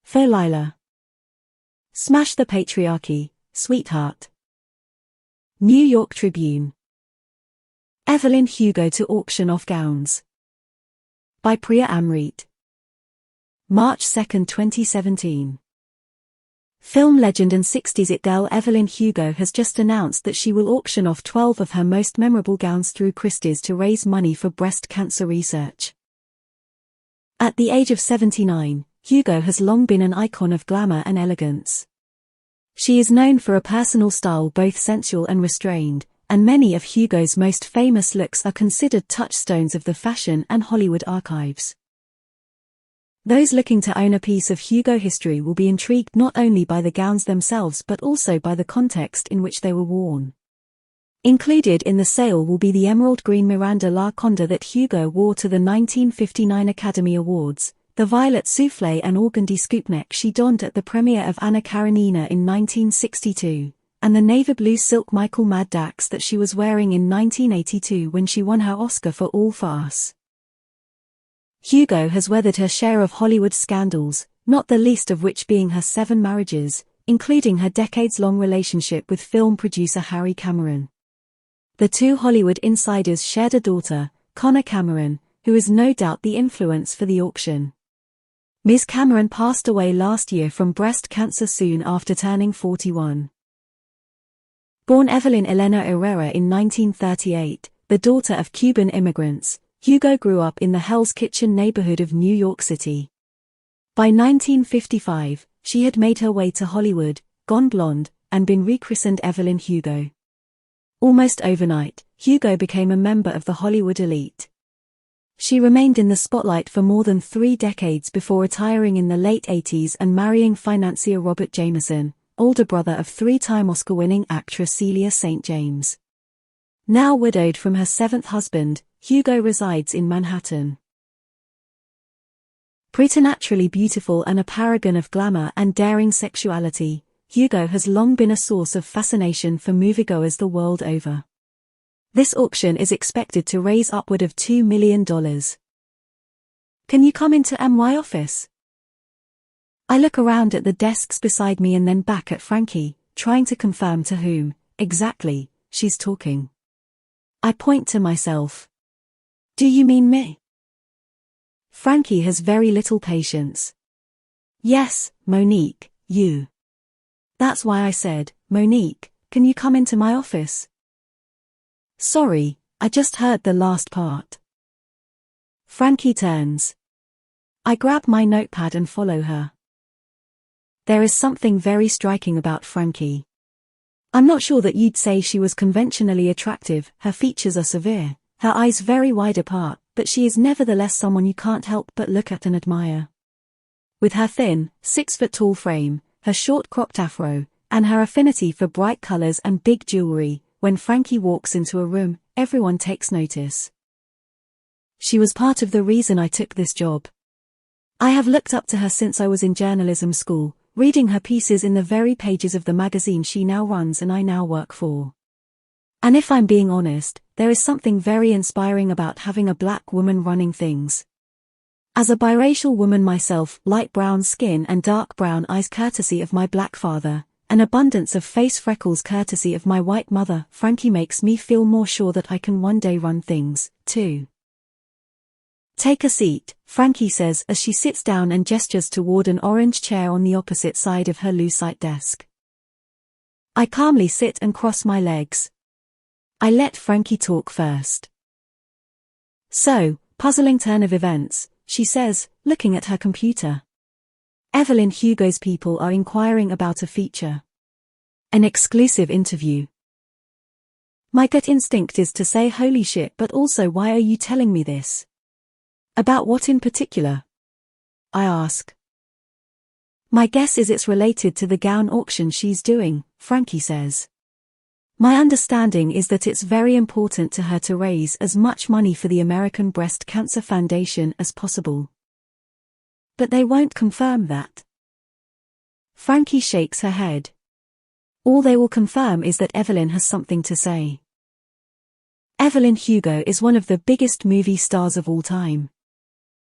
Folila. Smash the patriarchy, sweetheart. New York Tribune. Evelyn Hugo to auction off gowns. By Priya Amrit. March 2, 2017. Film legend and 60s it girl Evelyn Hugo has just announced that she will auction off 12 of her most memorable gowns through Christie's to raise money for breast cancer research. At the age of 79, Hugo has long been an icon of glamour and elegance. She is known for a personal style both sensual and restrained, and many of Hugo's most famous looks are considered touchstones of the fashion and Hollywood archives. Those looking to own a piece of Hugo history will be intrigued not only by the gowns themselves but also by the context in which they were worn. Included in the sale will be the emerald green Miranda Laconda that Hugo wore to the 1959 Academy Awards, the violet soufflé and organdy scoopneck she donned at the premiere of Anna Karenina in 1962, and the navy blue silk Michael Maddax that she was wearing in 1982 when she won her Oscar for All for Us. Hugo has weathered her share of Hollywood scandals, not the least of which being her 7 marriages, including her decades-long relationship with film producer Harry Cameron. The two Hollywood insiders shared a daughter, Connor Cameron, who is no doubt the influence for the auction. Ms. Cameron passed away last year from breast cancer soon after turning 41. Born Evelyn Elena Herrera in 1938, the daughter of Cuban immigrants, Hugo grew up in the Hell's Kitchen neighborhood of New York City. By 1955, she had made her way to Hollywood, gone blonde, and been rechristened Evelyn Hugo. Almost overnight, Hugo became a member of the Hollywood elite. She remained in the spotlight for more than 3 decades before retiring in the late 80s and marrying financier Robert Jameson, older brother of 3-time Oscar-winning actress Celia St. James. Now widowed from her 7th husband, Hugo resides in Manhattan. Preternaturally beautiful and a paragon of glamour and daring sexuality, Hugo has long been a source of fascination for moviegoers the world over. This auction is expected to raise upward of $2 million. Can you come into my office? I look around at the desks beside me and then back at Frankie, trying to confirm to whom, exactly, she's talking. I point to myself. Do you mean me? Frankie has very little patience. Yes, Monique, you. That's why I said, Monique, can you come into my office? Sorry, I just heard the last part. Frankie turns. I grab my notepad and follow her. There is something very striking about Frankie. I'm not sure that you'd say she was conventionally attractive. Her features are severe, her eyes very wide apart, but she is nevertheless someone you can't help but look at and admire. With her thin, 6-foot-tall frame, her short cropped afro, and her affinity for bright colors and big jewelry, when Frankie walks into a room, everyone takes notice. She was part of the reason I took this job. I have looked up to her since I was in journalism school, reading her pieces in the very pages of the magazine she now runs and I now work for. And if I'm being honest, there is something very inspiring about having a black woman running things. As a biracial woman myself, light brown skin and dark brown eyes courtesy of my black father, an abundance of face freckles courtesy of my white mother, Frankie makes me feel more sure that I can one day run things, too. Take a seat, Frankie says as she sits down and gestures toward an orange chair on the opposite side of her lucite desk. I calmly sit and cross my legs. I let Frankie talk first. So, puzzling turn of events, she says, looking at her computer. Evelyn Hugo's people are inquiring about a feature. An exclusive interview. My gut instinct is to say holy shit, but also why are you telling me this? About what in particular? I ask. My guess is it's related to the gown auction she's doing, Frankie says. My understanding is that it's very important to her to raise as much money for the American Breast Cancer Foundation as possible. But they won't confirm that. Frankie shakes her head. All they will confirm is that Evelyn has something to say. Evelyn Hugo is one of the biggest movie stars of all time.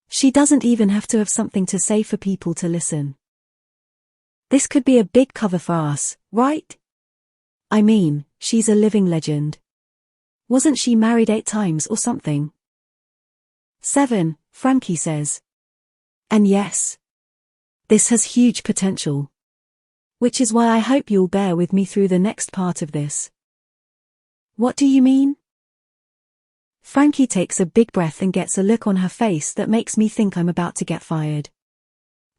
She doesn't even have to have something to say for people to listen. This could be a big cover for us, right? I mean, she's a living legend. Wasn't she married 8 times or something? 7, Frankie says. And yes, this has huge potential. Which is why I hope you'll bear with me through the next part of this. What do you mean? Frankie takes a big breath and gets a look on her face that makes me think I'm about to get fired.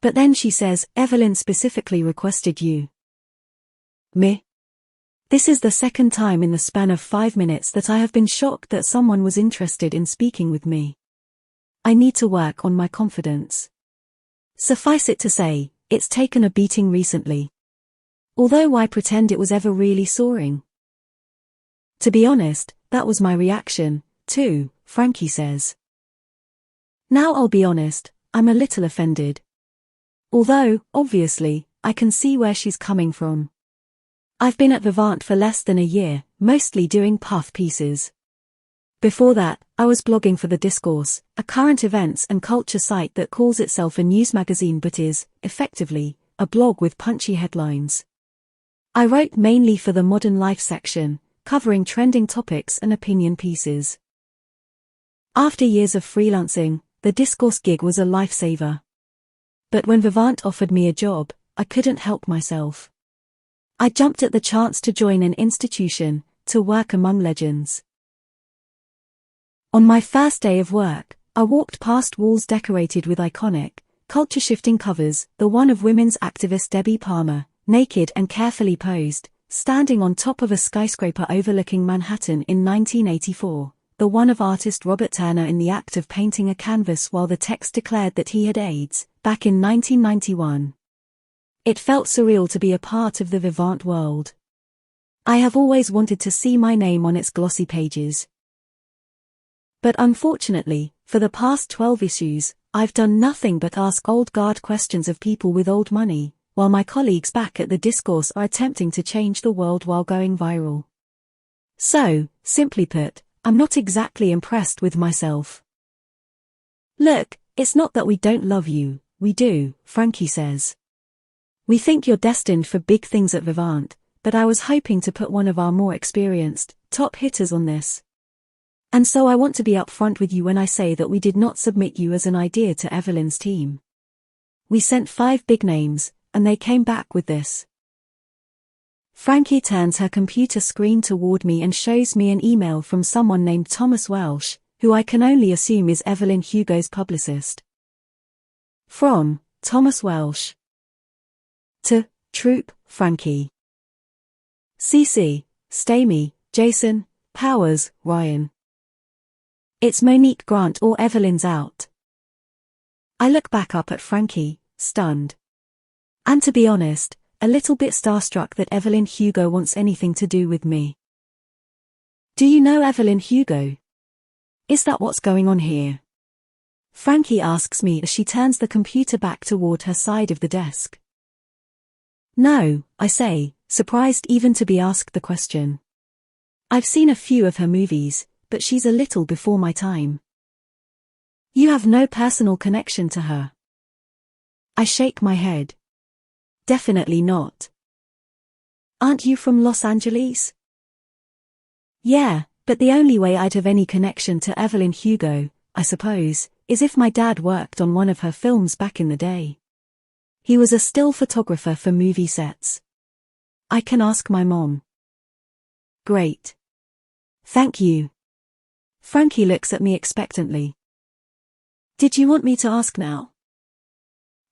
But then she says, Evelyn specifically requested you. Me? This is the second time in the span of 5 minutes that I have been shocked that someone was interested in speaking with me. I need to work on my confidence. Suffice it to say, it's taken a beating recently. Although why pretend it was ever really soaring? To be honest, that was my reaction, too, Frankie says. Now I'll be honest, I'm a little offended. Although, obviously, I can see where she's coming from. I've been at Vivant for less than a year, mostly doing puff pieces. Before that, I was blogging for The Discourse, a current events and culture site that calls itself a news magazine but is, effectively, a blog with punchy headlines. I wrote mainly for the Modern Life section, covering trending topics and opinion pieces. After years of freelancing, the Discourse gig was a lifesaver. But when Vivant offered me a job, I couldn't help myself. I jumped at the chance to join an institution, to work among legends. On my first day of work, I walked past walls decorated with iconic, culture-shifting covers, the one of women's activist Debbie Palmer, naked and carefully posed, standing on top of a skyscraper overlooking Manhattan in 1984, the one of artist Robert Turner in the act of painting a canvas while the text declared that he had AIDS, back in 1991. It felt surreal to be a part of the Vivant world. I have always wanted to see my name on its glossy pages. But unfortunately, for the past 12 issues, I've done nothing but ask old guard questions of people with old money, while my colleagues back at the Discourse are attempting to change the world while going viral. So, simply put, I'm not exactly impressed with myself. Look, it's not that we don't love you, we do, Frankie says. We think you're destined for big things at Vivant, but I was hoping to put one of our more experienced, top hitters on this. And so I want to be upfront with you when I say that we did not submit you as an idea to Evelyn's team. We sent 5 big names, and they came back with this. Frankie turns her computer screen toward me and shows me an email from someone named Thomas Welsh, who I can only assume is Evelyn Hugo's publicist. From Thomas Welsh. To Troop, Frankie. CC, Stamy, Jason, Powers, Ryan. It's Monique Grant or Evelyn's out. I look back up at Frankie, stunned. And to be honest, a little bit starstruck that Evelyn Hugo wants anything to do with me. Do you know Evelyn Hugo? Is that what's going on here? Frankie asks me as she turns the computer back toward her side of the desk. No, I say, surprised even to be asked the question. I've seen a few of her movies, but she's a little before my time. You have no personal connection to her? I shake my head. Definitely not. Aren't you from Los Angeles? Yeah, but the only way I'd have any connection to Evelyn Hugo, I suppose, is if my dad worked on one of her films back in the day. He was a still photographer for movie sets. I can ask my mom. Great. Thank you. Frankie looks at me expectantly. Did you want me to ask now?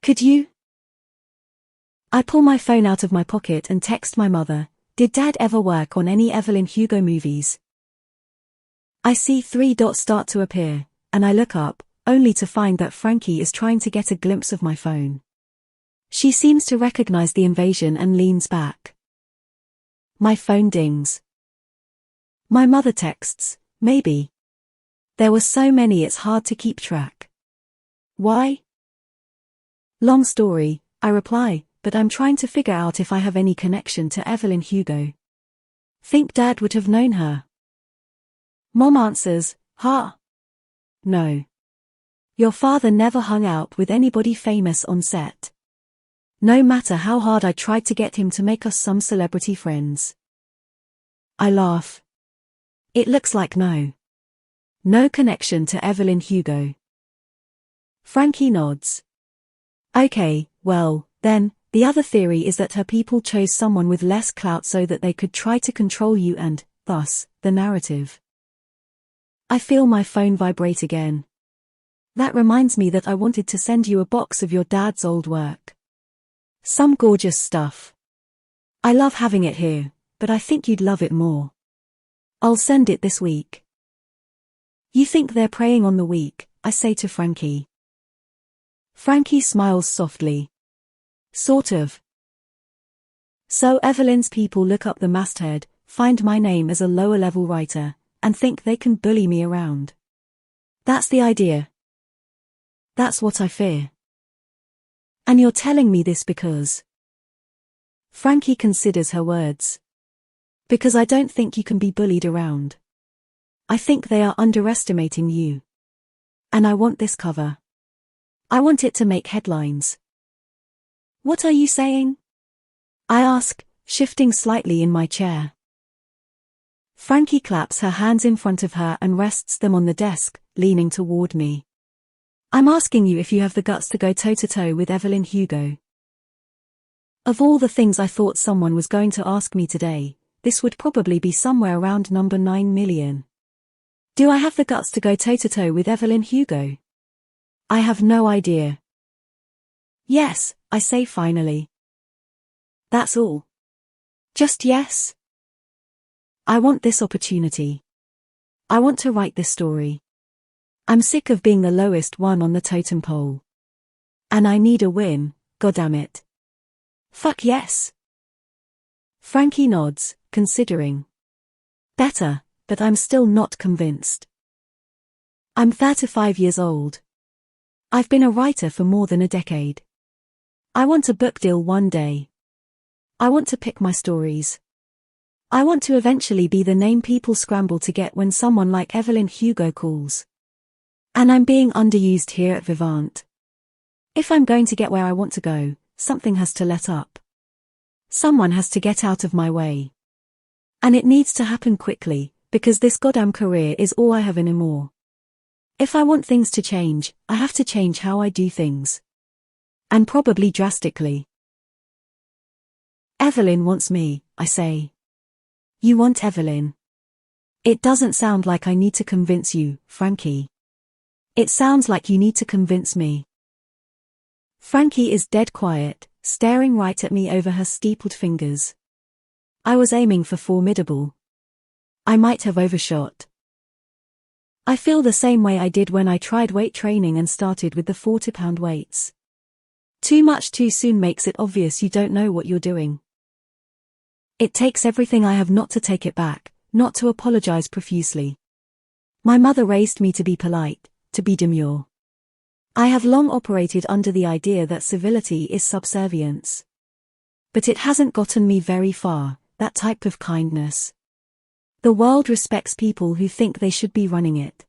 Could you? I pull my phone out of my pocket and text my mother, did Dad ever work on any Evelyn Hugo movies? I see 3 dots start to appear, and I look up, only to find that Frankie is trying to get a glimpse of my phone. She seems to recognize the invasion and leans back. My phone dings. My mother texts, maybe. There were so many it's hard to keep track. Why? Long story, I reply, but I'm trying to figure out if I have any connection to Evelyn Hugo. Think Dad would have known her. Mom answers, huh? No. Your father never hung out with anybody famous on set. No matter how hard I tried to get him to make us some celebrity friends. I laugh. It looks like no connection to Evelyn Hugo. Frankie nods. Okay, well, then, the other theory is that her people chose someone with less clout so that they could try to control you and, thus, the narrative. I feel my phone vibrate again. That reminds me that I wanted to send you a box of your dad's old work. Some gorgeous stuff. I love having it here, but I think you'd love it more. I'll send it this week. You think they're preying on the weak, I say to Frankie. Frankie smiles softly. Sort of. So Evelyn's people look up the masthead, find my name as a lower-level writer, and think they can bully me around. That's the idea. That's what I fear. And you're telling me this because... Frankie considers her words. Because I don't think you can be bullied around. I think they are underestimating you. And I want this cover. I want it to make headlines. What are you saying? I ask, shifting slightly in my chair. Frankie claps her hands in front of her and rests them on the desk, leaning toward me. I'm asking you if you have the guts to go toe-to-toe with Evelyn Hugo. Of all the things I thought someone was going to ask me today, this would probably be somewhere around number 9 million. Do I have the guts to go toe-to-toe with Evelyn Hugo? I have no idea. Yes, I say finally. That's all. Just yes? I want this opportunity. I want to write this story. I'm sick of being the lowest one on the totem pole. And I need a win, goddammit. Fuck yes. Frankie nods, considering. Better, but I'm still not convinced. I'm 35 years old. I've been a writer for more than a decade. I want a book deal one day. I want to pick my stories. I want to eventually be the name people scramble to get when someone like Evelyn Hugo calls. And I'm being underused here at Vivant. If I'm going to get where I want to go, something has to let up. Someone has to get out of my way. And it needs to happen quickly, because this goddamn career is all I have anymore. If I want things to change, I have to change how I do things. And probably drastically. Evelyn wants me, I say. You want Evelyn. It doesn't sound like I need to convince you, Frankie. It sounds like you need to convince me. Frankie is dead quiet, staring right at me over her steepled fingers. I was aiming for formidable. I might have overshot. I feel the same way I did when I tried weight training and started with the 40-pound weights. Too much too soon makes it obvious you don't know what you're doing. It takes everything I have not to take it back, not to apologize profusely. My mother raised me to be polite, to be demure. I have long operated under the idea that civility is subservience. But it hasn't gotten me very far, that type of kindness. The world respects people who think they should be running it.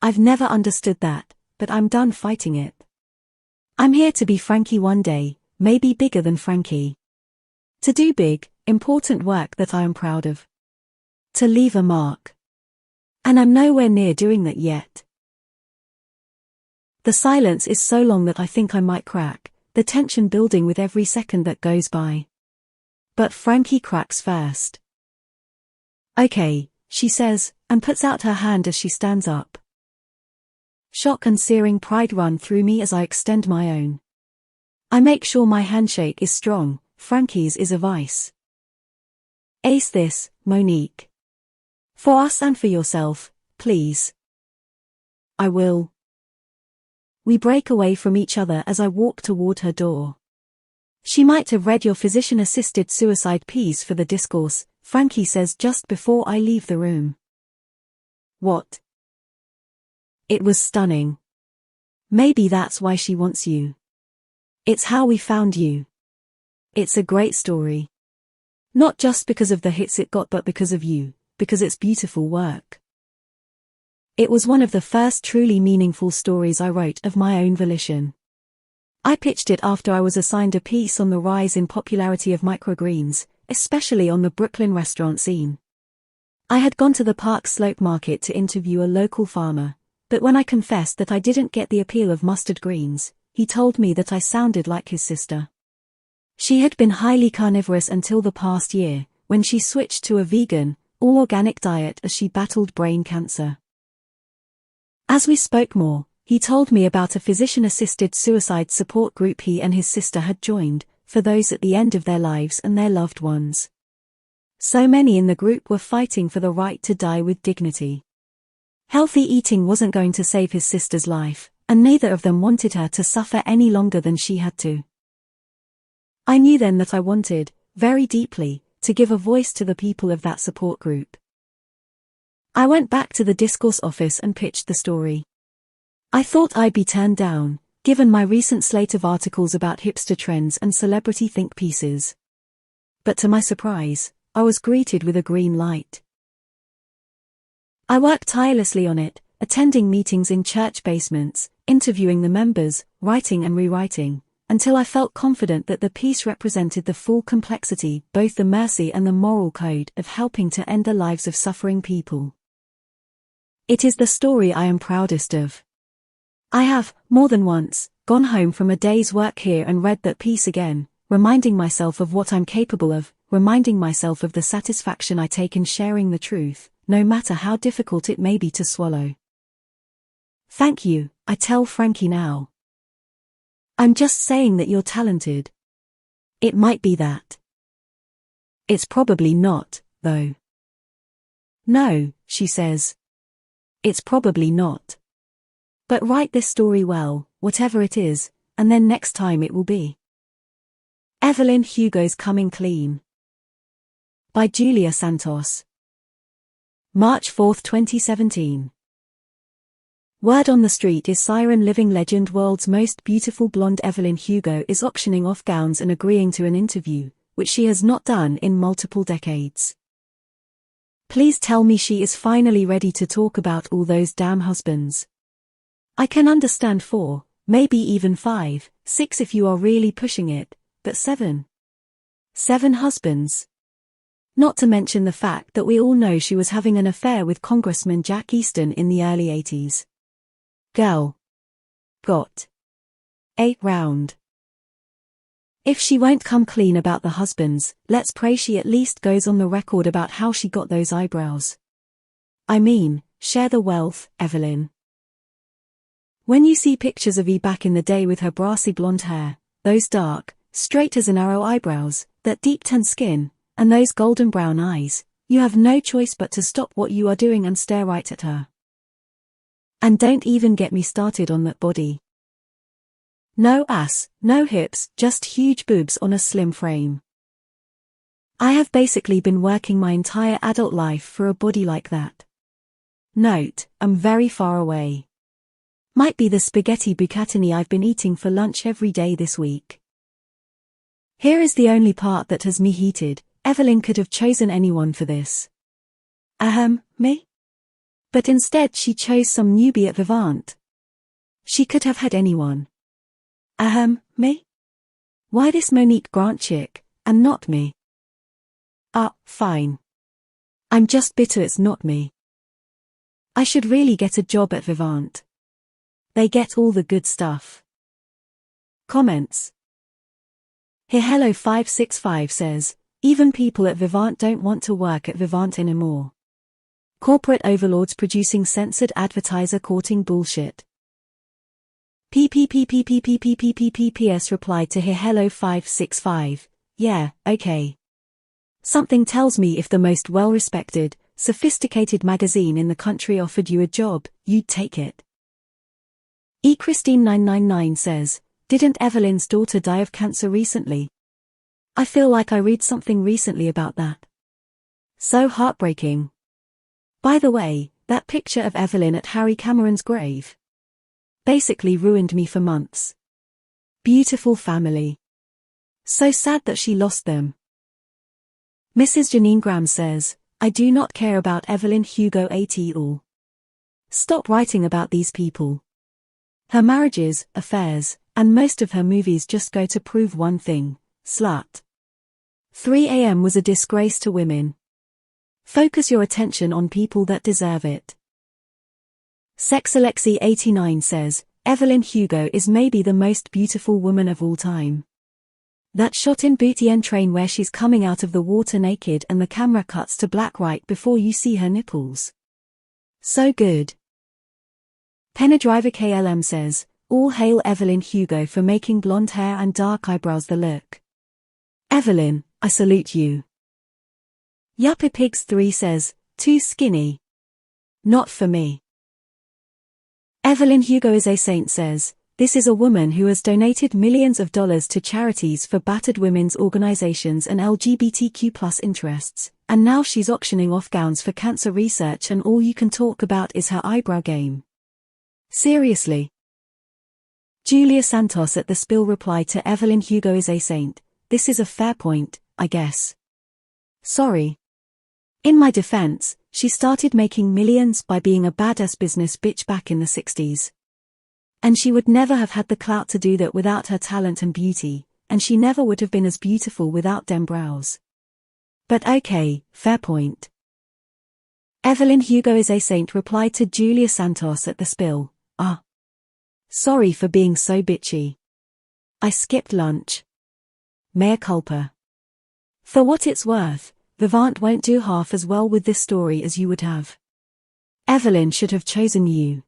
I've never understood that, but I'm done fighting it. I'm here to be Frankie one day, maybe bigger than Frankie. To do big, important work that I am proud of. To leave a mark. And I'm nowhere near doing that yet. The silence is so long that I think I might crack, the tension building with every second that goes by. But Frankie cracks first. Okay, she says, and puts out her hand as she stands up. Shock and searing pride run through me as I extend my own. I make sure my handshake is strong, Frankie's is a vice. Ace this, Monique. For us and for yourself, please. I will. We break away from each other as I walk toward her door. She might have read your physician-assisted suicide piece for the discourse, Frankie says just before I leave the room. What? It was stunning. Maybe that's why she wants you. It's how we found you. It's a great story. Not just because of the hits it got but because of you, because it's beautiful work. It was one of the first truly meaningful stories I wrote of my own volition. I pitched it after I was assigned a piece on the rise in popularity of microgreens, especially on the Brooklyn restaurant scene. I had gone to the Park Slope Market to interview a local farmer, but when I confessed that I didn't get the appeal of mustard greens, he told me that I sounded like his sister. She had been highly carnivorous until the past year, when she switched to a vegan, all-organic diet as she battled brain cancer. As we spoke more, he told me about a physician-assisted suicide support group he and his sister had joined, for those at the end of their lives and their loved ones. So many in the group were fighting for the right to die with dignity. Healthy eating wasn't going to save his sister's life, and neither of them wanted her to suffer any longer than she had to. I knew then that I wanted, very deeply, to give a voice to the people of that support group. I went back to the discourse office and pitched the story. I thought I'd be turned down, given my recent slate of articles about hipster trends and celebrity think pieces. But to my surprise, I was greeted with a green light. I worked tirelessly on it, attending meetings in church basements, interviewing the members, writing and rewriting, until I felt confident that the piece represented the full complexity, both the mercy and the moral code, of helping to end the lives of suffering people. It is the story I am proudest of. I have, more than once, gone home from a day's work here and read that piece again, reminding myself of what I'm capable of, reminding myself of the satisfaction I take in sharing the truth, no matter how difficult it may be to swallow. Thank you, I tell Frankie now. I'm just saying that you're talented. It might be that. It's probably not, though. No, she says. It's probably not. But write this story well, whatever it is, and then next time it will be. Evelyn Hugo's Coming Clean. By Julia Santos. March 4, 2017. Word on the street is Siren living legend world's most beautiful blonde Evelyn Hugo is auctioning off gowns and agreeing to an interview, which she has not done in multiple decades. Please tell me she is finally ready to talk about all those damn husbands. I can understand 4, maybe even 5, 6 if you are really pushing it, but 7. 7 husbands. Not to mention the fact that we all know she was having an affair with Congressman Jack Easton in the early 80s. Girl. Got. A round. If she won't come clean about the husbands, let's pray she at least goes on the record about how she got those eyebrows. I mean, share the wealth, Evelyn. When you see pictures of E back in the day with her brassy blonde hair, those dark, straight as an arrow eyebrows, that deep tan skin, and those golden brown eyes, you have no choice but to stop what you are doing and stare right at her. And don't even get me started on that body. No ass, no hips, just huge boobs on a slim frame. I have basically been working my entire adult life for a body like that. Note, I'm very far away. Might be the spaghetti bucatini I've been eating for lunch every day this week. Here is the only part that has me heated. Evelyn could have chosen anyone for this. Me? But instead she chose some newbie at Vivant. She could have had anyone. Me? Why this Monique Grant chick, and not me? Fine. I'm just bitter it's not me. I should really get a job at Vivant. They get all the good stuff. Comments. Here Hello 565 says, even people at Vivant don't want to work at Vivant anymore. Corporate overlords producing censored advertiser courting bullshit. PPPPPPPPPPPS replied to Here Hello 565, yeah, okay. Something tells me if the most well-respected, sophisticated magazine in the country offered you a job, you'd take it. Christine999 says, didn't Evelyn's daughter die of cancer recently? I feel like I read something recently about that. So heartbreaking. By the way, that picture of Evelyn at Harry Cameron's grave basically ruined me for months. Beautiful family. So sad that she lost them. Mrs. Janine Graham says, I do not care about Evelyn Hugo at all. Stop writing about these people. Her marriages, affairs, and most of her movies just go to prove one thing: slut. 3 a.m. was a disgrace to women. Focus your attention on people that deserve it. SexAlexi89 says, Evelyn Hugo is maybe the most beautiful woman of all time. That shot in Boutienne Train where she's coming out of the water naked and the camera cuts to black right before you see her nipples. So good. Penadriver KLM says, all hail Evelyn Hugo for making blonde hair and dark eyebrows the look. Evelyn, I salute you. Yuppiepigs3 says, too skinny. Not for me. Evelyn Hugo is a saint says, this is a woman who has donated millions of dollars to charities for battered women's organizations and LGBTQ+ interests, and now she's auctioning off gowns for cancer research and all you can talk about is her eyebrow game. Seriously. Julia Santos at The Spill replied to Evelyn Hugo is a saint, this is a fair point, I guess. Sorry. In my defense, she started making millions by being a badass business bitch back in the 60s. And she would never have had the clout to do that without her talent and beauty, and she never would have been as beautiful without dem brows. But okay, fair point. Evelyn Hugo is a saint replied to Julia Santos at The Spill, sorry for being so bitchy. I skipped lunch. Mea culpa. For what it's worth, Vivant won't do half as well with this story as you would have. Evelyn should have chosen you.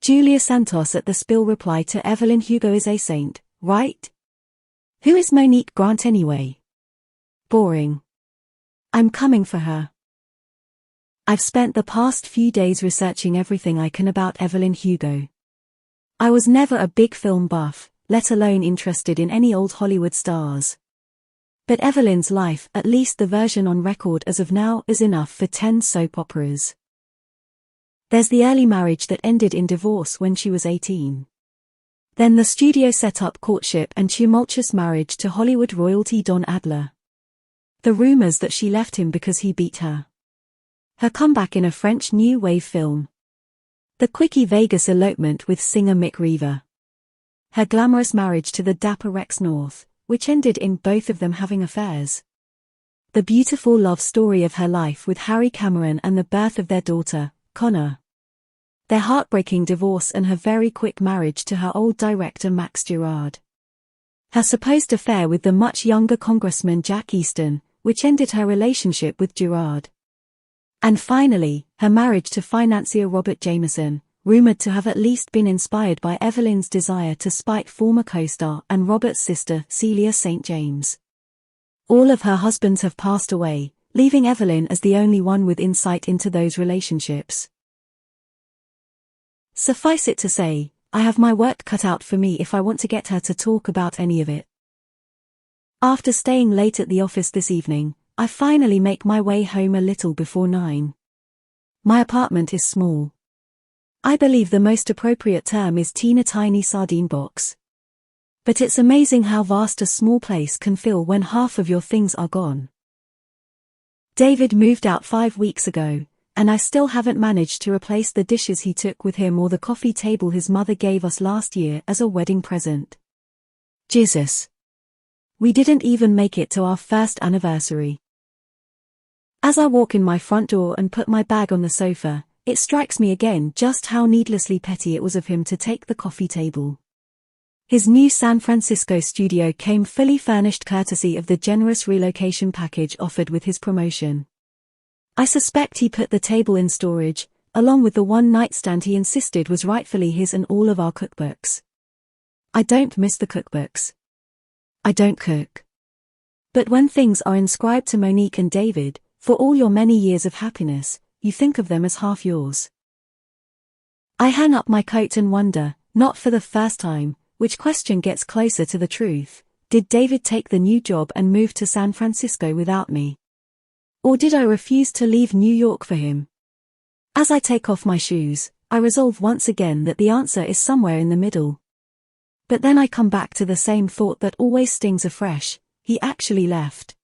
Julia Santos at The Spill replied to Evelyn Hugo is a saint, right? Who is Monique Grant anyway? Boring. I'm coming for her. I've spent the past few days researching everything I can about Evelyn Hugo. I was never a big film buff, let alone interested in any old Hollywood stars. But Evelyn's life, at least the version on record as of now, is enough for 10 soap operas. There's the early marriage that ended in divorce when she was 18. Then the studio set up courtship and tumultuous marriage to Hollywood royalty Don Adler. The rumors that she left him because he beat her. Her comeback in a French New Wave film. The quickie Vegas elopement with singer Mick Reaver. Her glamorous marriage to the dapper Rex North, which ended in both of them having affairs. The beautiful love story of her life with Harry Cameron and the birth of their daughter, Connor. Their heartbreaking divorce and her very quick marriage to her old director Max Girard. Her supposed affair with the much younger Congressman Jack Easton, which ended her relationship with Girard. And finally, her marriage to financier Robert Jameson, rumored to have at least been inspired by Evelyn's desire to spite former co-star and Robert's sister Celia St. James. All of her husbands have passed away, leaving Evelyn as the only one with insight into those relationships. Suffice it to say, I have my work cut out for me if I want to get her to talk about any of it. After staying late at the office this evening, I finally make my way home a little before 9. My apartment is small. I believe the most appropriate term is teeny tiny sardine box. But it's amazing how vast a small place can feel when half of your things are gone. David moved out 5 weeks ago, and I still haven't managed to replace the dishes he took with him or the coffee table his mother gave us last year as a wedding present. Jesus. We didn't even make it to our first anniversary. As I walk in my front door and put my bag on the sofa, it strikes me again just how needlessly petty it was of him to take the coffee table. His new San Francisco studio came fully furnished courtesy of the generous relocation package offered with his promotion. I suspect he put the table in storage, along with the one nightstand he insisted was rightfully his and all of our cookbooks. I don't miss the cookbooks. I don't cook. But when things are inscribed to Monique and David, for all your many years of happiness, you think of them as half yours. I hang up my coat and wonder, not for the first time, which question gets closer to the truth: did David take the new job and move to San Francisco without me? Or did I refuse to leave New York for him? As I take off my shoes, I resolve once again that the answer is somewhere in the middle. But then I come back to the same thought that always stings afresh: he actually left.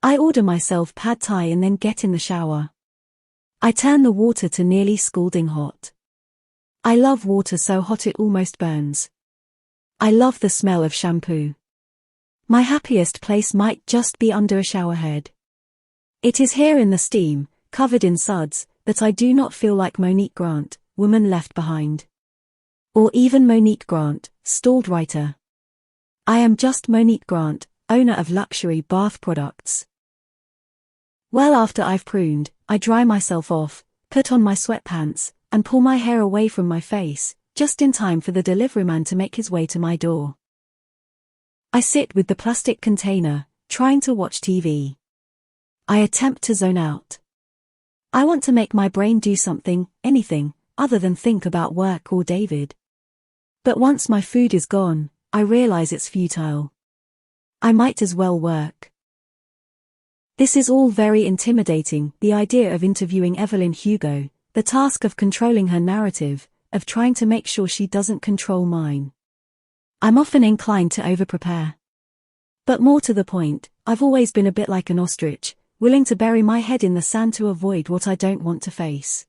I order myself pad thai and then get in the shower. I turn the water to nearly scalding hot. I love water so hot it almost burns. I love the smell of shampoo. My happiest place might just be under a shower head. It is here in the steam, covered in suds, that I do not feel like Monique Grant, woman left behind. Or even Monique Grant, stalled writer. I am just Monique Grant, owner of luxury bath products. Well, after I've pruned, I dry myself off, put on my sweatpants, and pull my hair away from my face, just in time for the deliveryman to make his way to my door. I sit with the plastic container, trying to watch TV. I attempt to zone out. I want to make my brain do something, anything, other than think about work or David. But once my food is gone, I realize it's futile. I might as well work. This is all very intimidating, the idea of interviewing Evelyn Hugo, the task of controlling her narrative, of trying to make sure she doesn't control mine. I'm often inclined to over-prepare. But more to the point, I've always been a bit like an ostrich, willing to bury my head in the sand to avoid what I don't want to face.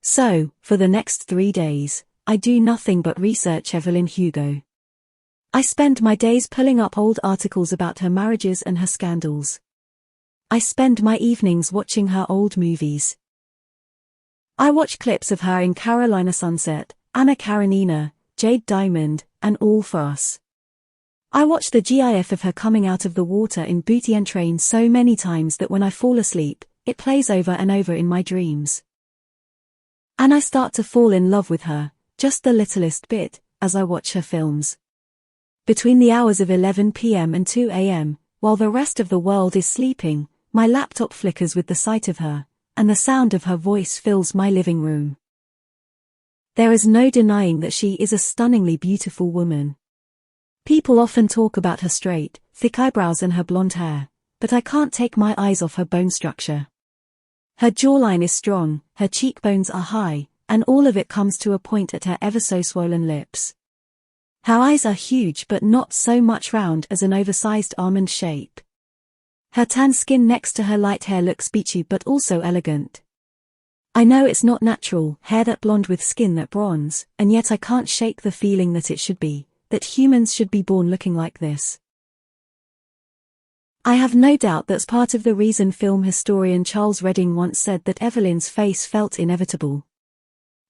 So, for the next 3 days, I do nothing but research Evelyn Hugo. I spend my days pulling up old articles about her marriages and her scandals. I spend my evenings watching her old movies. I watch clips of her in Carolina Sunset, Anna Karenina, Jade Diamond, and All for Us. I watch the GIF of her coming out of the water in Booty and Train so many times that when I fall asleep, it plays over and over in my dreams. And I start to fall in love with her, just the littlest bit, as I watch her films. Between the hours of 11 p.m. and 2 a.m., while the rest of the world is sleeping, my laptop flickers with the sight of her, and the sound of her voice fills my living room. There is no denying that she is a stunningly beautiful woman. People often talk about her straight, thick eyebrows and her blonde hair, but I can't take my eyes off her bone structure. Her jawline is strong, her cheekbones are high, and all of it comes to a point at her ever-so-swollen lips. Her eyes are huge but not so much round as an oversized almond shape. Her tan skin next to her light hair looks beachy but also elegant. I know it's not natural, hair that blonde with skin that bronze, and yet I can't shake the feeling that it should be, that humans should be born looking like this. I have no doubt that's part of the reason film historian Charles Redding once said that Evelyn's face felt inevitable.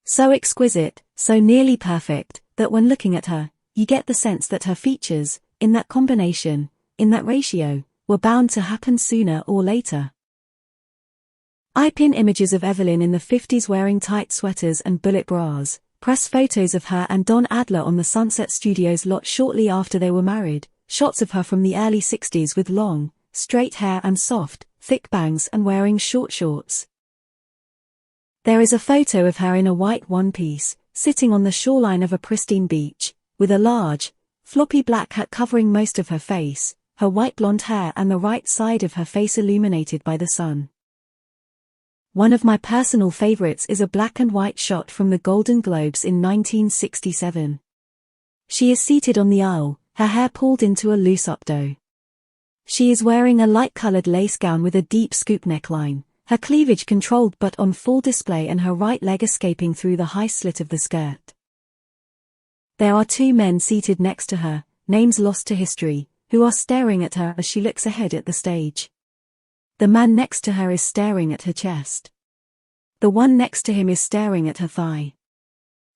So exquisite, so nearly perfect, that when looking at her, you get the sense that her features, in that combination, in that ratio, were bound to happen sooner or later. I pin images of Evelyn in the 50s wearing tight sweaters and bullet bras, press photos of her and Don Adler on the Sunset Studios lot shortly after they were married, shots of her from the early 60s with long, straight hair and soft, thick bangs and wearing short shorts. There is a photo of her in a white one-piece, sitting on the shoreline of a pristine beach, with a large, floppy black hat covering most of her face, her white blonde hair and the right side of her face illuminated by the sun. One of my personal favorites is a black and white shot from the Golden Globes in 1967. She is seated on the aisle, her hair pulled into a loose updo. She is wearing a light-colored lace gown with a deep scoop neckline, her cleavage controlled but on full display and her right leg escaping through the high slit of the skirt. There are 2 men seated next to her, names lost to history, who are staring at her as she looks ahead at the stage. The man next to her is staring at her chest. The one next to him is staring at her thigh.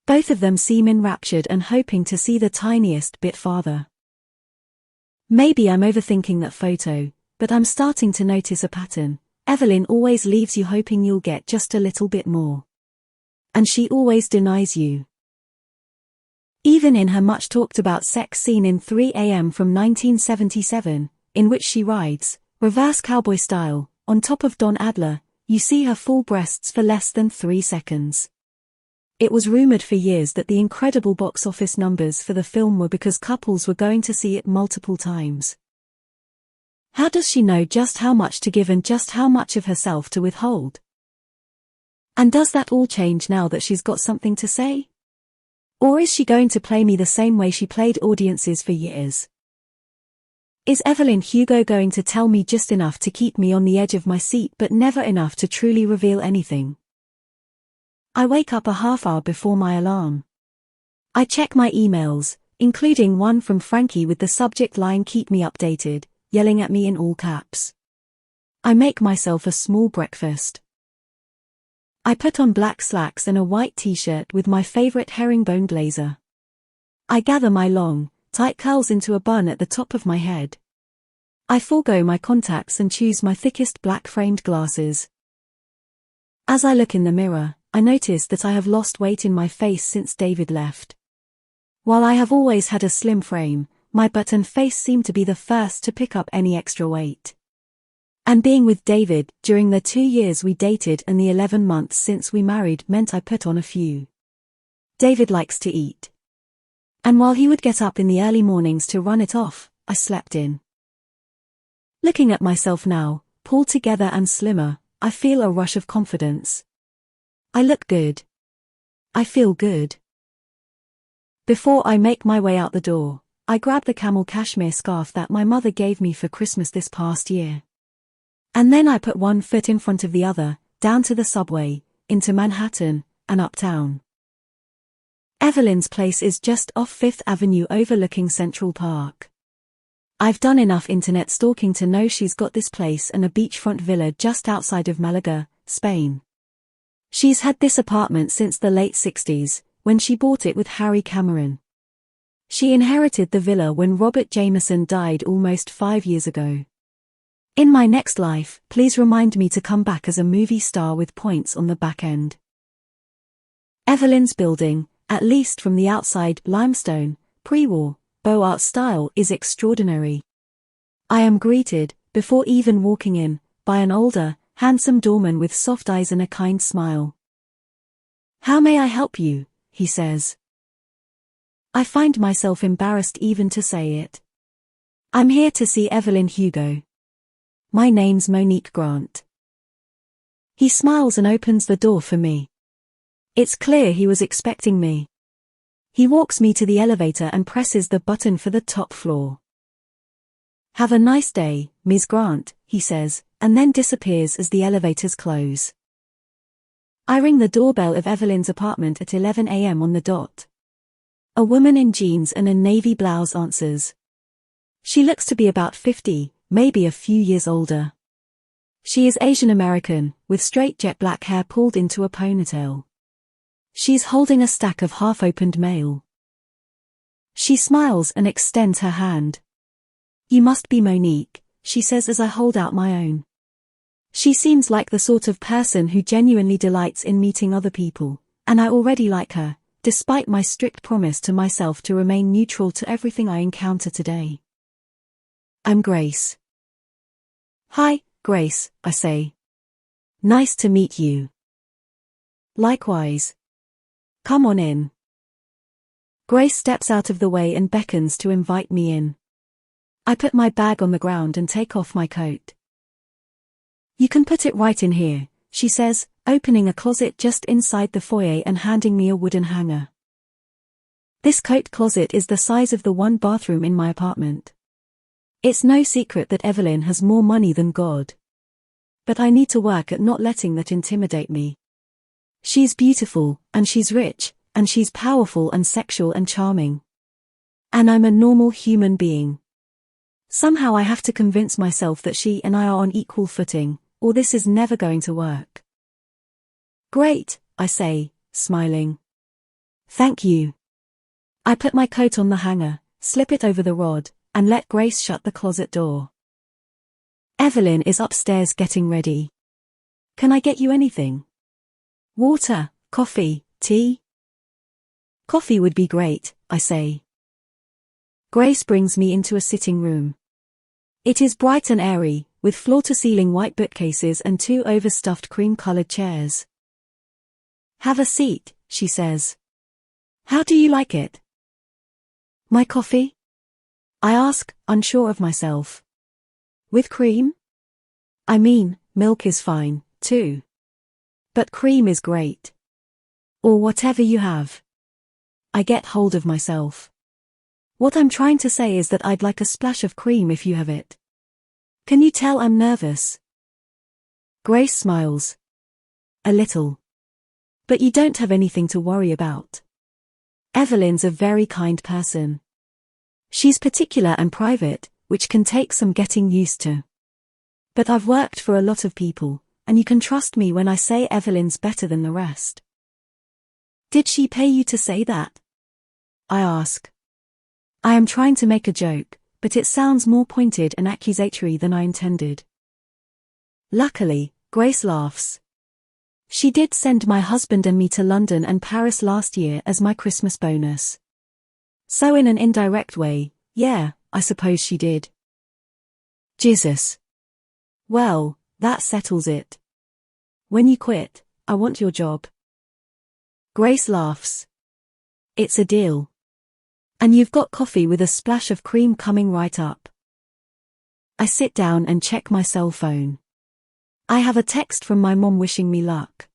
Both of them seem enraptured and hoping to see the tiniest bit farther. Maybe I'm overthinking that photo, but I'm starting to notice a pattern. Evelyn always leaves you hoping you'll get just a little bit more. And she always denies you. Even in her much talked about sex scene in 3 a.m. from 1977, in which she rides, reverse cowboy style, on top of Don Adler, you see her full breasts for less than 3 seconds. It was rumored for years that the incredible box office numbers for the film were because couples were going to see it multiple times. How does she know just how much to give and just how much of herself to withhold? And does that all change now that she's got something to say? Or is she going to play me the same way she played audiences for years? Is Evelyn Hugo going to tell me just enough to keep me on the edge of my seat but never enough to truly reveal anything? I wake up a half hour before my alarm. I check my emails, including one from Frankie with the subject line "Keep me updated," yelling at me in all caps. I make myself a small breakfast. I put on black slacks and a white t-shirt with my favorite herringbone blazer. I gather my long, tight curls into a bun at the top of my head. I forego my contacts and choose my thickest black-framed glasses. As I look in the mirror, I notice that I have lost weight in my face since David left. While I have always had a slim frame, my butt and face seem to be the first to pick up any extra weight. And being with David, during the 2 years we dated and the 11 months since we married, meant I put on a few. David likes to eat. And while he would get up in the early mornings to run it off, I slept in. Looking at myself now, pulled together and slimmer, I feel a rush of confidence. I look good. I feel good. Before I make my way out the door, I grab the camel cashmere scarf that my mother gave me for Christmas this past year. And then I put one foot in front of the other, down to the subway, into Manhattan, and uptown. Evelyn's place is just off Fifth Avenue overlooking Central Park. I've done enough internet stalking to know she's got this place and a beachfront villa just outside of Malaga, Spain. She's had this apartment since the late 60s, when she bought it with Harry Cameron. She inherited the villa when Robert Jameson died almost 5 years ago. In my next life, please remind me to come back as a movie star with points on the back end. Evelyn's building, at least from the outside, limestone, pre-war, Beaux Arts style, is extraordinary. I am greeted, before even walking in, by an older, handsome doorman with soft eyes and a kind smile. "How may I help you?" he says. I find myself embarrassed even to say it. "I'm here to see Evelyn Hugo. My name's Monique Grant." He smiles and opens the door for me. It's clear he was expecting me. He walks me to the elevator and presses the button for the top floor. "Have a nice day, Ms. Grant," he says, and then disappears as the elevators close. I ring the doorbell of Evelyn's apartment at 11 a.m. on the dot. A woman in jeans and a navy blouse answers. She looks to be about 50, maybe a few years older. She is Asian American, with straight jet black hair pulled into a ponytail. She's holding a stack of half-opened mail. She smiles and extends her hand. "You must be Monique," she says as I hold out my own. She seems like the sort of person who genuinely delights in meeting other people, and I already like her, despite my strict promise to myself to remain neutral to everything I encounter today. "I'm Grace." "Hi, Grace," I say. "Nice to meet you." "Likewise. Come on in." Grace steps out of the way and beckons to invite me in. I put my bag on the ground and take off my coat. "You can put it right in here," she says, opening a closet just inside the foyer and handing me a wooden hanger. This coat closet is the size of the one bathroom in my apartment. It's no secret that Evelyn has more money than God. But I need to work at not letting that intimidate me. She's beautiful, and she's rich, and she's powerful and sexual and charming. And I'm a normal human being. Somehow I have to convince myself that she and I are on equal footing, or this is never going to work. "Great," I say, smiling. "Thank you." I put my coat on the hanger, slip it over the rod, and let Grace shut the closet door. Evelyn is upstairs getting ready. "Can I get you anything? Water, coffee, tea?" "Coffee would be great," I say. Grace brings me into a sitting room. It is bright and airy, with floor-to-ceiling white bookcases and 2 overstuffed cream-colored chairs. "Have a seat," she says. "How do you like it?" "My coffee?" I ask, unsure of myself. "With cream?" "I mean, milk is fine, too. But cream is great. Or whatever you have." I get hold of myself. "What I'm trying to say is that I'd like a splash of cream if you have it. Can you tell I'm nervous?" Grace smiles. "A little. But you don't have anything to worry about. Evelyn's a very kind person. She's particular and private, which can take some getting used to. But I've worked for a lot of people, and you can trust me when I say Evelyn's better than the rest. Did she pay you to say that? I ask. I am trying to make a joke, but it sounds more pointed and accusatory than I intended. Luckily, Grace laughs. She did send my husband and me to London and Paris last year as my Christmas bonus. So in an indirect way, yeah, I suppose she did. Jesus. Well, that settles it. When you quit, I want your job. Grace laughs. It's a deal. And you've got coffee with a splash of cream coming right up. I sit down and check my cell phone. I have a text from my mom wishing me luck.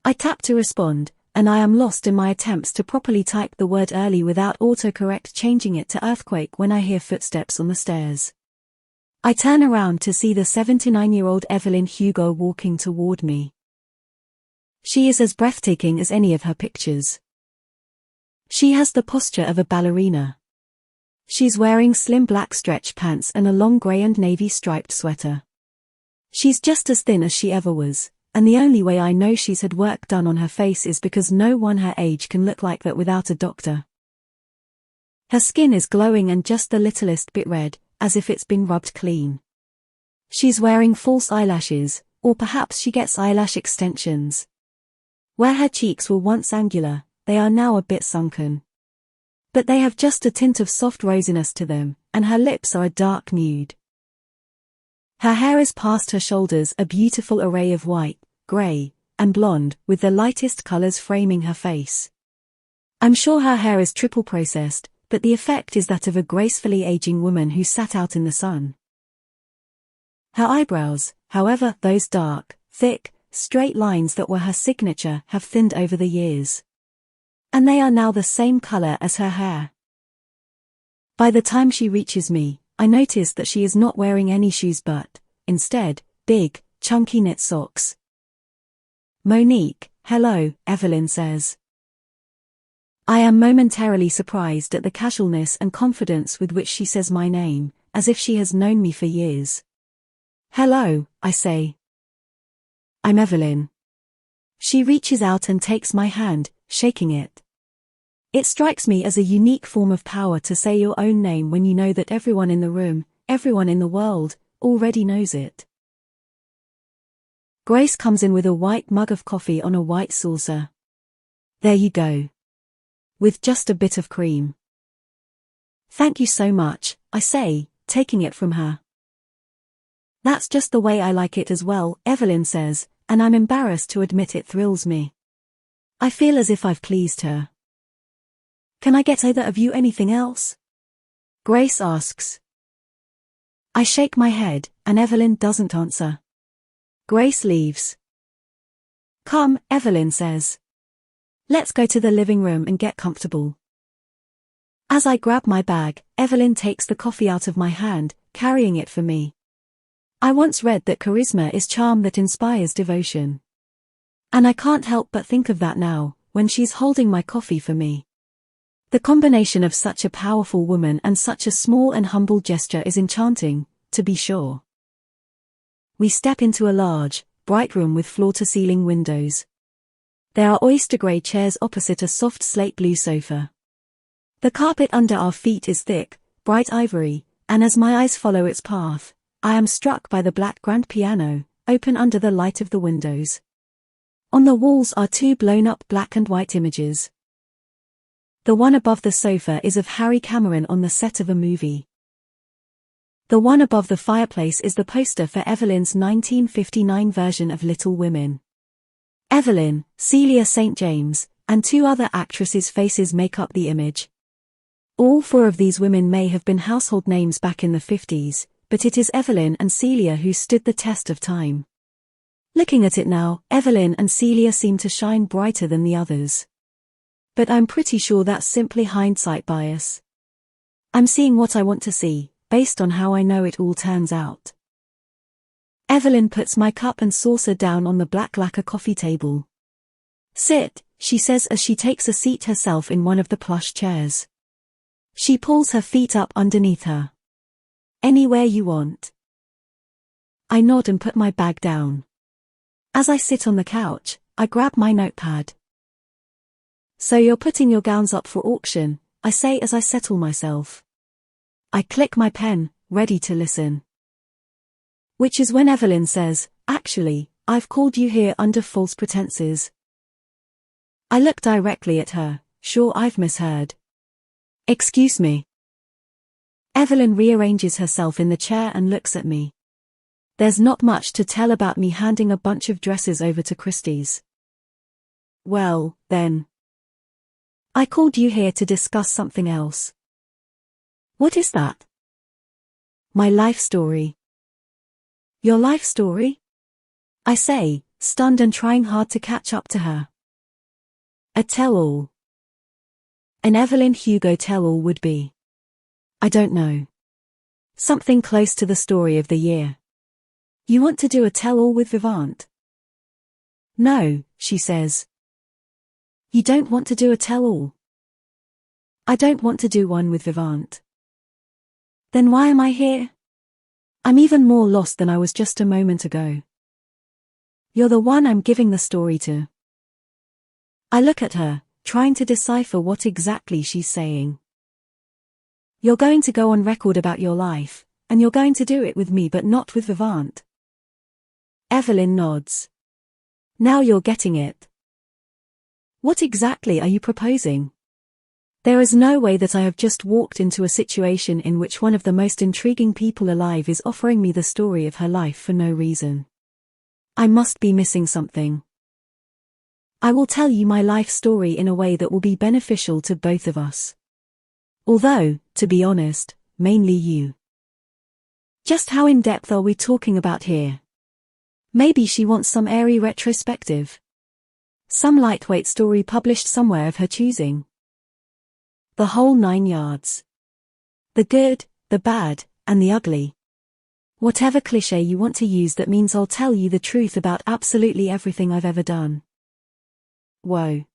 I tap to respond, and I am lost in my attempts to properly type the word early without autocorrect changing it to earthquake when I hear footsteps on the stairs. I turn around to see the 79-year-old Evelyn Hugo walking toward me. She is as breathtaking as any of her pictures. She has the posture of a ballerina. She's wearing slim black stretch pants and a long grey and navy striped sweater. She's just as thin as she ever was, and the only way I know she's had work done on her face is because no one her age can look like that without a doctor. Her skin is glowing and just the littlest bit red, as if it's been rubbed clean. She's wearing false eyelashes, or perhaps she gets eyelash extensions. Where her cheeks were once angular, they are now a bit sunken. But they have just a tint of soft rosiness to them, and her lips are a dark nude. Her hair is past her shoulders, a beautiful array of white, grey, and blonde, with the lightest colors framing her face. I'm sure her hair is triple processed, but the effect is that of a gracefully aging woman who sat out in the sun. Her eyebrows, however, those dark, thick, straight lines that were her signature, have thinned over the years. And they are now the same color as her hair. By the time she reaches me, I notice that she is not wearing any shoes but, instead, big, chunky knit socks. Monique, hello, Evelyn says. I am momentarily surprised at the casualness and confidence with which she says my name, as if she has known me for years. Hello, I say. I'm Evelyn. She reaches out and takes my hand, shaking it. It strikes me as a unique form of power to say your own name when you know that everyone in the room, everyone in the world, already knows it. Grace comes in with a white mug of coffee on a white saucer. There you go. With just a bit of cream. Thank you so much, I say, taking it from her. That's just the way I like it as well, Evelyn says, and I'm embarrassed to admit it thrills me. I feel as if I've pleased her. Can I get either of you anything else? Grace asks. I shake my head, and Evelyn doesn't answer. Grace leaves. Come, Evelyn says. Let's go to the living room and get comfortable. As I grab my bag, Evelyn takes the coffee out of my hand, carrying it for me. I once read that charisma is charm that inspires devotion. And I can't help but think of that now, when she's holding my coffee for me. The combination of such a powerful woman and such a small and humble gesture is enchanting, to be sure. We step into a large, bright room with floor-to-ceiling windows. There are oyster-grey chairs opposite a soft slate-blue sofa. The carpet under our feet is thick, bright ivory, and as my eyes follow its path, I am struck by the black grand piano, open under the light of the windows. On the walls are two blown-up black and white images. The one above the sofa is of Harry Cameron on the set of a movie. The one above the fireplace is the poster for Evelyn's 1959 version of Little Women. Evelyn, Celia St. James, and two other actresses' faces make up the image. All four of these women may have been household names back in the 50s, but it is Evelyn and Celia who stood the test of time. Looking at it now, Evelyn and Celia seem to shine brighter than the others. But I'm pretty sure that's simply hindsight bias. I'm seeing what I want to see, based on how I know it all turns out. Evelyn puts my cup and saucer down on the black lacquer coffee table. Sit, she says as she takes a seat herself in one of the plush chairs. She pulls her feet up underneath her. Anywhere you want. I nod and put my bag down. As I sit on the couch, I grab my notepad. So you're putting your gowns up for auction, I say as I settle myself. I click my pen, ready to listen. Which is when Evelyn says, actually, I've called you here under false pretenses. I look directly at her, sure I've misheard. Excuse me. Evelyn rearranges herself in the chair and looks at me. There's not much to tell about me handing a bunch of dresses over to Christie's. Well, then. I called you here to discuss something else. What is that? My life story. Your life story? I say, stunned and trying hard to catch up to her. A tell-all. An Evelyn Hugo tell-all would be. I don't know. Something close to the story of the year. You want to do a tell-all with Vivant? No, she says. You don't want to do a tell-all? I don't want to do one with Vivant. Then why am I here? I'm even more lost than I was just a moment ago. You're the one I'm giving the story to. I look at her, trying to decipher what exactly she's saying. You're going to go on record about your life, and you're going to do it with me but not with Vivant. Evelyn nods. Now you're getting it. What exactly are you proposing? There is no way that I have just walked into a situation in which one of the most intriguing people alive is offering me the story of her life for no reason. I must be missing something. I will tell you my life story in a way that will be beneficial to both of us. Although, to be honest, mainly you. Just how in-depth are we talking about here? Maybe she wants some airy retrospective. Some lightweight story published somewhere of her choosing. The whole 9 yards. The good, the bad, and the ugly. Whatever cliché you want to use that means I'll tell you the truth about absolutely everything I've ever done. Whoa.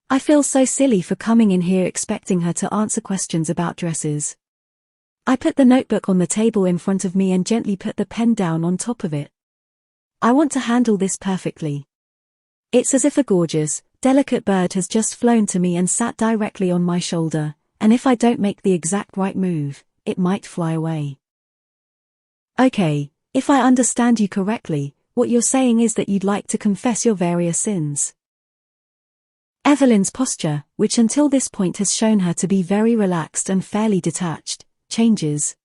I feel so silly for coming in here expecting her to answer questions about dresses. I put the notebook on the table in front of me and gently put the pen down on top of it. I want to handle this perfectly. It's as if a gorgeous, delicate bird has just flown to me and sat directly on my shoulder, and if I don't make the exact right move, it might fly away. Okay, if I understand you correctly, what you're saying is that you'd like to confess your various sins. Evelyn's posture, which until this point has shown her to be very relaxed and fairly detached, changes.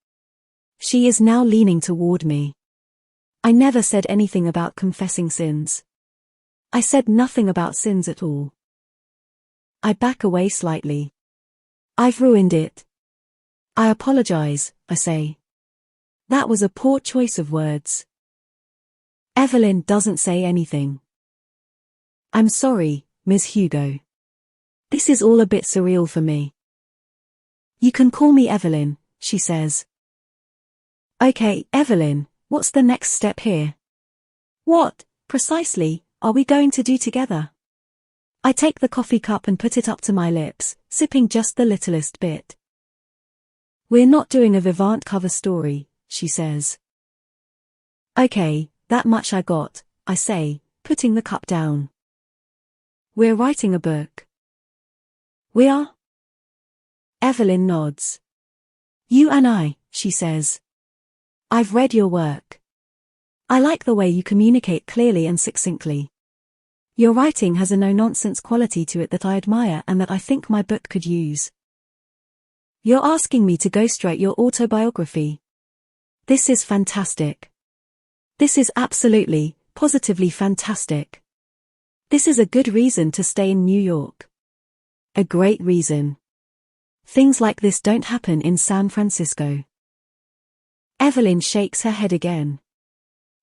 She is now leaning toward me. I never said anything about confessing sins. I said nothing about sins at all. I back away slightly. I've ruined it. I apologize, I say. That was a poor choice of words. Evelyn doesn't say anything. I'm sorry, Ms. Hugo. This is all a bit surreal for me. You can call me Evelyn, she says. Okay, Evelyn, what's the next step here? What, precisely, are we going to do together? I take the coffee cup and put it up to my lips, sipping just the littlest bit. We're not doing a Vivant cover story, she says. Okay, that much I got, I say, putting the cup down. We're writing a book. We are? Evelyn nods. You and I, she says. I've read your work. I like the way you communicate clearly and succinctly. Your writing has a no-nonsense quality to it that I admire and that I think my book could use. You're asking me to ghostwrite your autobiography. This is fantastic. This is absolutely, positively fantastic. This is a good reason to stay in New York. A great reason. Things like this don't happen in San Francisco. Evelyn shakes her head again.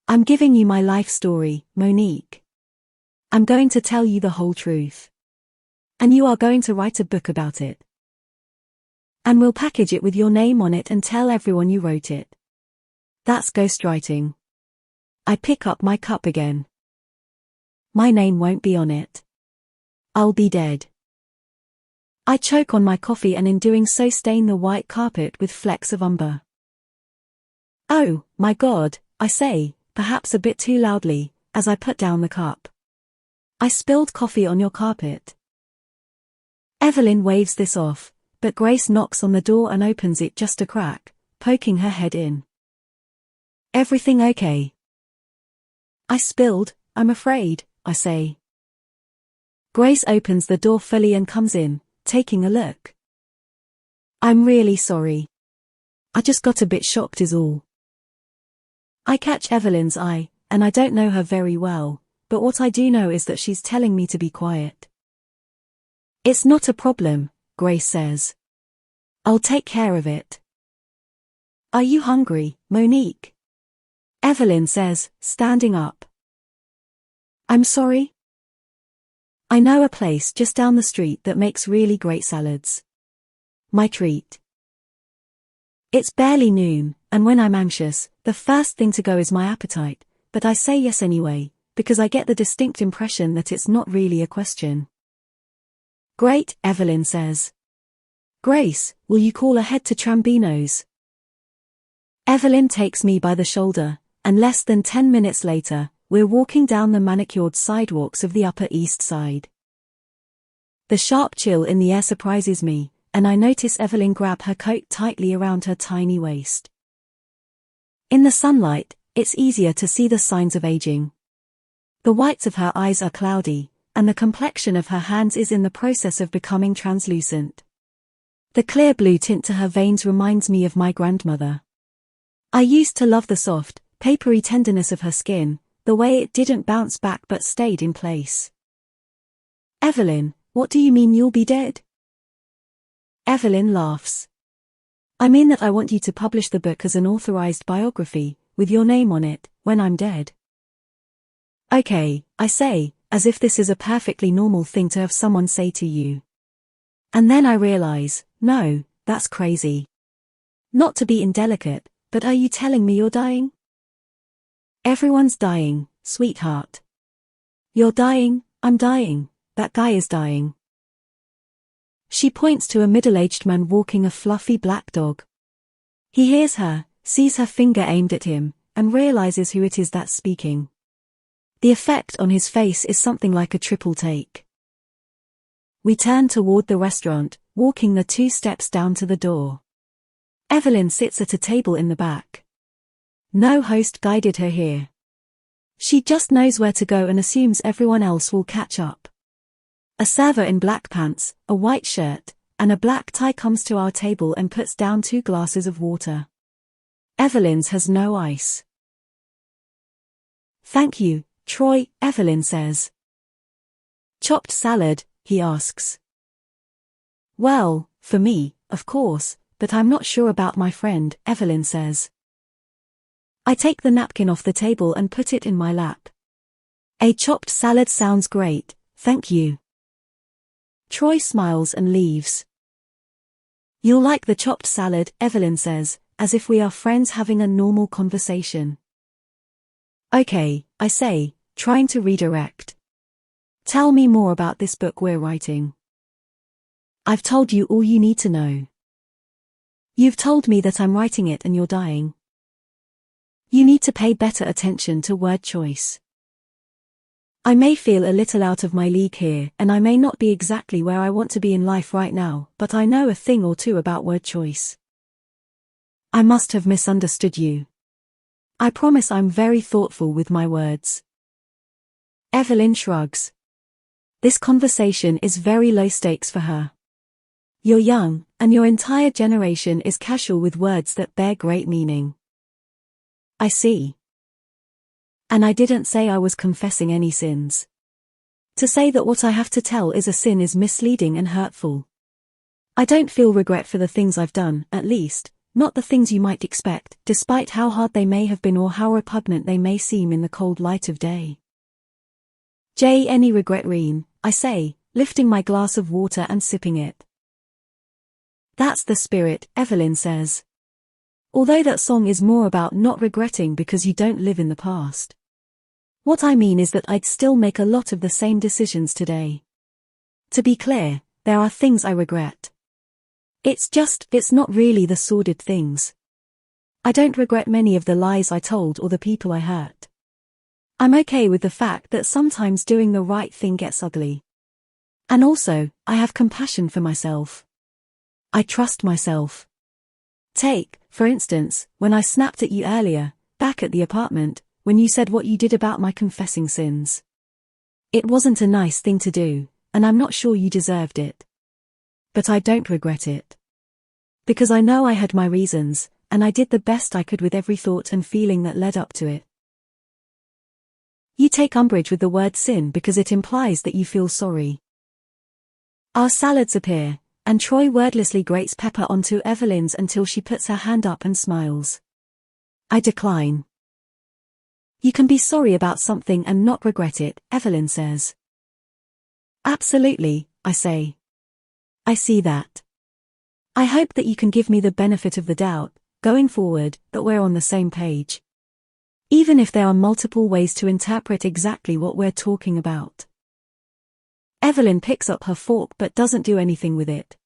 I'm giving you my life story, Monique. I'm going to tell you the whole truth. And you are going to write a book about it. And we'll package it with your name on it and tell everyone you wrote it. That's ghostwriting. I pick up my cup again. My name won't be on it. I'll be dead. I choke on my coffee and in doing so stain the white carpet with flecks of umber. Oh, my God, I say, perhaps a bit too loudly, as I put down the cup. I spilled coffee on your carpet. Evelyn waves this off, but Grace knocks on the door and opens it just a crack, poking her head in. Everything okay? I spilled, I'm afraid, I say. Grace opens the door fully and comes in, taking a look. I'm really sorry. I just got a bit shocked is all. I catch Evelyn's eye, and I don't know her very well, but what I do know is that she's telling me to be quiet. It's not a problem, Grace says. I'll take care of it. Are you hungry, Monique? Evelyn says, standing up. I'm sorry? I know a place just down the street that makes really great salads. My treat. It's barely noon, and when I'm anxious, the first thing to go is my appetite, but I say yes anyway, because I get the distinct impression that it's not really a question. Great, Evelyn says. Grace, will you call ahead to Trambino's? Evelyn takes me by the shoulder, and less than 10 minutes later, we're walking down the manicured sidewalks of the Upper East Side. The sharp chill in the air surprises me, and I notice Evelyn grab her coat tightly around her tiny waist. In the sunlight, it's easier to see the signs of aging. The whites of her eyes are cloudy, and the complexion of her hands is in the process of becoming translucent. The clear blue tint to her veins reminds me of my grandmother. I used to love the soft, papery tenderness of her skin, the way it didn't bounce back but stayed in place. Evelyn, what do you mean you'll be dead? Evelyn laughs. I mean that I want you to publish the book as an authorized biography, with your name on it, when I'm dead. Okay, I say, as if this is a perfectly normal thing to have someone say to you. And then I realize, no, that's crazy. Not to be indelicate, but are you telling me you're dying? Everyone's dying, sweetheart. You're dying, I'm dying, that guy is dying. She points to a middle-aged man walking a fluffy black dog. He hears her, sees her finger aimed at him, and realizes who it is that's speaking. The effect on his face is something like a triple take. We turn toward the restaurant, walking the 2 steps down to the door. Evelyn sits at a table in the back. No host guided her here. She just knows where to go and assumes everyone else will catch up. A server in black pants, a white shirt, and a black tie comes to our table and puts down 2 glasses of water. Evelyn's has no ice. Thank you, Troy, Evelyn says. Chopped salad, he asks. Well, for me, of course, but I'm not sure about my friend, Evelyn says. I take the napkin off the table and put it in my lap. A chopped salad sounds great, thank you. Troy smiles and leaves. You'll like the chopped salad, Evelyn says, as if we are friends having a normal conversation. Okay, I say, trying to redirect. Tell me more about this book we're writing. I've told you all you need to know. You've told me that I'm writing it and you're dying. You need to pay better attention to word choice. I may feel a little out of my league here, and I may not be exactly where I want to be in life right now, but I know a thing or two about word choice. I must have misunderstood you. I promise I'm very thoughtful with my words. Evelyn shrugs. This conversation is very low stakes for her. You're young, and your entire generation is casual with words that bear great meaning. I see. And I didn't say I was confessing any sins. To say that what I have to tell is a sin is misleading and hurtful. I don't feel regret for the things I've done, at least, not the things you might expect, despite how hard they may have been or how repugnant they may seem in the cold light of day. Any regret, Reen, I say, lifting my glass of water and sipping it. That's the spirit, Evelyn says. Although that song is more about not regretting because you don't live in the past. What I mean is that I'd still make a lot of the same decisions today. To be clear, there are things I regret. It's not really the sordid things. I don't regret many of the lies I told or the people I hurt. I'm okay with the fact that sometimes doing the right thing gets ugly. And also, I have compassion for myself. I trust myself. Take, for instance, when I snapped at you earlier, back at the apartment, when you said what you did about my confessing sins. It wasn't a nice thing to do, and I'm not sure you deserved it. But I don't regret it. Because I know I had my reasons, and I did the best I could with every thought and feeling that led up to it. You take umbrage with the word sin because it implies that you feel sorry. Our salads appear, and Troy wordlessly grates pepper onto Evelyn's until she puts her hand up and smiles. I decline. You can be sorry about something and not regret it, Evelyn says. Absolutely, I say. I see that. I hope that you can give me the benefit of the doubt, going forward, that we're on the same page. Even if there are multiple ways to interpret exactly what we're talking about. Evelyn picks up her fork but doesn't do anything with it.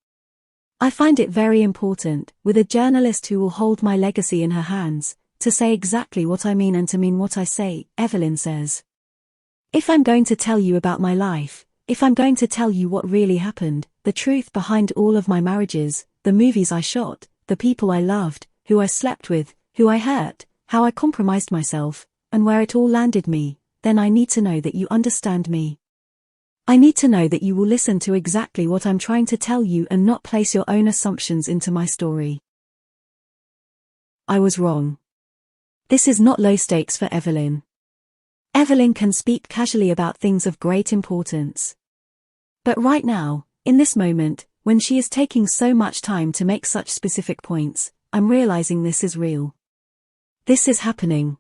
I find it very important, with a journalist who will hold my legacy in her hands, to say exactly what I mean and to mean what I say, Evelyn says. If I'm going to tell you about my life, if I'm going to tell you what really happened, the truth behind all of my marriages, the movies I shot, the people I loved, who I slept with, who I hurt, how I compromised myself, and where it all landed me, then I need to know that you understand me. I need to know that you will listen to exactly what I'm trying to tell you and not place your own assumptions into my story. I was wrong. This is not low stakes for Evelyn. Evelyn can speak casually about things of great importance. But right now, in this moment, when she is taking so much time to make such specific points, I'm realizing this is real. This is happening.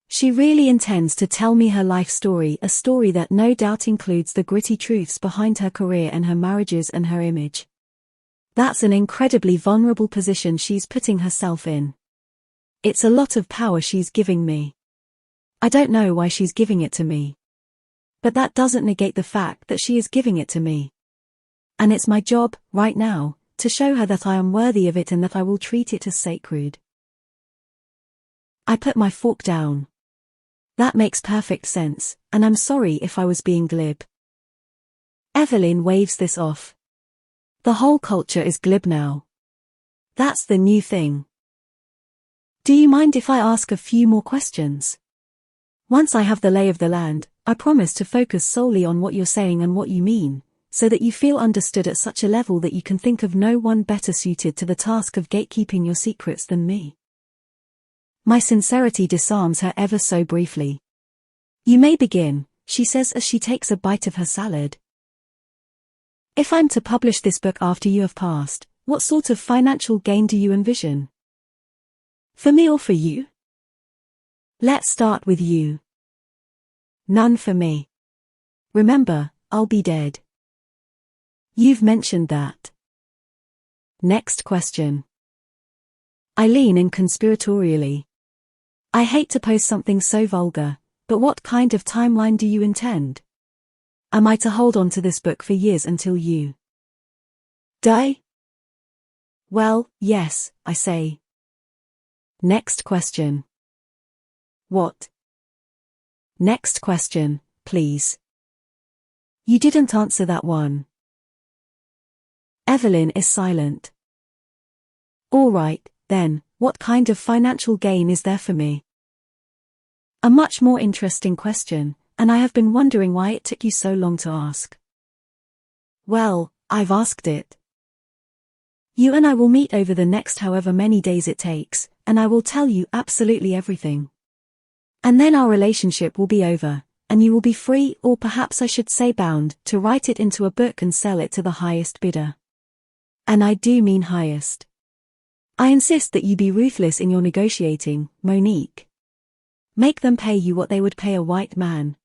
She really intends to tell me her life story, a story that no doubt includes the gritty truths behind her career and her marriages and her image. That's an incredibly vulnerable position she's putting herself in. It's a lot of power she's giving me. I don't know why she's giving it to me. But that doesn't negate the fact that she is giving it to me. And it's my job, right now, to show her that I am worthy of it and that I will treat it as sacred. I put my fork down. That makes perfect sense, and I'm sorry if I was being glib. Evelyn waves this off. The whole culture is glib now. That's the new thing. Do you mind if I ask a few more questions? Once I have the lay of the land, I promise to focus solely on what you're saying and what you mean, so that you feel understood at such a level that you can think of no one better suited to the task of gatekeeping your secrets than me. My sincerity disarms her ever so briefly. You may begin, she says as she takes a bite of her salad. If I'm to publish this book after you have passed, what sort of financial gain do you envision? For me or for you? Let's start with you. None for me. Remember, I'll be dead. You've mentioned that. Next question. I lean in conspiratorially. I hate to post something so vulgar, but what kind of timeline do you intend? Am I to hold on to this book for years until you die? Well, yes, I say. Next question. What? Next question, please. You didn't answer that one. Evelyn is silent. All right, then, what kind of financial gain is there for me? A much more interesting question, and I have been wondering why it took you so long to ask. Well, I've asked it. You and I will meet over the next however many days it takes, and I will tell you absolutely everything. And then our relationship will be over, and you will be free, or perhaps I should say bound, to write it into a book and sell it to the highest bidder. And I do mean highest. I insist that you be ruthless in your negotiating, Monique. Make them pay you what they would pay a white man.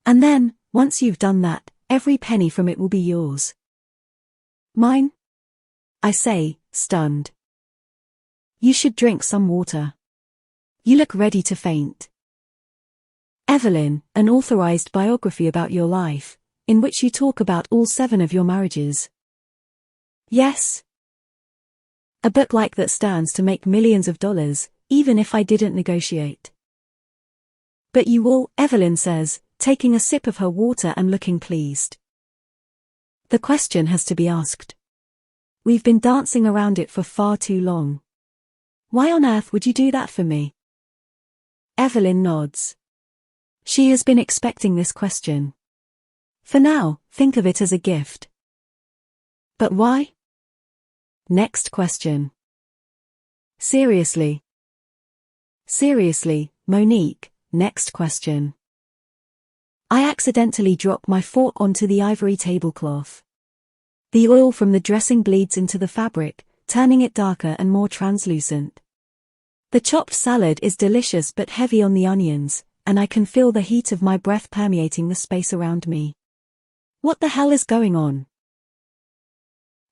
And then, once you've done that, every penny from it will be yours. Mine? I say, stunned. You should drink some water. You look ready to faint. Evelyn, an authorized biography about your life, in which you talk about all 7 of your marriages. Yes. A book like that stands to make millions of dollars, even if I didn't negotiate. But you will, Evelyn says, taking a sip of her water and looking pleased. The question has to be asked. We've been dancing around it for far too long. Why on earth would you do that for me? Evelyn nods. She has been expecting this question. For now, think of it as a gift. But why? Next question. Seriously. Seriously, Monique, next question. I accidentally dropped my fork onto the ivory tablecloth. The oil from the dressing bleeds into the fabric, turning it darker and more translucent. The chopped salad is delicious but heavy on the onions, and I can feel the heat of my breath permeating the space around me. What the hell is going on?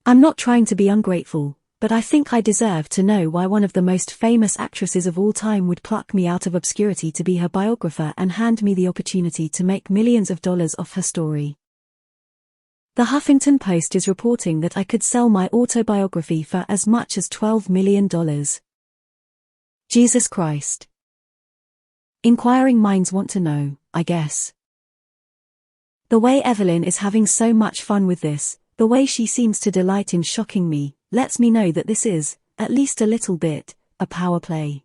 I'm not trying to be ungrateful, but I think I deserve to know why one of the most famous actresses of all time would pluck me out of obscurity to be her biographer and hand me the opportunity to make millions of dollars off her story. The Huffington Post is reporting that I could sell my autobiography for as much as $12 million. Jesus Christ. Inquiring minds want to know, I guess. The way Evelyn is having so much fun with this, the way she seems to delight in shocking me, lets me know that this is, at least a little bit, a power play.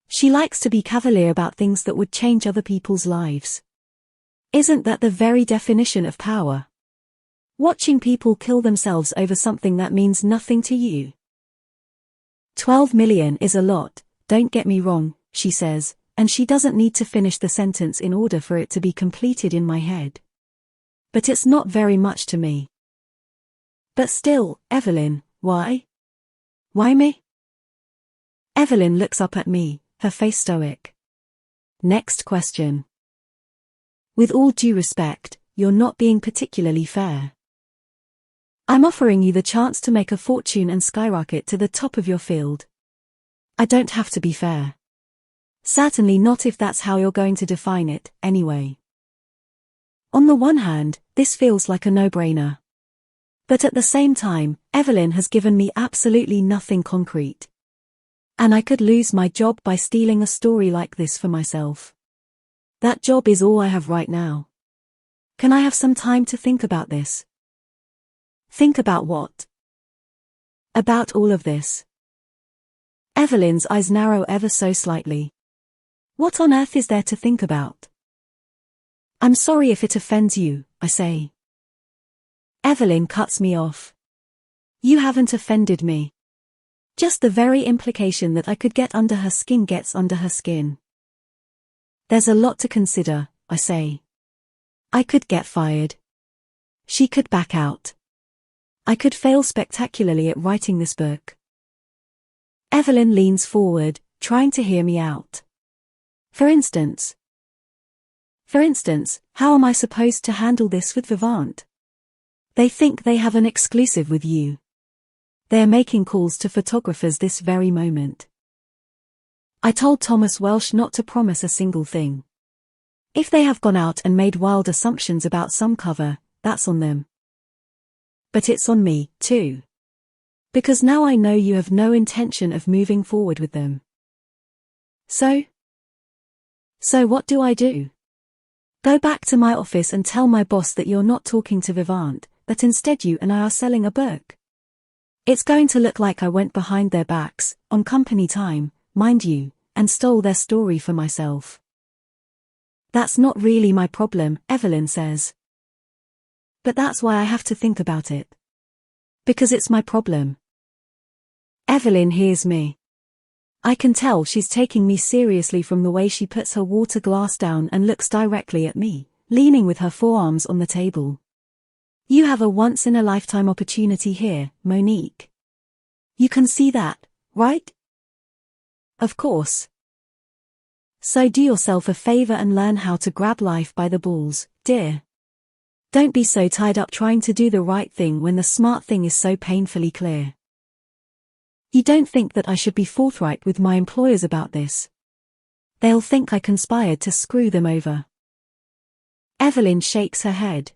She likes to be cavalier about things that would change other people's lives. Isn't that the very definition of power? Watching people kill themselves over something that means nothing to you. 12 million is a lot, don't get me wrong, she says, and she doesn't need to finish the sentence in order for it to be completed in my head. But it's not very much to me. But still, Evelyn, why? Why me? Evelyn looks up at me, her face stoic. Next question. With all due respect, you're not being particularly fair. I'm offering you the chance to make a fortune and skyrocket to the top of your field. I don't have to be fair. Certainly not if that's how you're going to define it, anyway. On the one hand, this feels like a no-brainer. But at the same time, Evelyn has given me absolutely nothing concrete. And I could lose my job by stealing a story like this for myself. That job is all I have right now. Can I have some time to think about this? Think about what? About all of this. Evelyn's eyes narrow ever so slightly. What on earth is there to think about? I'm sorry if it offends you, I say. Evelyn cuts me off. You haven't offended me. Just the very implication that I could get under her skin gets under her skin. There's a lot to consider, I say. I could get fired. She could back out. I could fail spectacularly at writing this book. Evelyn leans forward, trying to hear me out. For instance, how am I supposed to handle this with Vivant? They think they have an exclusive with you. They're making calls to photographers this very moment. I told Thomas Welsh not to promise a single thing. If they have gone out and made wild assumptions about some cover, that's on them. But it's on me, too. Because now I know you have no intention of moving forward with them. So what do I do? Go back to my office and tell my boss that you're not talking to Vivant, that instead you and I are selling a book. It's going to look like I went behind their backs, on company time, mind you, and stole their story for myself. That's not really my problem, Evelyn says. But that's why I have to think about it. Because it's my problem. Evelyn hears me. I can tell she's taking me seriously from the way she puts her water glass down and looks directly at me, leaning with her forearms on the table. You have a once-in-a-lifetime opportunity here, Monique. You can see that, right? Of course. So do yourself a favor and learn how to grab life by the balls, dear. Don't be so tied up trying to do the right thing when the smart thing is so painfully clear. You don't think that I should be forthright with my employers about this? They'll think I conspired to screw them over. Evelyn shakes her head.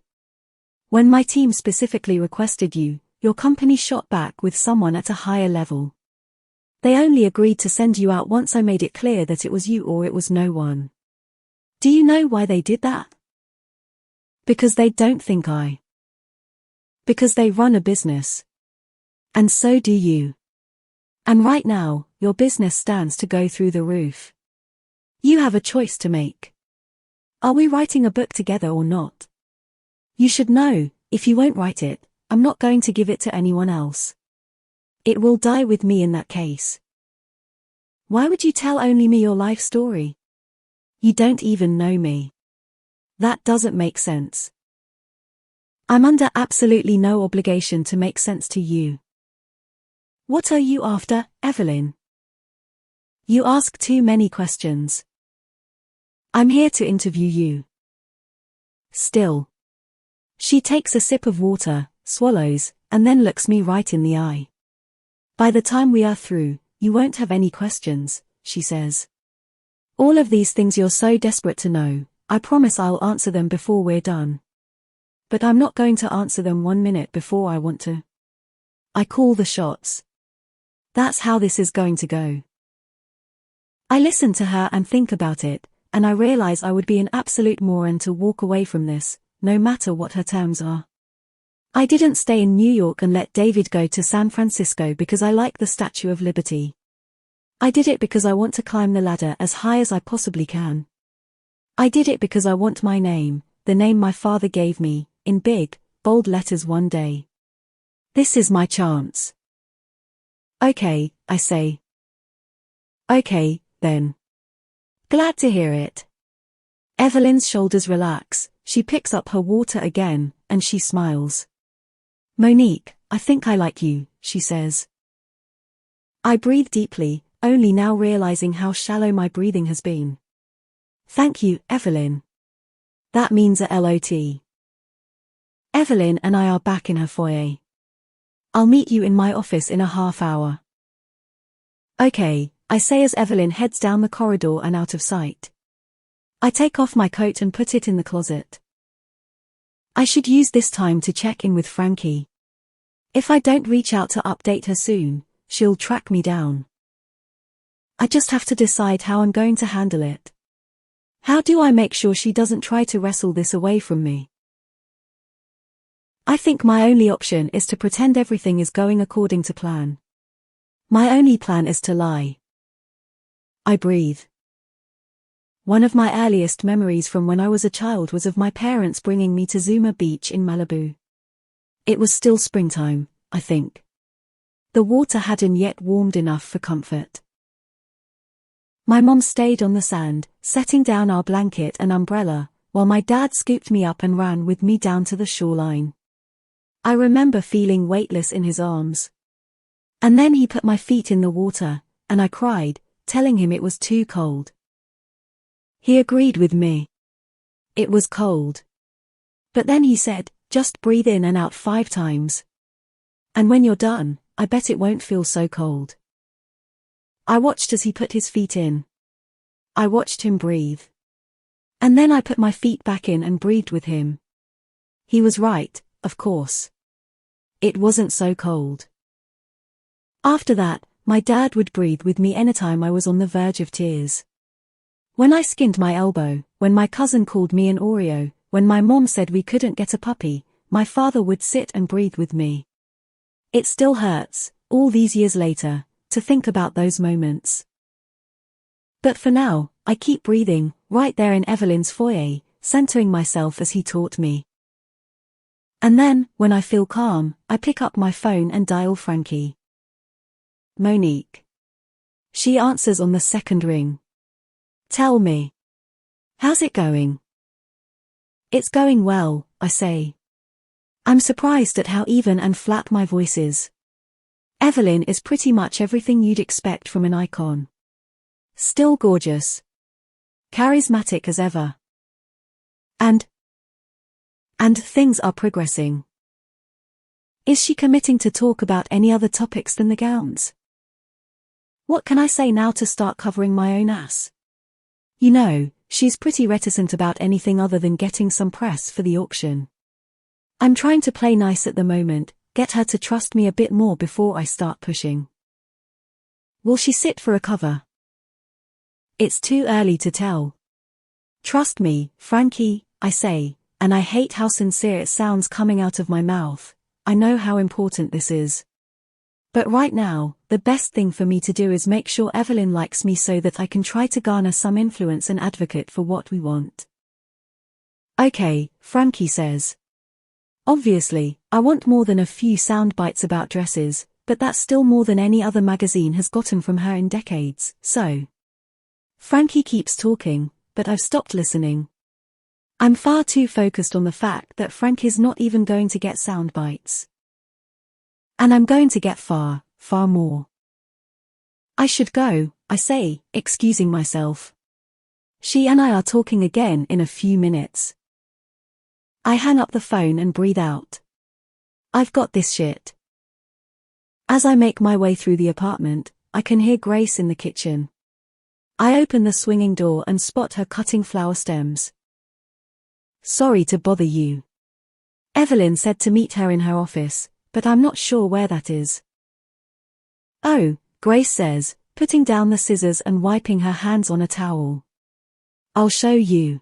When my team specifically requested you, your company shot back with someone at a higher level. They only agreed to send you out once I made it clear that it was you or it was no one. Do you know why they did that? Because they don't think Because they run a business. And so do you. And right now, your business stands to go through the roof. You have a choice to make. Are we writing a book together or not? You should know, if you won't write it, I'm not going to give it to anyone else. It will die with me in that case. Why would you tell only me your life story? You don't even know me. That doesn't make sense. I'm under absolutely no obligation to make sense to you. What are you after, Evelyn? You ask too many questions. I'm here to interview you. Still. She takes a sip of water, swallows, and then looks me right in the eye. By the time we are through, you won't have any questions, she says. All of these things you're so desperate to know, I promise I'll answer them before we're done. But I'm not going to answer them 1 minute before I want to. I call the shots. That's how this is going to go. I listen to her and think about it, and I realize I would be an absolute moron to walk away from this, no matter what her terms are. I didn't stay in New York and let David go to San Francisco because I like the Statue of Liberty. I did it because I want to climb the ladder as high as I possibly can. I did it because I want my name, the name my father gave me, in big, bold letters one day. This is my chance. Okay, I say. Okay, then. Glad to hear it. Evelyn's shoulders relax, she picks up her water again, and she smiles. Monique, I think I like you, she says. I breathe deeply, only now realizing how shallow my breathing has been. Thank you, Evelyn. That means a lot. Evelyn and I are back in her foyer. I'll meet you in my office in a half hour. Okay, I say as Evelyn heads down the corridor and out of sight. I take off my coat and put it in the closet. I should use this time to check in with Frankie. If I don't reach out to update her soon, she'll track me down. I just have to decide how I'm going to handle it. How do I make sure she doesn't try to wrestle this away from me? I think my only option is to pretend everything is going according to plan. My only plan is to lie. I breathe. One of my earliest memories from when I was a child was of my parents bringing me to Zuma Beach in Malibu. It was still springtime, I think. The water hadn't yet warmed enough for comfort. My mom stayed on the sand, setting down our blanket and umbrella, while my dad scooped me up and ran with me down to the shoreline. I remember feeling weightless in his arms. And then he put my feet in the water, and I cried, telling him it was too cold. He agreed with me. It was cold. But then he said, just breathe in and out 5 times. And when you're done, I bet it won't feel so cold. I watched as he put his feet in. I watched him breathe. And then I put my feet back in and breathed with him. He was right, of course. It wasn't so cold. After that, my dad would breathe with me anytime I was on the verge of tears. When I skinned my elbow, when my cousin called me an Oreo, when my mom said we couldn't get a puppy, my father would sit and breathe with me. It still hurts, all these years later, to think about those moments. But for now, I keep breathing, right there in Evelyn's foyer, centering myself as he taught me. And then, when I feel calm, I pick up my phone and dial Frankie. Monique. She answers on the second ring. Tell me. How's it going? It's going well, I say. I'm surprised at how even and flat my voice is. Evelyn is pretty much everything you'd expect from an icon. Still gorgeous. Charismatic as ever. And things are progressing. Is she committing to talk about any other topics than the gowns? What can I say now to start covering my own ass? You know, she's pretty reticent about anything other than getting some press for the auction. I'm trying to play nice at the moment, get her to trust me a bit more before I start pushing. Will she sit for a cover? It's too early to tell. Trust me, Frankie, I say, and I hate how sincere it sounds coming out of my mouth. I know how important this is. But right now, the best thing for me to do is make sure Evelyn likes me so that I can try to garner some influence and advocate for what we want. Okay, Frankie says. Obviously, I want more than a few sound bites about dresses, but that's still more than any other magazine has gotten from her in decades, so. Frankie keeps talking, but I've stopped listening. I'm far too focused on the fact that Frank is not even going to get sound bites. And I'm going to get far, far more. I should go, I say, excusing myself. She and I are talking again in a few minutes. I hang up the phone and breathe out. I've got this shit. As I make my way through the apartment, I can hear Grace in the kitchen. I open the swinging door and spot her cutting flower stems. Sorry to bother you. Evelyn said to meet her in her office, but I'm not sure where that is. Oh, Grace says, putting down the scissors and wiping her hands on a towel. I'll show you.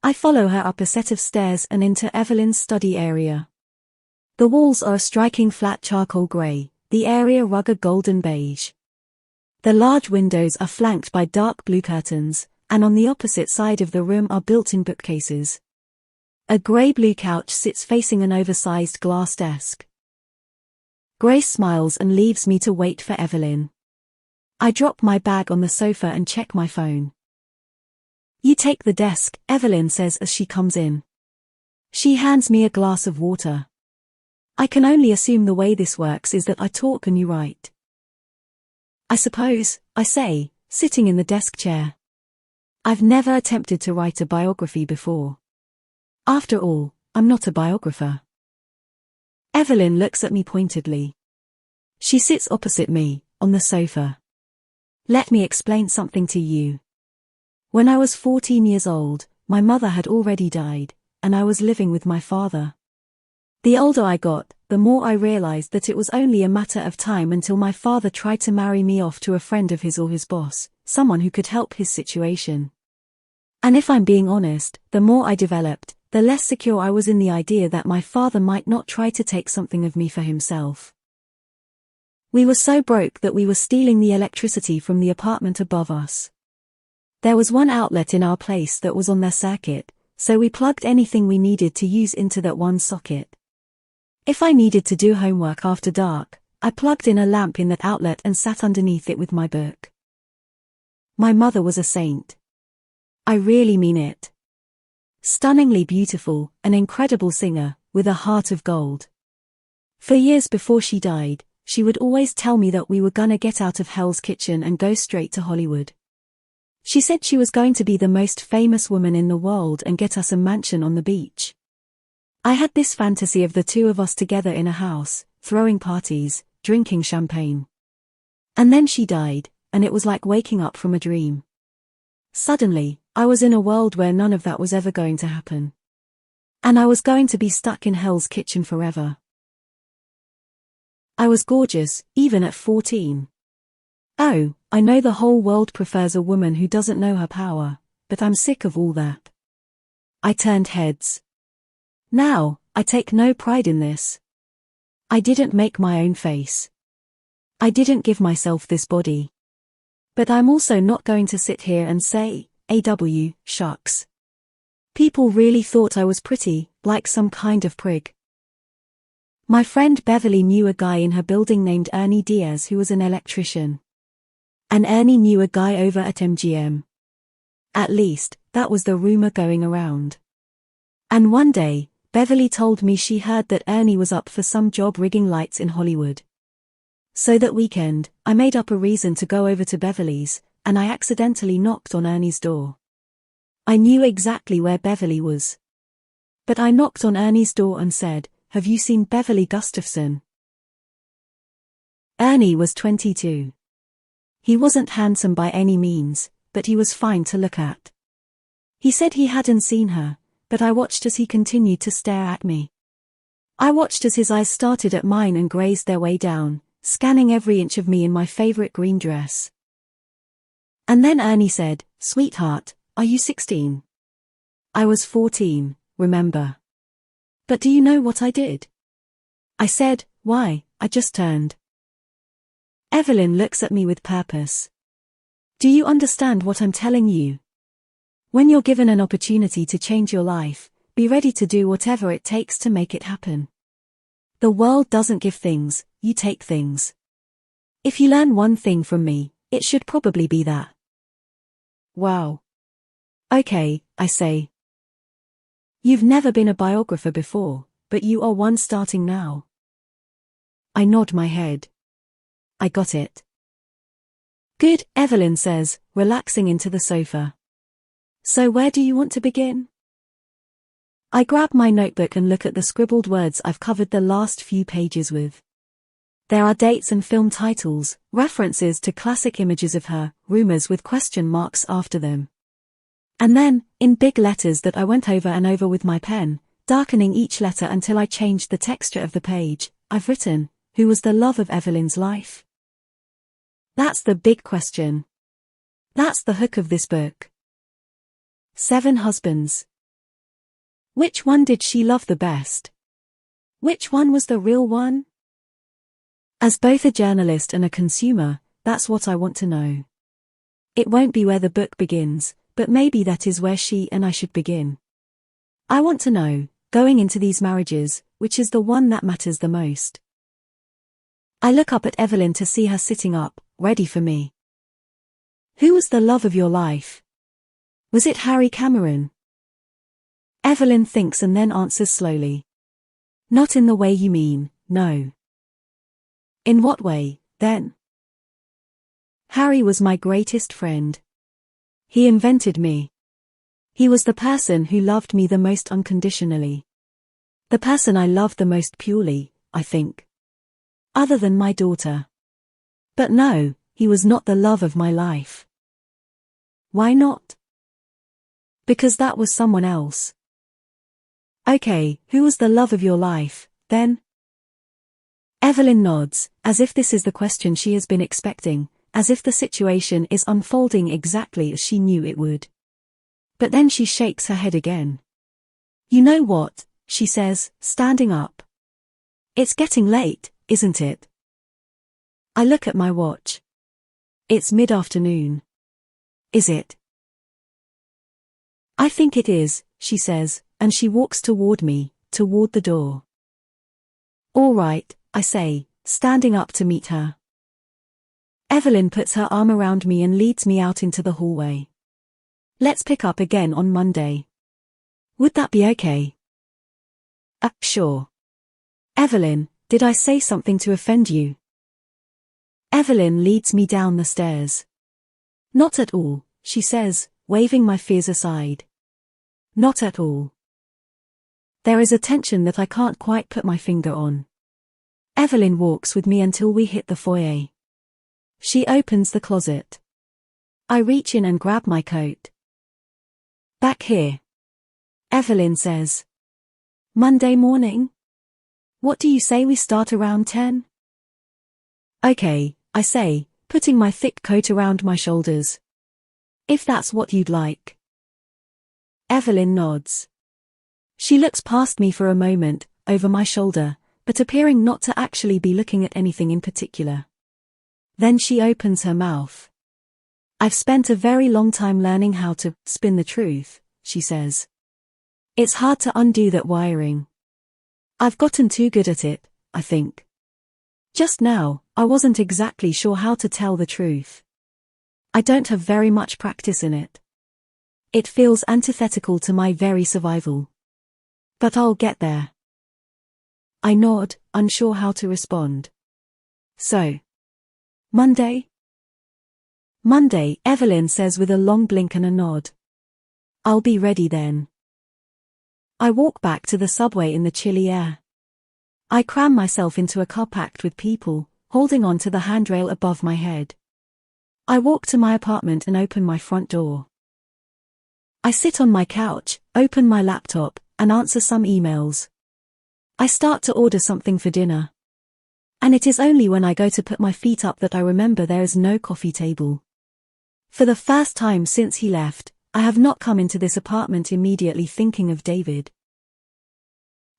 I follow her up a set of stairs and into Evelyn's study area. The walls are a striking flat charcoal grey, the area rugged golden beige. The large windows are flanked by dark blue curtains, and on the opposite side of the room are built-in bookcases. A grey-blue couch sits facing an oversized glass desk. Grace smiles and leaves me to wait for Evelyn. I drop my bag on the sofa and check my phone. You take the desk, Evelyn says as she comes in. She hands me a glass of water. I can only assume the way this works is that I talk and you write. I suppose, I say, sitting in the desk chair. I've never attempted to write a biography before. After all, I'm not a biographer. Evelyn looks at me pointedly. She sits opposite me, on the sofa. Let me explain something to you. When I was 14 years old, my mother had already died, and I was living with my father. The older I got, the more I realized that it was only a matter of time until my father tried to marry me off to a friend of his or his boss, someone who could help his situation. And if I'm being honest, the more I developed, the less secure I was in the idea that my father might not try to take something of me for himself. We were so broke that we were stealing the electricity from the apartment above us. There was one outlet in our place that was on their circuit, so we plugged anything we needed to use into that one socket. If I needed to do homework after dark, I plugged in a lamp in that outlet and sat underneath it with my book. My mother was a saint. I really mean it. Stunningly beautiful, an incredible singer, with a heart of gold. For years before she died, she would always tell me that we were gonna get out of Hell's Kitchen and go straight to Hollywood. She said she was going to be the most famous woman in the world and get us a mansion on the beach. I had this fantasy of the two of us together in a house, throwing parties, drinking champagne. And then she died, and it was like waking up from a dream. Suddenly, I was in a world where none of that was ever going to happen. And I was going to be stuck in Hell's Kitchen forever. I was gorgeous, even at 14. Oh, I know the whole world prefers a woman who doesn't know her power, but I'm sick of all that. I turned heads. Now, I take no pride in this. I didn't make my own face. I didn't give myself this body. But I'm also not going to sit here and say, shucks. People really thought I was pretty, like some kind of prig. My friend Beverly knew a guy in her building named Ernie Diaz who was an electrician. And Ernie knew a guy over at MGM. At least, that was the rumor going around. And one day, Beverly told me she heard that Ernie was up for some job rigging lights in Hollywood. So that weekend, I made up a reason to go over to Beverly's, and I accidentally knocked on Ernie's door. I knew exactly where Beverly was. But I knocked on Ernie's door and said, "Have you seen Beverly Gustafson?" Ernie was 22. He wasn't handsome by any means, but he was fine to look at. He said he hadn't seen her, but I watched as he continued to stare at me. I watched as his eyes started at mine and grazed their way down, scanning every inch of me in my favorite green dress. And then Ernie said, "Sweetheart, are you 16? I was 14, remember? But do you know what I did?" I said, "Why, I just turned." Evelyn looks at me with purpose. "Do you understand what I'm telling you? When you're given an opportunity to change your life, be ready to do whatever it takes to make it happen. The world doesn't give things, you take things. If you learn one thing from me, it should probably be that." Wow. Okay, I say. "You've never been a biographer before, but you are one starting now." I nod my head. I got it. "Good," Evelyn says, relaxing into the sofa. "So where do you want to begin?" I grab my notebook and look at the scribbled words I've covered the last few pages with. There are dates and film titles, references to classic images of her, rumors with question marks after them. And then, in big letters that I went over and over with my pen, darkening each letter until I changed the texture of the page, I've written, "Who was the love of Evelyn's life?" That's the big question. That's the hook of this book. 7 husbands. Which one did she love the best? Which one was the real one? As both a journalist and a consumer, that's what I want to know. It won't be where the book begins, but maybe that is where she and I should begin. I want to know, going into these marriages, which is the one that matters the most. I look up at Evelyn to see her sitting up, ready for me. "Who was the love of your life? Was it Harry Cameron?" Evelyn thinks and then answers slowly. "Not in the way you mean, no." "In what way, then?" "Harry was my greatest friend. He invented me. He was the person who loved me the most unconditionally. The person I loved the most purely, I think. Other than my daughter. But no, he was not the love of my life." "Why not?" "Because that was someone else." "Okay, who was the love of your life, then?" Evelyn nods, as if this is the question she has been expecting, as if the situation is unfolding exactly as she knew it would. But then she shakes her head again. "You know what?" she says, standing up. "It's getting late, isn't it?" I look at my watch. It's mid-afternoon. Is it? "I think it is," she says, and she walks toward me, toward the door. "All right," I say, standing up to meet her. Evelyn puts her arm around me and leads me out into the hallway. "Let's pick up again on Monday. Would that be okay?" Sure." "Evelyn, did I say something to offend you?" Evelyn leads me down the stairs. "Not at all," she says, waving my fears aside. "Not at all." There is a tension that I can't quite put my finger on. Evelyn walks with me until we hit the foyer. She opens the closet. I reach in and grab my coat. "Back here," Evelyn says. "Monday morning? What do you say we start around 10? "Okay," I say, putting my thick coat around my shoulders. "If that's what you'd like." Evelyn nods. She looks past me for a moment, over my shoulder, but appearing not to actually be looking at anything in particular. Then she opens her mouth. "I've spent a very long time learning how to spin the truth," she says. "It's hard to undo that wiring. I've gotten too good at it, I think. Just now, I wasn't exactly sure how to tell the truth. I don't have very much practice in it. It feels antithetical to my very survival. But I'll get there." I nod, unsure how to respond. "So, Monday?" "Monday," Evelyn says with a long blink and a nod. "I'll be ready then." I walk back to the subway in the chilly air. I cram myself into a car packed with people, holding on to the handrail above my head. I walk to my apartment and open my front door. I sit on my couch, open my laptop, and answer some emails. I start to order something for dinner. And it is only when I go to put my feet up that I remember there is no coffee table. For the first time since he left, I have not come into this apartment immediately thinking of David.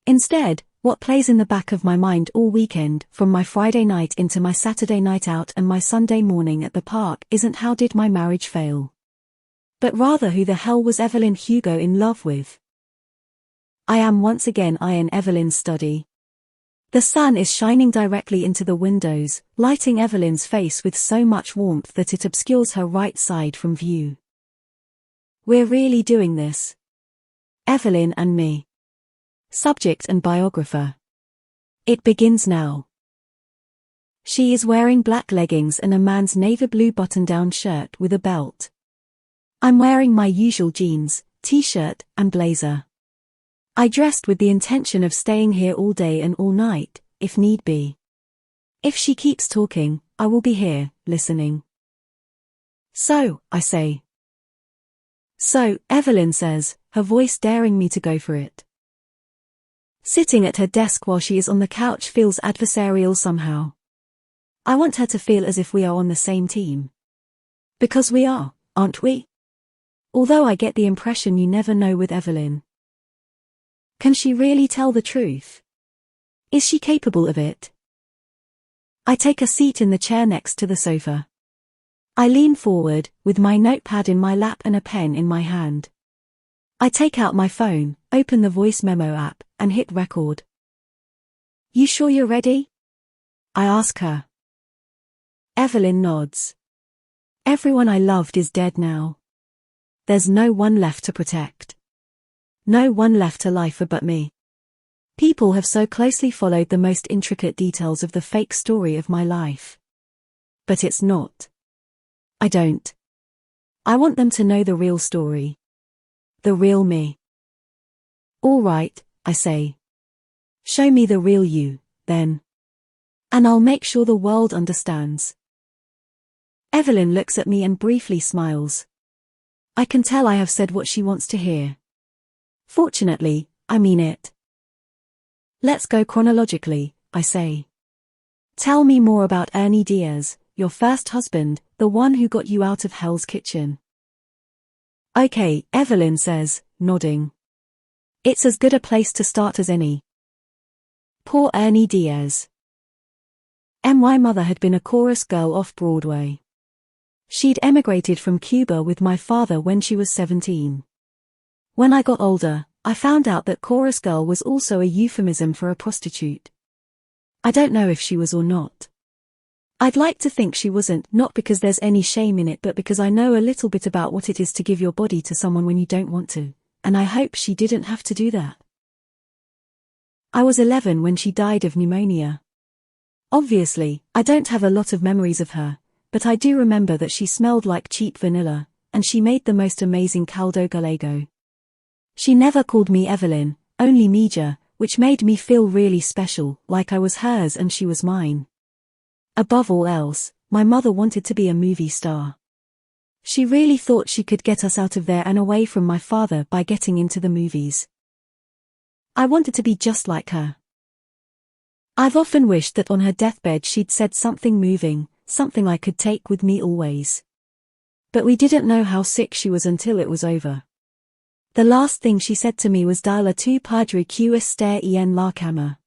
Instead, what plays in the back of my mind all weekend, from my Friday night into my Saturday night out and my Sunday morning at the park, isn't how did my marriage fail, but rather who the hell was Evelyn Hugo in love with. I am once again in Evelyn's study. The sun is shining directly into the windows, lighting Evelyn's face with so much warmth that it obscures her right side from view. We're really doing this. Evelyn and me. Subject and biographer. It begins now. She is wearing black leggings and a man's navy blue button-down shirt with a belt. I'm wearing my usual jeans, t-shirt, and blazer. I dressed with the intention of staying here all day and all night, if need be. If she keeps talking, I will be here, listening. So, I say. So, Evelyn says, her voice daring me to go for it. Sitting at her desk while she is on the couch feels adversarial somehow. I want her to feel as if we are on the same team. Because we are, aren't we? Although I get the impression you never know with Evelyn. Can she really tell the truth? Is she capable of it? I take a seat in the chair next to the sofa. I lean forward, with my notepad in my lap and a pen in my hand. I take out my phone, open the voice memo app, and hit record. You sure you're ready? I ask her. Evelyn nods. Everyone I loved is dead now. There's no one left to protect. No one left alive for but me. People have so closely followed the most intricate details of the fake story of my life. But it's not. I don't. I want them to know the real story. The real me. All right, I say. Show me the real you, then. And I'll make sure the world understands. Evelyn looks at me and briefly smiles. I can tell I have said what she wants to hear. Fortunately, I mean it. Let's go chronologically, I say. Tell me more about Ernie Diaz, your first husband, the one who got you out of Hell's Kitchen. Okay, Evelyn says, nodding. It's as good a place to start as any. Poor Ernie Diaz. My mother had been a chorus girl off Broadway. She'd emigrated from Cuba with my father when she was 17. When I got older, I found out that chorus girl was also a euphemism for a prostitute. I don't know if she was or not. I'd like to think she wasn't, not because there's any shame in it but because I know a little bit about what it is to give your body to someone when you don't want to, and I hope she didn't have to do that. I was 11 when she died of pneumonia. Obviously, I don't have a lot of memories of her, but I do remember that she smelled like cheap vanilla, and she made the most amazing caldo gallego. She never called me Evelyn, only Mija, which made me feel really special, like I was hers and she was mine. Above all else, my mother wanted to be a movie star. She really thought she could get us out of there and away from my father by getting into the movies. I wanted to be just like her. I've often wished that on her deathbed she'd said something moving, something I could take with me always. But we didn't know how sick she was until it was over. The last thing she said to me was "Dala tu padre que esté en la cama."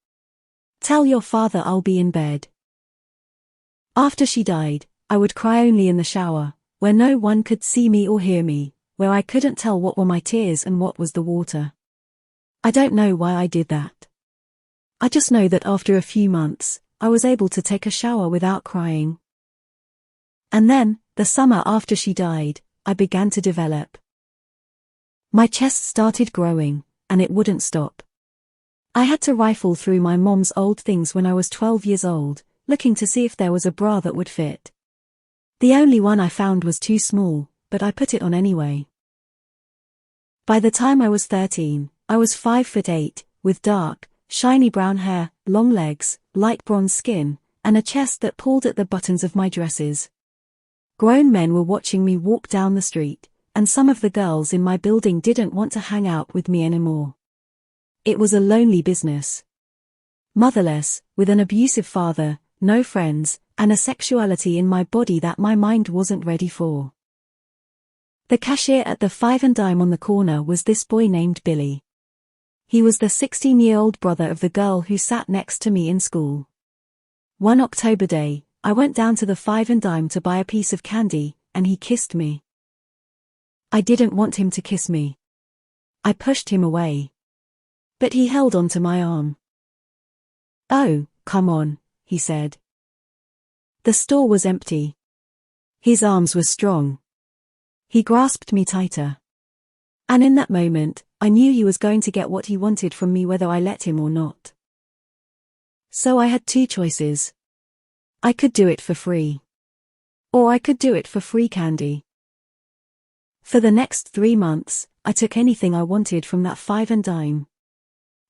Tell your father I'll be in bed. After she died, I would cry only in the shower, where no one could see me or hear me, where I couldn't tell what were my tears and what was the water. I don't know why I did that. I just know that after a few months, I was able to take a shower without crying. And then, the summer after she died, I began to develop. My chest started growing, and it wouldn't stop. I had to rifle through my mom's old things when I was 12 years old, looking to see if there was a bra that would fit. The only one I found was too small, but I put it on anyway. By the time I was 13, I was 5'8", with dark, shiny brown hair, long legs, light bronze skin, and a chest that pulled at the buttons of my dresses. Grown men were watching me walk down the street, and some of the girls in my building didn't want to hang out with me anymore. It was a lonely business. Motherless, with an abusive father, no friends, and a sexuality in my body that my mind wasn't ready for. The cashier at the Five and Dime on the corner was this boy named Billy. He was the 16-year-old brother of the girl who sat next to me in school. One October day, I went down to the Five and Dime to buy a piece of candy, and he kissed me. I didn't want him to kiss me. I pushed him away. But he held onto my arm. "Oh, come on," he said. The store was empty. His arms were strong. He grasped me tighter. And in that moment, I knew he was going to get what he wanted from me whether I let him or not. So I had two choices. I could do it for free. Or I could do it for free candy. For the next 3 months, I took anything I wanted from that Five and Dime.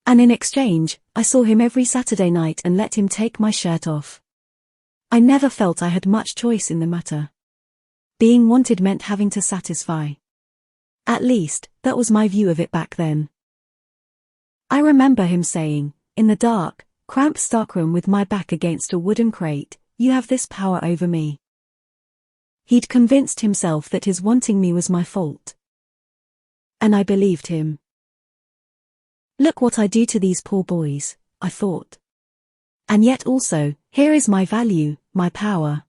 And in exchange, I saw him every Saturday night and let him take my shirt off. I never felt I had much choice in the matter. Being wanted meant having to satisfy. At least, that was my view of it back then. I remember him saying, in the dark, cramped stockroom with my back against a wooden crate, "You have this power over me." He'd convinced himself that his wanting me was my fault. And I believed him. Look what I do to these poor boys, I thought. And yet also, here is my value, my power.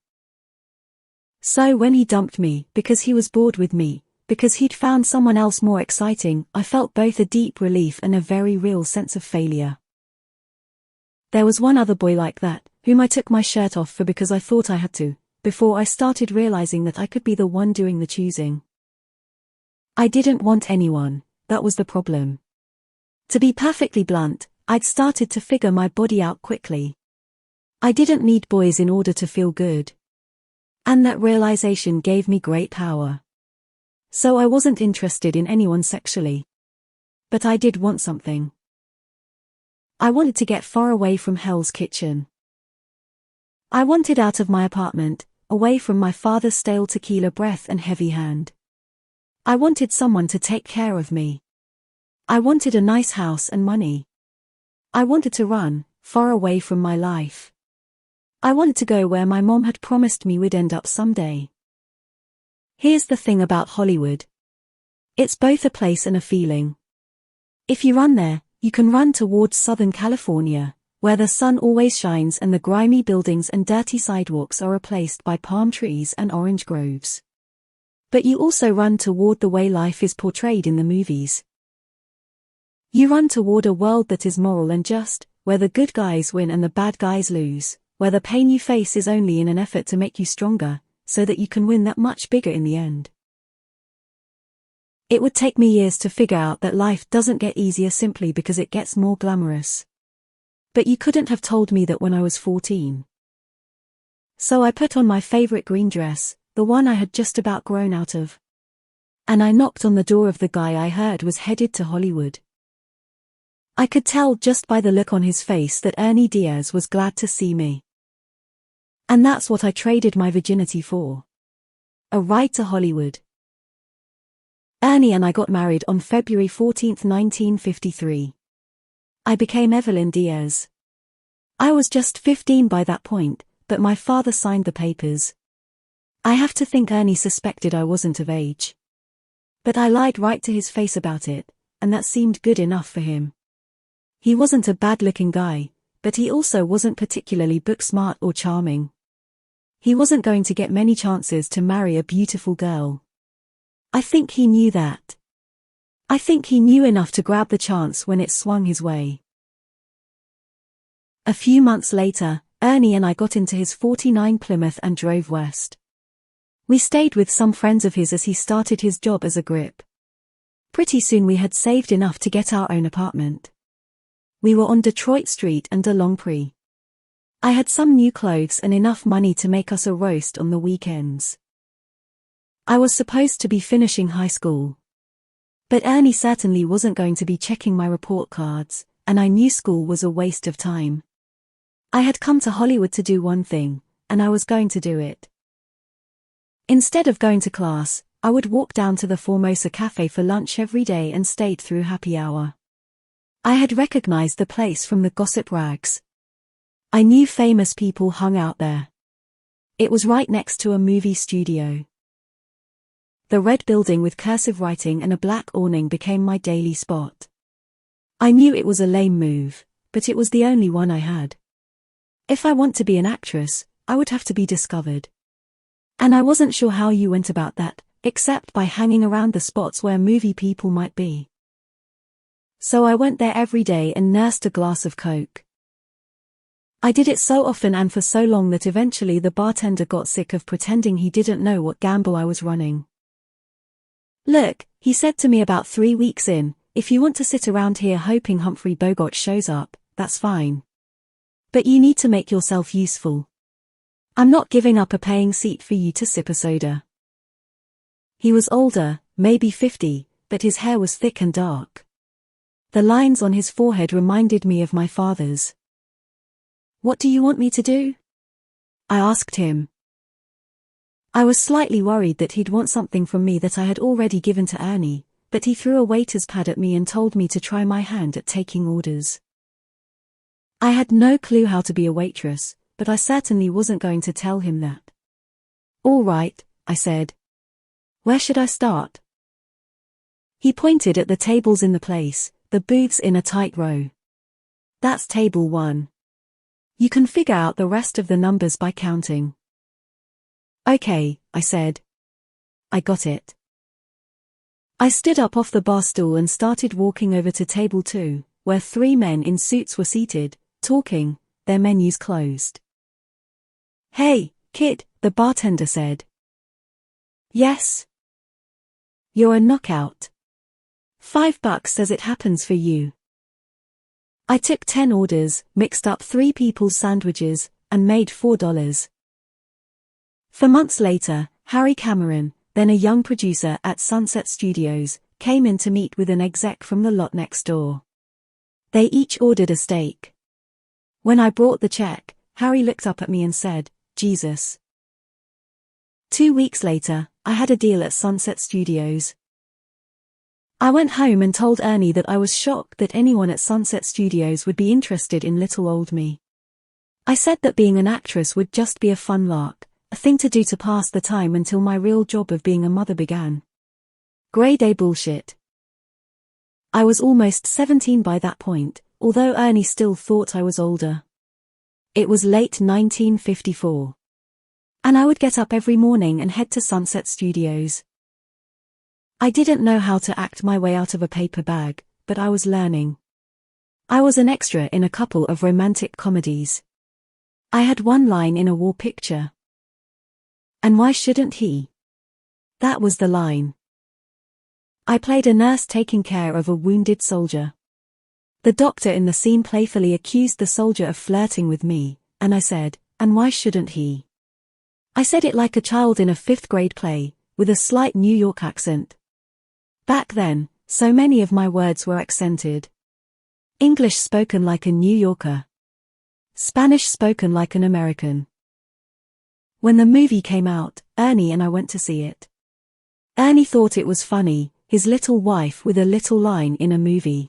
So when he dumped me, because he was bored with me, because he'd found someone else more exciting, I felt both a deep relief and a very real sense of failure. There was one other boy like that, whom I took my shirt off for because I thought I had to, before I started realizing that I could be the one doing the choosing. I didn't want anyone, that was the problem. To be perfectly blunt, I'd started to figure my body out quickly. I didn't need boys in order to feel good. And that realization gave me great power. So I wasn't interested in anyone sexually. But I did want something. I wanted to get far away from Hell's Kitchen. I wanted out of my apartment, away from my father's stale tequila breath and heavy hand. I wanted someone to take care of me. I wanted a nice house and money. I wanted to run, far away from my life. I wanted to go where my mom had promised me we'd end up someday. Here's the thing about Hollywood. It's both a place and a feeling. If you run there, you can run towards Southern California, where the sun always shines and the grimy buildings and dirty sidewalks are replaced by palm trees and orange groves. But you also run toward the way life is portrayed in the movies. You run toward a world that is moral and just, where the good guys win and the bad guys lose, where the pain you face is only in an effort to make you stronger, so that you can win that much bigger in the end. It would take me years to figure out that life doesn't get easier simply because it gets more glamorous. But you couldn't have told me that when I was 14. So I put on my favorite green dress, the one I had just about grown out of. And I knocked on the door of the guy I heard was headed to Hollywood. I could tell just by the look on his face that Ernie Diaz was glad to see me. And that's what I traded my virginity for. A ride to Hollywood. Ernie and I got married on February 14, 1953. I became Evelyn Diaz. I was just 15 by that point, but my father signed the papers. I have to think Ernie suspected I wasn't of age. But I lied right to his face about it, and that seemed good enough for him. He wasn't a bad-looking guy, but he also wasn't particularly book-smart or charming. He wasn't going to get many chances to marry a beautiful girl. I think he knew that. I think he knew enough to grab the chance when it swung his way. A few months later, Ernie and I got into his '49 Plymouth and drove west. We stayed with some friends of his as he started his job as a grip. Pretty soon we had saved enough to get our own apartment. We were on Detroit Street and DeLong Pre. I had some new clothes and enough money to make us a roast on the weekends. I was supposed to be finishing high school. But Ernie certainly wasn't going to be checking my report cards, and I knew school was a waste of time. I had come to Hollywood to do one thing, and I was going to do it. Instead of going to class, I would walk down to the Formosa Cafe for lunch every day and stayed through happy hour. I had recognized the place from the gossip rags. I knew famous people hung out there. It was right next to a movie studio. The red building with cursive writing and a black awning became my daily spot. I knew it was a lame move, but it was the only one I had. If I want to be an actress, I would have to be discovered. And I wasn't sure how you went about that, except by hanging around the spots where movie people might be. So I went there every day and nursed a glass of Coke. I did it so often and for so long that eventually the bartender got sick of pretending he didn't know what gamble I was running. Look, he said to me about 3 weeks in, if you want to sit around here hoping Humphrey Bogart shows up, that's fine. But you need to make yourself useful. I'm not giving up a paying seat for you to sip a soda. He was older, maybe 50, but his hair was thick and dark. The lines on his forehead reminded me of my father's. What do you want me to do? I asked him. I was slightly worried that he'd want something from me that I had already given to Ernie, but he threw a waiter's pad at me and told me to try my hand at taking orders. I had no clue how to be a waitress, but I certainly wasn't going to tell him that. All right, I said. Where should I start? He pointed at the tables in the place, the booths in a tight row. That's table 1. You can figure out the rest of the numbers by counting. Okay, I said. I got it. I stood up off the bar stool and started walking over to table 2, where 3 men in suits were seated, talking, their menus closed. Hey, kid, the bartender said. Yes. You're a knockout. $5 as it happens for you. I took 10 orders, mixed up 3 people's sandwiches, and made $4. For months later, Harry Cameron, then a young producer at Sunset Studios, came in to meet with an exec from the lot next door. They each ordered a steak. When I brought the check, Harry looked up at me and said, Jesus. 2 weeks later, I had a deal at Sunset Studios. I went home and told Ernie that I was shocked that anyone at Sunset Studios would be interested in little old me. I said that being an actress would just be a fun lark, a thing to do to pass the time until my real job of being a mother began. Grade A bullshit. I was almost 17 by that point, although Ernie still thought I was older. It was late 1954. And I would get up every morning and head to Sunset Studios. I didn't know how to act my way out of a paper bag, but I was learning. I was an extra in a couple of romantic comedies. I had one line in a war picture. And why shouldn't he? That was the line. I played a nurse taking care of a wounded soldier. The doctor in the scene playfully accused the soldier of flirting with me, and I said, and why shouldn't he? I said it like a child in a 5th grade play, with a slight New York accent. Back then, so many of my words were accented. English spoken like a New Yorker. Spanish spoken like an American. When the movie came out, Ernie and I went to see it. Ernie thought it was funny, his little wife with a little line in a movie.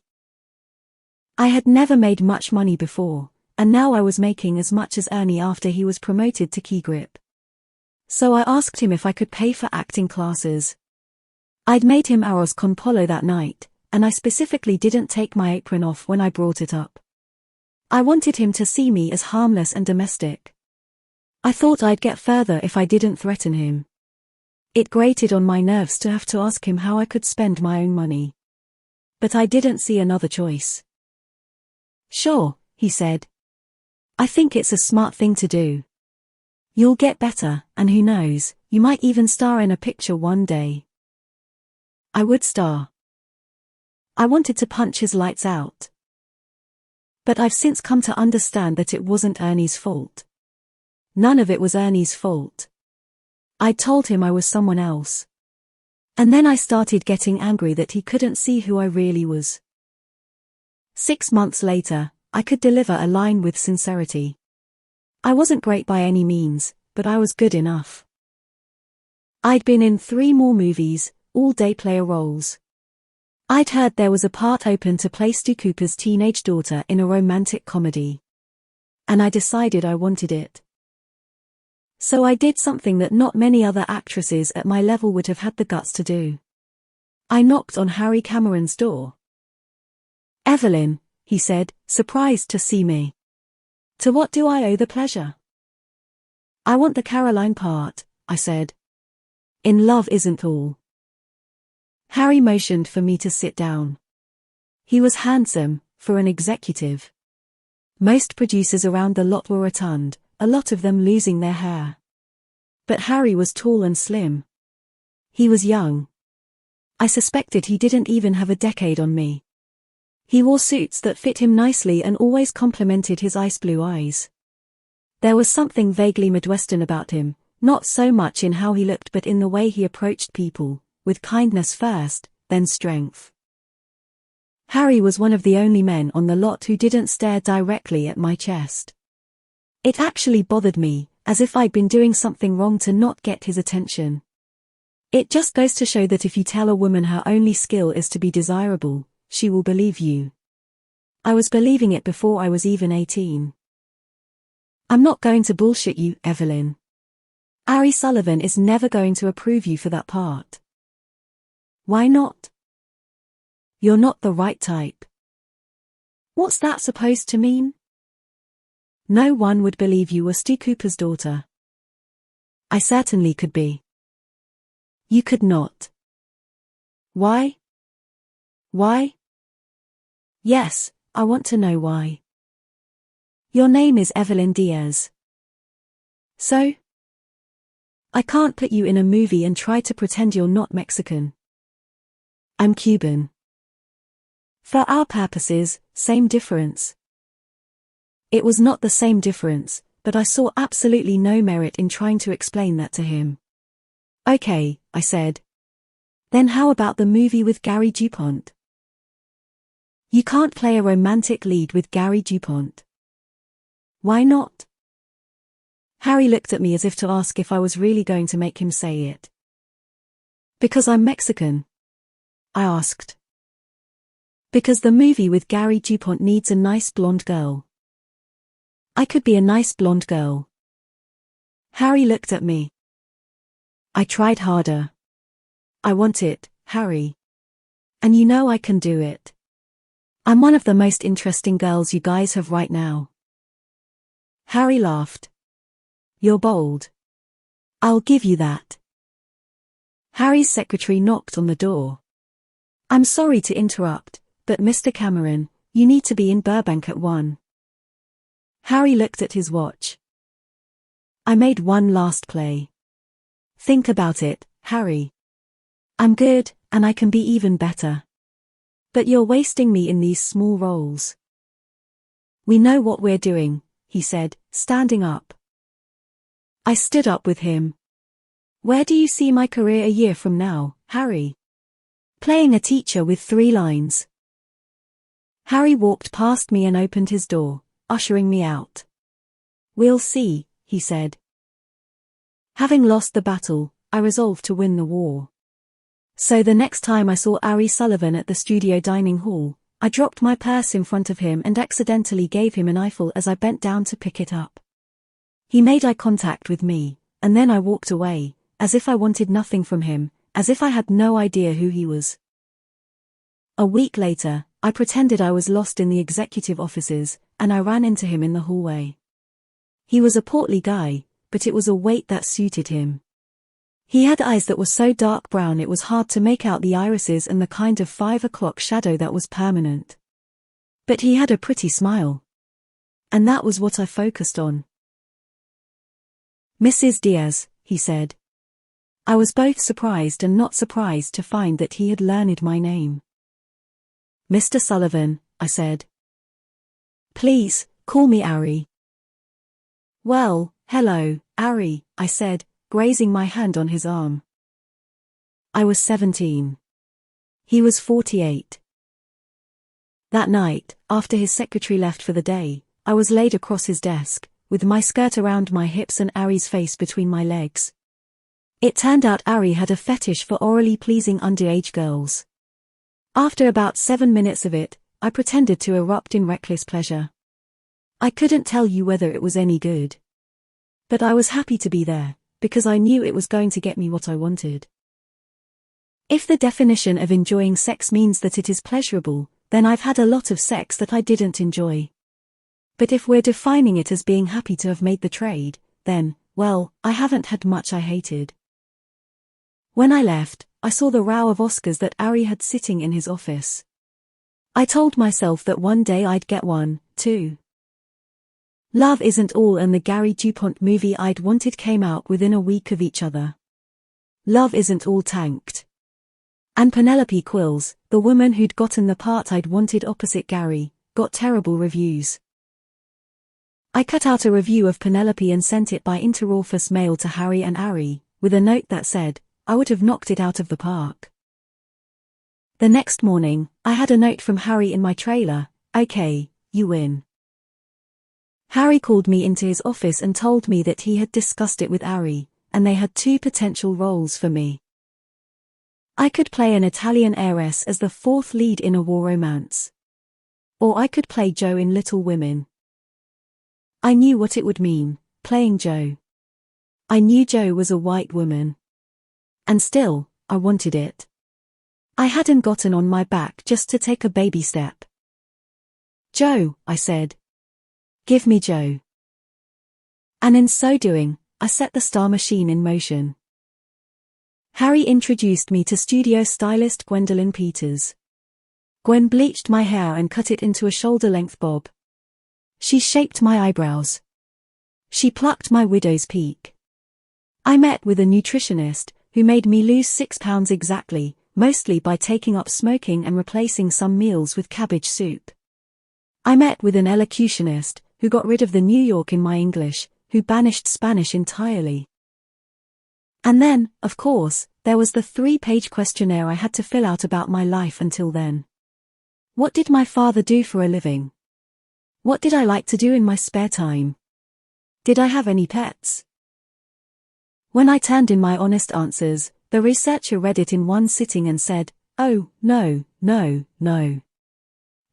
I had never made much money before, and now I was making as much as Ernie after he was promoted to key grip. So I asked him if I could pay for acting classes. I'd made him arroz con pollo that night, and I specifically didn't take my apron off when I brought it up. I wanted him to see me as harmless and domestic. I thought I'd get further if I didn't threaten him. It grated on my nerves to have to ask him how I could spend my own money. But I didn't see another choice. Sure, he said. I think it's a smart thing to do. You'll get better, and who knows, you might even star in a picture one day. I would star. I wanted to punch his lights out. But I've since come to understand that it wasn't Ernie's fault. None of it was Ernie's fault. I told him I was someone else. And then I started getting angry that he couldn't see who I really was. 6 months later, I could deliver a line with sincerity. I wasn't great by any means, but I was good enough. I'd been in 3 more movies, all day player roles. I'd heard there was a part open to play Stu Cooper's teenage daughter in a romantic comedy. And I decided I wanted it. So I did something that not many other actresses at my level would have had the guts to do. I knocked on Harry Cameron's door. "Evelyn," he said, surprised to see me. "To what do I owe the pleasure?" "I want the Caroline part," I said. "In love isn't all." Harry motioned for me to sit down. He was handsome, for an executive. Most producers around the lot were rotund, a lot of them losing their hair. But Harry was tall and slim. He was young. I suspected he didn't even have a decade on me. He wore suits that fit him nicely and always complimented his ice blue eyes. There was something vaguely Midwestern about him, not so much in how he looked but in the way he approached people, with kindness first, then strength. Harry was one of the only men on the lot who didn't stare directly at my chest. It actually bothered me, as if I'd been doing something wrong to not get his attention. It just goes to show that if you tell a woman her only skill is to be desirable, she will believe you. I was believing it before I was even 18. "I'm not going to bullshit you, Evelyn. Ari Sullivan is never going to approve you for that part." "Why not?" "You're not the right type." "What's that supposed to mean?" "No one would believe you were Stu Cooper's daughter." "I certainly could be." "You could not." "Why?" "Why?" "Yes, I want to know why." "Your name is Evelyn Diaz." "So?" "I can't put you in a movie and try to pretend you're not Mexican." "I'm Cuban." "For our purposes, same difference." It was not the same difference, but I saw absolutely no merit in trying to explain that to him. "Okay," I said. "Then how about the movie with Gary DuPont?" "You can't play a romantic lead with Gary DuPont." "Why not?" Harry looked at me as if to ask if I was really going to make him say it. "Because I'm Mexican?" I asked. "Because the movie with Gary DuPont needs a nice blonde girl." "I could be a nice blonde girl." Harry looked at me. I tried harder. "I want it, Harry. And you know I can do it. I'm one of the most interesting girls you guys have right now." Harry laughed. "You're bold. I'll give you that." Harry's secretary knocked on the door. "I'm sorry to interrupt, but Mr. Cameron, you need to be in Burbank at 1. Harry looked at his watch. "I made one last play." "Think about it, Harry. I'm good, and I can be even better. But you're wasting me in these small roles." "We know what we're doing," he said, standing up. I stood up with him. "Where do you see my career a year from now, Harry?" "Playing a teacher with 3 lines." Harry walked past me and opened his door, ushering me out. "We'll see," he said. Having lost the battle, I resolved to win the war. So the next time I saw Ari Sullivan at the studio dining hall, I dropped my purse in front of him and accidentally gave him an eyeful as I bent down to pick it up. He made eye contact with me, and then I walked away, as if I wanted nothing from him, as if I had no idea who he was. A week later, I pretended I was lost in the executive offices, and I ran into him in the hallway. He was a portly guy, but it was a weight that suited him. He had eyes that were so dark brown it was hard to make out the irises and the kind of 5 o'clock shadow that was permanent. But he had a pretty smile. And that was what I focused on. "Mrs. Diaz," he said. I was both surprised and not surprised to find that he had learned my name. "Mr. Sullivan," I said. "Please, call me Ari." "Well, hello, Ari," I said, grazing my hand on his arm. I was 17. He was 48. That night, after his secretary left for the day, I was laid across his desk, with my skirt around my hips and Ari's face between my legs. It turned out Ari had a fetish for orally pleasing underage girls. After about 7 minutes of it, I pretended to erupt in reckless pleasure. I couldn't tell you whether it was any good. But I was happy to be there, because I knew it was going to get me what I wanted. If the definition of enjoying sex means that it is pleasurable, then I've had a lot of sex that I didn't enjoy. But if we're defining it as being happy to have made the trade, then, well, I haven't had much I hated. When I left, I saw the row of Oscars that Ari had sitting in his office. I told myself that one day I'd get one, too. Love Isn't All and the Gary DuPont movie I'd wanted came out within a week of each other. Love Isn't All tanked. And Penelope Quills, the woman who'd gotten the part I'd wanted opposite Gary, got terrible reviews. I cut out a review of Penelope and sent it by interoffice mail to Harry and Ari, with a note that said, I would have knocked it out of the park. The next morning, I had a note from Harry in my trailer, okay, you win. Harry called me into his office and told me that he had discussed it with Ari, and they had 2 potential roles for me. I could play an Italian heiress as the 4th lead in a war romance. Or I could play Jo in Little Women. I knew what it would mean, playing Jo. I knew Jo was a white woman. And still, I wanted it. I hadn't gotten on my back just to take a baby step. Jo, I said. Give me Jo. And in so doing, I set the star machine in motion. Harry introduced me to studio stylist Gwendolyn Peters. Gwen bleached my hair and cut it into a shoulder-length bob. She shaped my eyebrows. She plucked my widow's peak. I met with a nutritionist, who made me lose 6 pounds exactly, mostly by taking up smoking and replacing some meals with cabbage soup. I met with an elocutionist, who got rid of the New York in my English, who banished Spanish entirely. And then, of course, there was the 3-page questionnaire I had to fill out about my life until then. What did my father do for a living? What did I like to do in my spare time? Did I have any pets? When I turned in my honest answers, the researcher read it in one sitting and said, "Oh, no, no, no.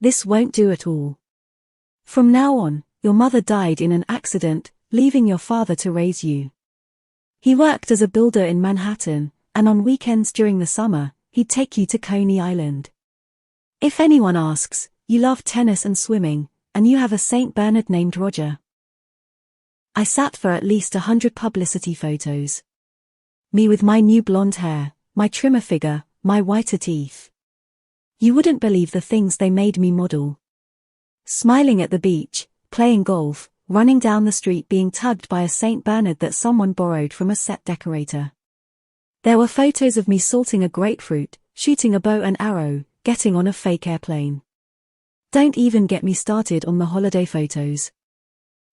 This won't do at all. From now on, your mother died in an accident, leaving your father to raise you. He worked as a builder in Manhattan, and on weekends during the summer, he'd take you to Coney Island. If anyone asks, you love tennis and swimming, and you have a Saint Bernard named Roger." I sat for at least 100 publicity photos. Me with my new blonde hair, my trimmer figure, my whiter teeth. You wouldn't believe the things they made me model. Smiling at the beach, playing golf, running down the street being tugged by a Saint Bernard that someone borrowed from a set decorator. There were photos of me salting a grapefruit, shooting a bow and arrow, getting on a fake airplane. Don't even get me started on the holiday photos.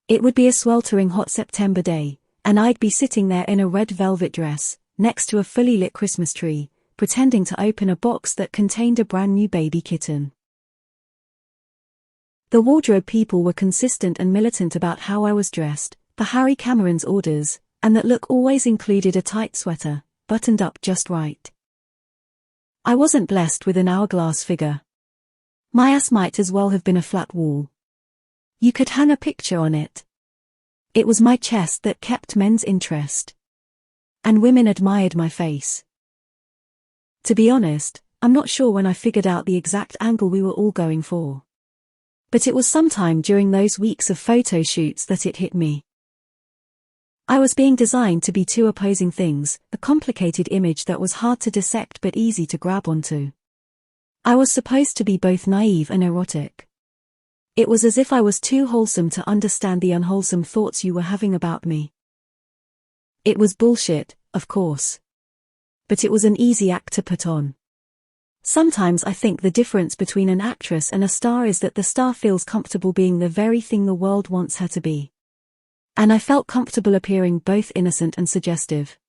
It would be a sweltering hot September day, and I'd be sitting there in a red velvet dress, next to a fully lit Christmas tree, pretending to open a box that contained a brand new baby kitten. The wardrobe people were consistent and militant about how I was dressed, per Harry Cameron's orders, and that look always included a tight sweater, buttoned up just right. I wasn't blessed with an hourglass figure. My ass might as well have been a flat wall. You could hang a picture on it. It was my chest that kept men's interest. And women admired my face. To be honest, I'm not sure when I figured out the exact angle we were all going for. But it was sometime during those weeks of photo shoots that it hit me. I was being designed to be 2 opposing things, a complicated image that was hard to dissect but easy to grab onto. I was supposed to be both naive and erotic. It was as if I was too wholesome to understand the unwholesome thoughts you were having about me. It was bullshit, of course. But it was an easy act to put on. Sometimes I think the difference between an actress and a star is that the star feels comfortable being the very thing the world wants her to be. And I felt comfortable appearing both innocent and suggestive.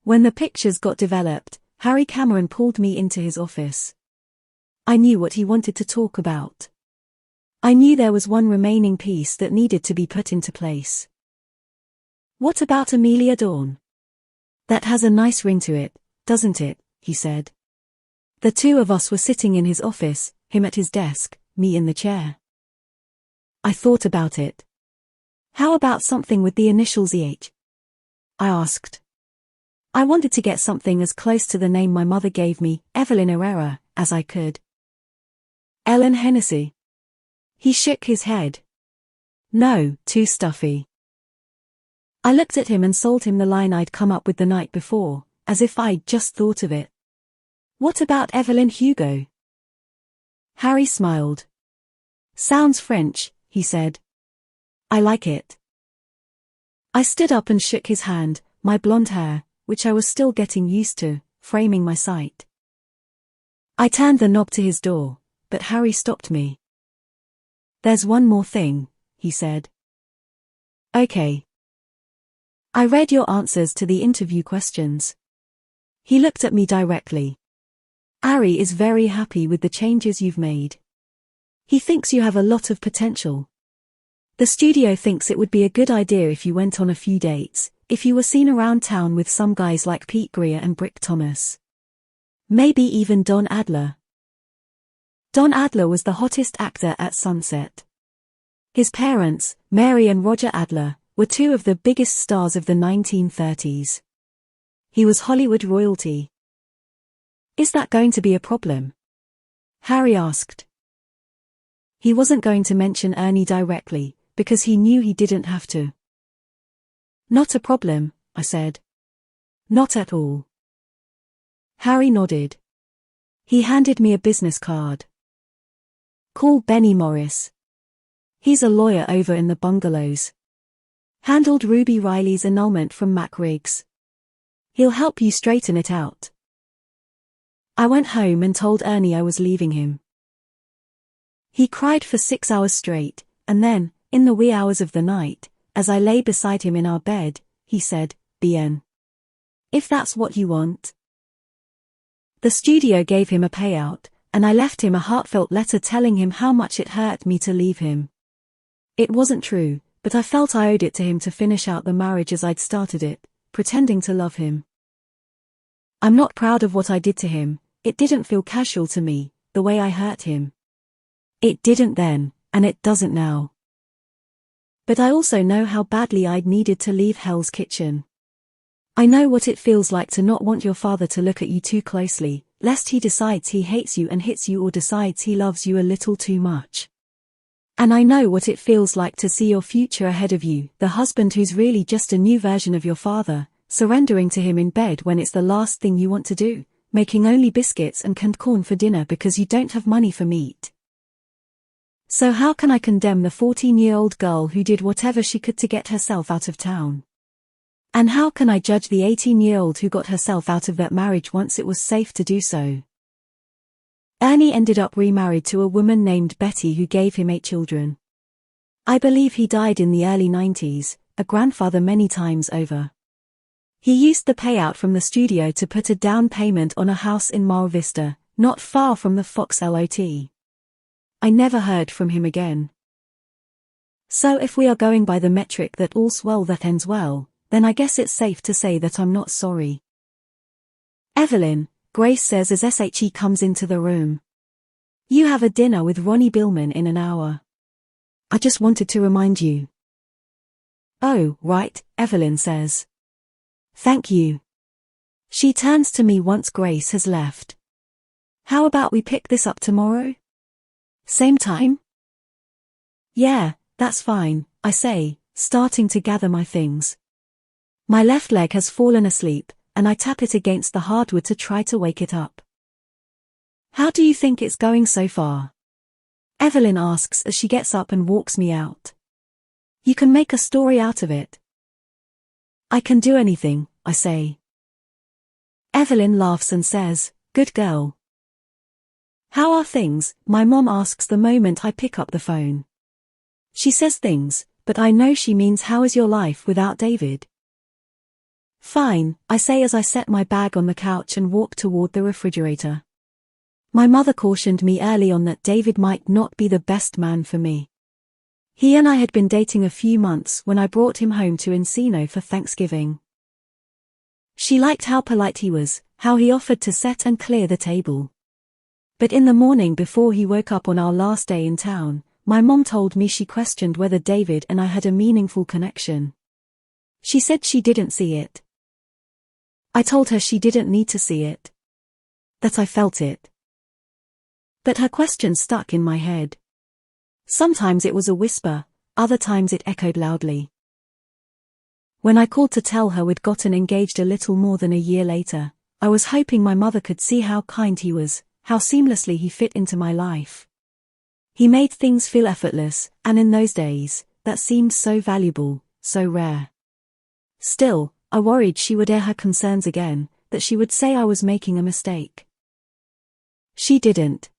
When the pictures got developed, Harry Cameron pulled me into his office. I knew what he wanted to talk about. I knew there was one remaining piece that needed to be put into place. What about Amelia Dawn? That has a nice ring to it, doesn't it? He said. The two of us were sitting in his office, him at his desk, me in the chair. I thought about it. How about something with the initials EH? I asked. I wanted to get something as close to the name my mother gave me, Evelyn Herrera, as I could. Ellen Hennessy. He shook his head. No, too stuffy. I looked at him and sold him the line I'd come up with the night before, as if I'd just thought of it. What about Evelyn Hugo? Harry smiled. Sounds French, he said. I like it. I stood up and shook his hand, my blonde hair, which I was still getting used to, framing my sight. I turned the knob to his door, but Harry stopped me. There's one more thing, he said. Okay. I read your answers to the interview questions. He looked at me directly. Ari is very happy with the changes you've made. He thinks you have a lot of potential. The studio thinks it would be a good idea if you went on a few dates, if you were seen around town with some guys like Pete Greer and Brick Thomas. Maybe even Don Adler. Don Adler was the hottest actor at Sunset. His parents, Mary and Roger Adler, were two of the biggest stars of the 1930s. He was Hollywood royalty. Is that going to be a problem? Harry asked. He wasn't going to mention Ernie directly, because he knew he didn't have to. Not a problem, I said. Not at all. Harry nodded. He handed me a business card. Call Benny Morris. He's a lawyer over in the bungalows. Handled Ruby Riley's annulment from Mac Riggs. He'll help you straighten it out. I went home and told Ernie I was leaving him. He cried for 6 hours straight, and then, in the wee hours of the night, as I lay beside him in our bed, he said, Bien. If that's what you want. The studio gave him a payout, and I left him a heartfelt letter telling him how much it hurt me to leave him. It wasn't true, but I felt I owed it to him to finish out the marriage as I'd started it, pretending to love him. I'm not proud of what I did to him. It didn't feel casual to me, the way I hurt him. It didn't then, and it doesn't now. But I also know how badly I'd needed to leave Hell's Kitchen. I know what it feels like to not want your father to look at you too closely, lest he decides he hates you and hits you or decides he loves you a little too much. And I know what it feels like to see your future ahead of you, the husband who's really just a new version of your father, surrendering to him in bed when it's the last thing you want to do, making only biscuits and canned corn for dinner because you don't have money for meat. So how can I condemn the 14-year-old girl who did whatever she could to get herself out of town? And how can I judge the 18-year-old who got herself out of that marriage once it was safe to do so? Ernie ended up remarried to a woman named Betty who gave him 8 children. I believe he died in the early 90s, a grandfather many times over. He used the payout from the studio to put a down payment on a house in Mar Vista, not far from the Fox lot. I never heard from him again. So if we are going by the metric that all's well that ends well, then I guess it's safe to say that I'm not sorry. Evelyn, Grace says as SHE comes into the room. You have a dinner with Ronnie Billman in an hour. I just wanted to remind you. Oh, right, Evelyn says. Thank you. She turns to me once Grace has left. How about we pick this up tomorrow? Same time? Yeah, that's fine, I say, starting to gather my things. My left leg has fallen asleep, and I tap it against the hardwood to try to wake it up. How do you think it's going so far? Evelyn asks as she gets up and walks me out. You can make a story out of it. I can do anything, I say. Evelyn laughs and says, good girl. How are things? My mom asks the moment I pick up the phone. She says things, but I know she means how is your life without David? Fine, I say as I set my bag on the couch and walk toward the refrigerator. My mother cautioned me early on that David might not be the best man for me. He and I had been dating a few months when I brought him home to Encino for Thanksgiving. She liked how polite he was, how he offered to set and clear the table. But in the morning before he woke up on our last day in town, my mom told me she questioned whether David and I had a meaningful connection. She said she didn't see it. I told her she didn't need to see it. That I felt it. But her question stuck in my head. Sometimes it was a whisper, other times it echoed loudly. When I called to tell her we'd gotten engaged a little more than a year later, I was hoping my mother could see how kind he was, how seamlessly he fit into my life. He made things feel effortless, and in those days, that seemed so valuable, so rare. Still, I worried she would air her concerns again, that she would say I was making a mistake. She didn't.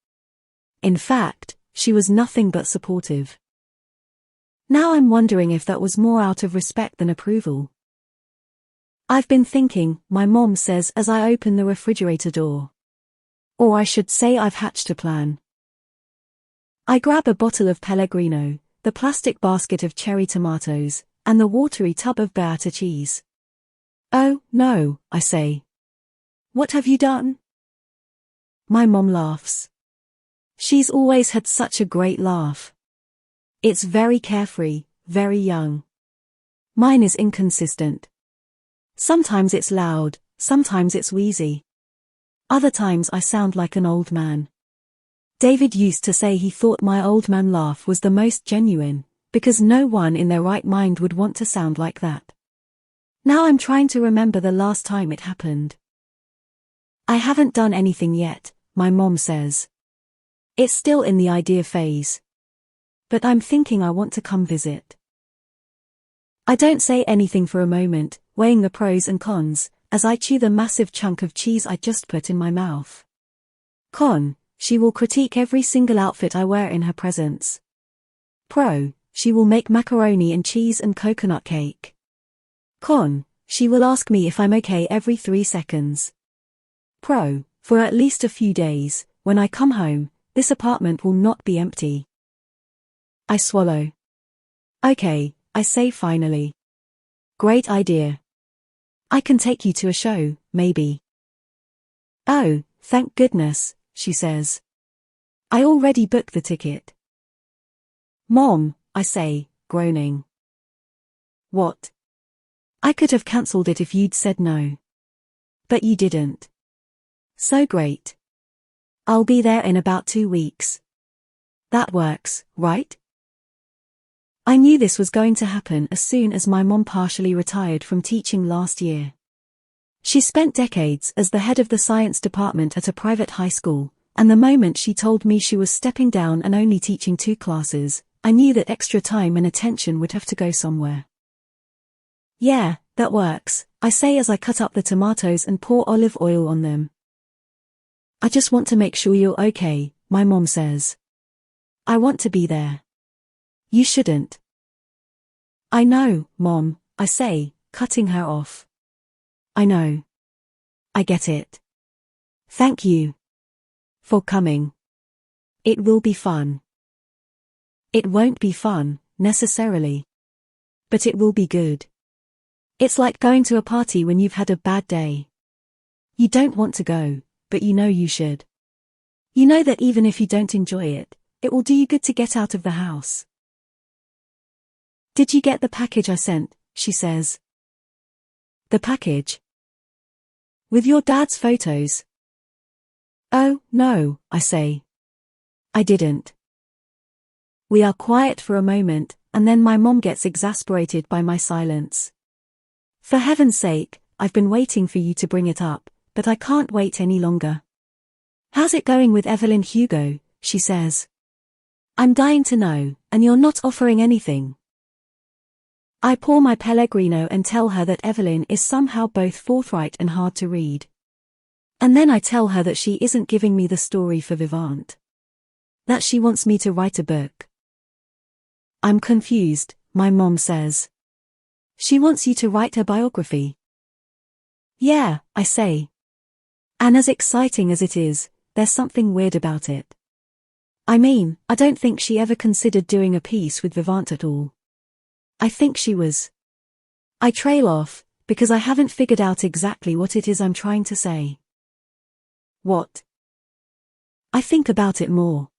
In fact, she was nothing but supportive. Now I'm wondering if that was more out of respect than approval. I've been thinking, my mom says as I open the refrigerator door. Or I should say I've hatched a plan. I grab a bottle of Pellegrino, the plastic basket of cherry tomatoes, and the watery tub of burrata cheese. Oh, no, I say. What have you done? My mom laughs. She's always had such a great laugh. It's very carefree, very young. Mine is inconsistent. Sometimes it's loud, sometimes it's wheezy. Other times I sound like an old man. David used to say he thought my old man laugh was the most genuine, because no one in their right mind would want to sound like that. Now I'm trying to remember the last time it happened. I haven't done anything yet, my mom says. It's still in the idea phase. But I'm thinking I want to come visit. I don't say anything for a moment, weighing the pros and cons, as I chew the massive chunk of cheese I just put in my mouth. Con, she will critique every single outfit I wear in her presence. Pro, she will make macaroni and cheese and coconut cake. Con, she will ask me if I'm okay every 3 seconds. Pro, for at least a few days, when I come home, this apartment will not be empty. I swallow. Okay, I say finally. Great idea. I can take you to a show, maybe. Oh, thank goodness, she says. I already booked the ticket. Mom, I say, groaning. What? I could have cancelled it if you'd said no. But you didn't. So great. I'll be there in about 2 weeks. That works, right? I knew this was going to happen as soon as my mom partially retired from teaching last year. She spent decades as the head of the science department at a private high school, and the moment she told me she was stepping down and only teaching 2 classes, I knew that extra time and attention would have to go somewhere. Yeah, that works, I say as I cut up the tomatoes and pour olive oil on them. I just want to make sure you're okay, my mom says. I want to be there. You shouldn't. I know, Mom, I say, cutting her off. I know. I get it. Thank you. For coming. It will be fun. It won't be fun, necessarily. But it will be good. It's like going to a party when you've had a bad day. You don't want to go, but you know you should. You know that even if you don't enjoy it, it will do you good to get out of the house. Did you get the package I sent? She says. The package? With your dad's photos? Oh, no, I say. I didn't. We are quiet for a moment, and then my mom gets exasperated by my silence. For heaven's sake, I've been waiting for you to bring it up, but I can't wait any longer. How's it going with Evelyn Hugo? She says. I'm dying to know, and you're not offering anything. I pour my Pellegrino and tell her that Evelyn is somehow both forthright and hard to read. And then I tell her that she isn't giving me the story for Vivant. That she wants me to write a book. I'm confused, my mom says. She wants you to write her biography. Yeah, I say. And as exciting as it is, there's something weird about it. I mean, I don't think she ever considered doing a piece with Vivant at all. I think she was. I trail off, because I haven't figured out exactly what it is I'm trying to say. What? I think about it more.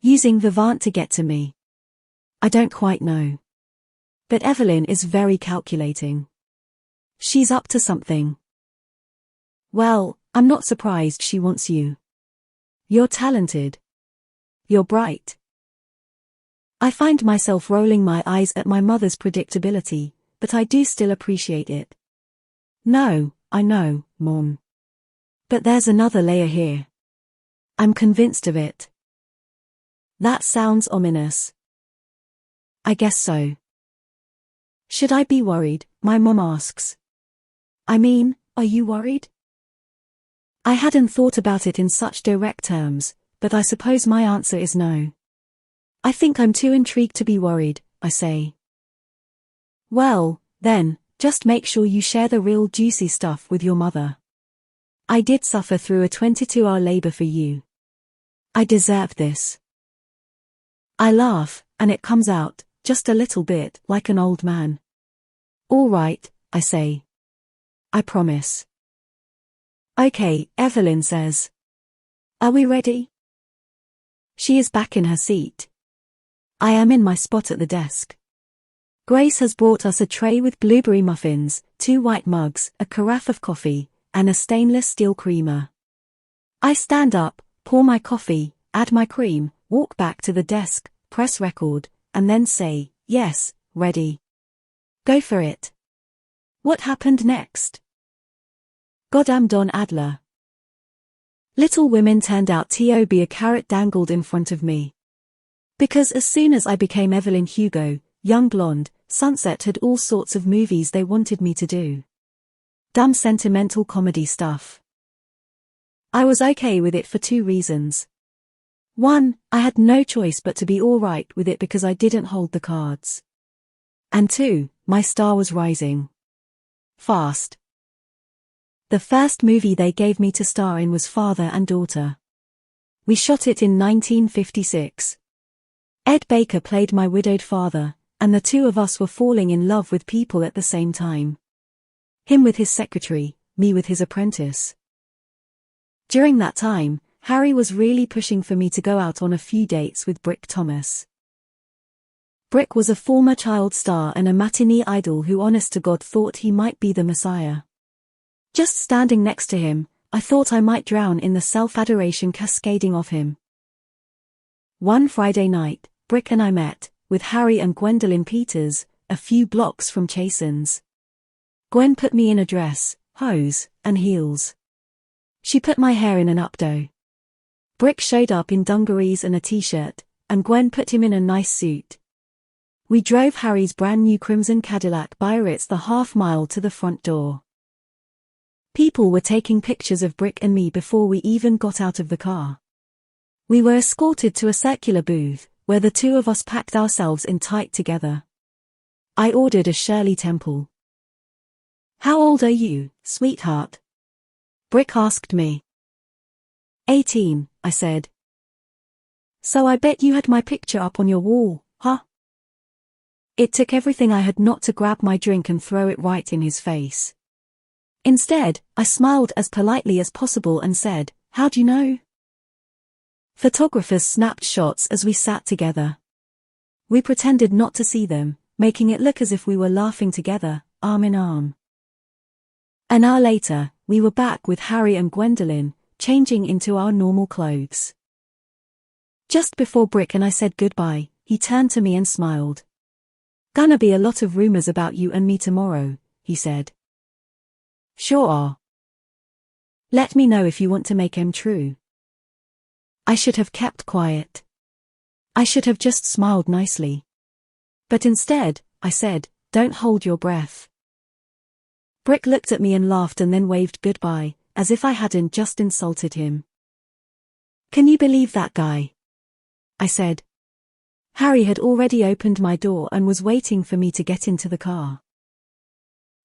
Using Vivant to get to me. I don't quite know. But Evelyn is very calculating. She's up to something. Well, I'm not surprised she wants you. You're talented. You're bright. I find myself rolling my eyes at my mother's predictability, but I do still appreciate it. No, I know, Mom. But there's another layer here. I'm convinced of it. That sounds ominous. I guess so. Should I be worried? My mom asks. I mean, are you worried? I hadn't thought about it in such direct terms, but I suppose my answer is no. I think I'm too intrigued to be worried, I say. Well, then, just make sure you share the real juicy stuff with your mother. I did suffer through a 22-hour labor for you. I deserve this. I laugh, and it comes out, just a little bit, like an old man. All right, I say. I promise. Okay, Evelyn says. Are we ready? She is back in her seat. I am in my spot at the desk. Grace has brought us a tray with blueberry muffins, 2 white mugs, a carafe of coffee, and a stainless steel creamer. I stand up, pour my coffee, add my cream, walk back to the desk, press record, and then say, yes, ready. Go for it. What happened next? Goddamn Don Adler. Little Women turned out to be a carrot dangled in front of me. Because as soon as I became Evelyn Hugo, young blonde, Sunset had all sorts of movies they wanted me to do. Dumb sentimental comedy stuff. I was okay with it for 2 reasons. 1, I had no choice but to be alright with it because I didn't hold the cards. And 2, my star was rising. Fast. The first movie they gave me to star in was Father and Daughter. We shot it in 1956. Ed Baker played my widowed father, and the 2 of us were falling in love with people at the same time. Him with his secretary, me with his apprentice. During that time, Harry was really pushing for me to go out on a few dates with Brick Thomas. Brick was a former child star and a matinee idol who honest to God thought he might be the Messiah. Just standing next to him, I thought I might drown in the self-adoration cascading off him. One Friday night, Brick and I met, with Harry and Gwendolyn Peters, a few blocks from Chasen's. Gwen put me in a dress, hose, and heels. She put my hair in an updo. Brick showed up in dungarees and a t-shirt, and Gwen put him in a nice suit. We drove Harry's brand new crimson Cadillac by Ritz the half-mile to the front door. People were taking pictures of Brick and me before we even got out of the car. We were escorted to a circular booth, where the 2 of us packed ourselves in tight together. I ordered a Shirley Temple. How old are you, sweetheart? Brick asked me. 18, I said. So I bet you had my picture up on your wall, huh? It took everything I had not to grab my drink and throw it right in his face. Instead, I smiled as politely as possible and said, how'd you know? Photographers snapped shots as we sat together. We pretended not to see them, making it look as if we were laughing together, arm in arm. An hour later, we were back with Harry and Gwendolyn, changing into our normal clothes. Just before Brick and I said goodbye, he turned to me and smiled. Gonna be a lot of rumors about you and me tomorrow, he said. Sure are. Let me know if you want to make 'em true. I should have kept quiet. I should have just smiled nicely. But instead, I said, don't hold your breath. Brick looked at me and laughed and then waved goodbye, as if I hadn't just insulted him. Can you believe that guy? I said. Harry had already opened my door and was waiting for me to get into the car.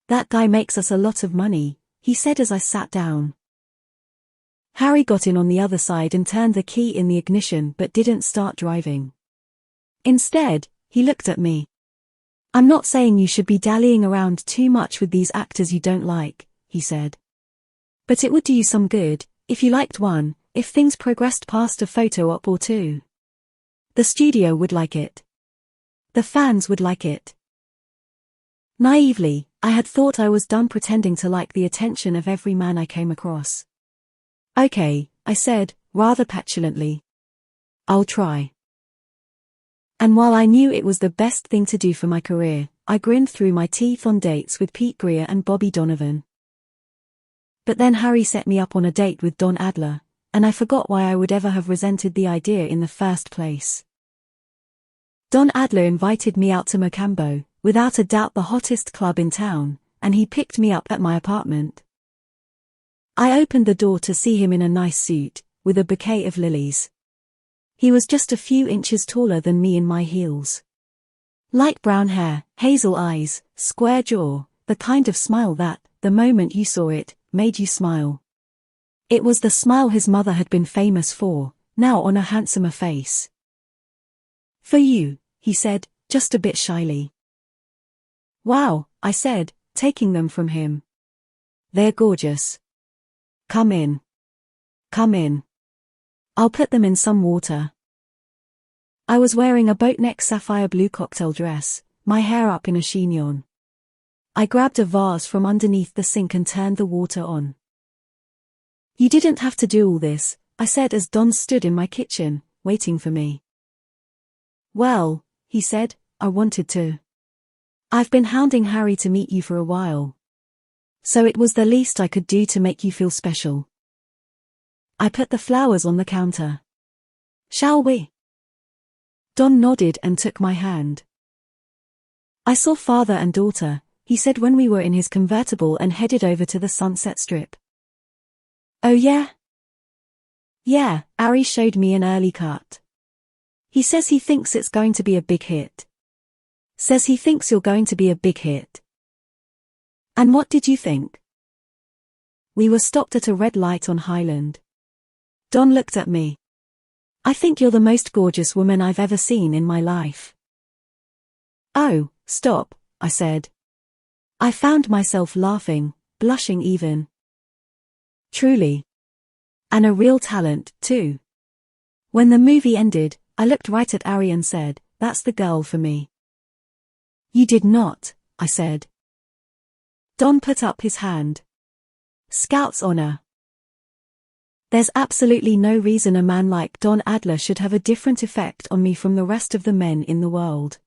That guy makes us a lot of money, he said as I sat down. Harry got in on the other side and turned the key in the ignition but didn't start driving. Instead, he looked at me. I'm not saying you should be dallying around too much with these actors you don't like, he said. But it would do you some good, if you liked one, if things progressed past a photo op or two. The studio would like it. The fans would like it. Naively, I had thought I was done pretending to like the attention of every man I came across. Okay, I said, rather petulantly. I'll try. And while I knew it was the best thing to do for my career, I grinned through my teeth on dates with Pete Greer and Bobby Donovan. But then Harry set me up on a date with Don Adler, and I forgot why I would ever have resented the idea in the first place. Don Adler invited me out to Mocambo, without a doubt the hottest club in town, and he picked me up at my apartment. I opened the door to see him in a nice suit, with a bouquet of lilies. He was just a few inches taller than me in my heels. Light brown hair, hazel eyes, square jaw, the kind of smile that, the moment you saw it, made you smile. It was the smile his mother had been famous for, now on a handsomer face. For you, he said, just a bit shyly. Wow, I said, taking them from him. They're gorgeous. Come in. Come in. I'll put them in some water. I was wearing a boat-neck sapphire blue cocktail dress, my hair up in a chignon. I grabbed a vase from underneath the sink and turned the water on. You didn't have to do all this, I said as Don stood in my kitchen, waiting for me. Well, he said, I wanted to. I've been hounding Harry to meet you for a while. So it was the least I could do to make you feel special. I put the flowers on the counter. Shall we? Don nodded and took my hand. I saw father and daughter, he said when we were in his convertible and headed over to the Sunset Strip. Oh yeah? Yeah, Ari showed me an early cut. He says he thinks it's going to be a big hit. Says he thinks you're going to be a big hit. And what did you think? We were stopped at a red light on Highland. Don looked at me. I think you're the most gorgeous woman I've ever seen in my life. Oh, stop, I said. I found myself laughing, blushing even. Truly. And a real talent, too. When the movie ended, I looked right at Ari and said, that's the girl for me. You did not, I said. Don put up his hand. Scout's honor. There's absolutely no reason a man like Don Adler should have a different effect on me from the rest of the men in the world.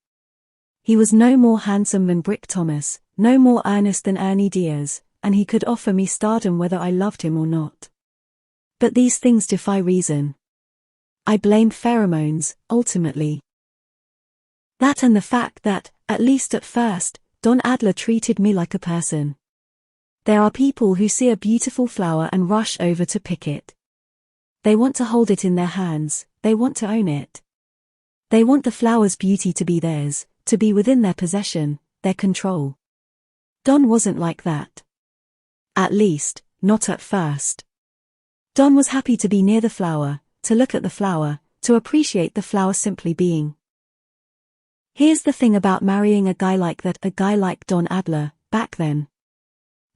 He was no more handsome than Brick Thomas, no more earnest than Ernie Diaz, and he could offer me stardom whether I loved him or not. But these things defy reason. I blame pheromones, ultimately. That and the fact that, at least at first, Don Adler treated me like a person. There are people who see a beautiful flower and rush over to pick it. They want to hold it in their hands, they want to own it. They want the flower's beauty to be theirs, to be within their possession, their control. Don wasn't like that. At least, not at first. Don was happy to be near the flower, to look at the flower, to appreciate the flower simply being. Here's the thing about marrying a guy like that, a guy like Don Adler, back then.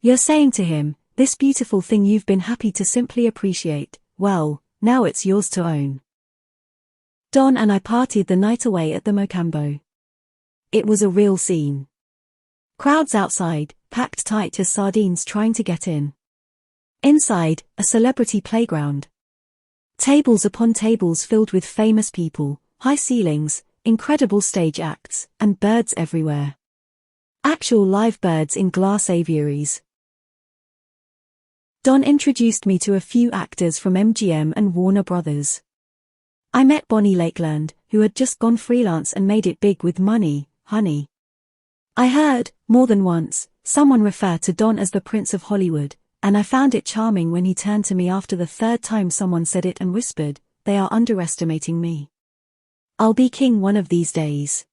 You're saying to him, this beautiful thing you've been happy to simply appreciate, well, now it's yours to own. Don and I partied the night away at the Mocambo. It was a real scene. Crowds outside, packed tight as sardines trying to get in. Inside, a celebrity playground. Tables upon tables filled with famous people, high ceilings, incredible stage acts, and birds everywhere. Actual live birds in glass aviaries. Don introduced me to a few actors from MGM and Warner Brothers. I met Bonnie Lakeland, who had just gone freelance and made it big with Money, Honey. I heard, more than once, someone refer to Don as the Prince of Hollywood, and I found it charming when he turned to me after the third time someone said it and whispered, they are underestimating me. I'll be king one of these days.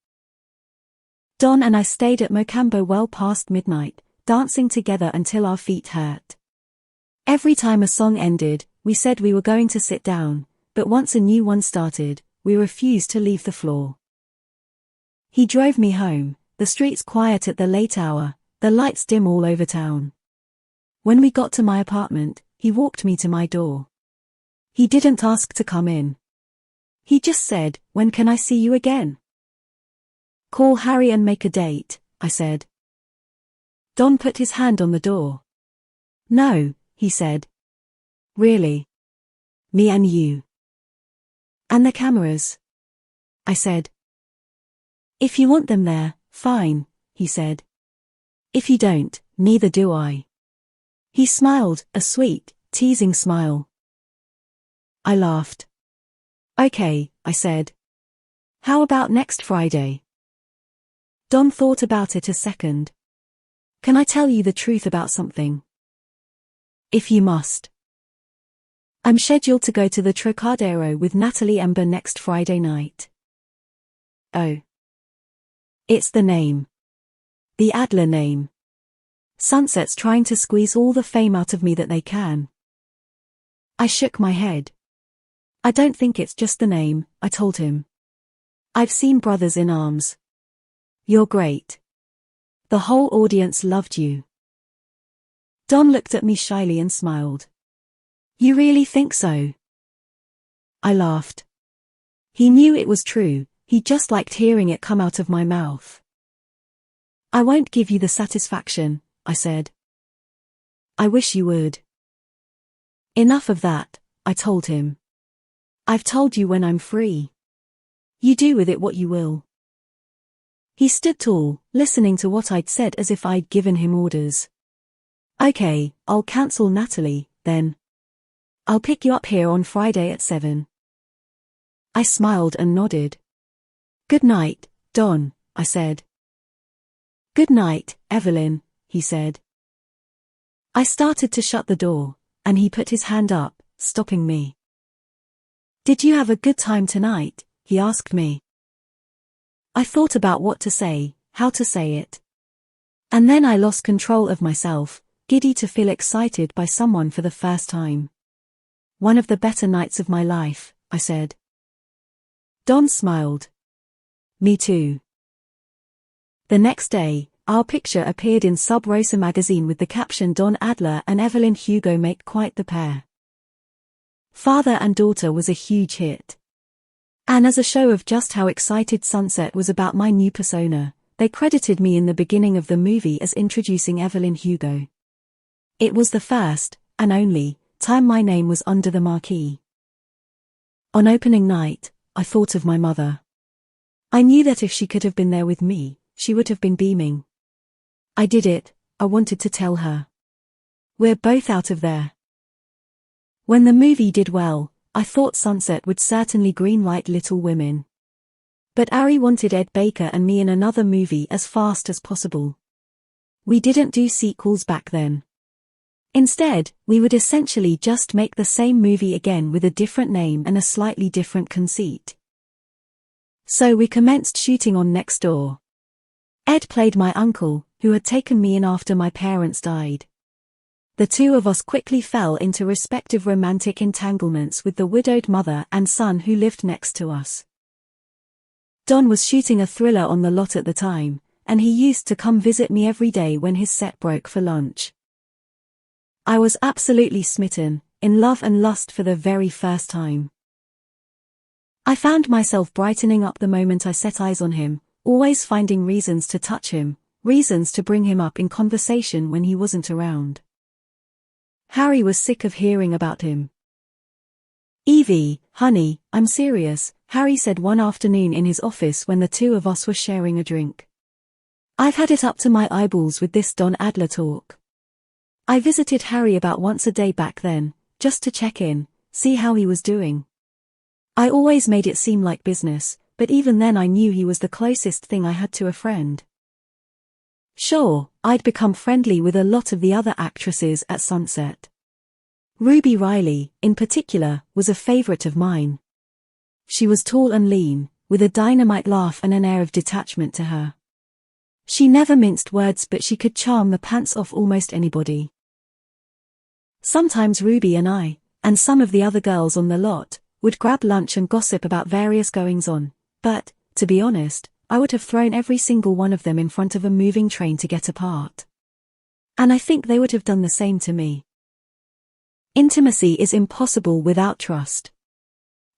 Don and I stayed at Mocambo well past midnight, dancing together until our feet hurt. Every time a song ended, we said we were going to sit down, but once a new one started, we refused to leave the floor. He drove me home, the streets quiet at the late hour, the lights dim all over town. When we got to my apartment, he walked me to my door. He didn't ask to come in. He just said, "When can I see you again?" "Call Harry and make a date," I said. Don put his hand on the door. "No," he said. "Really? Me and you. And the cameras," I said. "If you want them there, fine," he said. "If you don't, neither do I." He smiled, a sweet, teasing smile. I laughed. "Okay," I said. "How about next Friday?" Don thought about it a second. "Can I tell you the truth about something?" "If you must." "I'm scheduled to go to the Trocadero with Natalie Ember next Friday night." "Oh." "It's the name. The Adler name. Sunset's trying to squeeze all the fame out of me that they can." I shook my head. "I don't think it's just the name," I told him. "I've seen Brothers in Arms. You're great. The whole audience loved you." Don looked at me shyly and smiled. "You really think so?" I laughed. He knew it was true, he just liked hearing it come out of my mouth. "I won't give you the satisfaction," I said. "I wish you would." "Enough of that," I told him. "I've told you when I'm free. You do with it what you will." He stood tall, listening to what I'd said as if I'd given him orders. "Okay, I'll cancel Natalie, then. I'll pick you up here on Friday at 7. I smiled and nodded. "Good night, Don," I said. "Good night, Evelyn," he said. I started to shut the door, and he put his hand up, stopping me. "Did you have a good time tonight?" he asked me. I thought about what to say, how to say it. And then I lost control of myself, giddy to feel excited by someone for the first time. "One of the better nights of my life," I said. Don smiled. "Me too." The next day, our picture appeared in Sub Rosa magazine with the caption "Don Adler and Evelyn Hugo make quite the pair." Father and Daughter was a huge hit. And as a show of just how excited Sunset was about my new persona, they credited me in the beginning of the movie as introducing Evelyn Hugo. It was the first, and only, time my name was under the marquee. On opening night, I thought of my mother. I knew that if she could have been there with me, she would have been beaming. I did it, I wanted to tell her. "We're both out of there." When the movie did well, I thought Sunset would certainly greenlight Little Women. But Ari wanted Ed Baker and me in another movie as fast as possible. We didn't do sequels back then. Instead, we would essentially just make the same movie again with a different name and a slightly different conceit. So we commenced shooting on Next Door. Ed played my uncle, who had taken me in after my parents died. The two of us quickly fell into respective romantic entanglements with the widowed mother and son who lived next to us. Don was shooting a thriller on the lot at the time, and he used to come visit me every day when his set broke for lunch. I was absolutely smitten, in love and lust for the very first time. I found myself brightening up the moment I set eyes on him, always finding reasons to touch him, reasons to bring him up in conversation when he wasn't around. Harry was sick of hearing about him. "Evie, honey, I'm serious," Harry said one afternoon in his office when the two of us were sharing a drink. "I've had it up to my eyeballs with this Don Adler talk." I visited Harry about once a day back then, just to check in, see how he was doing. I always made it seem like business, but even then I knew he was the closest thing I had to a friend. Sure, I'd become friendly with a lot of the other actresses at Sunset. Ruby Riley, in particular, was a favorite of mine. She was tall and lean, with a dynamite laugh and an air of detachment to her. She never minced words, but she could charm the pants off almost anybody. Sometimes Ruby and I, and some of the other girls on the lot, would grab lunch and gossip about various goings-on, but, to be honest, I would have thrown every single one of them in front of a moving train to get apart. And I think they would have done the same to me. Intimacy is impossible without trust.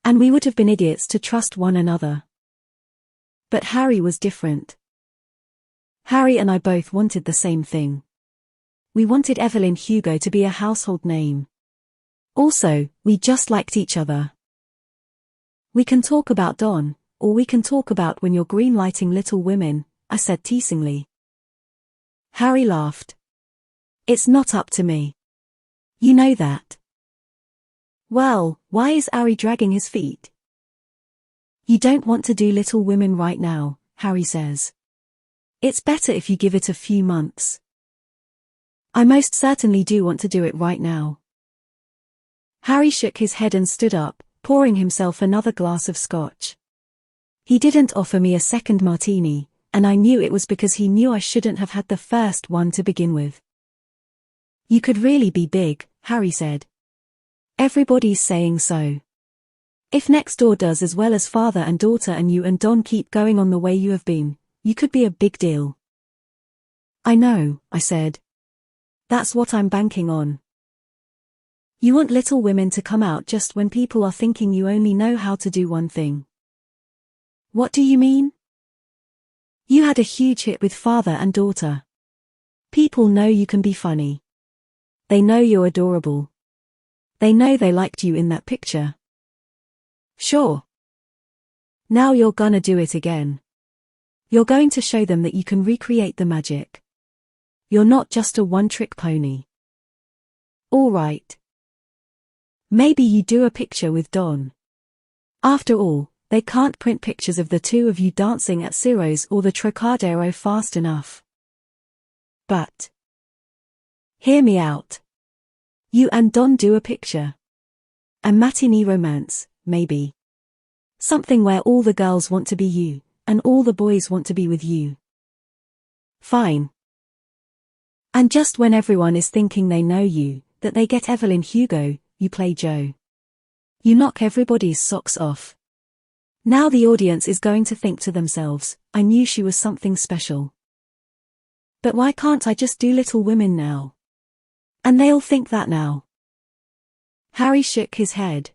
And we would have been idiots to trust one another. But Harry was different. Harry and I both wanted the same thing. We wanted Evelyn Hugo to be a household name. Also, we just liked each other. We can talk about Don, or we can talk about when you're green-lighting Little Women, I said teasingly. Harry laughed. It's not up to me. You know that. Well, why is Harry dragging his feet? You don't want to do Little Women right now, Harry says. It's better if you give it a few months. I most certainly do want to do it right now. Harry shook his head and stood up, pouring himself another glass of scotch. He didn't offer me a second martini, and I knew it was because he knew I shouldn't have had the first one to begin with. You could really be big, Harry said. Everybody's saying so. If next door does as well as father and daughter and you and Don keep going on the way you have been, you could be a big deal. I know, I said. That's what I'm banking on. You want Little Women to come out just when people are thinking you only know how to do one thing. What do you mean? You had a huge hit with father and daughter. People know you can be funny. They know you're adorable. They know they liked you in that picture. Sure. Now you're gonna do it again. You're going to show them that you can recreate the magic. You're not just a one-trick pony. All right. Maybe you do a picture with Don. After all, they can't print pictures of the two of you dancing at Ciro's or the Trocadero fast enough. But hear me out. You and Don do a picture. A matinee romance, maybe. Something where all the girls want to be you, and all the boys want to be with you. Fine. And just when everyone is thinking they know you, that they get Evelyn Hugo, you play Joe. You knock everybody's socks off. Now the audience is going to think to themselves, I knew she was something special. But why can't I just do Little Women now? And they'll think that now. Harry shook his head.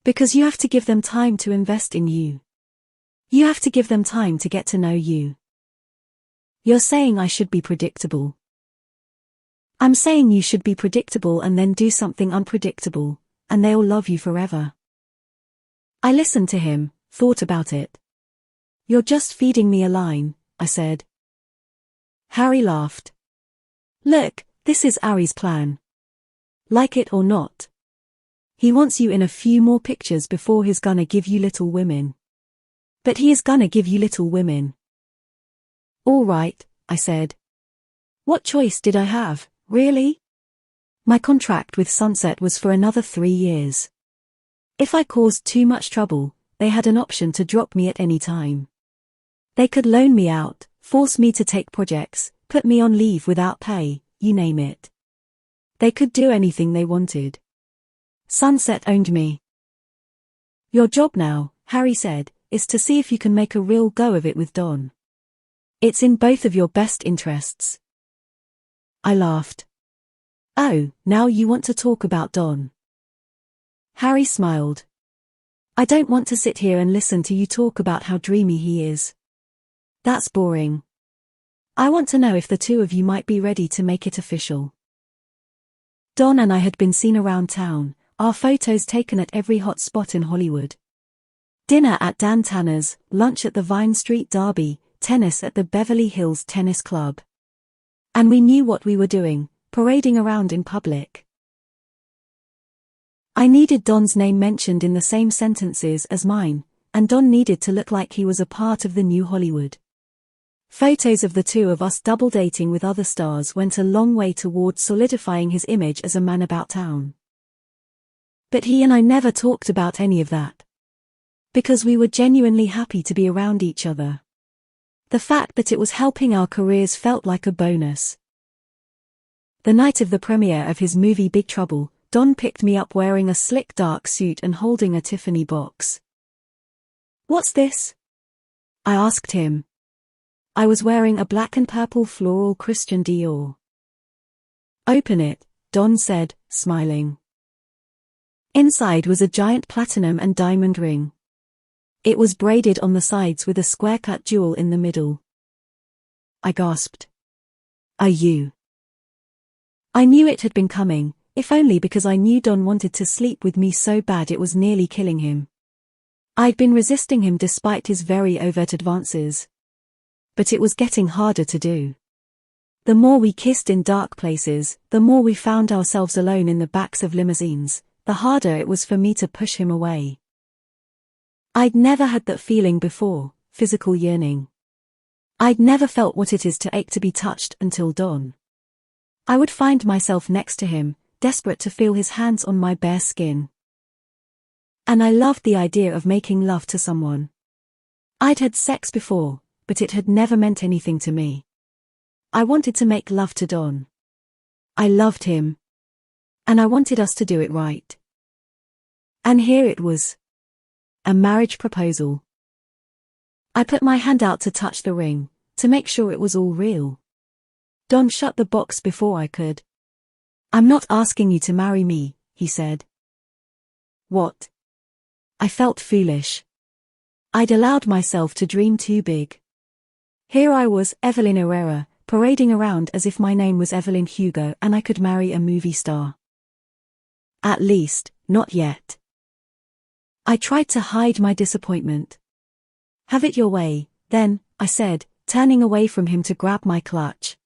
Because you have to give them time to invest in you. You have to give them time to get to know you. You're saying I should be predictable. I'm saying you should be predictable and then do something unpredictable, and they'll love you forever. I listened to him, thought about it. You're just feeding me a line, I said. Harry laughed. Look, this is Harry's plan. Like it or not. He wants you in a few more pictures before he's gonna give you Little Women. But he is gonna give you Little Women. All right, I said. What choice did I have, really? My contract with Sunset was for another 3 years. If I caused too much trouble, they had an option to drop me at any time. They could loan me out, force me to take projects, put me on leave without pay, you name it. They could do anything they wanted. Sunset owned me. Your job now, Harry said, is to see if you can make a real go of it with Don. It's in both of your best interests. I laughed. Oh, now you want to talk about Don. Harry smiled. I don't want to sit here and listen to you talk about how dreamy he is. That's boring. I want to know if the two of you might be ready to make it official. Don and I had been seen around town, our photos taken at every hot spot in Hollywood. Dinner at Dan Tanner's, lunch at the Vine Street Derby, tennis at the Beverly Hills Tennis Club. And we knew what we were doing, parading around in public. I needed Don's name mentioned in the same sentences as mine, and Don needed to look like he was a part of the new Hollywood. Photos of the two of us double dating with other stars went a long way toward solidifying his image as a man about town. But he and I never talked about any of that. Because we were genuinely happy to be around each other. The fact that it was helping our careers felt like a bonus. The night of the premiere of his movie Big Trouble, Don picked me up wearing a slick dark suit and holding a Tiffany box. What's this? I asked him. I was wearing a black and purple floral Christian Dior. Open it, Don said, smiling. Inside was a giant platinum and diamond ring. It was braided on the sides with a square-cut jewel in the middle. I gasped. Are you? I knew it had been coming, if only because I knew Don wanted to sleep with me so bad it was nearly killing him. I'd been resisting him despite his very overt advances. But it was getting harder to do. The more we kissed in dark places, the more we found ourselves alone in the backs of limousines, the harder it was for me to push him away. I'd never had that feeling before, physical yearning. I'd never felt what it is to ache to be touched until dawn. I would find myself next to him, desperate to feel his hands on my bare skin. And I loved the idea of making love to someone. I'd had sex before, but it had never meant anything to me. I wanted to make love to Don. I loved him. And I wanted us to do it right. And here it was. A marriage proposal. I put my hand out to touch the ring, to make sure it was all real. Don shut the box before I could. I'm not asking you to marry me, he said. What? I felt foolish. I'd allowed myself to dream too big. Here I was, Evelyn Herrera, parading around as if my name was Evelyn Hugo and I could marry a movie star. At least, not yet. I tried to hide my disappointment. Have it your way, then, I said, turning away from him to grab my clutch.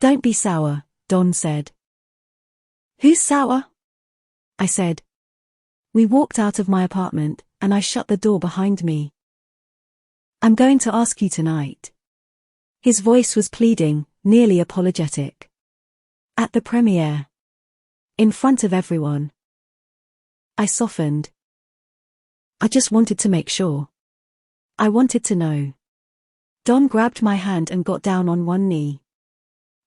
Don't be sour, Don said. Who's sour? I said. We walked out of my apartment, and I shut the door behind me. I'm going to ask you tonight. His voice was pleading, nearly apologetic. At the premiere. In front of everyone. I softened. I just wanted to make sure. I wanted to know. Don grabbed my hand and got down on one knee.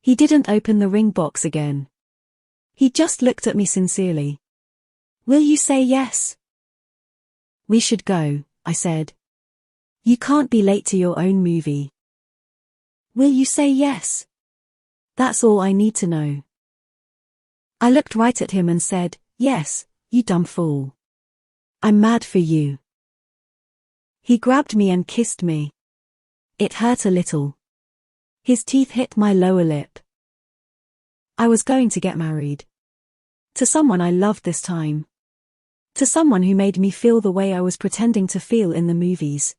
He didn't open the ring box again. He just looked at me sincerely. Will you say yes? We should go, I said. You can't be late to your own movie. Will you say yes? That's all I need to know. I looked right at him and said, yes, you dumb fool. I'm mad for you. He grabbed me and kissed me. It hurt a little. His teeth hit my lower lip. I was going to get married. To someone I loved this time. To someone who made me feel the way I was pretending to feel in the movies.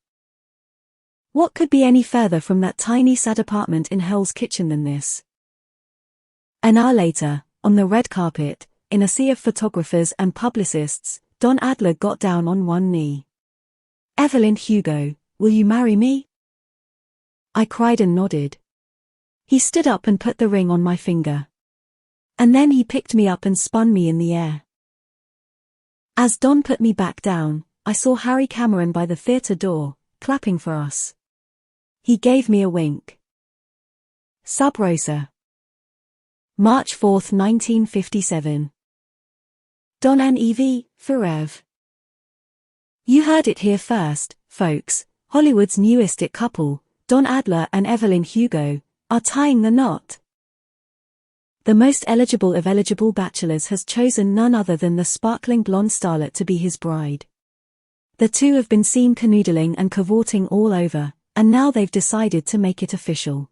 What could be any further from that tiny sad apartment in Hell's Kitchen than this? An hour later, on the red carpet, in a sea of photographers and publicists, Don Adler got down on one knee. Evelyn Hugo, will you marry me? I cried and nodded. He stood up and put the ring on my finger. And then he picked me up and spun me in the air. As Don put me back down, I saw Harry Cameron by the theater door, clapping for us. He gave me a wink. Sub Rosa. March 4, 1957. Don and Evie, forever. You heard it here first, folks. Hollywood's newest it couple, Don Adler and Evelyn Hugo, are tying the knot. The most eligible of eligible bachelors has chosen none other than the sparkling blonde starlet to be his bride. The two have been seen canoodling and cavorting all over, and now they've decided to make it official.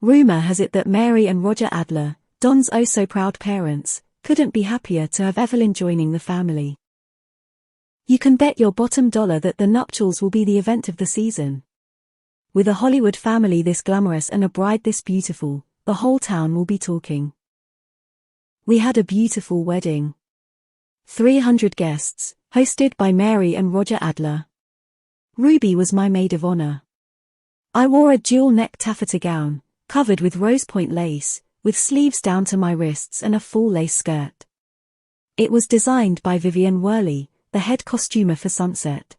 Rumor has it that Mary and Roger Adler, Don's oh-so-proud parents, couldn't be happier to have Evelyn joining the family. You can bet your bottom dollar that the nuptials will be the event of the season. With a Hollywood family this glamorous and a bride this beautiful, the whole town will be talking. We had a beautiful wedding. 300 guests, hosted by Mary and Roger Adler. Ruby was my maid of honor. I wore a dual-neck taffeta gown, covered with rose-point lace, with sleeves down to my wrists and a full lace skirt. It was designed by Vivian Worley, the head costumer for Sunset.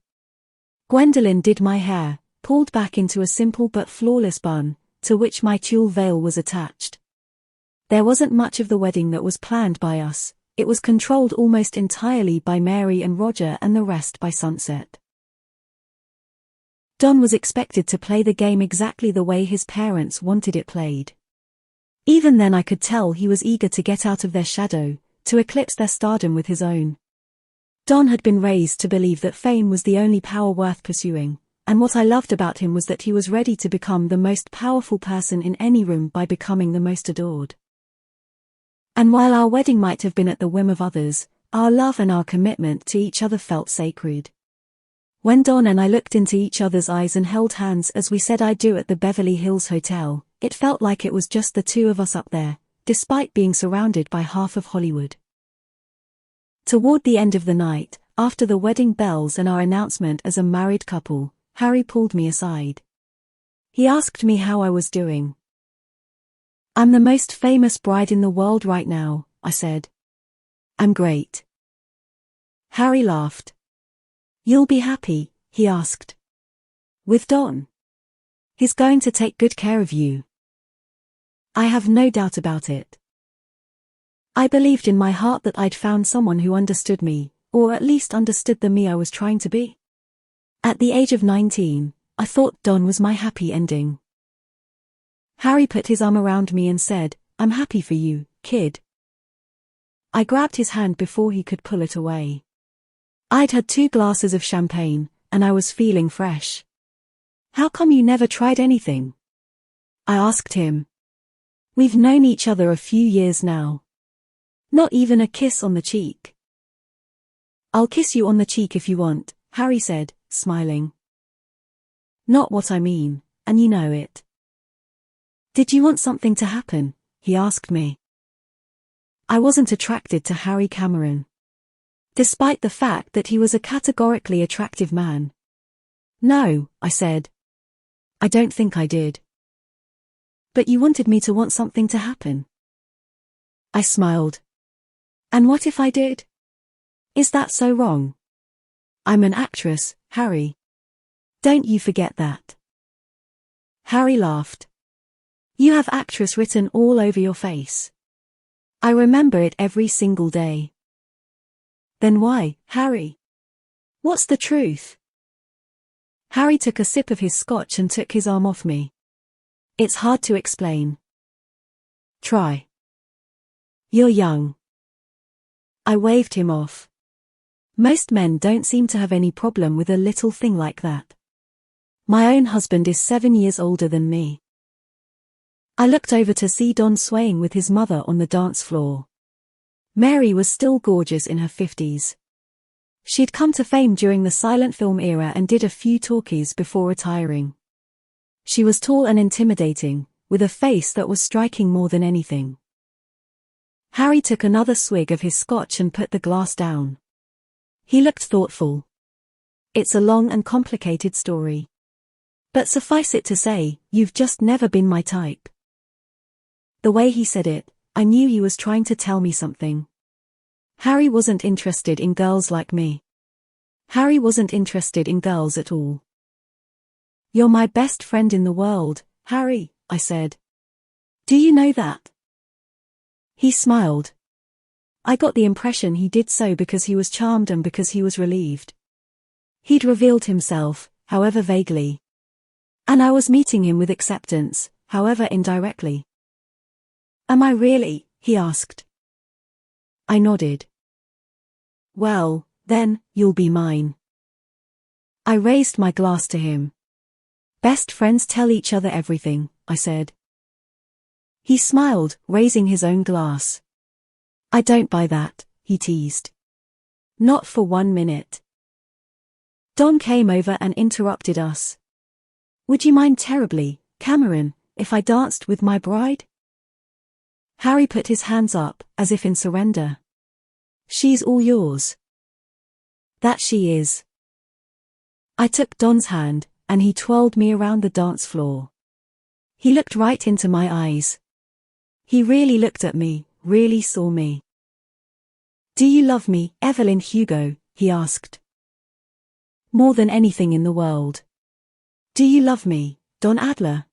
Gwendolyn did my hair, pulled back into a simple but flawless bun, to which my tulle veil was attached. There wasn't much of the wedding that was planned by us, it was controlled almost entirely by Mary and Roger and the rest by Sunset. Don was expected to play the game exactly the way his parents wanted it played. Even then I could tell he was eager to get out of their shadow, to eclipse their stardom with his own. Don had been raised to believe that fame was the only power worth pursuing, and what I loved about him was that he was ready to become the most powerful person in any room by becoming the most adored. And while our wedding might have been at the whim of others, our love and our commitment to each other felt sacred. When Don and I looked into each other's eyes and held hands as we said I do at the Beverly Hills Hotel, it felt like it was just the two of us up there, despite being surrounded by half of Hollywood. Toward the end of the night, after the wedding bells and our announcement as a married couple, Harry pulled me aside. He asked me how I was doing. "I'm the most famous bride in the world right now," I said. "I'm great." Harry laughed. "You'll be happy?" he asked. "With Don? He's going to take good care of you." I have no doubt about it. I believed in my heart that I'd found someone who understood me, or at least understood the me I was trying to be. At the age of 19, I thought Don was my happy ending. Harry put his arm around me and said, "I'm happy for you, kid." I grabbed his hand before he could pull it away. I'd had 2 glasses of champagne, and I was feeling fresh. "How come you never tried anything?" I asked him. "We've known each other a few years now. Not even a kiss on the cheek." "I'll kiss you on the cheek if you want," Harry said, smiling. "Not what I mean, and you know it." "Did you want something to happen?" he asked me. I wasn't attracted to Harry Cameron, despite the fact that he was a categorically attractive man. "No," I said. "I don't think I did." "But you wanted me to want something to happen." I smiled. "And what if I did? Is that so wrong? I'm an actress, Harry. Don't you forget that." Harry laughed. "You have actress written all over your face. I remember it every single day." "Then why, Harry? What's the truth?" Harry took a sip of his scotch and took his arm off me. "It's hard to explain." "Try." "You're young." I waved him off. Most men don't seem to have any problem with a little thing like that. My own husband is 7 years older than me. I looked over to see Don swaying with his mother on the dance floor. Mary was still gorgeous in her 50s. She'd come to fame during the silent film era and did a few talkies before retiring. She was tall and intimidating, with a face that was striking more than anything. Harry took another swig of his scotch and put the glass down. He looked thoughtful. "It's a long and complicated story. But suffice it to say, you've just never been my type." The way he said it, I knew he was trying to tell me something. Harry wasn't interested in girls like me. Harry wasn't interested in girls at all. "You're my best friend in the world, Harry," I said. "Do you know that?" He smiled. I got the impression he did so because he was charmed and because he was relieved. He'd revealed himself, however vaguely. And I was meeting him with acceptance, however indirectly. "Am I really?" he asked. I nodded. "Well, then, you'll be mine." I raised my glass to him. "Best friends tell each other everything," I said. He smiled, raising his own glass. "I don't buy that," he teased. "Not for 1 minute." Don came over and interrupted us. "Would you mind terribly, Cameron, if I danced with my bride?" Harry put his hands up, as if in surrender. "She's all yours." "That she is." I took Don's hand, and he twirled me around the dance floor. He looked right into my eyes. He really looked at me, really saw me. "Do you love me, Evelyn Hugo?" he asked. "More than anything in the world." "Do you love me, Don Adler?"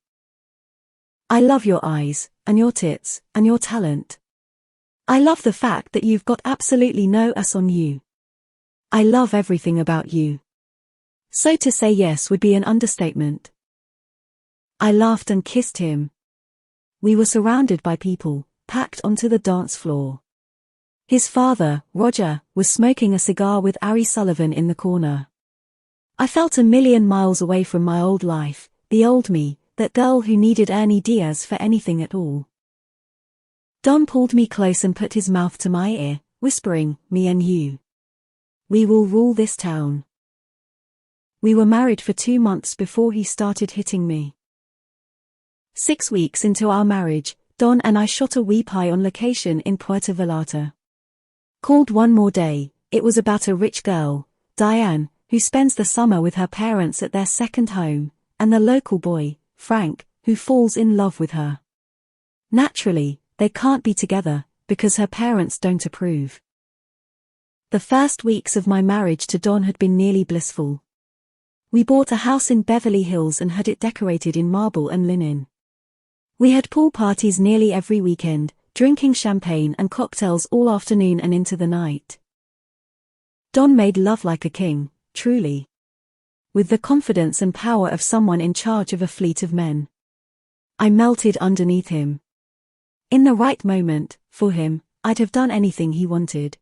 "I love your eyes, and your tits, and your talent. I love the fact that you've got absolutely no ass on you. I love everything about you." So to say yes would be an understatement. I laughed and kissed him. We were surrounded by people, packed onto the dance floor. His father, Roger, was smoking a cigar with Ari Sullivan in the corner. I felt a million miles away from my old life, the old me, that girl who needed Ernie Diaz for anything at all. Don pulled me close and put his mouth to my ear, whispering, "Me and you. We will rule this town." We were married for 2 months before he started hitting me. 6 weeks into our marriage, Don and I shot a wee pie on location in Puerto Vallarta. Called One More Day, it was about a rich girl, Diane, who spends the summer with her parents at their second home, and the local boy, Frank, who falls in love with her. Naturally, they can't be together, because her parents don't approve. The first weeks of my marriage to Don had been nearly blissful. We bought a house in Beverly Hills and had it decorated in marble and linen. We had pool parties nearly every weekend, drinking champagne and cocktails all afternoon and into the night. Don made love like a king, truly. With the confidence and power of someone in charge of a fleet of men. I melted underneath him. In the right moment, for him, I'd have done anything he wanted.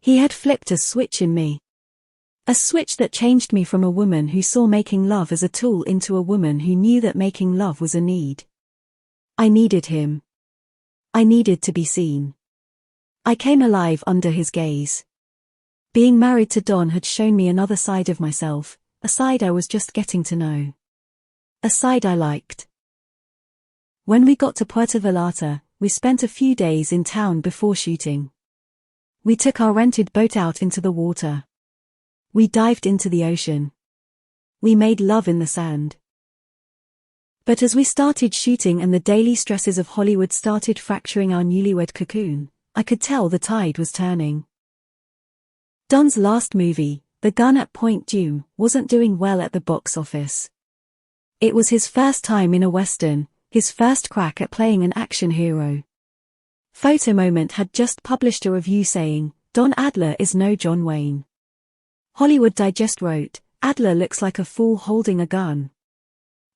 He had flipped a switch in me. A switch that changed me from a woman who saw making love as a tool into a woman who knew that making love was a need. I needed him. I needed to be seen. I came alive under his gaze. Being married to Don had shown me another side of myself, a side I was just getting to know. A side I liked. When we got to Puerto Vallarta, we spent a few days in town before shooting. We took our rented boat out into the water. We dived into the ocean. We made love in the sand. But as we started shooting and the daily stresses of Hollywood started fracturing our newlywed cocoon, I could tell the tide was turning. Don's last movie, The Gun at Point Dume, wasn't doing well at the box office. It was his first time in a Western, his first crack at playing an action hero. Photo Moment had just published a review saying, "Don Adler is no John Wayne." Hollywood Digest wrote, "Adler looks like a fool holding a gun."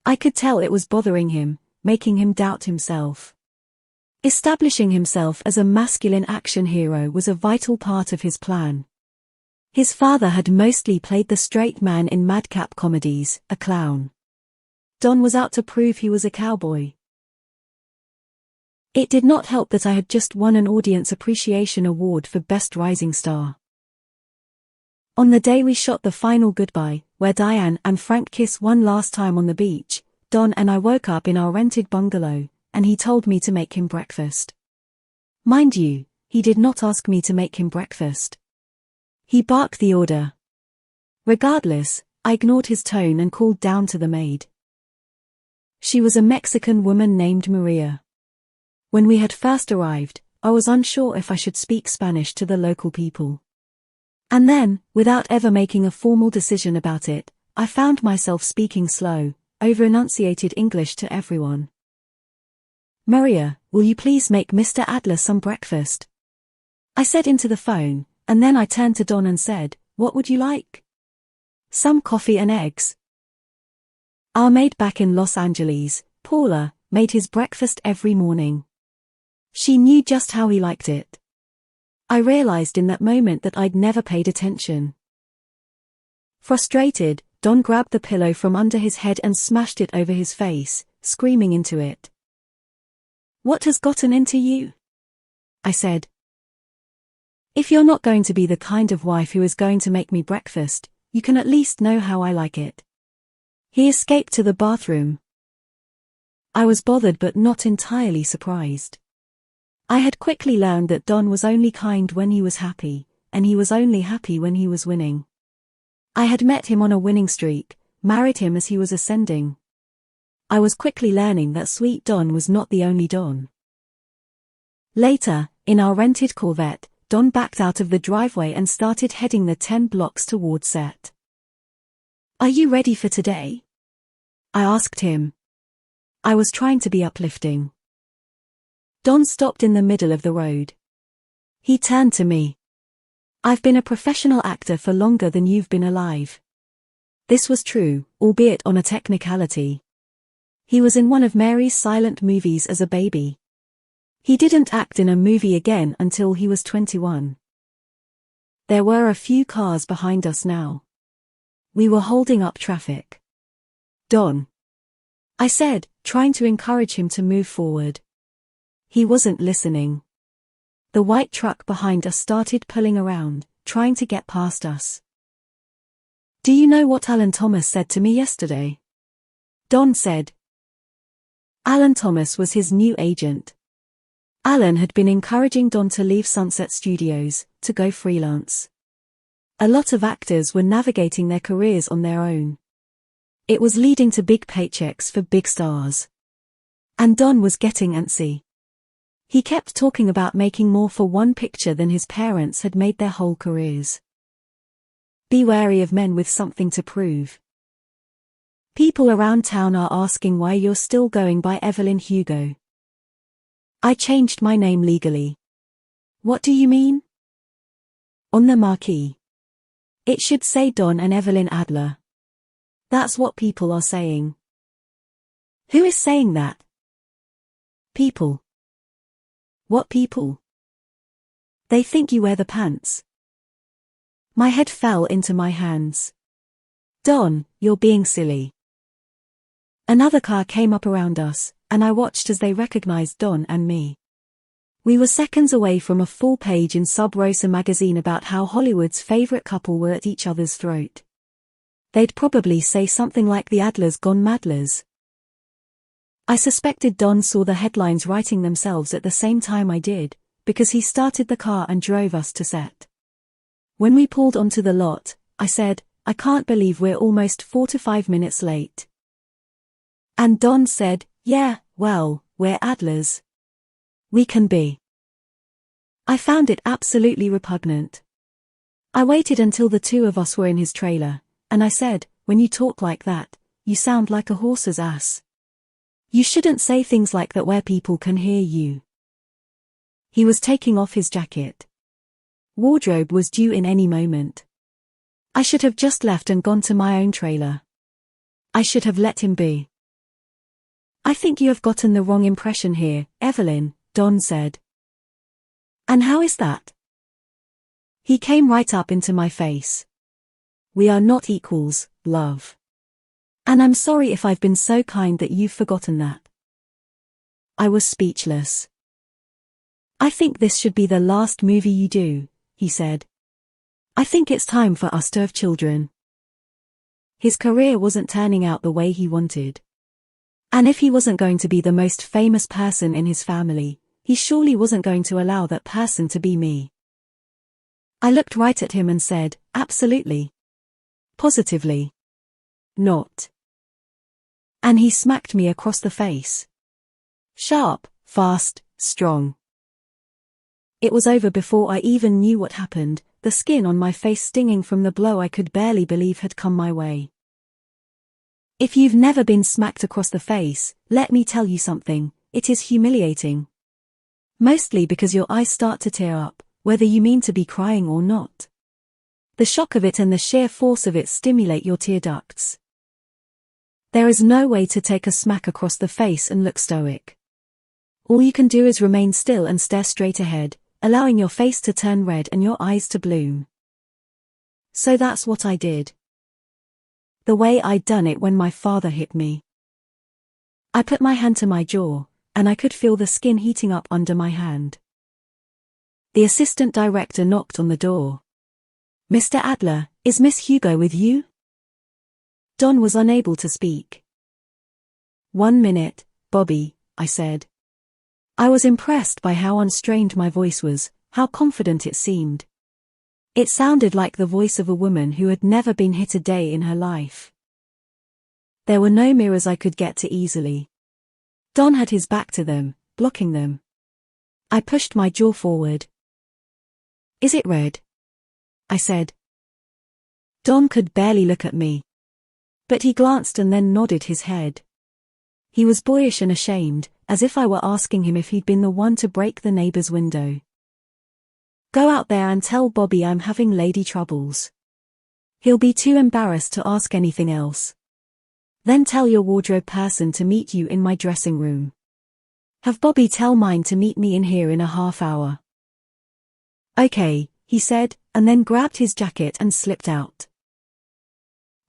I could tell it was bothering him, making him doubt himself. Establishing himself as a masculine action hero was a vital part of his plan. His father had mostly played the straight man in madcap comedies, a clown. Don was out to prove he was a cowboy. It did not help that I had just won an Audience Appreciation Award for Best Rising Star. On the day we shot the final goodbye, where Diane and Frank kiss one last time on the beach, Don and I woke up in our rented bungalow, and he told me to make him breakfast. Mind you, he did not ask me to make him breakfast. He barked the order. Regardless, I ignored his tone and called down to the maid. She was a Mexican woman named Maria. When we had first arrived, I was unsure if I should speak Spanish to the local people. And then, without ever making a formal decision about it, I found myself speaking slow, over-enunciated English to everyone. "Maria, will you please make Mr. Adler some breakfast?" I said into the phone, and then I turned to Don and said, "What would you like?" "Some coffee and eggs." Our maid back in Los Angeles, Paula, made his breakfast every morning. She knew just how he liked it. I realized in that moment that I'd never paid attention. Frustrated, Don grabbed the pillow from under his head and smashed it over his face, screaming into it. "What has gotten into you?" I said. "If you're not going to be the kind of wife who is going to make me breakfast, you can at least know how I like it." He escaped to the bathroom. I was bothered but not entirely surprised. I had quickly learned that Don was only kind when he was happy, and he was only happy when he was winning. I had met him on a winning streak, married him as he was ascending. I was quickly learning that sweet Don was not the only Don. Later, in our rented Corvette, Don backed out of the driveway and started heading the 10 blocks toward set. "Are you ready for today?" I asked him. I was trying to be uplifting. Don stopped in the middle of the road. He turned to me. "I've been a professional actor for longer than you've been alive. This was true, albeit on a technicality. He was in one of Mary's silent movies as a baby. He didn't act in a movie again until he was 21. There were a few cars behind us now. We were holding up traffic. "Don," I said, trying to encourage him to move forward. He wasn't listening. The white truck behind us started pulling around, trying to get past us. "Do you know what Alan Thomas said to me yesterday?" Don said. Alan Thomas was his new agent. Alan had been encouraging Don to leave Sunset Studios, to go freelance. A lot of actors were navigating their careers on their own. It was leading to big paychecks for big stars. And Don was getting antsy. He kept talking about making more for one picture than his parents had made their whole careers. Be wary of men with something to prove. People around town are asking why you're still going by Evelyn Hugo. I changed my name legally. What do you mean? On the marquee. It should say Don and Evelyn Adler. That's what people are saying. Who is saying that? People. What people? They think you wear the pants. My head fell into my hands. Don, you're being silly. Another car came up around us, and I watched as they recognized Don and me. We were seconds away from a full page in Sub Rosa magazine about how Hollywood's favorite couple were at each other's throat. They'd probably say something like the Adlers gone madlers. I suspected Don saw the headlines writing themselves at the same time I did, because he started the car and drove us to set. When we pulled onto the lot, I said, "I can't believe we're almost 4 to 5 minutes late." And Don said, "Yeah, well, we're Adlers. We can be." I found it absolutely repugnant. I waited until the two of us were in his trailer, and I said, "When you talk like that, you sound like a horse's ass. You shouldn't say things like that where people can hear you." He was taking off his jacket. Wardrobe was due in any moment. I should have just left and gone to my own trailer. I should have let him be. "I think you have gotten the wrong impression here, Evelyn," Don said. "And how is that?" He came right up into my face. "We are not equals, love. And I'm sorry if I've been so kind that you've forgotten that." I was speechless. "I think this should be the last movie you do," he said. "I think it's time for us to have children." His career wasn't turning out the way he wanted. And if he wasn't going to be the most famous person in his family, he surely wasn't going to allow that person to be me. I looked right at him and said, "Absolutely. Positively. Not." And he smacked me across the face. Sharp, fast, strong. It was over before I even knew what happened, the skin on my face stinging from the blow I could barely believe had come my way. If you've never been smacked across the face, let me tell you something, it is humiliating. Mostly because your eyes start to tear up, whether you mean to be crying or not. The shock of it and the sheer force of it stimulate your tear ducts. There is no way to take a smack across the face and look stoic. All you can do is remain still and stare straight ahead, allowing your face to turn red and your eyes to bloom. So that's what I did. The way I'd done it when my father hit me. I put my hand to my jaw, and I could feel the skin heating up under my hand. The assistant director knocked on the door. "Mr. Adler, is Miss Hugo with you?" Don was unable to speak. "1 minute, Bobby," I said. I was impressed by how unstrained my voice was, how confident it seemed. It sounded like the voice of a woman who had never been hit a day in her life. There were no mirrors I could get to easily. Don had his back to them, blocking them. I pushed my jaw forward. "Is it red?" I said. Don could barely look at me. But he glanced and then nodded his head. He was boyish and ashamed, as if I were asking him if he'd been the one to break the neighbor's window. "Go out there and tell Bobby I'm having lady troubles." He'll be too embarrassed to ask anything else. Then tell your wardrobe person to meet you in my dressing room. Have Bobby tell mine to meet me in here in a half hour. Okay, he said, and then grabbed his jacket and slipped out.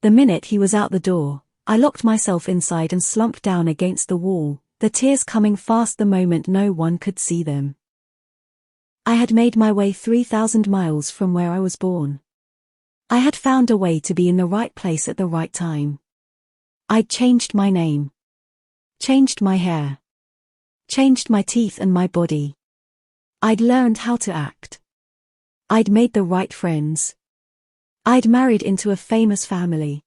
The minute he was out the door, I locked myself inside and slumped down against the wall, the tears coming fast the moment no one could see them. I had made my way 3,000 miles from where I was born. I had found a way to be in the right place at the right time. I'd changed my name. Changed my hair. Changed my teeth and my body. I'd learned how to act. I'd made the right friends. I'd married into a famous family.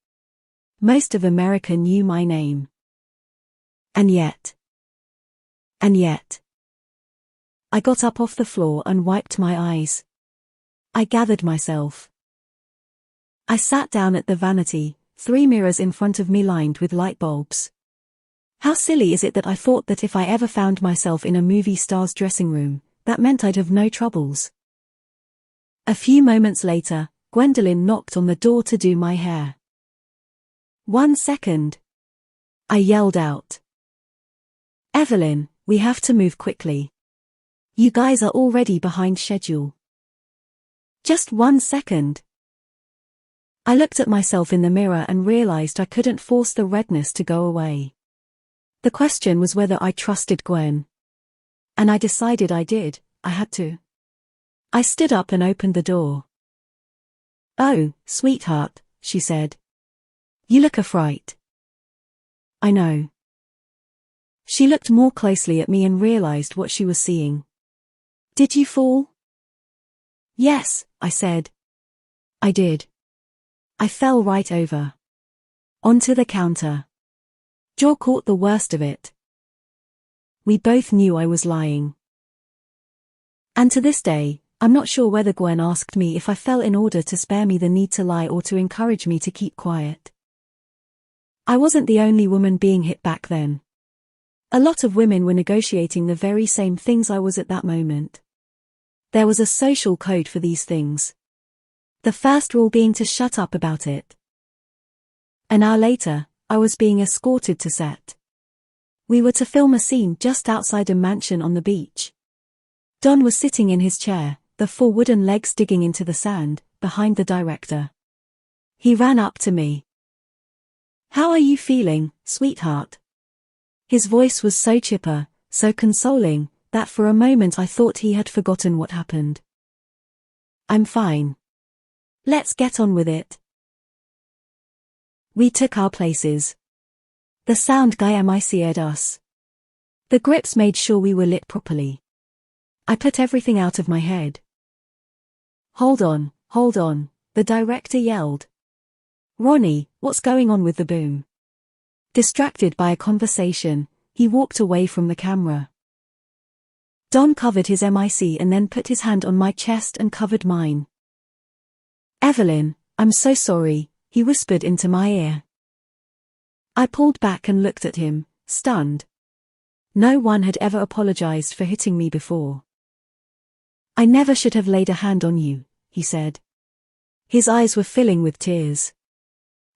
Most of America knew my name. And yet. I got up off the floor and wiped my eyes. I gathered myself. I sat down at the vanity, 3 mirrors in front of me lined with light bulbs. How silly is it that I thought that if I ever found myself in a movie star's dressing room, that meant I'd have no troubles. A few moments later, Gwendolyn knocked on the door to do my hair. 1 second. I yelled out. Evelyn, we have to move quickly. You guys are already behind schedule. Just 1 second. I looked at myself in the mirror and realized I couldn't force the redness to go away. The question was whether I trusted Gwen. And I decided I did, I had to. I stood up and opened the door. Oh, sweetheart, she said. You look a fright. I know. She looked more closely at me and realized what she was seeing. Did you fall? Yes, I said. I did. I fell right over. Onto the counter. Jaw caught the worst of it. We both knew I was lying. And to this day, I'm not sure whether Gwen asked me if I fell in order to spare me the need to lie or to encourage me to keep quiet. I wasn't the only woman being hit back then. A lot of women were negotiating the very same things I was at that moment. There was a social code for these things. The first rule being to shut up about it. An hour later, I was being escorted to set. We were to film a scene just outside a mansion on the beach. Don was sitting in his chair, the 4 wooden legs digging into the sand, behind the director. He ran up to me. How are you feeling, sweetheart? His voice was so chipper, so consoling, that for a moment I thought he had forgotten what happened. I'm fine. Let's get on with it. We took our places. The sound guy MIC'd us. The grips made sure we were lit properly. I put everything out of my head. Hold on, the director yelled. Ronnie, what's going on with the boom? Distracted by a conversation, he walked away from the camera. Don covered his MIC and then put his hand on my chest and covered mine. Evelyn, I'm so sorry, he whispered into my ear. I pulled back and looked at him, stunned. No one had ever apologized for hitting me before. I never should have laid a hand on you, he said. His eyes were filling with tears.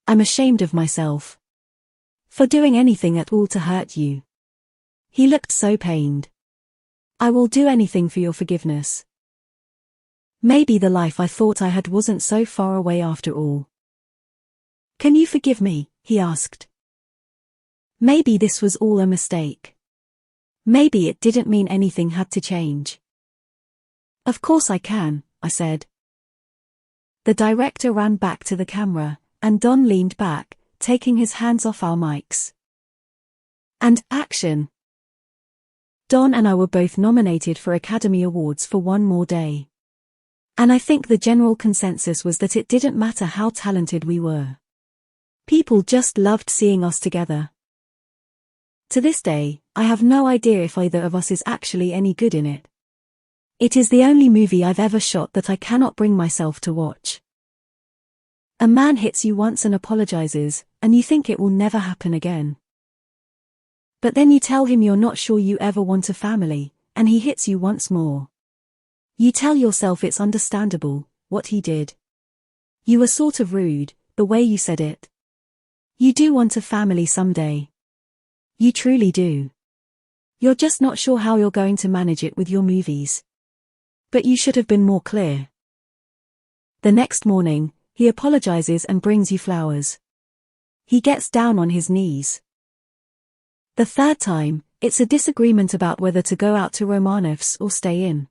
I'm ashamed of myself. For doing anything at all to hurt you. He looked so pained. I will do anything for your forgiveness. Maybe the life I thought I had wasn't so far away after all. Can you forgive me? He asked. Maybe this was all a mistake. Maybe it didn't mean anything had to change. Of course I can, I said. The director ran back to the camera, and Don leaned back, taking his hands off our mics. And action. Don and I were both nominated for Academy Awards for one more day. And I think the general consensus was that it didn't matter how talented we were. People just loved seeing us together. To this day, I have no idea if either of us is actually any good in it. It is the only movie I've ever shot that I cannot bring myself to watch. A man hits you once and apologizes, and you think it will never happen again. But then you tell him you're not sure you ever want a family, and he hits you once more. You tell yourself it's understandable, what he did. You were sort of rude, the way you said it. You do want a family someday. You truly do. You're just not sure how you're going to manage it with your movies. But you should have been more clear. The next morning, he apologizes and brings you flowers. He gets down on his knees. The third time, it's a disagreement about whether to go out to Romanov's or stay in.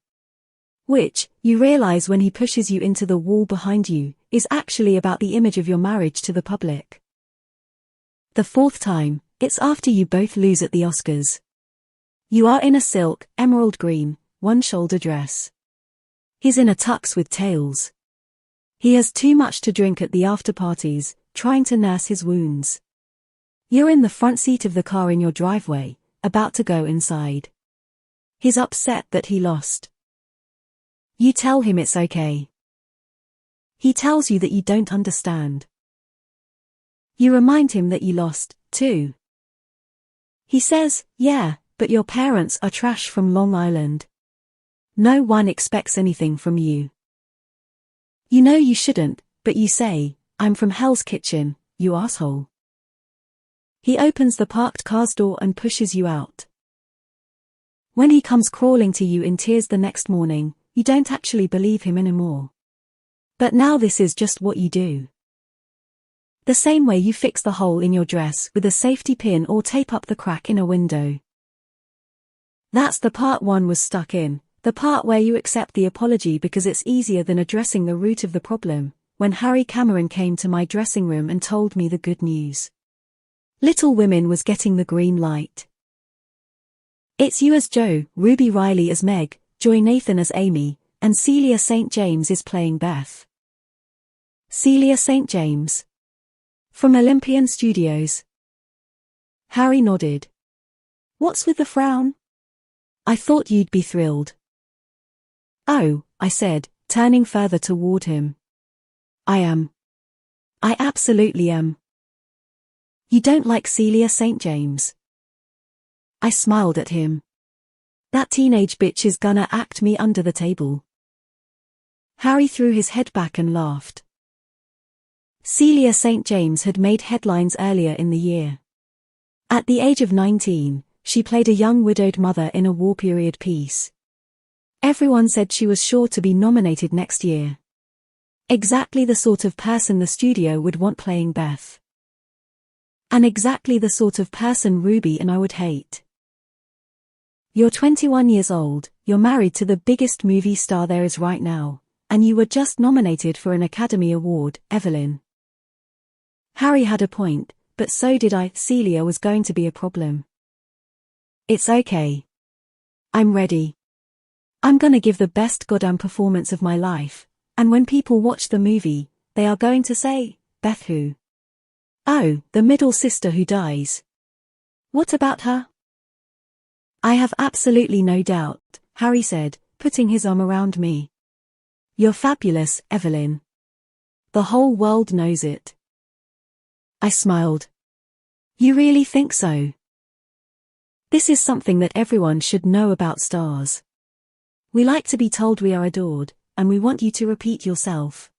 Which, you realize when he pushes you into the wall behind you, is actually about the image of your marriage to the public. The fourth time, it's after you both lose at the Oscars. You are in a silk, emerald green, one-shoulder dress. He's in a tux with tails. He has too much to drink at the after-parties, trying to nurse his wounds. You're in the front seat of the car in your driveway, about to go inside. He's upset that he lost. You tell him it's okay. He tells you that you don't understand. You remind him that you lost, too. He says, yeah, but your parents are trash from Long Island. No one expects anything from you. You know you shouldn't, but you say, I'm from Hell's Kitchen, you asshole. He opens the parked car's door and pushes you out. When he comes crawling to you in tears the next morning, you don't actually believe him anymore. But now this is just what you do. The same way you fix the hole in your dress with a safety pin or tape up the crack in a window. That's the part one was stuck in, the part where you accept the apology because it's easier than addressing the root of the problem, when Harry Cameron came to my dressing room and told me the good news. Little Women was getting the green light. It's you as Joe, Ruby Riley as Meg, Joy Nathan as Amy, and Celia St. James is playing Beth. Celia St. James. From Olympian Studios. Harry nodded. What's with the frown? I thought you'd be thrilled. Oh, I said, turning further toward him. I am. I absolutely am. You don't like Celia St. James? I smiled at him. That teenage bitch is gonna act me under the table. Harry threw his head back and laughed. Celia St. James had made headlines earlier in the year. At the age of 19, she played a young widowed mother in a war period piece. Everyone said she was sure to be nominated next year. Exactly the sort of person the studio would want playing Beth. And exactly the sort of person Ruby and I would hate. You're 21 years old, you're married to the biggest movie star there is right now, and you were just nominated for an Academy Award, Evelyn. Harry had a point, but so did I. Celia was going to be a problem. It's okay. I'm ready. I'm gonna give the best goddamn performance of my life, and when people watch the movie, they are going to say, Beth who? Oh, the middle sister who dies. What about her? I have absolutely no doubt, Harry said, putting his arm around me. You're fabulous, Evelyn. The whole world knows it. I smiled. You really think so? This is something that everyone should know about stars. We like to be told we are adored, and we want you to repeat yourself.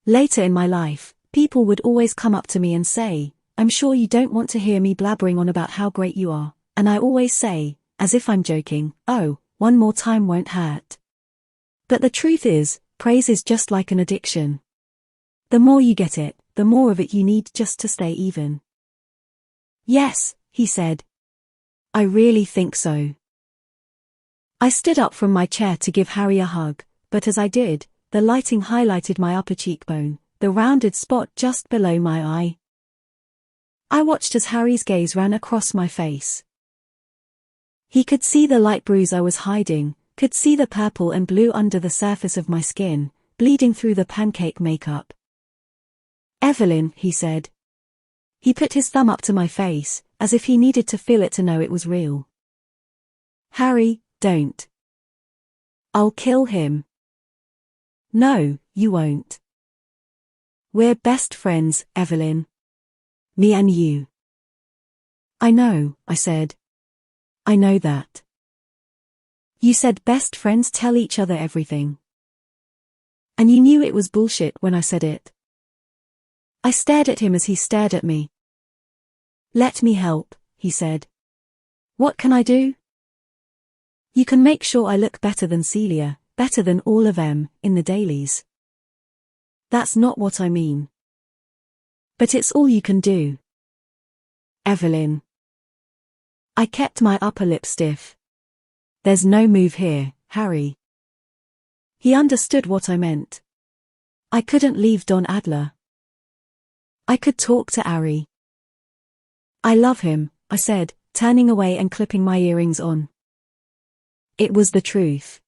Later in my life, people would always come up to me and say, I'm sure you don't want to hear me blabbering on about how great you are, and I always say, as if I'm joking, oh, one more time won't hurt. But the truth is, praise is just like an addiction. The more you get it, the more of it you need just to stay even. Yes, he said. I really think so. I stood up from my chair to give Harry a hug, but as I did, the lighting highlighted my upper cheekbone, the rounded spot just below my eye. I watched as Harry's gaze ran across my face. He could see the light bruise I was hiding, could see the purple and blue under the surface of my skin, bleeding through the pancake makeup. Evelyn, he said. He put his thumb up to my face, as if he needed to feel it to know it was real. Harry, don't. I'll kill him. No, you won't. We're best friends, Evelyn. Me and you. I know, I said. I know that. You said best friends tell each other everything. And you knew it was bullshit when I said it. I stared at him as he stared at me. Let me help, he said. What can I do? You can make sure I look better than Celia, better than all of them, in the dailies. That's not what I mean. But it's all you can do. Evelyn. I kept my upper lip stiff. There's no move here, Harry. He understood what I meant. I couldn't leave Don Adler. I could talk to Ari. I love him, I said, turning away and clipping my earrings on. It was the truth.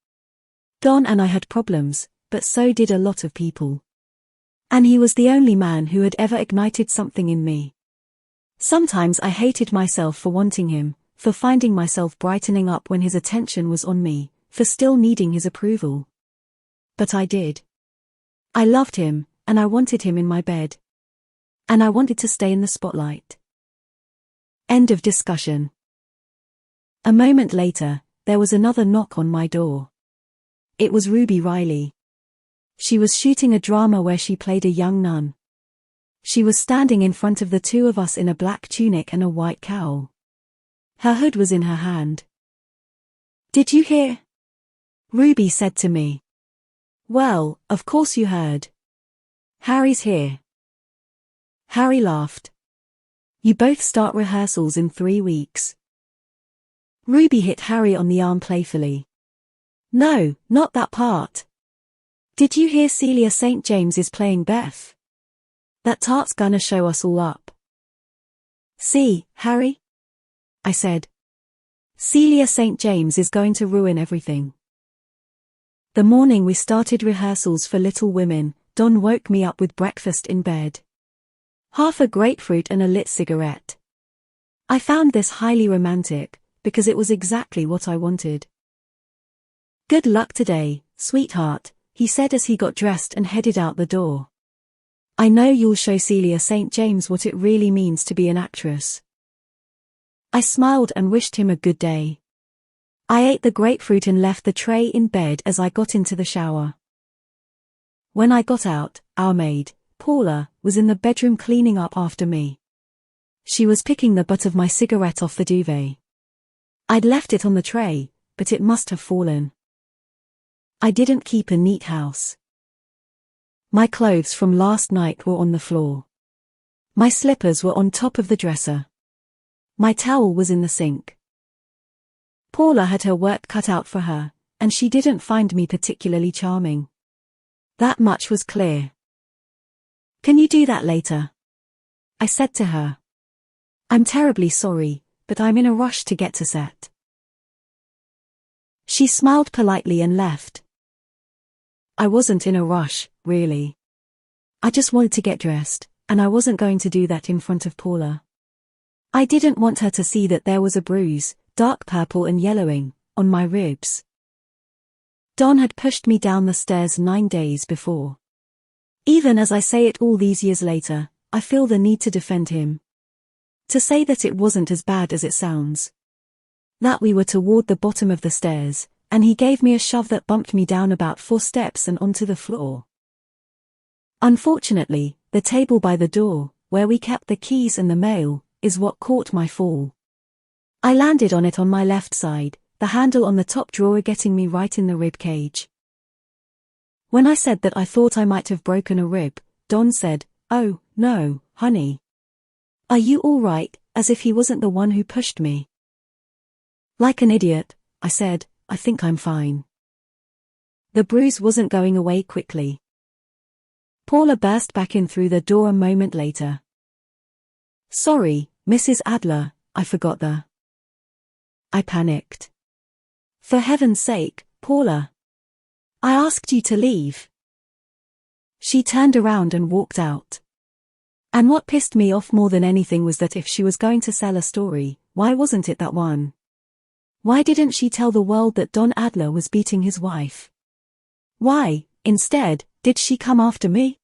Don and I had problems, but so did a lot of people. And he was the only man who had ever ignited something in me. Sometimes I hated myself for wanting him, for finding myself brightening up when his attention was on me, for still needing his approval. But I did. I loved him, and I wanted him in my bed. And I wanted to stay in the spotlight. End of discussion. A moment later, there was another knock on my door. It was Ruby Riley. She was shooting a drama where she played a young nun. She was standing in front of the two of us in a black tunic and a white cowl. Her hood was in her hand. Did you hear? Ruby said to me. Well, of course you heard. Harry's here. Harry laughed. You both start rehearsals in 3 weeks. Ruby hit Harry on the arm playfully. No, not that part. Did you hear Celia St. James is playing Beth? That tart's gonna show us all up. See, Harry? I said. Celia St. James is going to ruin everything. The morning we started rehearsals for Little Women, Don woke me up with breakfast in bed. Half a grapefruit and a lit cigarette. I found this highly romantic, because it was exactly what I wanted. Good luck today, sweetheart, he said as he got dressed and headed out the door. I know you'll show Celia St. James what it really means to be an actress. I smiled and wished him a good day. I ate the grapefruit and left the tray in bed as I got into the shower. When I got out, our maid, Paula, was in the bedroom cleaning up after me. She was picking the butt of my cigarette off the duvet. I'd left it on the tray, but it must have fallen. I didn't keep a neat house. My clothes from last night were on the floor. My slippers were on top of the dresser. My towel was in the sink. Paula had her work cut out for her, and she didn't find me particularly charming. That much was clear. Can you do that later? I said to her. I'm terribly sorry, but I'm in a rush to get to set. She smiled politely and left. I wasn't in a rush, really. I just wanted to get dressed, and I wasn't going to do that in front of Paula. I didn't want her to see that there was a bruise, dark purple and yellowing, on my ribs. Don had pushed me down the stairs 9 days before. Even as I say it all these years later, I feel the need to defend him. To say that it wasn't as bad as it sounds. That we were toward the bottom of the stairs, and he gave me a shove that bumped me down about 4 steps and onto the floor. Unfortunately, the table by the door, where we kept the keys and the mail, is what caught my fall. I landed on it on my left side, the handle on the top drawer getting me right in the rib cage. When I said that I thought I might have broken a rib, Don said, "Oh, no, honey. Are you all right?" as if he wasn't the one who pushed me. Like an idiot, I said, "I think I'm fine." The bruise wasn't going away quickly. Paula burst back in through the door a moment later. "Sorry, Mrs. Adler, I forgot the..." I panicked. "For heaven's sake, Paula. I asked you to leave." She turned around and walked out. And what pissed me off more than anything was that if she was going to sell a story, why wasn't it that one? Why didn't she tell the world that Don Adler was beating his wife? Why, instead, did she come after me?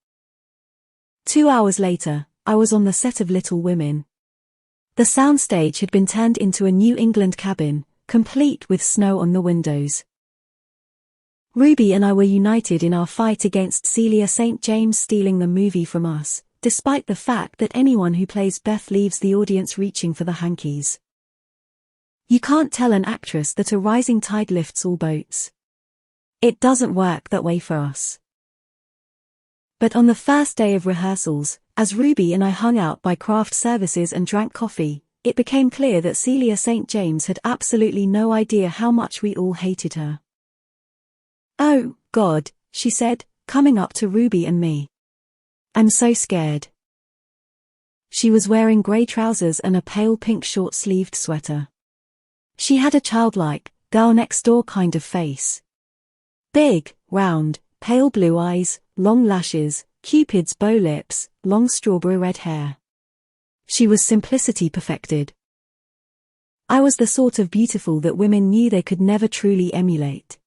2 hours later, I was on the set of Little Women. The soundstage had been turned into a New England cabin, complete with snow on the windows. Ruby and I were united in our fight against Celia St. James stealing the movie from us, despite the fact that anyone who plays Beth leaves the audience reaching for the hankies. You can't tell an actress that a rising tide lifts all boats. It doesn't work that way for us. But on the first day of rehearsals, as Ruby and I hung out by craft services and drank coffee, it became clear that Celia St. James had absolutely no idea how much we all hated her. "Oh, God," she said, coming up to Ruby and me. "I'm so scared." She was wearing grey trousers and a pale pink short-sleeved sweater. She had a childlike, girl-next-door kind of face. Big, round, pale blue eyes, long lashes, Cupid's bow lips, long strawberry red hair. She was simplicity perfected. I was the sort of beautiful that women knew they could never truly emulate.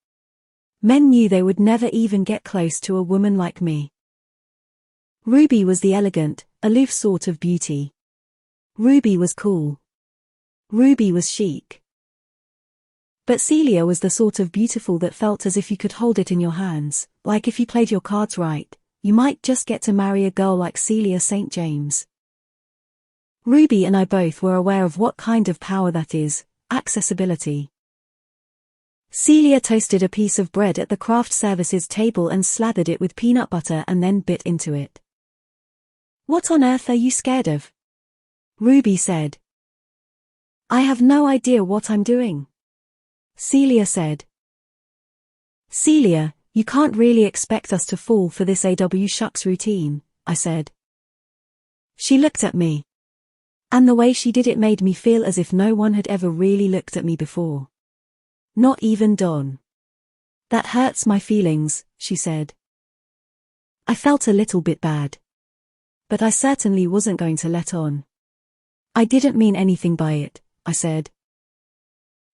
Men knew they would never even get close to a woman like me. Ruby was the elegant, aloof sort of beauty. Ruby was cool. Ruby was chic. But Celia was the sort of beautiful that felt as if you could hold it in your hands, like if you played your cards right, you might just get to marry a girl like Celia St. James. Ruby and I both were aware of what kind of power that is, accessibility. Celia toasted a piece of bread at the craft services table and slathered it with peanut butter and then bit into it. "What on earth are you scared of?" Ruby said. "I have no idea what I'm doing," Celia said. "Celia, you can't really expect us to fall for this AW shucks routine," I said. She looked at me. And the way she did it made me feel as if no one had ever really looked at me before. Not even Don. "That hurts my feelings," she said. I felt a little bit bad. But I certainly wasn't going to let on. "I didn't mean anything by it," I said.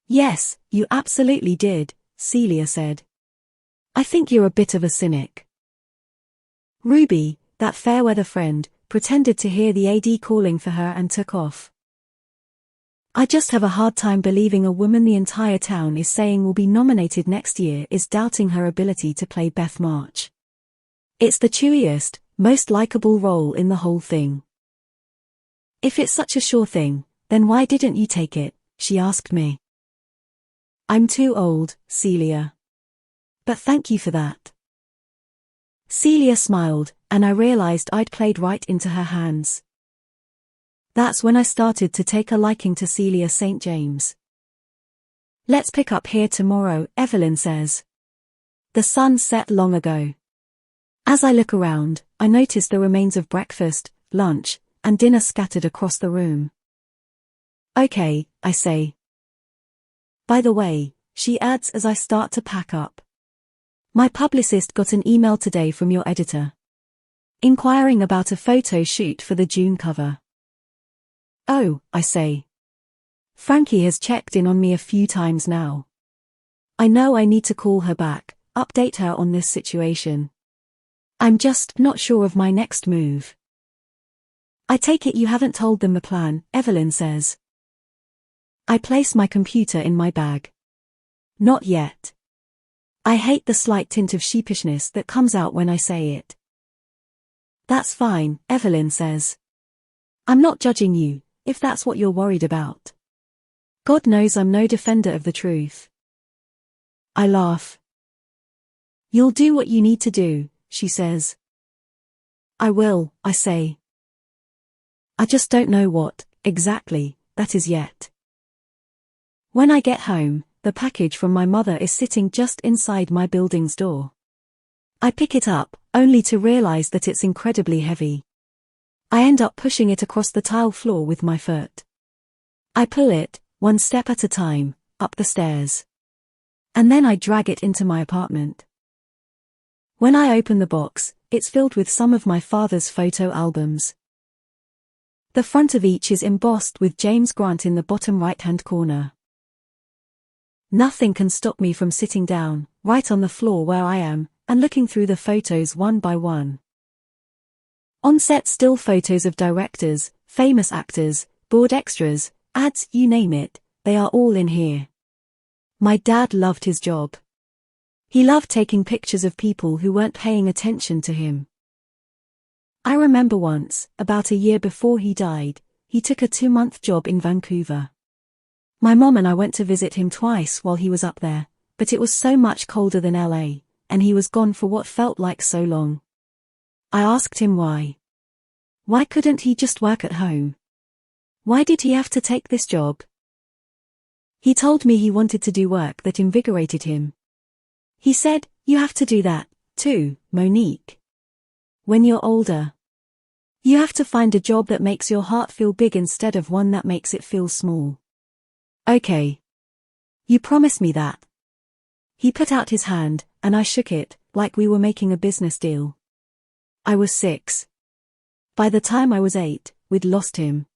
"Yes, you absolutely did," Celia said. "I think you're a bit of a cynic." Ruby, that fair-weather friend, pretended to hear the AD calling for her and took off. "I just have a hard time believing a woman the entire town is saying will be nominated next year is doubting her ability to play Beth March. It's the chewiest, most likable role in the whole thing." "If it's such a sure thing, then why didn't you take it?" she asked me. "I'm too old, Celia. But thank you for that." Celia smiled, and I realized I'd played right into her hands. That's when I started to take a liking to Celia St. James. "Let's pick up here tomorrow," Evelyn says. "The sun set long ago." As I look around, I notice the remains of breakfast, lunch, and dinner scattered across the room. "Okay," I say. "By the way," she adds as I start to pack up. "My publicist got an email today from your editor, inquiring about a photo shoot for the June cover." "Oh," I say. "Frankie has checked in on me a few times now. I know I need to call her back, update her on this situation. I'm just not sure of my next move." "I take it you haven't told them the plan," Evelyn says. I place my computer in my bag. "Not yet." I hate the slight tint of sheepishness that comes out when I say it. "That's fine," Evelyn says. "I'm not judging you, if that's what you're worried about. God knows I'm no defender of the truth." I laugh. "You'll do what you need to do," she says. "I will," I say. "I just don't know what, exactly, that is yet." When I get home, the package from my mother is sitting just inside my building's door. I pick it up, only to realize that it's incredibly heavy. I end up pushing it across the tile floor with my foot. I pull it, one step at a time, up the stairs. And then I drag it into my apartment. When I open the box, it's filled with some of my father's photo albums. The front of each is embossed with James Grant in the bottom right-hand corner. Nothing can stop me from sitting down, right on the floor where I am, and looking through the photos one by one. On-set still photos of directors, famous actors, board extras, ads, you name it, they are all in here. My dad loved his job. He loved taking pictures of people who weren't paying attention to him. I remember once, about a year before he died, he took a 2-month job in Vancouver. My mom and I went to visit him twice while he was up there, but it was so much colder than LA, and he was gone for what felt like so long. I asked him why. Why couldn't he just work at home? Why did he have to take this job? He told me he wanted to do work that invigorated him. He said, "You have to do that, too, Monique. When you're older, you have to find a job that makes your heart feel big instead of one that makes it feel small." Okay. You promise me that. He put out his hand, and I shook it, like we were making a business deal. I was 6. By the time I was 8, we'd lost him.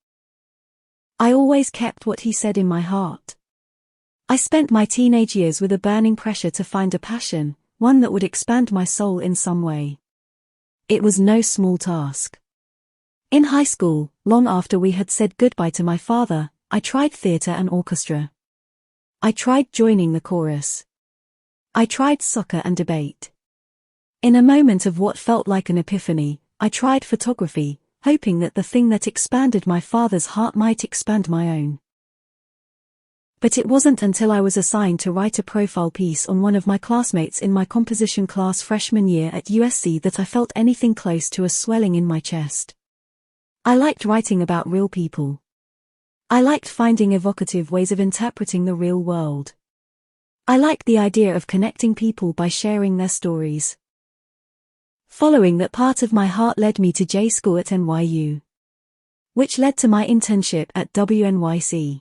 I always kept what he said in my heart. I spent my teenage years with a burning pressure to find a passion, one that would expand my soul in some way. It was no small task. In high school, long after we had said goodbye to my father, I tried theater and orchestra. I tried joining the chorus. I tried soccer and debate. In a moment of what felt like an epiphany, I tried photography, hoping that the thing that expanded my father's heart might expand my own. But it wasn't until I was assigned to write a profile piece on one of my classmates in my composition class freshman year at USC that I felt anything close to a swelling in my chest. I liked writing about real people. I liked finding evocative ways of interpreting the real world. I liked the idea of connecting people by sharing their stories. Following that part of my heart led me to J School at NYU, which led to my internship at WNYC.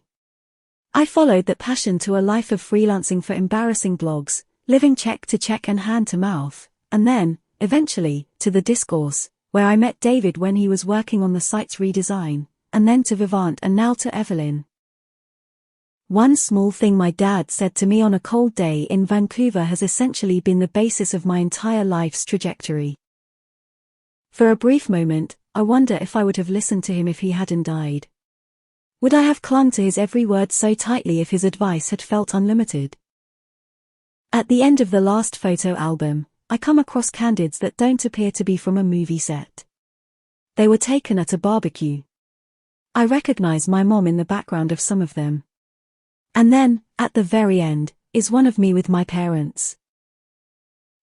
I followed that passion to a life of freelancing for embarrassing blogs, living check to check and hand to mouth, and then, eventually, to The Discourse, where I met David when he was working on the site's redesign, and then to Vivant and now to Evelyn. One small thing my dad said to me on a cold day in Vancouver has essentially been the basis of my entire life's trajectory. For a brief moment, I wonder if I would have listened to him if he hadn't died. Would I have clung to his every word so tightly if his advice had felt unlimited? At the end of the last photo album, I come across candids that don't appear to be from a movie set. They were taken at a barbecue. I recognize my mom in the background of some of them. And then, at the very end, is one of me with my parents.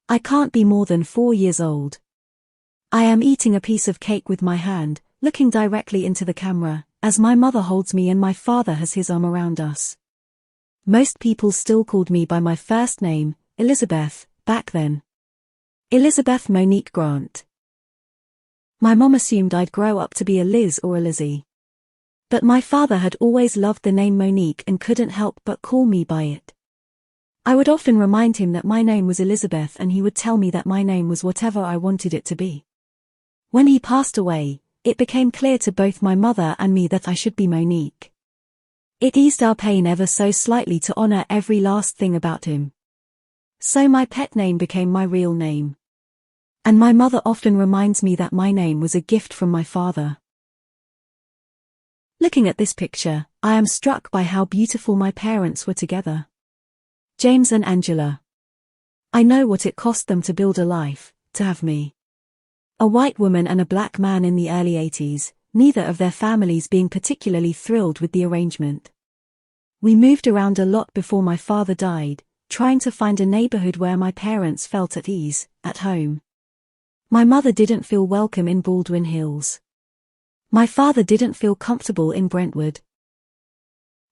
I can't be more than 4 years old. I am eating a piece of cake with my hand, looking directly into the camera, as my mother holds me and my father has his arm around us. Most people still called me by my first name, Elizabeth, back then. Elizabeth Monique Grant. My mom assumed I'd grow up to be a Liz or a Lizzie. But my father had always loved the name Monique and couldn't help but call me by it. I would often remind him that my name was Elizabeth and he would tell me that my name was whatever I wanted it to be. When he passed away, it became clear to both my mother and me that I should be Monique. It eased our pain ever so slightly to honor every last thing about him. So my pet name became my real name. And my mother often reminds me that my name was a gift from my father. Looking at this picture, I am struck by how beautiful my parents were together. James and Angela. I know what it cost them to build a life, to have me. A white woman and a black man in the early 80s, neither of their families being particularly thrilled with the arrangement. We moved around a lot before my father died, trying to find a neighborhood where my parents felt at ease, at home. My mother didn't feel welcome in Baldwin Hills. My father didn't feel comfortable in Brentwood.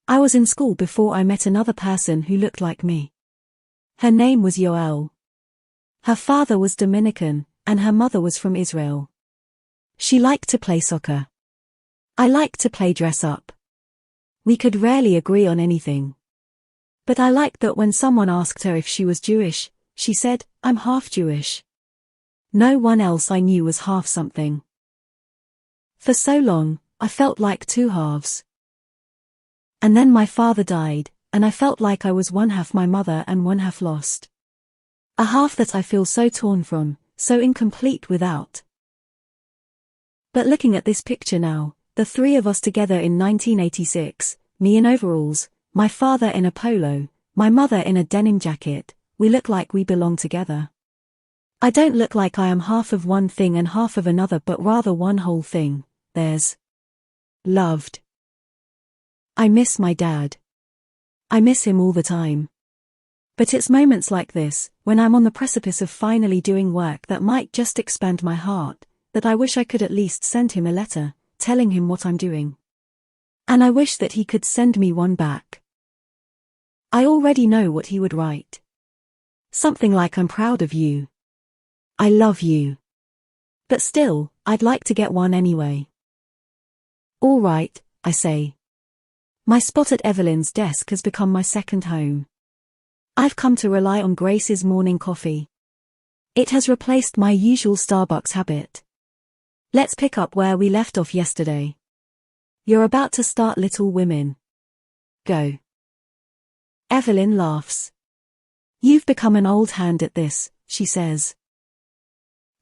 I was in school before I met another person who looked like me. Her name was Yoel. Her father was Dominican, and her mother was from Israel. She liked to play soccer. I liked to play dress up. We could rarely agree on anything. But I liked that when someone asked her if she was Jewish, she said, "I'm half Jewish." No one else I knew was half something. For so long, I felt like two halves. And then my father died, and I felt like I was one half my mother and one half lost. A half that I feel so torn from, so incomplete without. But looking at this picture now, the three of us together in 1986, me in overalls, my father in a polo, my mother in a denim jacket, we look like we belong together. I don't look like I am half of one thing and half of another, but rather one whole thing. There's loved. I miss my dad. I miss him all the time. But it's moments like this, when I'm on the precipice of finally doing work that might just expand my heart, that I wish I could at least send him a letter, telling him what I'm doing. And I wish that he could send me one back. I already know what he would write. Something like, I'm proud of you. I love you. But still, I'd like to get one anyway. All right, I say. My spot at Evelyn's desk has become my second home. I've come to rely on Grace's morning coffee. It has replaced my usual Starbucks habit. Let's pick up where we left off yesterday. You're about to start Little Women. Go. Evelyn laughs. You've become an old hand at this, she says.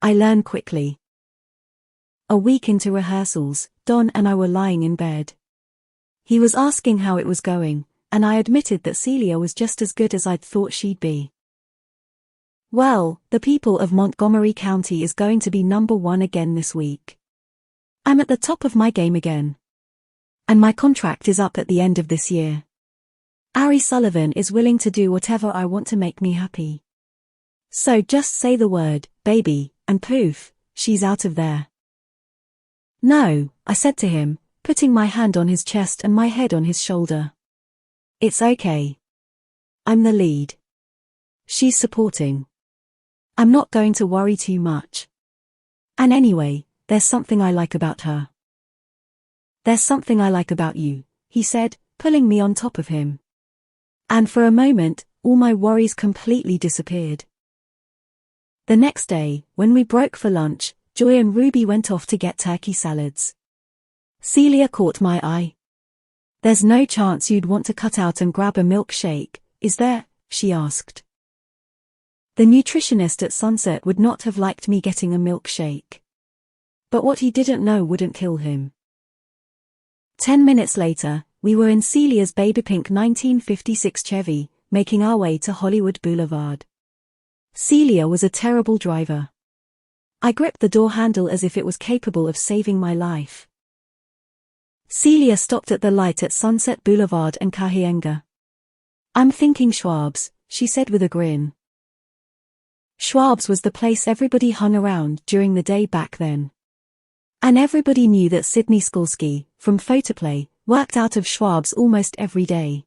I learn quickly. A week into rehearsals, Don and I were lying in bed. He was asking how it was going, and I admitted that Celia was just as good as I'd thought she'd be. Well, the People of Montgomery County is going to be #1 again this week. I'm at the top of my game again. And my contract is up at the end of this year. Ari Sullivan is willing to do whatever I want to make me happy. So just say the word, baby, and poof, she's out of there. No, I said to him, putting my hand on his chest and my head on his shoulder. It's okay. I'm the lead. She's supporting. I'm not going to worry too much. And anyway, there's something I like about her. There's something I like about you, he said, pulling me on top of him. And for a moment, all my worries completely disappeared. The next day, when we broke for lunch, Joy and Ruby went off to get turkey salads. Celia caught my eye. There's no chance you'd want to cut out and grab a milkshake, is there? She asked. The nutritionist at Sunset would not have liked me getting a milkshake. But what he didn't know wouldn't kill him. 10 minutes later, we were in Celia's baby pink 1956 Chevy, making our way to Hollywood Boulevard. Celia was a terrible driver. I gripped the door handle as if it was capable of saving my life. Celia stopped at the light at Sunset Boulevard and Cahuenga. I'm thinking Schwab's, she said with a grin. Schwab's was the place everybody hung around during the day back then. And everybody knew that Sydney Skolsky, from Photoplay, worked out of Schwab's almost every day.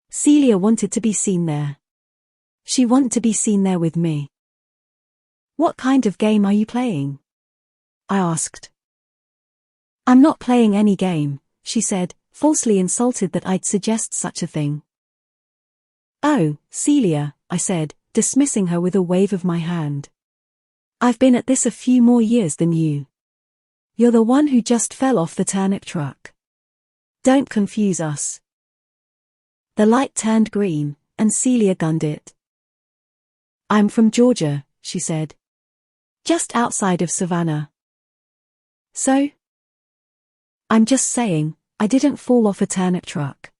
Celia wanted to be seen there. She wanted to be seen there with me. What kind of game are you playing? I asked. I'm not playing any game, she said, falsely insulted that I'd suggest such a thing. Oh, Celia, I said, dismissing her with a wave of my hand. I've been at this a few more years than you. You're the one who just fell off the turnip truck. Don't confuse us. The light turned green, and Celia gunned it. I'm from Georgia, she said. Just outside of Savannah. So? I'm just saying, I didn't fall off a turnip truck.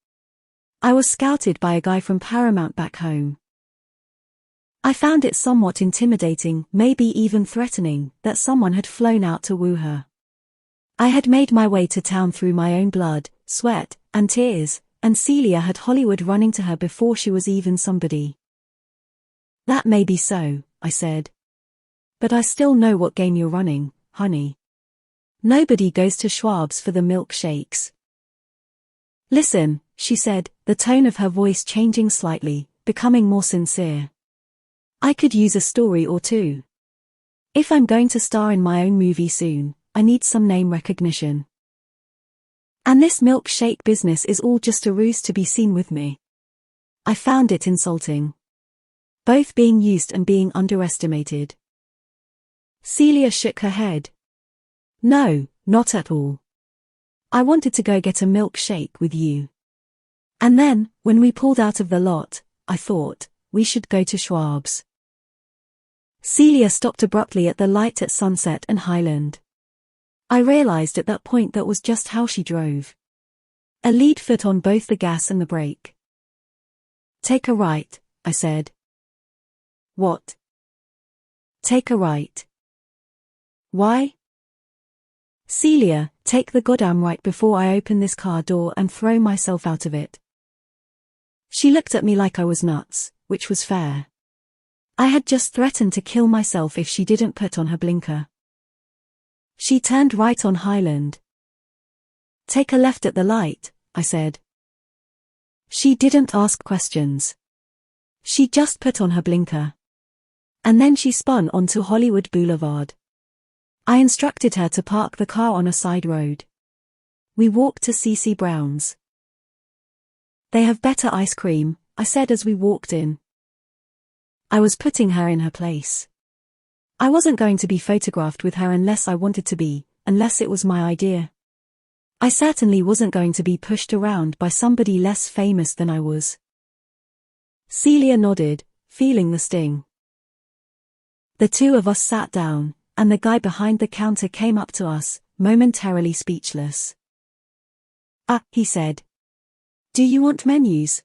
I was scouted by a guy from Paramount back home. I found it somewhat intimidating, maybe even threatening, that someone had flown out to woo her. I had made my way to town through my own blood, sweat, and tears, and Celia had Hollywood running to her before she was even somebody. That may be so, I said. But I still know what game you're running, honey. Nobody goes to Schwab's for the milkshakes. Listen, she said, the tone of her voice changing slightly, becoming more sincere. I could use a story or two. If I'm going to star in my own movie soon, I need some name recognition. And this milkshake business is all just a ruse to be seen with me. I found it insulting. Both being used and being underestimated. Celia shook her head. No, not at all. I wanted to go get a milkshake with you. And then, when we pulled out of the lot, I thought, we should go to Schwab's. Celia stopped abruptly at the light at Sunset and Highland. I realized at that point that was just how she drove. A lead foot on both the gas and the brake. Take a right, I said. What? Take a right. Why? Celia, take the goddamn right before I open this car door and throw myself out of it. She looked at me like I was nuts, which was fair. I had just threatened to kill myself if she didn't put on her blinker. She turned right on Highland. Take a left at the light, I said. She didn't ask questions. She just put on her blinker. And then she spun onto Hollywood Boulevard. I instructed her to park the car on a side road. We walked to C.C. Brown's. They have better ice cream, I said as we walked in. I was putting her in her place. I wasn't going to be photographed with her unless I wanted to be, unless it was my idea. I certainly wasn't going to be pushed around by somebody less famous than I was. Celia nodded, feeling the sting. The two of us sat down, and the guy behind the counter came up to us, momentarily speechless. "Ah," he said. "Do you want menus?"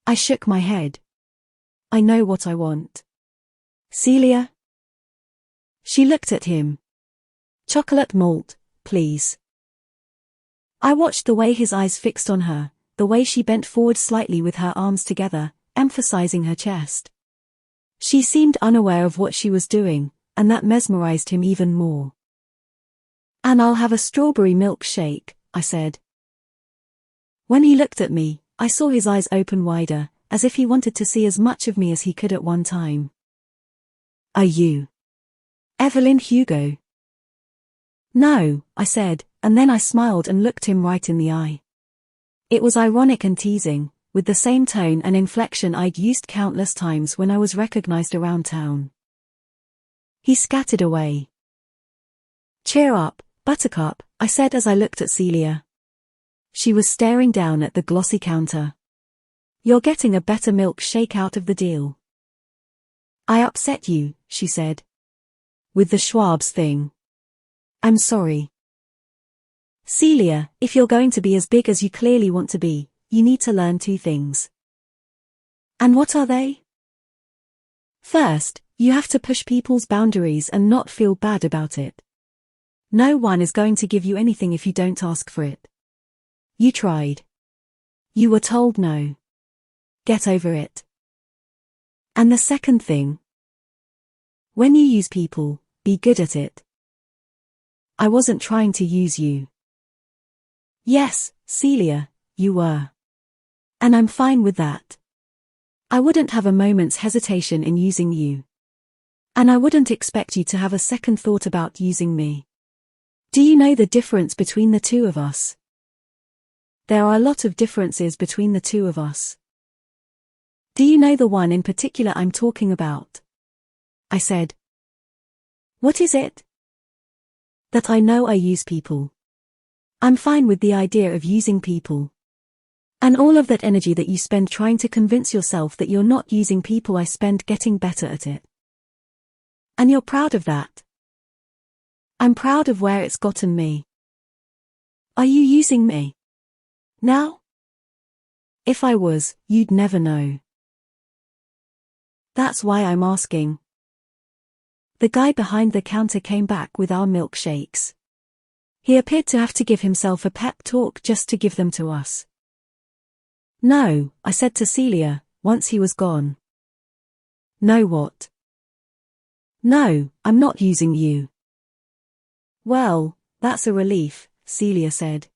I shook my head. "I know what I want." "Celia?" She looked at him. "Chocolate malt, please." I watched the way his eyes fixed on her, the way she bent forward slightly with her arms together, emphasizing her chest. She seemed unaware of what she was doing, and that mesmerized him even more. "And I'll have a strawberry milkshake," I said. When he looked at me, I saw his eyes open wider, as if he wanted to see as much of me as he could at one time. "Are you Evelyn Hugo?" "No," I said, and then I smiled and looked him right in the eye. It was ironic and teasing, with the same tone and inflection I'd used countless times when I was recognized around town. He scattered away. "Cheer up, Buttercup," I said as I looked at Celia. She was staring down at the glossy counter. "You're getting a better milkshake out of the deal." "I upset you," she said. "With the Schwab's thing. I'm sorry." "Celia, if you're going to be as big as you clearly want to be, you need to learn two things." "And what are they?" "First, you have to push people's boundaries and not feel bad about it. No one is going to give you anything if you don't ask for it. You tried. You were told no. Get over it. And the second thing, when you use people, be good at it. I wasn't trying to use you." "Yes, Celia, you were. And I'm fine with that. I wouldn't have a moment's hesitation in using you. And I wouldn't expect you to have a second thought about using me. Do you know the difference between the two of us?" "There are a lot of differences between the two of us." "Do you know the one in particular I'm talking about?" I said. "What is it?" "That I know I use people. I'm fine with the idea of using people. And all of that energy that you spend trying to convince yourself that you're not using people I spend getting better at it. And you're proud of that." "I'm proud of where it's gotten me." "Are you using me now?" "If I was, you'd never know." "That's why I'm asking." The guy behind the counter came back with our milkshakes. He appeared to have to give himself a pep talk just to give them to us. "No," I said to Celia, once he was gone. "No what?" "No, I'm not using you." "Well, that's a relief," Celia said.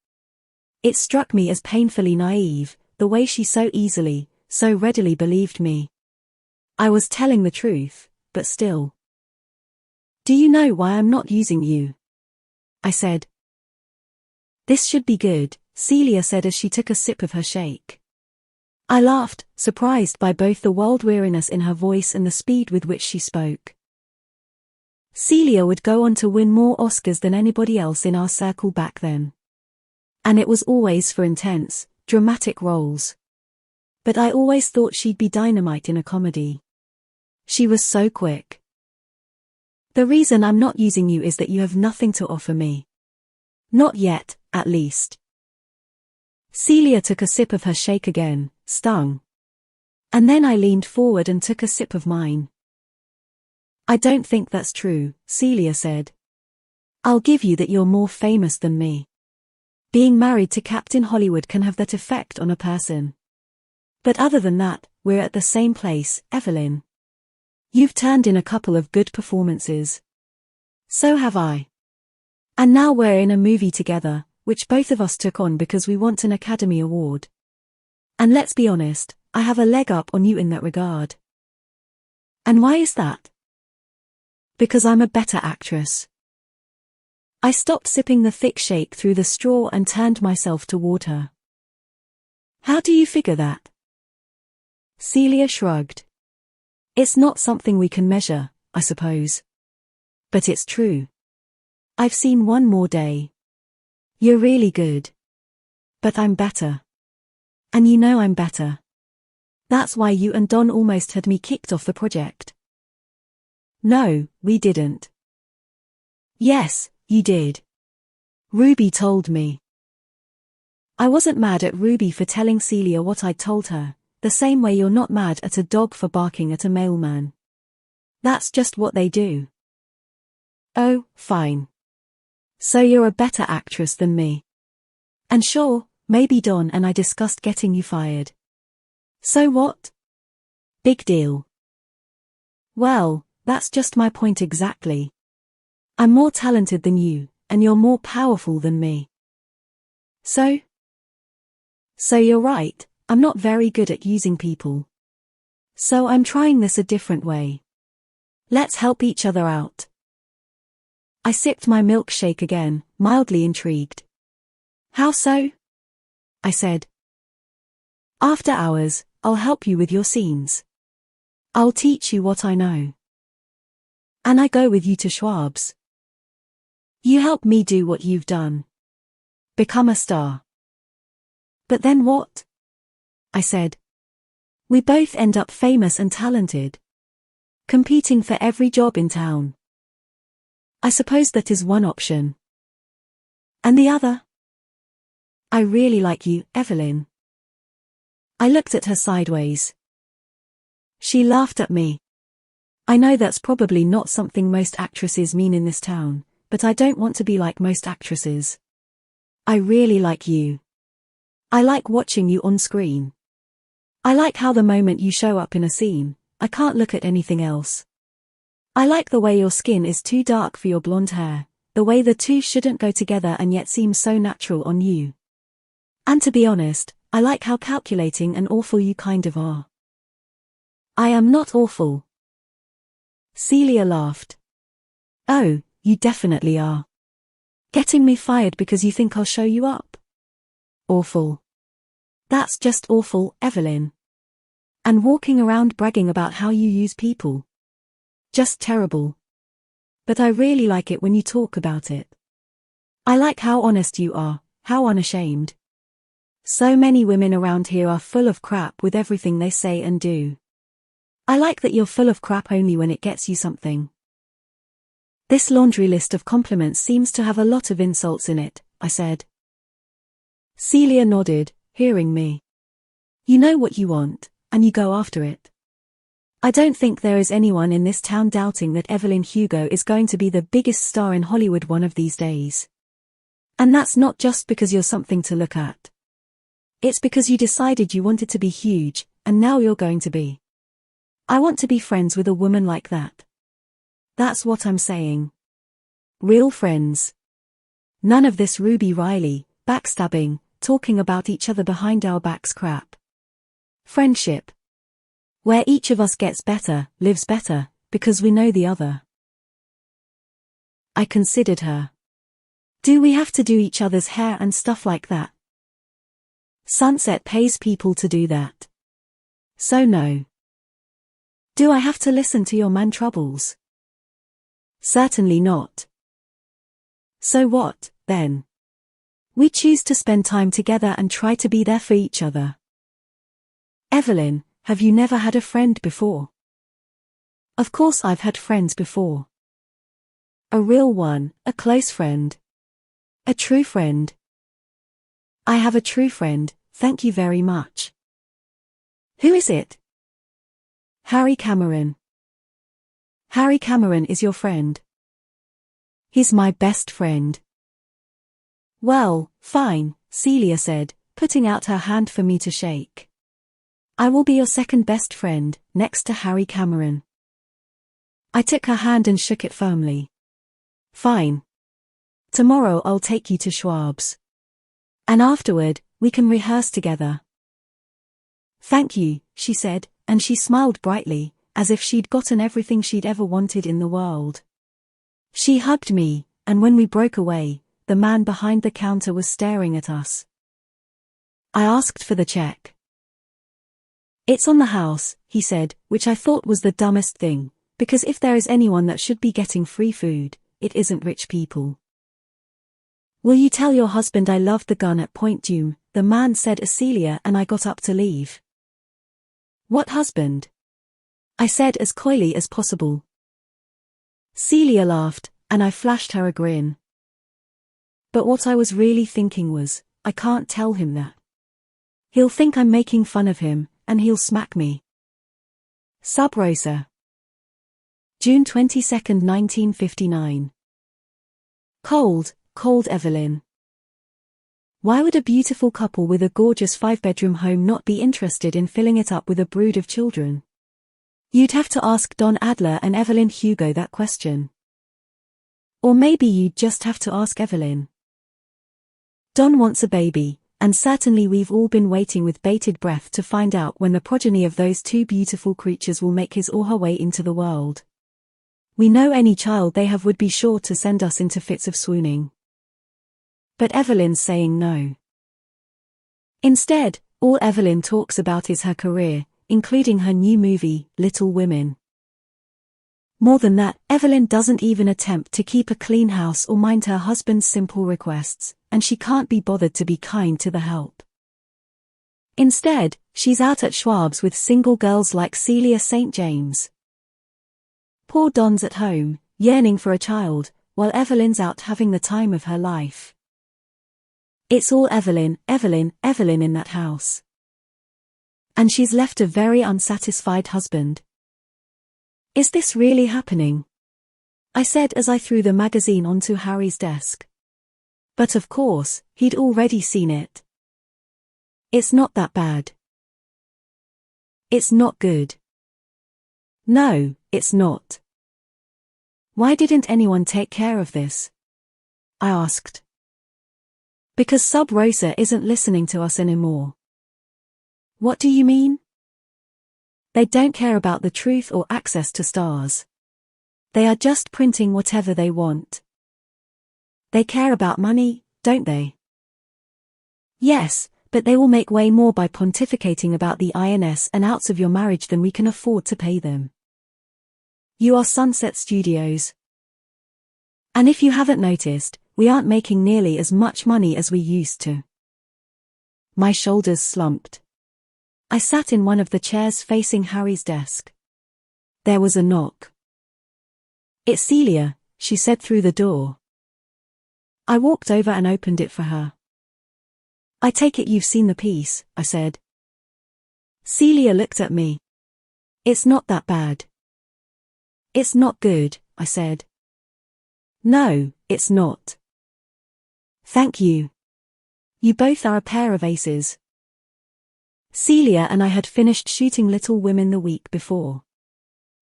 It struck me as painfully naive, the way she so easily, so readily believed me. I was telling the truth, but still. "Do you know why I'm not using you?" I said. "This should be good," Celia said as she took a sip of her shake. I laughed, surprised by both the world weariness in her voice and the speed with which she spoke. Celia would go on to win more Oscars than anybody else in our circle back then. And it was always for intense, dramatic roles. But I always thought she'd be dynamite in a comedy. She was so quick. "The reason I'm not using you is that you have nothing to offer me. Not yet, at least." Celia took a sip of her shake again, stung. And then I leaned forward and took a sip of mine. I don't think that's true, Celia said. I'll give you that you're more famous than me. Being married to Captain Hollywood can have that effect on a person. But other than that, we're at the same place, Evelyn. You've turned in a couple of good performances. So have I. And now we're in a movie together, which both of us took on because we want an Academy Award. And let's be honest, I have a leg up on you in that regard. And why is that? Because I'm a better actress. I stopped sipping the thick shake through the straw and turned myself toward her. How do you figure that? Celia shrugged. It's not something we can measure, I suppose. But it's true. I've seen one more day. You're really good. But I'm better. And you know I'm better. That's why you and Don almost had me kicked off the project. No, we didn't. Yes, you did. Ruby told me. I wasn't mad at Ruby for telling Celia what I'd told her, the same way you're not mad at a dog for barking at a mailman. That's just what they do. Oh, fine. So you're a better actress than me. And sure, maybe Don and I discussed getting you fired. So what? Big deal. Well, that's just my point exactly. I'm more talented than you, and you're more powerful than me. So you're right, I'm not very good at using people. So I'm trying this a different way. Let's help each other out. I sipped my milkshake again, mildly intrigued. How so? I said. After hours, I'll help you with your scenes. I'll teach you what I know. And I go with you to Schwab's. You help me do what you've done. Become a star. But then what? I said. We both end up famous and talented. Competing for every job in town. I suppose that is one option. And the other? I really like you, Evelyn. I looked at her sideways. She laughed at me. I know that's probably not something most actresses mean in this town, but I don't want to be like most actresses. I really like you. I like watching you on screen. I like how the moment you show up in a scene, I can't look at anything else. I like the way your skin is too dark for your blonde hair, the way the two shouldn't go together and yet seem so natural on you. And to be honest, I like how calculating and awful you kind of are. I am not awful. Celia laughed. Oh, you definitely are. Getting me fired because you think I'll show you up? Awful. That's just awful, Evelyn. And walking around bragging about how you use people. Just terrible. But I really like it when you talk about it. I like how honest you are, how unashamed. So many women around here are full of crap with everything they say and do. I like that you're full of crap only when it gets you something. This laundry list of compliments seems to have a lot of insults in it, I said. Celia nodded, hearing me. You know what you want, and you go after it. I don't think there is anyone in this town doubting that Evelyn Hugo is going to be the biggest star in Hollywood one of these days. And that's not just because you're something to look at. It's because you decided you wanted to be huge, and now you're going to be. I want to be friends with a woman like that. That's what I'm saying. Real friends. None of this Ruby Riley, backstabbing, talking about each other behind our backs crap. Friendship. Where each of us gets better, lives better, because we know the other. I considered her. Do we have to do each other's hair and stuff like that? Sunset pays people to do that. So no. Do I have to listen to your man troubles? Certainly not. So what, then? We choose to spend time together and try to be there for each other. Evelyn, have you never had a friend before? Of course I've had friends before. A real one, a close friend. A true friend. I have a true friend, thank you very much. Who is it? Harry Cameron. Harry Cameron is your friend. He's my best friend. Well, fine, Celia said, putting out her hand for me to shake. I will be your second best friend, next to Harry Cameron. I took her hand and shook it firmly. Fine. Tomorrow I'll take you to Schwab's. And afterward, we can rehearse together. Thank you, she said, and she smiled brightly, as if she'd gotten everything she'd ever wanted in the world. She hugged me, and when we broke away, the man behind the counter was staring at us. I asked for the check. It's on the house, he said, which I thought was the dumbest thing, because if there is anyone that should be getting free food, it isn't rich people. Will you tell your husband I loved the gun at Point Dume, the man said as Celia and I got up to leave. What husband? I said as coyly as possible. Celia laughed, and I flashed her a grin. But what I was really thinking was, I can't tell him that. He'll think I'm making fun of him, and he'll smack me. Sub Rosa. June 22, 1959. Cold, cold Evelyn. Why would a beautiful couple with a gorgeous 5-bedroom home not be interested in filling it up with a brood of children? You'd have to ask Don Adler and Evelyn Hugo that question. Or maybe you'd just have to ask Evelyn. Don wants a baby, and certainly we've all been waiting with bated breath to find out when the progeny of those two beautiful creatures will make his or her way into the world. We know any child they have would be sure to send us into fits of swooning. But Evelyn's saying no. Instead, all Evelyn talks about is her career, including her new movie, Little Women. More than that, Evelyn doesn't even attempt to keep a clean house or mind her husband's simple requests, and she can't be bothered to be kind to the help. Instead, she's out at Schwab's with single girls like Celia St. James. Poor Don's at home, yearning for a child, while Evelyn's out having the time of her life. It's all Evelyn, Evelyn, Evelyn in that house. And she's left a very unsatisfied husband. Is this really happening? I said as I threw the magazine onto Harry's desk. But of course, he'd already seen it. It's not that bad. It's not good. No, it's not. Why didn't anyone take care of this? I asked. Because Sub Rosa isn't listening to us anymore. What do you mean? They don't care about the truth or access to stars. They are just printing whatever they want. They care about money, don't they? Yes, but they will make way more by pontificating about the ins and outs of your marriage than we can afford to pay them. You are Sunset Studios. And if you haven't noticed, we aren't making nearly as much money as we used to. My shoulders slumped. I sat in one of the chairs facing Harry's desk. There was a knock. It's Celia, she said through the door. I walked over and opened it for her. I take it you've seen the piece, I said. Celia looked at me. It's not that bad. It's not good, I said. No, it's not. Thank you. You both are a pair of aces. Celia and I had finished shooting Little Women the week before.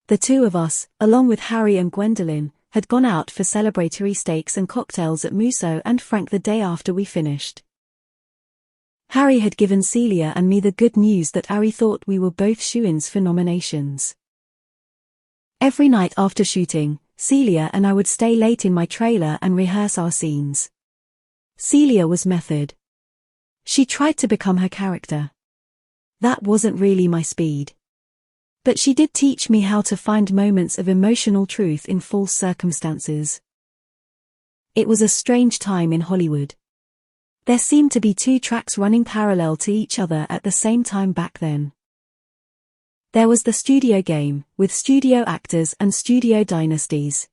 The two of us, along with Harry and Gwendolyn, had gone out for celebratory steaks and cocktails at Musso and Frank the day after we finished. Harry had given Celia and me the good news that Harry thought we were both shoo-ins for nominations. Every night after shooting, Celia and I would stay late in my trailer and rehearse our scenes. Celia was method. She tried to become her character. That wasn't really my speed. But she did teach me how to find moments of emotional truth in false circumstances. It was a strange time in Hollywood. There seemed to be two tracks running parallel to each other at the same time back then. There was the studio game, with studio actors and studio dynasties.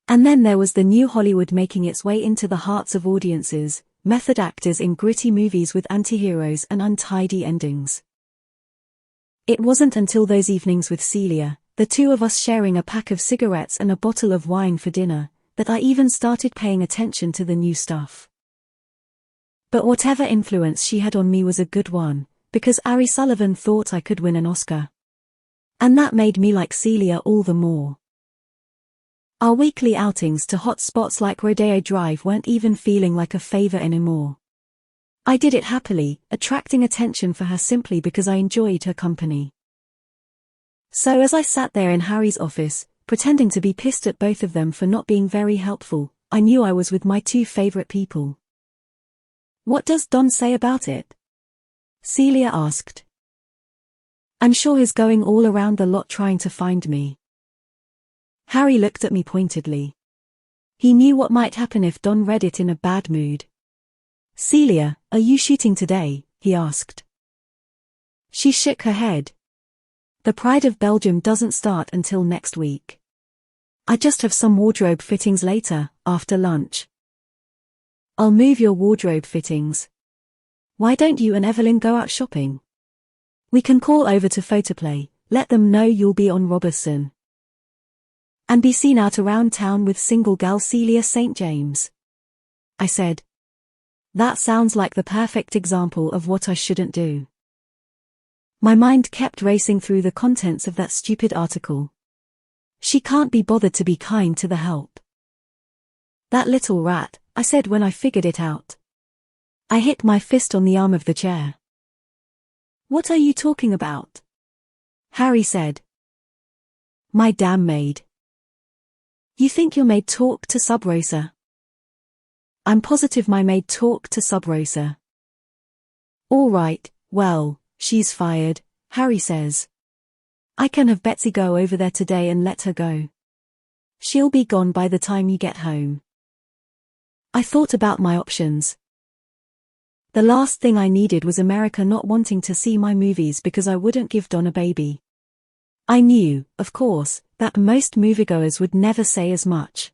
And then there was the new Hollywood making its way into the hearts of audiences, method actors in gritty movies with antiheroes and untidy endings. It wasn't until those evenings with Celia, the two of us sharing a pack of cigarettes and a bottle of wine for dinner, that I even started paying attention to the new stuff. But whatever influence she had on me was a good one, because Ari Sullivan thought I could win an Oscar. And that made me like Celia all the more. Our weekly outings to hot spots like Rodeo Drive weren't even feeling like a favor anymore. I did it happily, attracting attention for her simply because I enjoyed her company. So as I sat there in Harry's office, pretending to be pissed at both of them for not being very helpful, I knew I was with my two favorite people. "What does Don say about it?" Celia asked. "I'm sure he's going all around the lot trying to find me." Harry looked at me pointedly. He knew what might happen if Don read it in a bad mood. "Celia, are you shooting today?" he asked. She shook her head. "The Pride of Belgium doesn't start until next week. I just have some wardrobe fittings later, after lunch." "I'll move your wardrobe fittings. Why don't you and Evelyn go out shopping? We can call over to Photoplay, let them know you'll be on Robertson. And be seen out around town with single gal Celia St. James." I said. That sounds like the perfect example of what I shouldn't do. My mind kept racing through the contents of that stupid article. She can't be bothered to be kind to the help. "That little rat," I said when I figured it out. I hit my fist on the arm of the chair. "What are you talking about?" Harry said. "My damn maid." "You think your maid talked to Sub Rosa?" "I'm positive my maid talked to Sub Rosa." "All right, well, she's fired," Harry says. "I can have Betsy go over there today and let her go. She'll be gone by the time you get home." I thought about my options. The last thing I needed was America not wanting to see my movies because I wouldn't give Don a baby. I knew, of course, that most moviegoers would never say as much.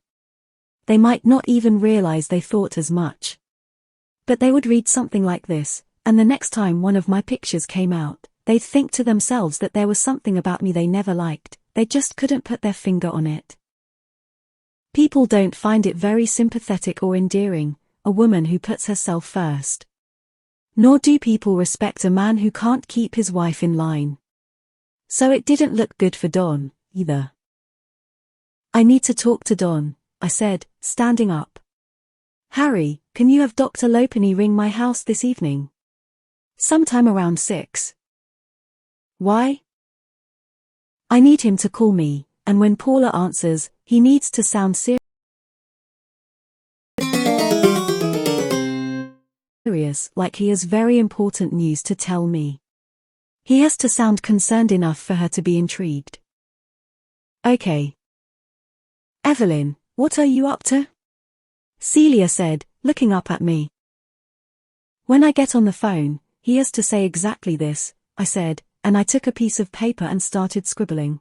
They might not even realize they thought as much. But they would read something like this, and the next time one of my pictures came out, they'd think to themselves that there was something about me they never liked, they just couldn't put their finger on it. People don't find it very sympathetic or endearing, a woman who puts herself first. Nor do people respect a man who can't keep his wife in line. So it didn't look good for Don, either. "I need to talk to Don," I said, standing up. "Harry, can you have Dr. Lopenny ring my house this evening? Sometime around 6. "Why?" "I need him to call me, and when Paula answers, he needs to sound serious, like he has very important news to tell me. He has to sound concerned enough for her to be intrigued." "Okay. Evelyn, what are you up to?" Celia said, looking up at me. "When I get on the phone, he has to say exactly this," I said, and I took a piece of paper and started scribbling.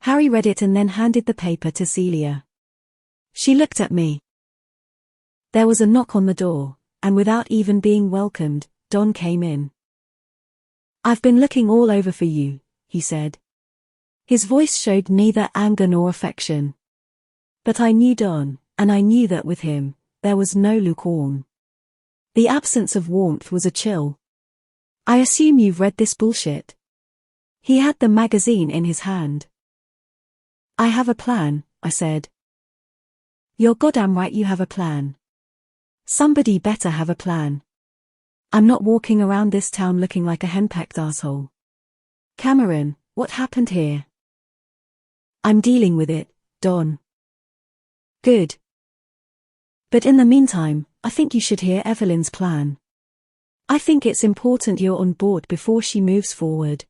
Harry read it and then handed the paper to Celia. She looked at me. There was a knock on the door, and without even being welcomed, Don came in. "I've been looking all over for you," he said. His voice showed neither anger nor affection. But I knew Don, and I knew that with him, there was no lukewarm. The absence of warmth was a chill. "I assume you've read this bullshit." He had the magazine in his hand. "I have a plan," I said. "You're goddamn right you have a plan. Somebody better have a plan. I'm not walking around this town looking like a henpecked asshole. Cameron, what happened here?" "I'm dealing with it, Don." "Good. But in the meantime, I think you should hear Evelyn's plan. I think it's important you're on board before she moves forward."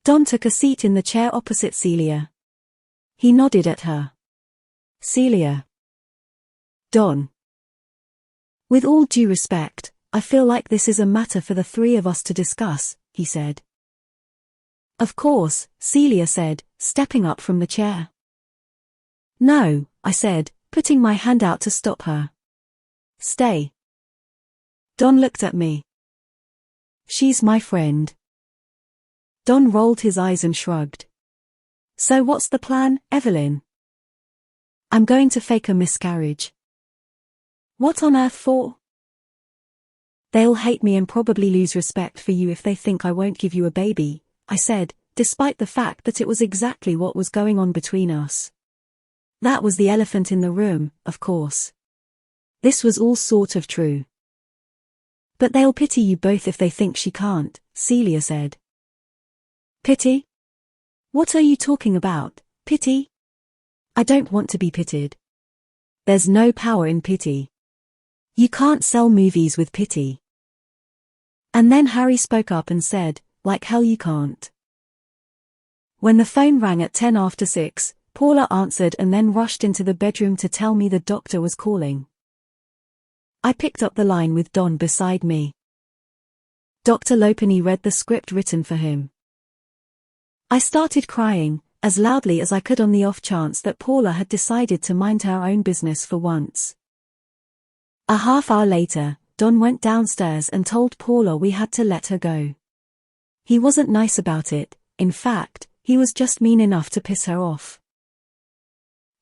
Don took a seat in the chair opposite Celia. He nodded at her. "Celia." "Don. With all due respect, I feel like this is a matter for the three of us to discuss," he said. "Of course," Celia said, stepping up from the chair. "No," I said, putting my hand out to stop her. "Stay." Don looked at me. She's my friend. Don rolled his eyes and shrugged. So what's the plan, Evelyn? I'm going to fake a miscarriage. What on earth for? They'll hate me and probably lose respect for you if they think I won't give you a baby, I said, despite the fact that it was exactly what was going on between us. That was the elephant in the room, of course. This was all sort of true. But they'll pity you both if they think she can't, Celia said. Pity? What are you talking about, pity? I don't want to be pitied. There's no power in pity. You can't sell movies with pity. And then Harry spoke up and said, like hell you can't. When the phone rang at 10 after 6, Paula answered and then rushed into the bedroom to tell me the doctor was calling. I picked up the line with Don beside me. Dr. Lopenny read the script written for him. I started crying, as loudly as I could on the off chance that Paula had decided to mind her own business for once. A half hour later, Don went downstairs and told Paula we had to let her go. He wasn't nice about it, in fact, he was just mean enough to piss her off.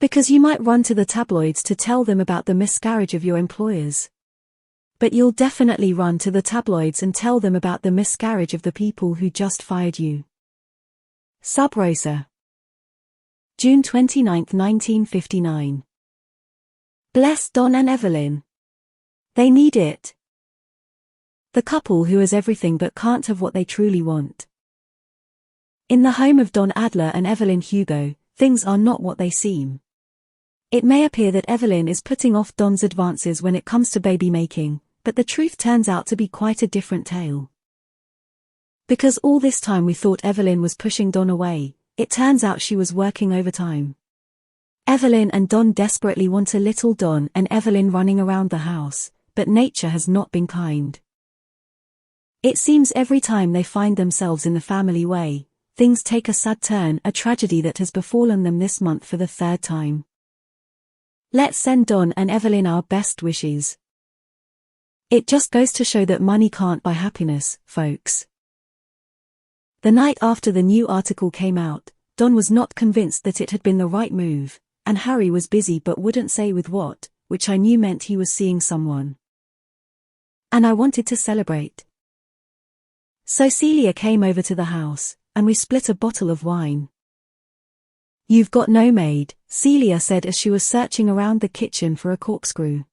Because you might run to the tabloids to tell them about the miscarriage of your employers. But you'll definitely run to the tabloids and tell them about the miscarriage of the people who just fired you. Sub Rosa. June 29, 1959. Bless Don and Evelyn. They need it. The couple who has everything but can't have what they truly want. In the home of Don Adler and Evelyn Hugo, things are not what they seem. It may appear that Evelyn is putting off Don's advances when it comes to baby making, but the truth turns out to be quite a different tale. Because all this time we thought Evelyn was pushing Don away, it turns out she was working overtime. Evelyn and Don desperately want a little Don and Evelyn running around the house, but nature has not been kind. It seems every time they find themselves in the family way, things take a sad turn, a tragedy that has befallen them this month for the third time. Let's send Don and Evelyn our best wishes. It just goes to show that money can't buy happiness, folks. The night after the new article came out, Don was not convinced that it had been the right move, and Harry was busy but wouldn't say with what, which I knew meant he was seeing someone. And I wanted to celebrate. So Celia came over to the house, and we split a bottle of wine. You've got no maid, Celia said as she was searching around the kitchen for a corkscrew.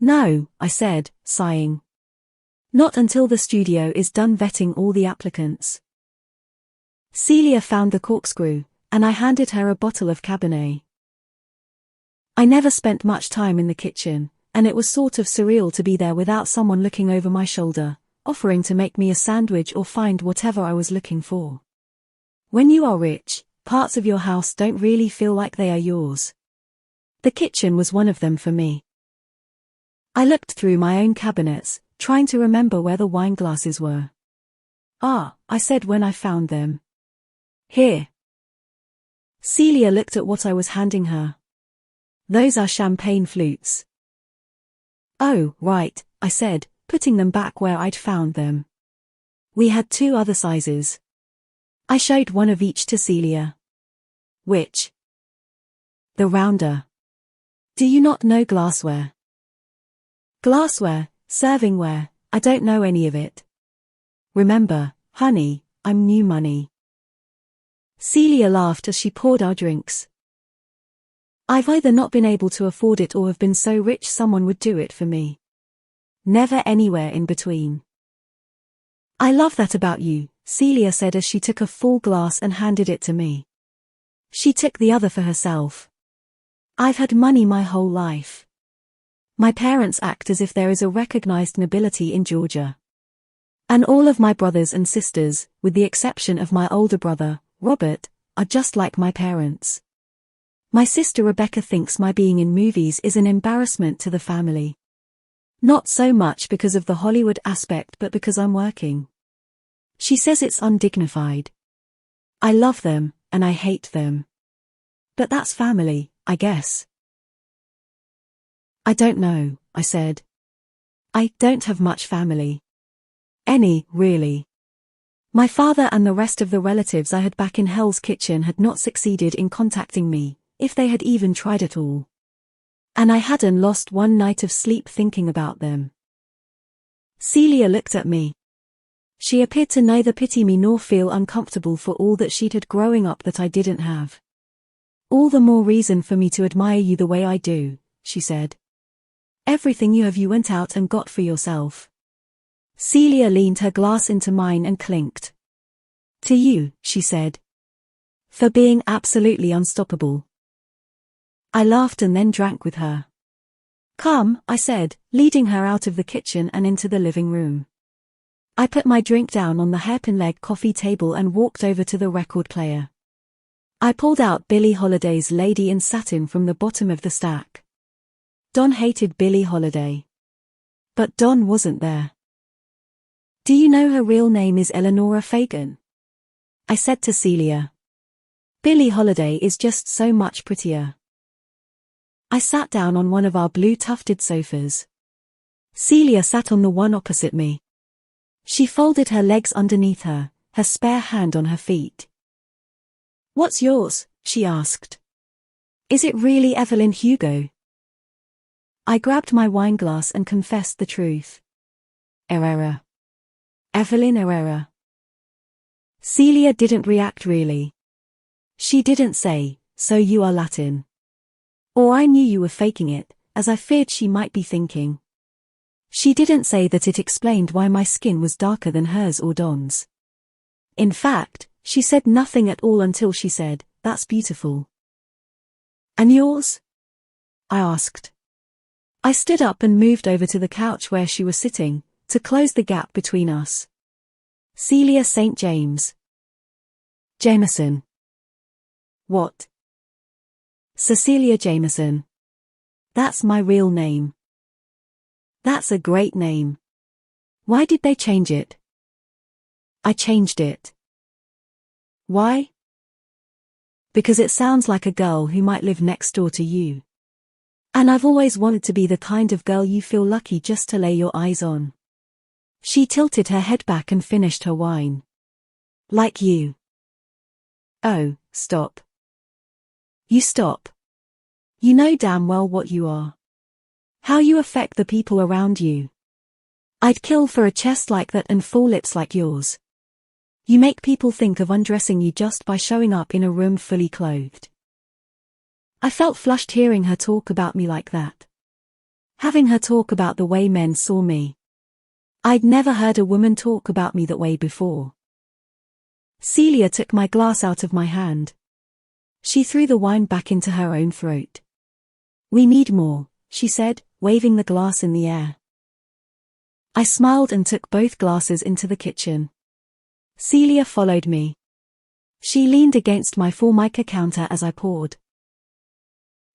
No, I said, sighing. Not until the studio is done vetting all the applicants. Celia found the corkscrew, and I handed her a bottle of Cabernet. I never spent much time in the kitchen, and it was sort of surreal to be there without someone looking over my shoulder, offering to make me a sandwich or find whatever I was looking for. When you are rich, parts of your house don't really feel like they are yours. The kitchen was one of them for me. I looked through my own cabinets, trying to remember where the wine glasses were. Ah, I said when I found them. Here. Celia looked at what I was handing her. Those are champagne flutes. Oh, right, I said, putting them back where I'd found them. We had two other sizes. I showed one of each to Celia. Which? The rounder. Do you not know glassware? Glassware, servingware, I don't know any of it. Remember, honey, I'm new money. Celia laughed as she poured our drinks. I've either not been able to afford it or have been so rich someone would do it for me. Never anywhere in between. I love that about you, Celia said as she took a full glass and handed it to me. She took the other for herself. I've had money my whole life. My parents act as if there is a recognized nobility in Georgia. And all of my brothers and sisters, with the exception of my older brother, Robert, are just like my parents. My sister Rebecca thinks my being in movies is an embarrassment to the family. Not so much because of the Hollywood aspect but because I'm working. She says it's undignified. I love them, and I hate them. But that's family, I guess. I don't know, I said. I don't have much family. Any, really. My father and the rest of the relatives I had back in Hell's Kitchen had not succeeded in contacting me, if they had even tried at all. And I hadn't lost one night of sleep thinking about them. Celia looked at me. She appeared to neither pity me nor feel uncomfortable for all that she'd had growing up that I didn't have. All the more reason for me to admire you the way I do, she said. Everything you have you went out and got for yourself. Celia leaned her glass into mine and clinked. To you, she said. For being absolutely unstoppable. I laughed and then drank with her. Come, I said, leading her out of the kitchen and into the living room. I put my drink down on the hairpin-leg coffee table and walked over to the record player. I pulled out Billie Holiday's Lady in Satin from the bottom of the stack. Don hated Billie Holiday. But Don wasn't there. Do you know her real name is Eleanora Fagan? I said to Celia. Billie Holiday is just so much prettier. I sat down on one of our blue tufted sofas. Celia sat on the one opposite me. She folded her legs underneath her, her spare hand on her feet. What's yours? She asked. Is it really Evelyn Hugo? I grabbed my wineglass and confessed the truth. Herrera. Evelyn Herrera. Celia didn't react really. She didn't say, so you are Latin. Or I knew you were faking it, as I feared she might be thinking. She didn't say that it explained why my skin was darker than hers or Don's. In fact, she said nothing at all until she said, that's beautiful. And yours? I asked. I stood up and moved over to the couch where she was sitting, to close the gap between us. Celia St. James. Jameson. What? Cecilia Jameson. That's my real name. That's a great name. Why did they change it? I changed it. Why? Because it sounds like a girl who might live next door to you. And I've always wanted to be the kind of girl you feel lucky just to lay your eyes on. She tilted her head back and finished her wine. Like you. Oh, stop. You stop. You know damn well what you are. How you affect the people around you. I'd kill for a chest like that and full lips like yours. You make people think of undressing you just by showing up in a room fully clothed. I felt flushed hearing her talk about me like that. Having her talk about the way men saw me. I'd never heard a woman talk about me that way before. Celia took my glass out of my hand. She threw the wine back into her own throat. We need more, she said, waving the glass in the air. I smiled and took both glasses into the kitchen. Celia followed me. She leaned against my Formica counter as I poured.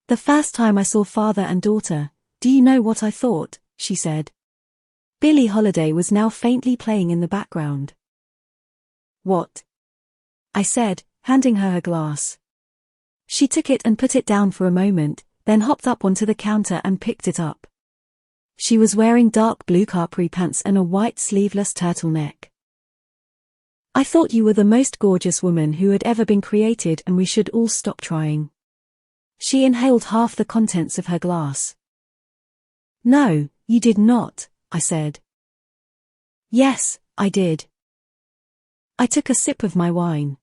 The first time I saw father and daughter, do you know what I thought? She said. Billie Holiday was now faintly playing in the background. What? I said, handing her her glass. She took it and put it down for a moment, then hopped up onto the counter and picked it up. She was wearing dark blue capri pants and a white sleeveless turtleneck. I thought you were the most gorgeous woman who had ever been created and we should all stop trying. She inhaled half the contents of her glass. No, you did not, I said. Yes, I did. I took a sip of my wine.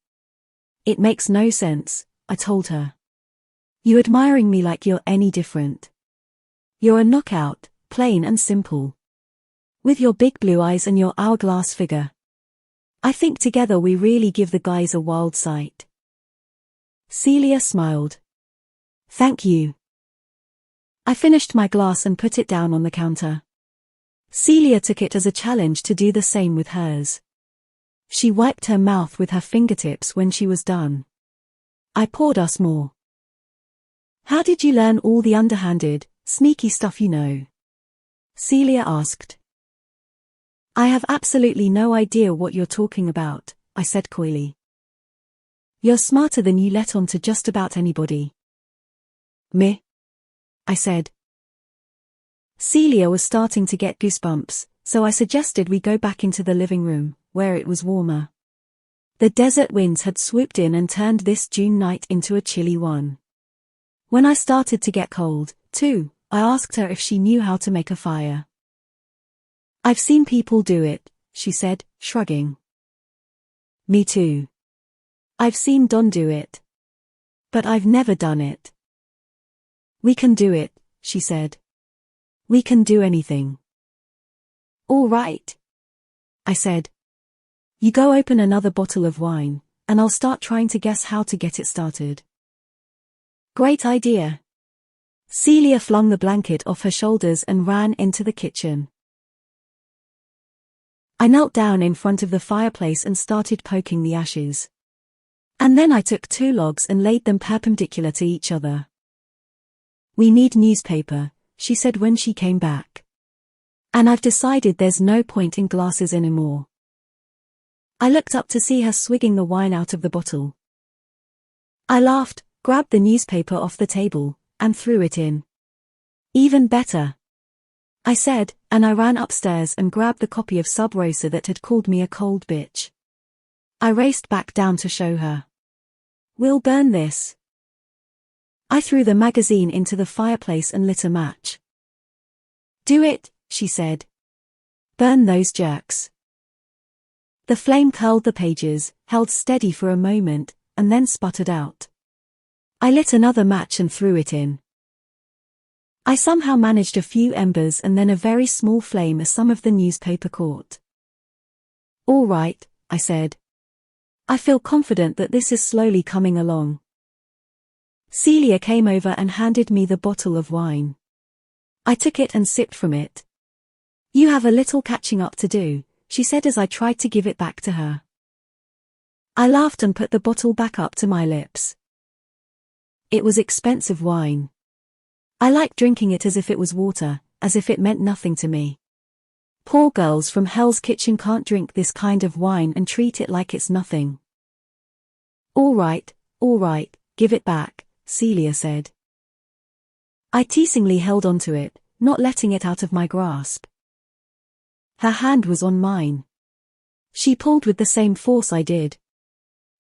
It makes no sense, I told her. You admiring me like you're any different. You're a knockout, plain and simple. With your big blue eyes and your hourglass figure. I think together we really give the guys a wild sight. Celia smiled. Thank you. I finished my glass and put it down on the counter. Celia took it as a challenge to do the same with hers. She wiped her mouth with her fingertips when she was done. I poured us more. How did you learn all the underhanded, sneaky stuff you know? Celia asked. I have absolutely no idea what you're talking about, I said coyly. You're smarter than you let on to just about anybody. Me? I said. Celia was starting to get goosebumps, so I suggested we go back into the living room, where it was warmer. The desert winds had swooped in and turned this June night into a chilly one. When I started to get cold, too, I asked her if she knew how to make a fire. "I've seen people do it," she said, shrugging. "Me too. I've seen Don do it. But I've never done it." "We can do it," she said. "We can do anything." "All right," I said. "You go open another bottle of wine, and I'll start trying to guess how to get it started." "Great idea." Celia flung the blanket off her shoulders and ran into the kitchen. I knelt down in front of the fireplace and started poking the ashes. And then I took 2 logs and laid them perpendicular to each other. "We need newspaper," she said when she came back. "And I've decided there's no point in glasses anymore." I looked up to see her swigging the wine out of the bottle. I laughed, grabbed the newspaper off the table, and threw it in. "Even better," I said, and I ran upstairs and grabbed the copy of Sub Rosa that had called me a cold bitch. I raced back down to show her. "We'll burn this." I threw the magazine into the fireplace and lit a match. "Do it," she said. "Burn those jerks." The flame curled the pages, held steady for a moment, and then sputtered out. I lit another match and threw it in. I somehow managed a few embers and then a very small flame as some of the newspaper caught. "All right," I said. "I feel confident that this is slowly coming along." Celia came over and handed me the bottle of wine. I took it and sipped from it. "You have a little catching up to do," she said as I tried to give it back to her. I laughed and put the bottle back up to my lips. It was expensive wine. I liked drinking it as if it was water, as if it meant nothing to me. Poor girls from Hell's Kitchen can't drink this kind of wine and treat it like it's nothing. All right, give it back," Celia said. I teasingly held onto it, not letting it out of my grasp. Her hand was on mine. She pulled with the same force I did.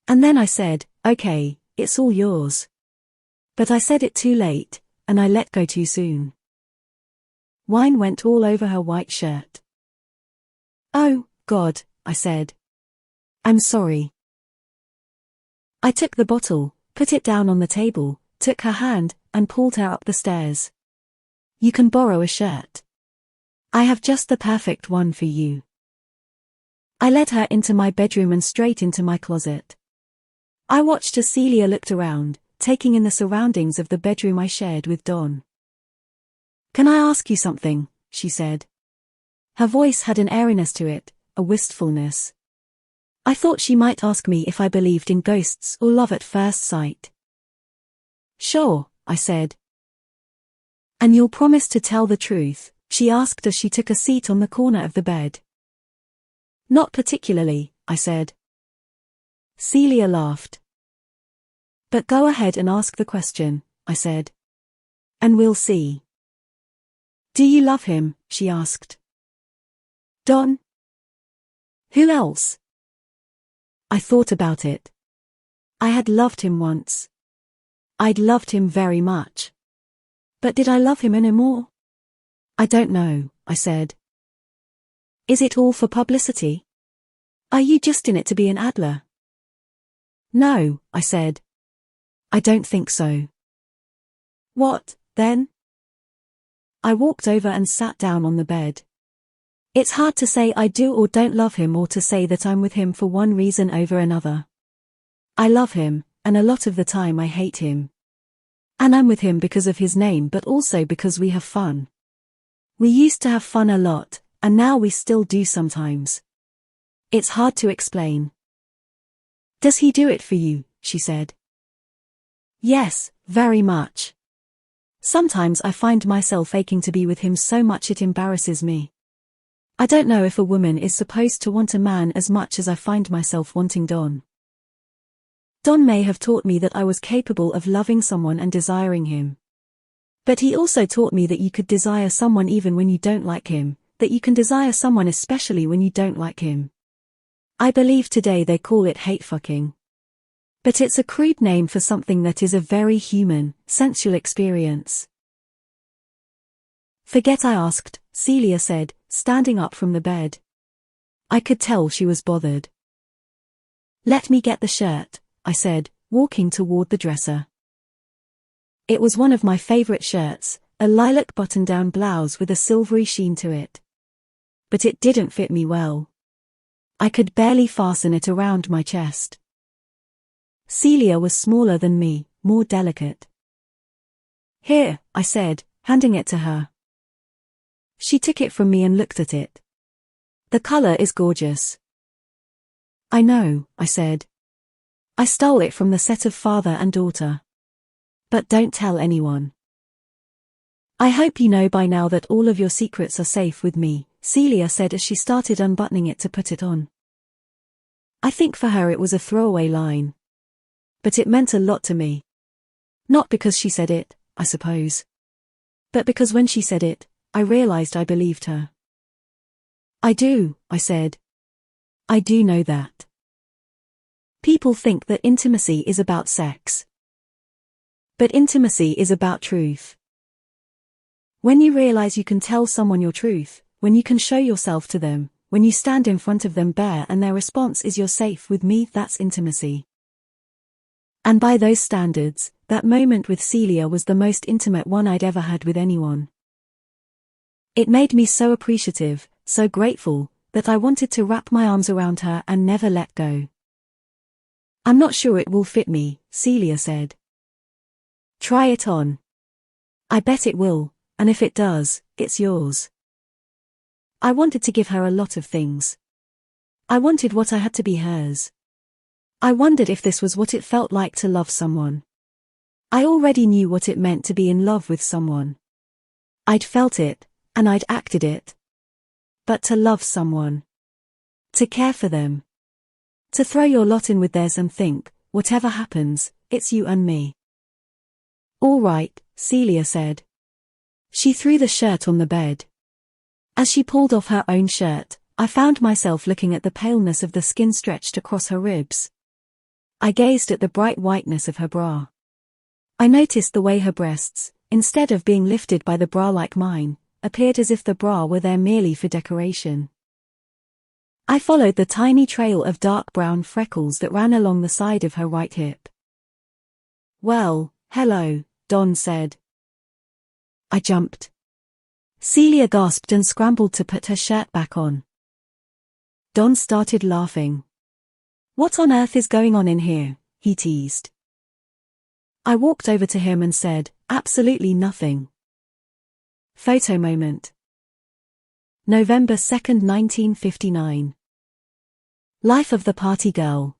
And then I said, "Okay, it's all yours." But I said it too late, and I let go too soon. Wine went all over her white shirt. "Oh, God," I said. "I'm sorry." I took the bottle, put it down on the table, took her hand, and pulled her up the stairs. "You can borrow a shirt. I have just the perfect one for you." I led her into my bedroom and straight into my closet. I watched as Celia looked around, taking in the surroundings of the bedroom I shared with Don. "Can I ask you something?" she said. Her voice had an airiness to it, a wistfulness. I thought she might ask me if I believed in ghosts or love at first sight. "Sure," I said. "And you'll promise to tell the truth?" she asked as she took a seat on the corner of the bed. "Not particularly," I said. Celia laughed. "But go ahead and ask the question," I said. "And we'll see." "Do you love him?" she asked. "Don?" "Who else?" I thought about it. I had loved him once. I'd loved him very much. But did I love him anymore? "I don't know," I said. "Is it all for publicity? Are you just in it to be an Adler?" "No," I said. "I don't think so." "What, then?" I walked over and sat down on the bed. It's hard to say I do or don't love him or to say that I'm with him for one reason over another. I love him, and a lot of the time I hate him. And I'm with him because of his name but also because we have fun. We used to have fun a lot, and now we still do sometimes. It's hard to explain. "Does he do it for you?" she said. "Yes, very much. Sometimes I find myself aching to be with him so much it embarrasses me. I don't know if a woman is supposed to want a man as much as I find myself wanting Don. Don may have taught me that I was capable of loving someone and desiring him. But he also taught me that you could desire someone even when you don't like him, that you can desire someone especially when you don't like him. I believe today they call it hate fucking. But it's a crude name for something that is a very human, sensual experience. Forget I asked, Celia said, standing up from the bed. I could tell she was bothered. Let me get the shirt, I said, walking toward the dresser. It was one of my favorite shirts, a lilac button-down blouse with a silvery sheen to it. But it didn't fit me well. I could barely fasten it around my chest. Celia was smaller than me, more delicate. Here, I said, handing it to her. She took it from me and looked at it. The color is gorgeous. I know, I said. I stole it from the set of father and daughter. But don't tell anyone. I hope you know by now that all of your secrets are safe with me, Celia said as she started unbuttoning it to put it on. I think for her it was a throwaway line. But it meant a lot to me. Not because she said it, I suppose. But because when she said it, I realized I believed her. I do, I said. I do know that. People think that intimacy is about sex. But intimacy is about truth. When you realize you can tell someone your truth, when you can show yourself to them, when you stand in front of them bare and their response is you're safe with me, that's intimacy. And by those standards, that moment with Celia was the most intimate one I'd ever had with anyone. It made me so appreciative, so grateful, that I wanted to wrap my arms around her and never let go. I'm not sure it will fit me, Celia said. Try it on. I bet it will, and if it does, it's yours. I wanted to give her a lot of things. I wanted what I had to be hers. I wondered if this was what it felt like to love someone. I already knew what it meant to be in love with someone. I'd felt it, and I'd acted it. But to love someone. To care for them. To throw your lot in with theirs and think, whatever happens, it's you and me. All right, Celia said. She threw the shirt on the bed. As she pulled off her own shirt, I found myself looking at the paleness of the skin stretched across her ribs. I gazed at the bright whiteness of her bra. I noticed the way her breasts, instead of being lifted by the bra like mine, appeared as if the bra were there merely for decoration. I followed the tiny trail of dark brown freckles that ran along the side of her right hip. Well, hello, Don said. I jumped. Celia gasped and scrambled to put her shirt back on. Don started laughing. What on earth is going on in here? He teased. I walked over to him and said, absolutely nothing. Photo moment. November 2nd, 1959. Life of the party girl.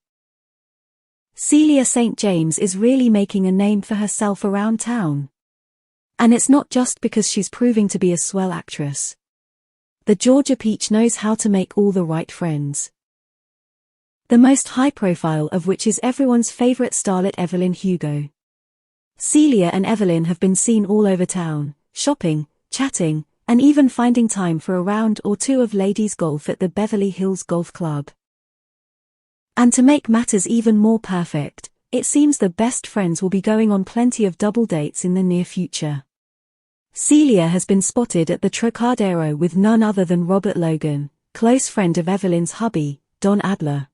Celia St. James is really making a name for herself around town. And it's not just because she's proving to be a swell actress. The Georgia Peach knows how to make all the right friends. The most high-profile of which is everyone's favorite starlet Evelyn Hugo. Celia and Evelyn have been seen all over town, shopping, chatting, and even finding time for a round or two of ladies' golf at the Beverly Hills Golf Club. And to make matters even more perfect, it seems the best friends will be going on plenty of double dates in the near future. Celia has been spotted at the Trocadero with none other than Robert Logan, close friend of Evelyn's hubby, Don Adler.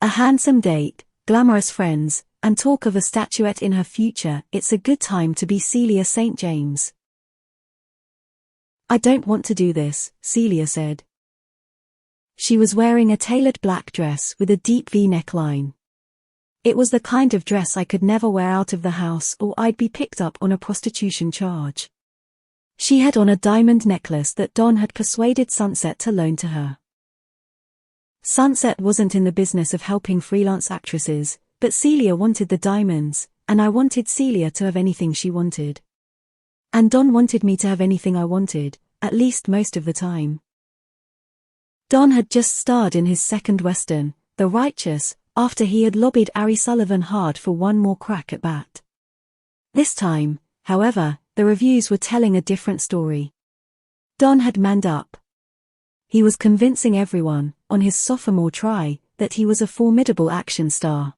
A handsome date, glamorous friends, and talk of a statuette in her future. It's a good time to be Celia St. James. I don't want to do this, Celia said. She was wearing a tailored black dress with a deep V neckline. It was the kind of dress I could never wear out of the house or I'd be picked up on a prostitution charge. She had on a diamond necklace that Don had persuaded Sunset to loan to her. Sunset wasn't in the business of helping freelance actresses, but Celia wanted the diamonds, and I wanted Celia to have anything she wanted. And Don wanted me to have anything I wanted, at least most of the time. Don had just starred in his second Western, The Righteous, after he had lobbied Ari Sullivan hard for one more crack at bat. This time, however, the reviews were telling a different story. Don had manned up. He was convincing everyone, on his sophomore try, that he was a formidable action star.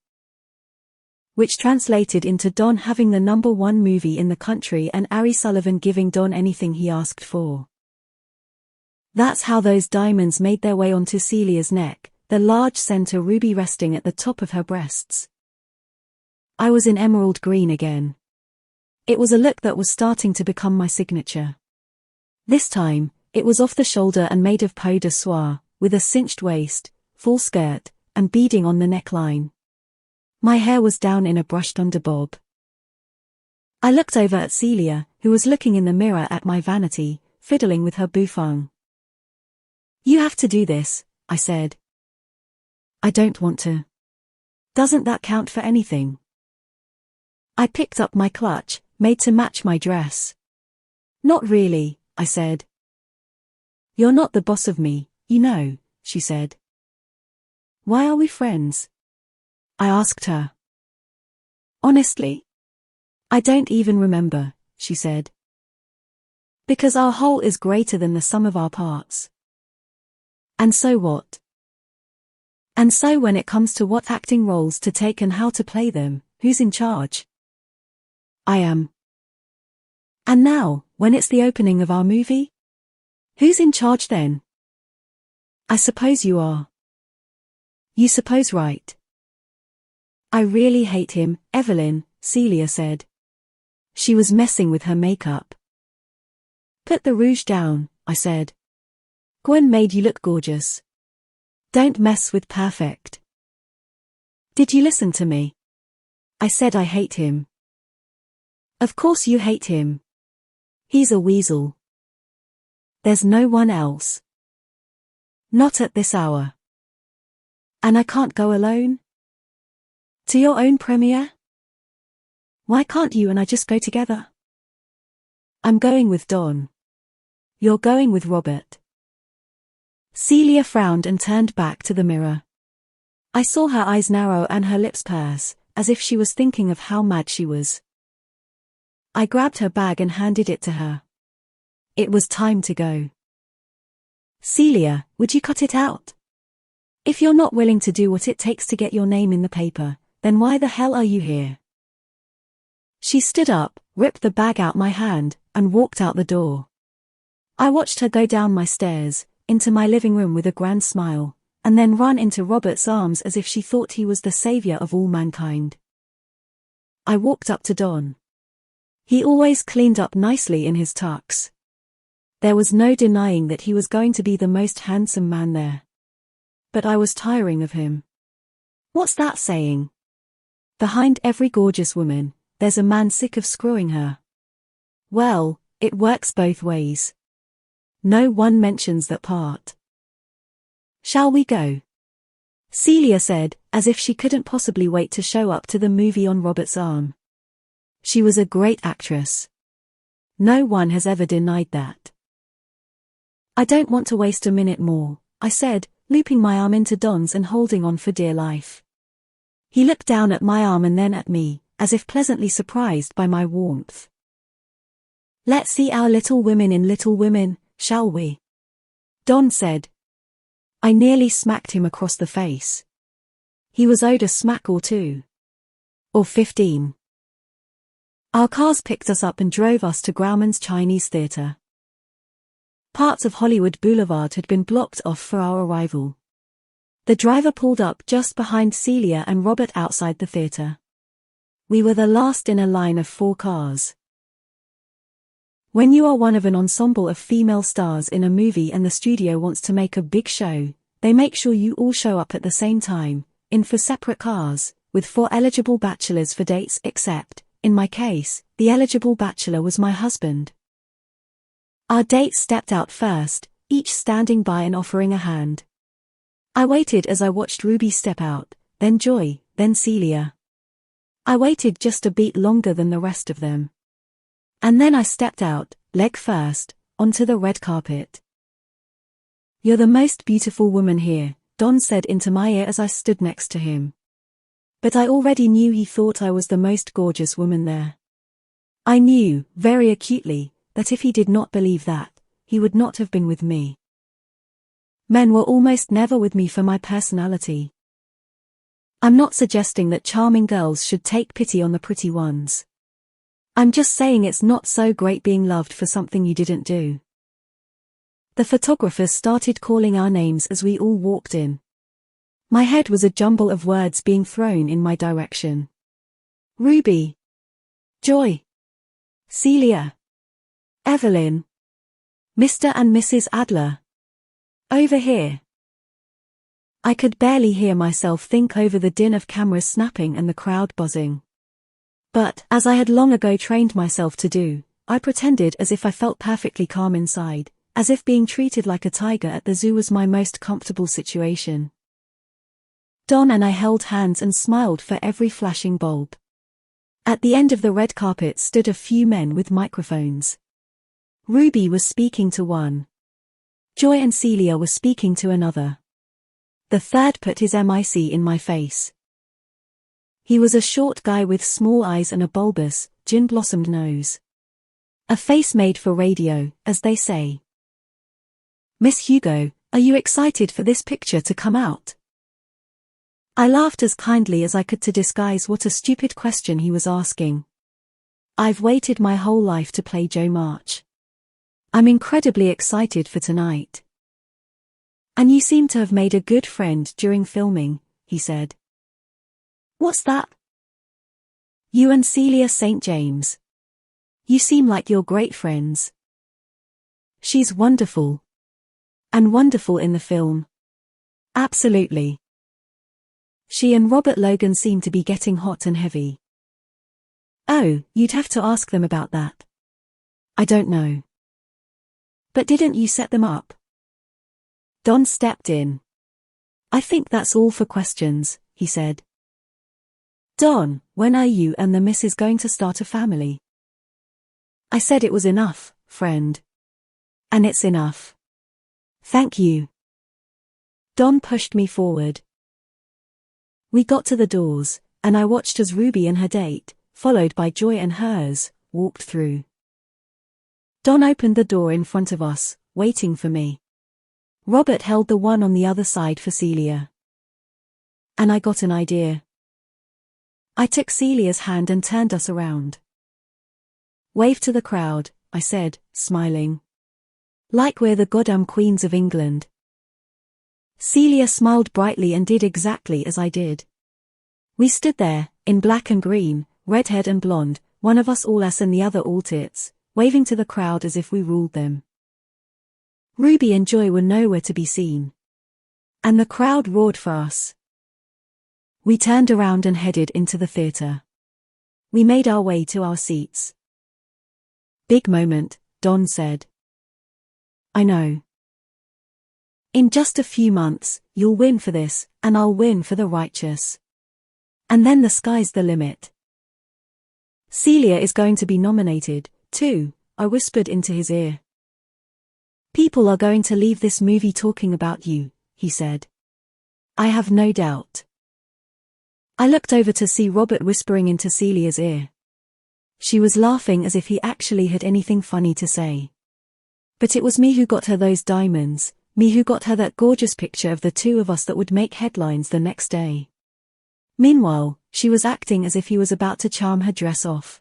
Which translated into Don having the #1 movie in the country and Ari Sullivan giving Don anything he asked for. That's how those diamonds made their way onto Celia's neck, the large center ruby resting at the top of her breasts. I was in emerald green again. It was a look that was starting to become my signature. This time, it was off the shoulder and made of peau de soie, with a cinched waist, full skirt, and beading on the neckline. My hair was down in a brushed under bob. I looked over at Celia, who was looking in the mirror at my vanity, fiddling with her bouffant. "You have to do this," I said. "I don't want to." "Doesn't that count for anything?" I picked up my clutch, made to match my dress. "Not really," I said. "You're not the boss of me, you know," she said. "Why are we friends?" I asked her. "Honestly, I don't even remember," she said. "Because our whole is greater than the sum of our parts." "And so what?" "And so when it comes to what acting roles to take and how to play them, who's in charge?" "I am." "And now, when it's the opening of our movie? Who's in charge then?" "I suppose you are." "You suppose right." "I really hate him, Evelyn," Celia said. She was messing with her makeup. "Put the rouge down," I said. "Gwen made you look gorgeous. Don't mess with perfect." "Did you listen to me? I said I hate him." "Of course you hate him. He's a weasel. There's no one else. Not at this hour. And I can't go alone? To your own premiere? Why can't you and I just go together?" "I'm going with Don. You're going with Robert." Celia frowned and turned back to the mirror. I saw her eyes narrow and her lips purse, as if she was thinking of how mad she was. I grabbed her bag and handed it to her. It was time to go. "Celia, would you cut it out? If you're not willing to do what it takes to get your name in the paper, then why the hell are you here?" She stood up, ripped the bag out my hand, and walked out the door. I watched her go down my stairs, into my living room with a grand smile, and then run into Robert's arms as if she thought he was the savior of all mankind. I walked up to Don. He always cleaned up nicely in his tux. There was no denying that he was going to be the most handsome man there. But I was tiring of him. What's that saying? Behind every gorgeous woman, there's a man sick of screwing her. Well, it works both ways. No one mentions that part. "Shall we go?" Celia said, as if she couldn't possibly wait to show up to the movie on Robert's arm. She was a great actress. No one has ever denied that. "I don't want to waste a minute more," I said, looping my arm into Don's and holding on for dear life. He looked down at my arm and then at me, as if pleasantly surprised by my warmth. "Let's see our Little Women in Little Women, shall we?" Don said. I nearly smacked him across the face. He was owed a smack or two. Or 15. Our cars picked us up and drove us to Grauman's Chinese Theatre. Parts of Hollywood Boulevard had been blocked off for our arrival. The driver pulled up just behind Celia and Robert outside the theatre. We were the last in a line of 4 cars. When you are one of an ensemble of female stars in a movie and the studio wants to make a big show, they make sure you all show up at the same time, in 4 separate cars, with 4 eligible bachelors for dates except, in my case, the eligible bachelor was my husband. Our dates stepped out first, each standing by and offering a hand. I waited as I watched Ruby step out, then Joy, then Celia. I waited just a beat longer than the rest of them. And then I stepped out, leg first, onto the red carpet. "You're the most beautiful woman here," Don said into my ear as I stood next to him. But I already knew he thought I was the most gorgeous woman there. I knew, very acutely, that if he did not believe that, he would not have been with me. Men were almost never with me for my personality. I'm not suggesting that charming girls should take pity on the pretty ones. I'm just saying it's not so great being loved for something you didn't do. The photographers started calling our names as we all walked in. My head was a jumble of words being thrown in my direction. Ruby. Joy. Celia. Evelyn. Mr. and Mrs. Adler. Over here. I could barely hear myself think over the din of cameras snapping and the crowd buzzing. But, as I had long ago trained myself to do, I pretended as if I felt perfectly calm inside, as if being treated like a tiger at the zoo was my most comfortable situation. Don and I held hands and smiled for every flashing bulb. At the end of the red carpet stood a few men with microphones. Ruby was speaking to one. Joy and Celia were speaking to another. The third put his mic in my face. He was a short guy with small eyes and a bulbous, gin-blossomed nose. A face made for radio, as they say. Miss Hugo, are you excited for this picture to come out? I laughed as kindly as I could to disguise what a stupid question he was asking. I've waited my whole life to play Jo March. I'm incredibly excited for tonight. And you seem to have made a good friend during filming, he said. What's that? You and Celia St. James. You seem like you're great friends. She's wonderful. And wonderful in the film. Absolutely. She and Robert Logan seem to be getting hot and heavy. Oh, you'd have to ask them about that. I don't know. But didn't you set them up? Don stepped in. I think that's all for questions, he said. Don, when are you and the missus going to start a family? I said it was enough, friend. And it's enough. Thank you. Don pushed me forward. We got to the doors, and I watched as Ruby and her date, followed by Joy and hers, walked through. Don opened the door in front of us, waiting for me. Robert held the one on the other side for Celia. And I got an idea. I took Celia's hand and turned us around. Wave to the crowd, I said, smiling. Like we're the goddamn queens of England. Celia smiled brightly and did exactly as I did. We stood there, in black and green, redhead and blonde, one of us all ass and the other all tits, waving to the crowd as if we ruled them. Ruby and Joy were nowhere to be seen. And the crowd roared for us. We turned around and headed into the theater. We made our way to our seats. Big moment, Don said. I know. In just a few months, you'll win for this, and I'll win for The Righteous. And then the sky's the limit. Celia is going to be nominated, too, I whispered into his ear. People are going to leave this movie talking about you, he said. I have no doubt. I looked over to see Robert whispering into Celia's ear. She was laughing as if he actually had anything funny to say. But it was me who got her those diamonds, me who got her that gorgeous picture of the two of us that would make headlines the next day. Meanwhile, she was acting as if he was about to charm her dress off.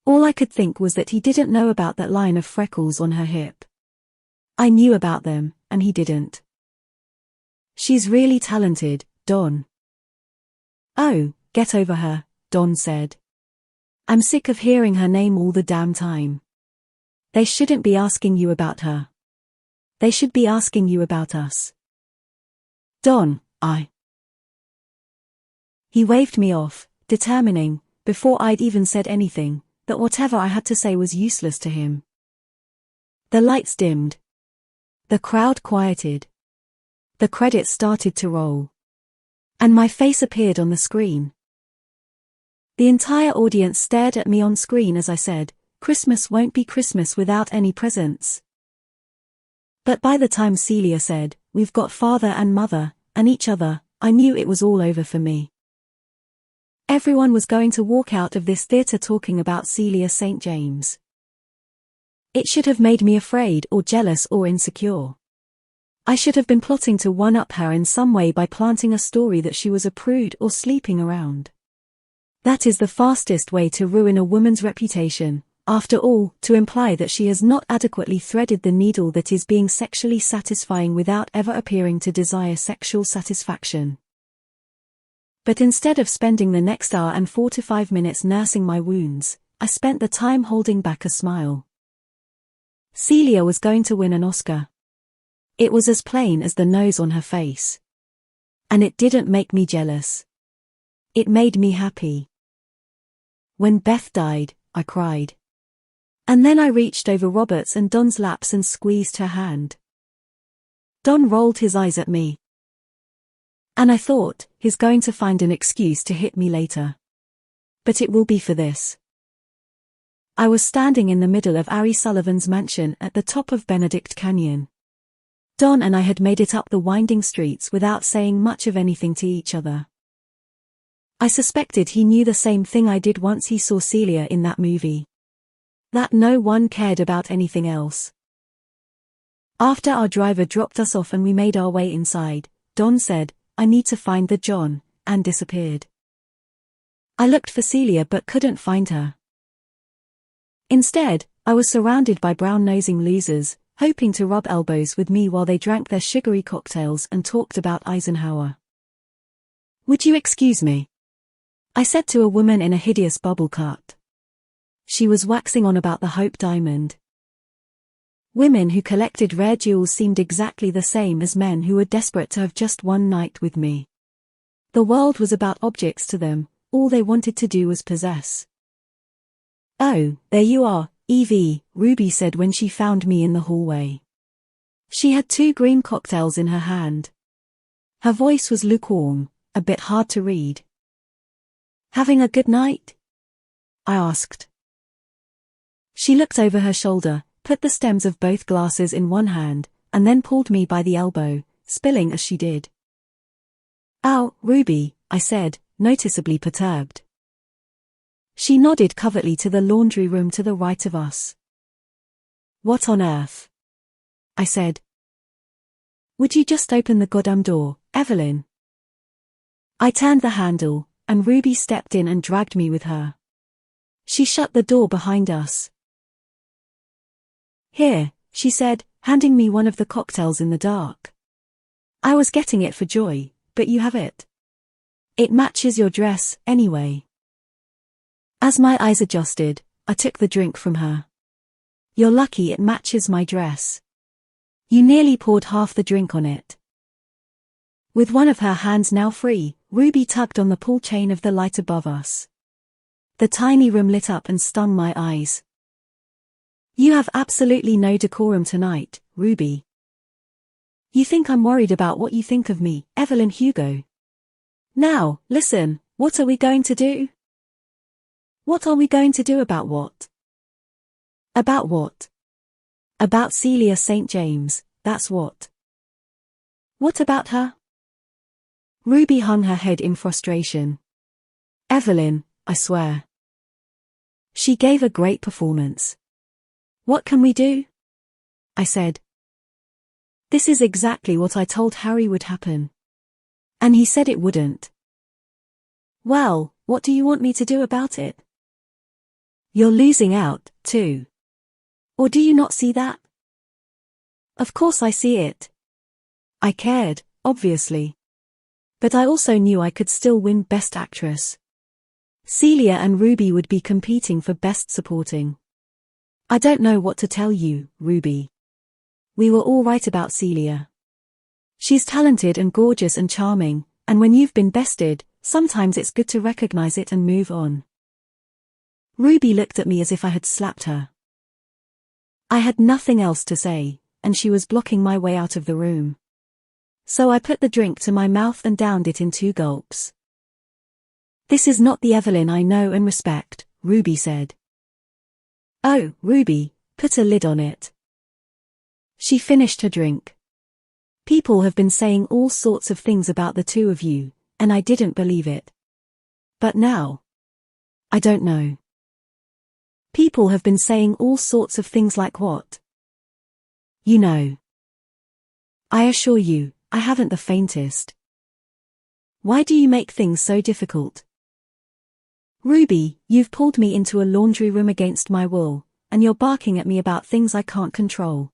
All I could think was that he didn't know about that line of freckles on her hip. I knew about them, and he didn't. She's really talented, Don. Oh, get over her, Don said. I'm sick of hearing her name all the damn time. They shouldn't be asking you about her. They should be asking you about us. Don, He waved me off, determining, before I'd even said anything, that whatever I had to say was useless to him. The lights dimmed. The crowd quieted. The credits started to roll. And my face appeared on the screen. The entire audience stared at me on screen as I said, Christmas won't be Christmas without any presents. But by the time Celia said, we've got father and mother, and each other, I knew it was all over for me. Everyone was going to walk out of this theatre talking about Celia St. James. It should have made me afraid or jealous or insecure. I should have been plotting to one-up her in some way by planting a story that she was a prude or sleeping around. That is the fastest way to ruin a woman's reputation, after all, to imply that she has not adequately threaded the needle that is being sexually satisfying without ever appearing to desire sexual satisfaction. But instead of spending the next hour and 4 to 5 minutes nursing my wounds, I spent the time holding back a smile. Celia was going to win an Oscar. It was as plain as the nose on her face. And it didn't make me jealous. It made me happy. When Beth died, I cried. And then I reached over Robert's and Don's laps and squeezed her hand. Don rolled his eyes at me. And I thought, he's going to find an excuse to hit me later. But it will be for this. I was standing in the middle of Ari Sullivan's mansion at the top of Benedict Canyon. Don and I had made it up the winding streets without saying much of anything to each other. I suspected he knew the same thing I did once he saw Celia in that movie. That no one cared about anything else. After our driver dropped us off and we made our way inside, Don said, "I need to find the John," and disappeared. I looked for Celia but couldn't find her. Instead, I was surrounded by brown-nosing losers, hoping to rub elbows with me while they drank their sugary cocktails and talked about Eisenhower. "Would you excuse me?" I said to a woman in a hideous bubble cut. She was waxing on about the Hope Diamond. Women who collected rare jewels seemed exactly the same as men who were desperate to have just one night with me. The world was about objects to them, all they wanted to do was possess. "Oh, there you are, Evie," Ruby said when she found me in the hallway. She had 2 green cocktails in her hand. Her voice was lukewarm, a bit hard to read. "Having a good night?" I asked. She looked over her shoulder, put the stems of both glasses in one hand, and then pulled me by the elbow, spilling as she did. "Ow, Ruby," I said, noticeably perturbed. She nodded covertly to the laundry room to the right of us. "What on earth?" I said. "Would you just open the goddamn door, Evelyn?" I turned the handle, and Ruby stepped in and dragged me with her. She shut the door behind us. "Here," she said, handing me one of the cocktails in the dark. I was getting it for joy, but you have it. It matches your dress, anyway. As my eyes adjusted, I took the drink from her. "You're lucky it matches my dress. You nearly poured half the drink on it." With one of her hands now free, Ruby tugged on the pull chain of the light above us. The tiny room lit up and stung my eyes. "You have absolutely no decorum tonight, Ruby. You think I'm worried about what you think of me, Evelyn Hugo. Now, listen, what are we going to do?" "What are we going to do about what?" "About what?" "About Celia St. James, that's what." "What about her?" Ruby hung her head in frustration. "Evelyn, I swear. She gave a great performance." "What can we do?" I said. "This is exactly what I told Harry would happen. And he said it wouldn't." "Well, what do you want me to do about it?" "You're losing out, too. Or do you not see that?" "Of course I see it. I cared, obviously. But I also knew I could still win Best Actress. Celia and Ruby would be competing for Best Supporting. I don't know what to tell you, Ruby. We were all right about Celia. She's talented and gorgeous and charming, and when you've been bested, sometimes it's good to recognize it and move on." Ruby looked at me as if I had slapped her. I had nothing else to say, and she was blocking my way out of the room. So I put the drink to my mouth and downed it in 2 gulps. "This is not the Evelyn I know and respect," Ruby said. "Oh, Ruby, put a lid on it." She finished her drink. "People have been saying all sorts of things about the 2 of you, and I didn't believe it. But now, I don't know. People have been saying all sorts of things like what? You know. I assure you, I haven't the faintest. Why do you make things so difficult? Ruby, you've pulled me into a laundry room against my will, and you're barking at me about things I can't control.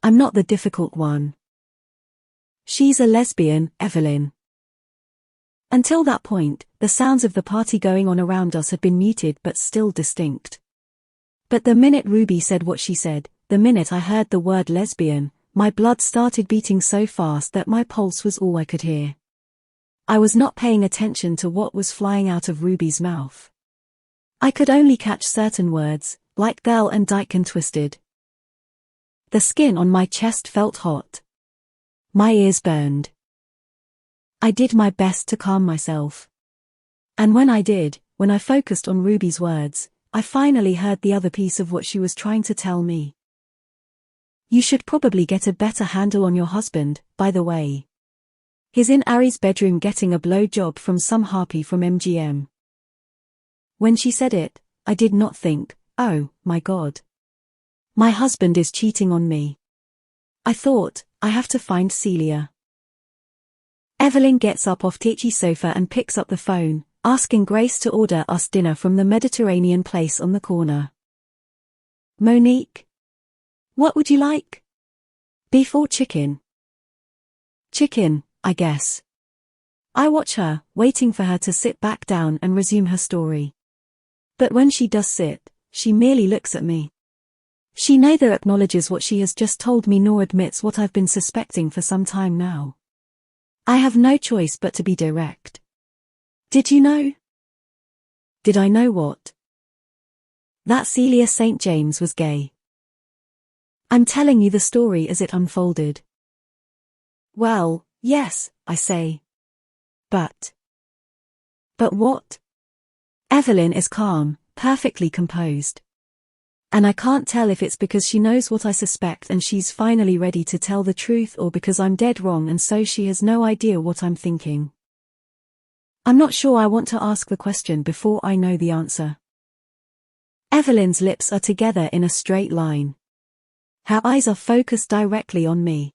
I'm not the difficult one. She's a lesbian, Evelyn. Until that point, the sounds of the party going on around us had been muted but still distinct. But the minute Ruby said what she said, the minute I heard the word lesbian, my blood started beating so fast that my pulse was all I could hear. I was not paying attention to what was flying out of Ruby's mouth. I could only catch certain words, like Dell and Dyke and Twisted. The skin on my chest felt hot. My ears burned. I did my best to calm myself. And when I did, when I focused on Ruby's words, I finally heard the other piece of what she was trying to tell me. You should probably get a better handle on your husband, by the way. He's in Ari's bedroom getting a blowjob from some harpy from MGM. When she said it, I did not think, oh, my God. My husband is cheating on me. I thought, I have to find Celia. Evelyn gets up off Titchy's sofa and picks up the phone, asking Grace to order us dinner from the Mediterranean place on the corner. Monique? What would you like? Beef or chicken? Chicken, I guess. I watch her, waiting for her to sit back down and resume her story. But when she does sit, she merely looks at me. She neither acknowledges what she has just told me nor admits what I've been suspecting for some time now. I have no choice but to be direct. Did you know? Did I know what? That Celia St. James was gay. I'm telling you the story as it unfolded. Well, yes, I say. But what? Evelyn is calm, perfectly composed. And I can't tell if it's because she knows what I suspect and she's finally ready to tell the truth or because I'm dead wrong and so she has no idea what I'm thinking. I'm not sure I want to ask the question before I know the answer. Evelyn's lips are together in a straight line. Her eyes are focused directly on me.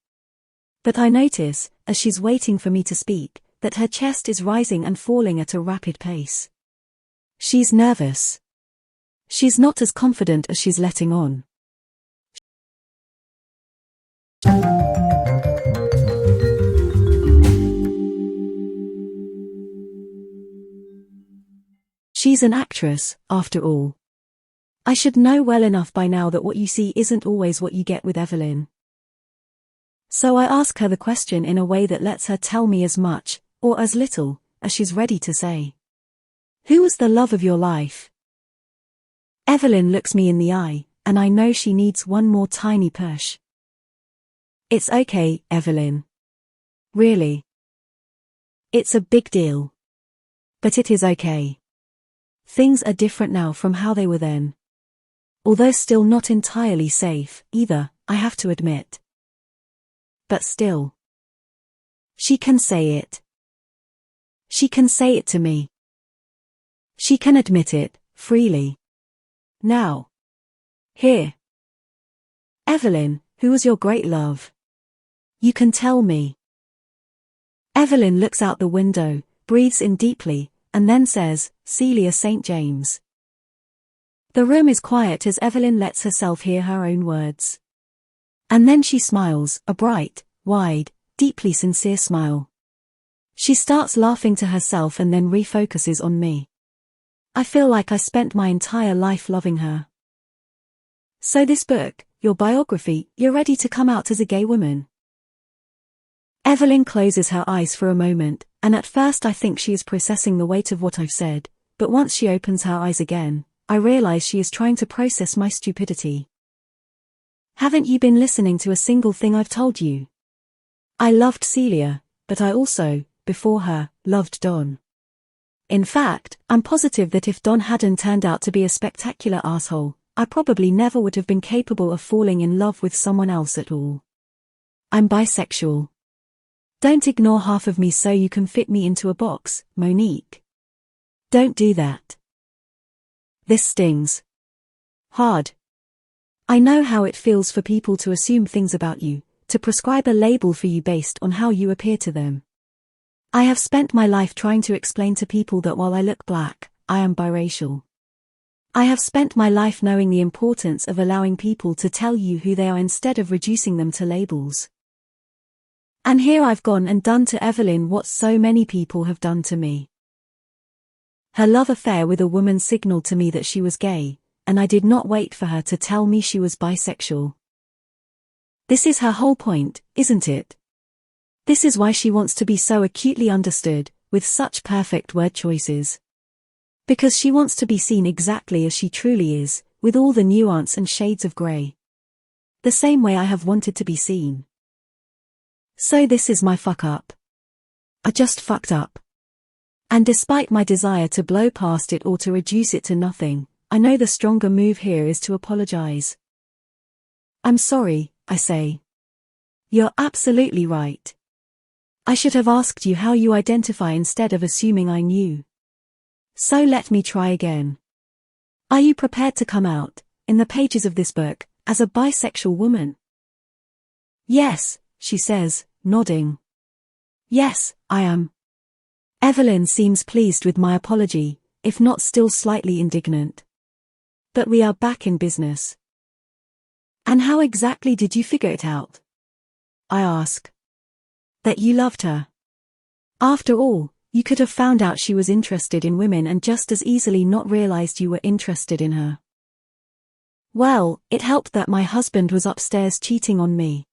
But I notice, as she's waiting for me to speak, that her chest is rising and falling at a rapid pace. She's nervous. She's not as confident as she's letting on. She's an actress, after all. I should know well enough by now that what you see isn't always what you get with Evelyn. So I ask her the question in a way that lets her tell me as much, or as little, as she's ready to say. Who was the love of your life? Evelyn looks me in the eye, and I know she needs one more tiny push. It's okay, Evelyn. Really. It's a big deal. But it is okay. Things are different now from how they were then. Although still not entirely safe, either, I have to admit. But still. She can say it. She can say it to me. She can admit it, freely. Now. Here. Evelyn, who was your great love? You can tell me. Evelyn looks out the window, breathes in deeply, and then says, Celia St. James. The room is quiet as Evelyn lets herself hear her own words. And then she smiles, a bright, wide, deeply sincere smile. She starts laughing to herself and then refocuses on me. I feel like I spent my entire life loving her. So this book, your biography, you're ready to come out as a gay woman. Evelyn closes her eyes for a moment, and at first I think she is processing the weight of what I've said, but once she opens her eyes again, I realize she is trying to process my stupidity. Haven't you been listening to a single thing I've told you? I loved Celia, but I also, before her, loved Don. In fact, I'm positive that if Don hadn't turned out to be a spectacular asshole, I probably never would have been capable of falling in love with someone else at all. I'm bisexual. Don't ignore half of me so you can fit me into a box, Monique. Don't do that. This stings. hard. I know how it feels for people to assume things about you, to prescribe a label for you based on how you appear to them. I have spent my life trying to explain to people that while I look black, I am biracial. I have spent my life knowing the importance of allowing people to tell you who they are instead of reducing them to labels. And here I've gone and done to Evelyn what so many people have done to me. Her love affair with a woman signaled to me that she was gay, and I did not wait for her to tell me she was bisexual. This is her whole point, isn't it? This is why she wants to be so acutely understood, with such perfect word choices. Because she wants to be seen exactly as she truly is, with all the nuance and shades of grey. The same way I have wanted to be seen. So this is my fuck up. I just fucked up. And despite my desire to blow past it or to reduce it to nothing, I know the stronger move here is to apologize. I'm sorry, I say. You're absolutely right. I should have asked you how you identify instead of assuming I knew. So let me try again. Are you prepared to come out, in the pages of this book, as a bisexual woman? Yes, she says, nodding. Yes, I am. Evelyn seems pleased with my apology, if not still slightly indignant. But we are back in business. And how exactly did you figure it out? I ask. That you loved her. After all, you could have found out she was interested in women and just as easily not realized you were interested in her. Well, it helped that my husband was upstairs cheating on me.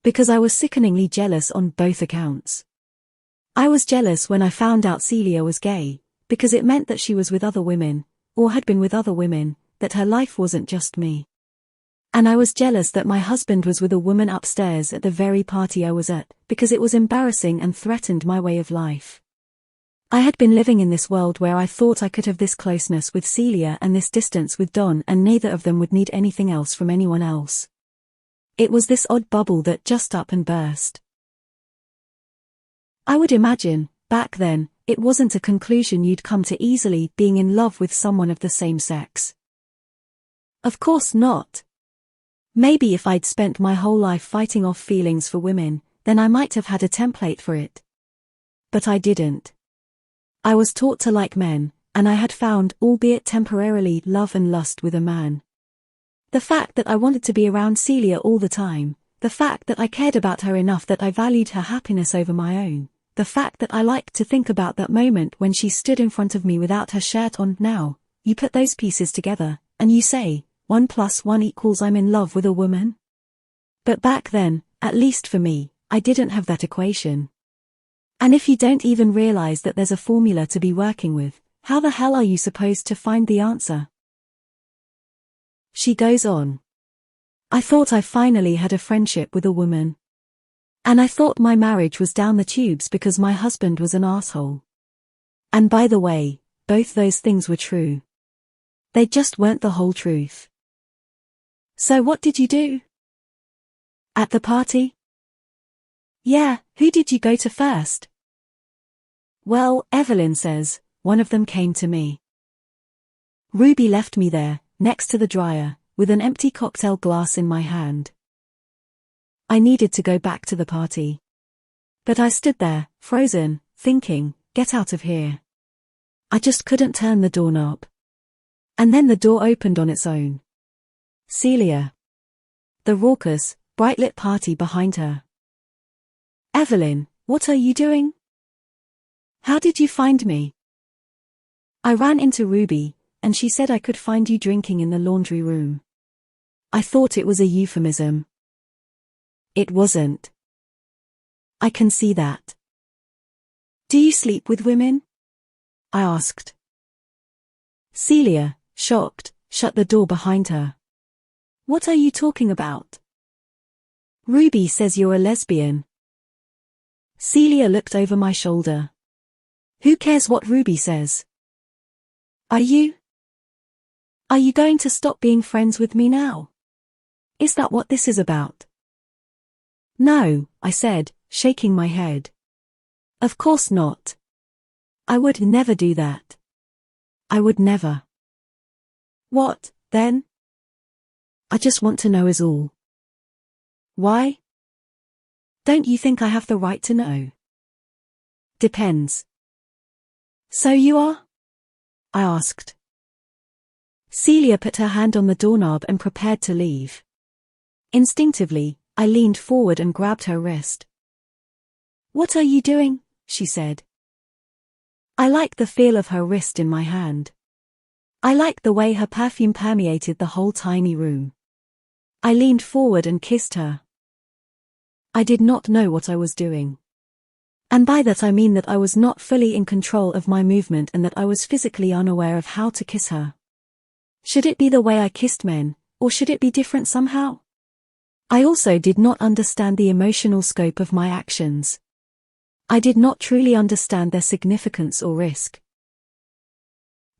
Because I was sickeningly jealous on both accounts. I was jealous when I found out Celia was gay, because it meant that she was with other women, or had been with other women, that her life wasn't just me. And I was jealous that my husband was with a woman upstairs at the very party I was at, because it was embarrassing and threatened my way of life. I had been living in this world where I thought I could have this closeness with Celia and this distance with Don, and neither of them would need anything else from anyone else. It was this odd bubble that just up and burst. I would imagine, back then, it wasn't a conclusion you'd come to easily, being in love with someone of the same sex. Of course not. Maybe if I'd spent my whole life fighting off feelings for women, then I might have had a template for it. But I didn't. I was taught to like men, and I had found, albeit temporarily, love and lust with a man. The fact that I wanted to be around Celia all the time, the fact that I cared about her enough that I valued her happiness over my own, the fact that I liked to think about that moment when she stood in front of me without her shirt on. Now, you put those pieces together, and you say, 1 + 1 = I'm in love with a woman. But back then, at least for me, I didn't have that equation. And if you don't even realize that there's a formula to be working with, how the hell are you supposed to find the answer? She goes on. I thought I finally had a friendship with a woman. And I thought my marriage was down the tubes because my husband was an asshole. And by the way, both those things were true. They just weren't the whole truth. So what did you do? At the party? Yeah, who did you go to first? Well, Evelyn says, one of them came to me. Ruby left me there, next to the dryer, with an empty cocktail glass in my hand. I needed to go back to the party. But I stood there, frozen, thinking, get out of here. I just couldn't turn the doorknob. And then the door opened on its own. Celia. The raucous, bright-lit party behind her. Evelyn, what are you doing? How did you find me? I ran into Ruby, and she said I could find you drinking in the laundry room. I thought it was a euphemism. It wasn't. I can see that. Do you sleep with women? I asked. Celia, shocked, shut the door behind her. What are you talking about? Ruby says you're a lesbian. Celia looked over my shoulder. Who cares what Ruby says? Are you? Are you going to stop being friends with me now? Is that what this is about? No, I said, shaking my head. Of course not. I would never do that. I would never. What, then? I just want to know is all. Why? Don't you think I have the right to know? Depends. So you are? I asked. Celia put her hand on the doorknob and prepared to leave. Instinctively, I leaned forward and grabbed her wrist. What are you doing? She said. I liked the feel of her wrist in my hand. I liked the way her perfume permeated the whole tiny room. I leaned forward and kissed her. I did not know what I was doing. And by that I mean that I was not fully in control of my movement and that I was physically unaware of how to kiss her. Should it be the way I kissed men, or should it be different somehow? I also did not understand the emotional scope of my actions. I did not truly understand their significance or risk.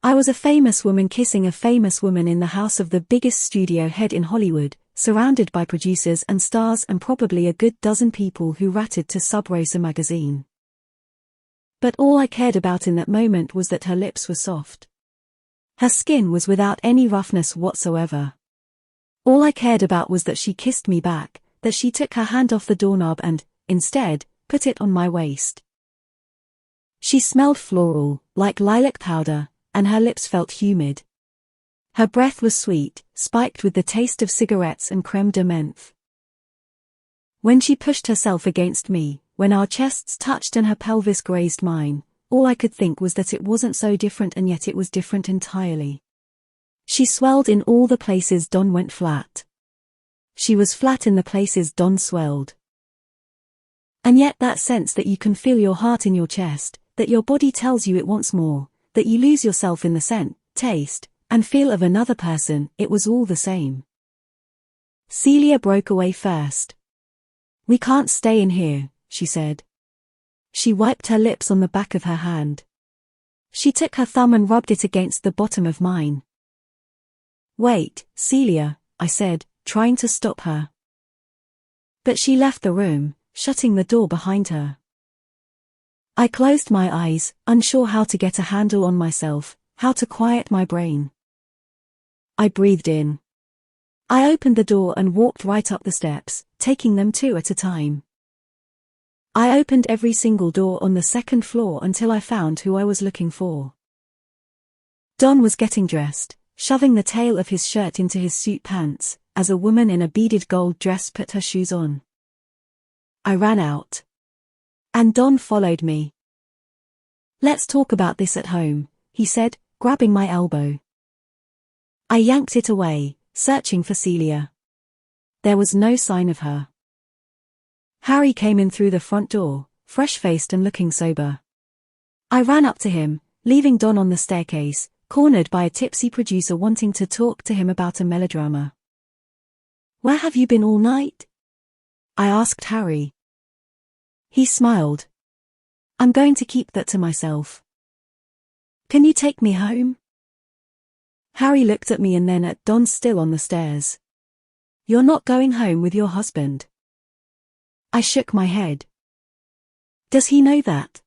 I was a famous woman kissing a famous woman in the house of the biggest studio head in Hollywood, surrounded by producers and stars and probably a good dozen people who ratted to Sub Rosa magazine. But all I cared about in that moment was that her lips were soft. Her skin was without any roughness whatsoever. All I cared about was that she kissed me back, that she took her hand off the doorknob and, instead, put it on my waist. She smelled floral, like lilac powder, and her lips felt humid. Her breath was sweet, spiked with the taste of cigarettes and crème de menthe. When she pushed herself against me, when our chests touched and her pelvis grazed mine, all I could think was that it wasn't so different and yet it was different entirely. She swelled in all the places Don went flat. She was flat in the places Don swelled. And yet that sense that you can feel your heart in your chest, that your body tells you it wants more, that you lose yourself in the scent, taste, and feel of another person, it was all the same. Celia broke away first. We can't stay in here, she said. She wiped her lips on the back of her hand. She took her thumb and rubbed it against the bottom of mine. Wait, Celia, I said, trying to stop her. But she left the room, shutting the door behind her. I closed my eyes, unsure how to get a handle on myself, how to quiet my brain. I breathed in. I opened the door and walked right up the steps, taking them two at a time. I opened every single door on the second floor until I found who I was looking for. Don was getting dressed, shoving the tail of his shirt into his suit pants, as a woman in a beaded gold dress put her shoes on. I ran out. And Don followed me. Let's talk about this at home, he said, grabbing my elbow. I yanked it away, searching for Celia. There was no sign of her. Harry came in through the front door, fresh-faced and looking sober. I ran up to him, leaving Don on the staircase, cornered by a tipsy producer wanting to talk to him about a melodrama. Where have you been all night? I asked Harry. He smiled. I'm going to keep that to myself. Can you take me home? Harry looked at me and then at Don still on the stairs. You're not going home with your husband. I shook my head. Does he know that?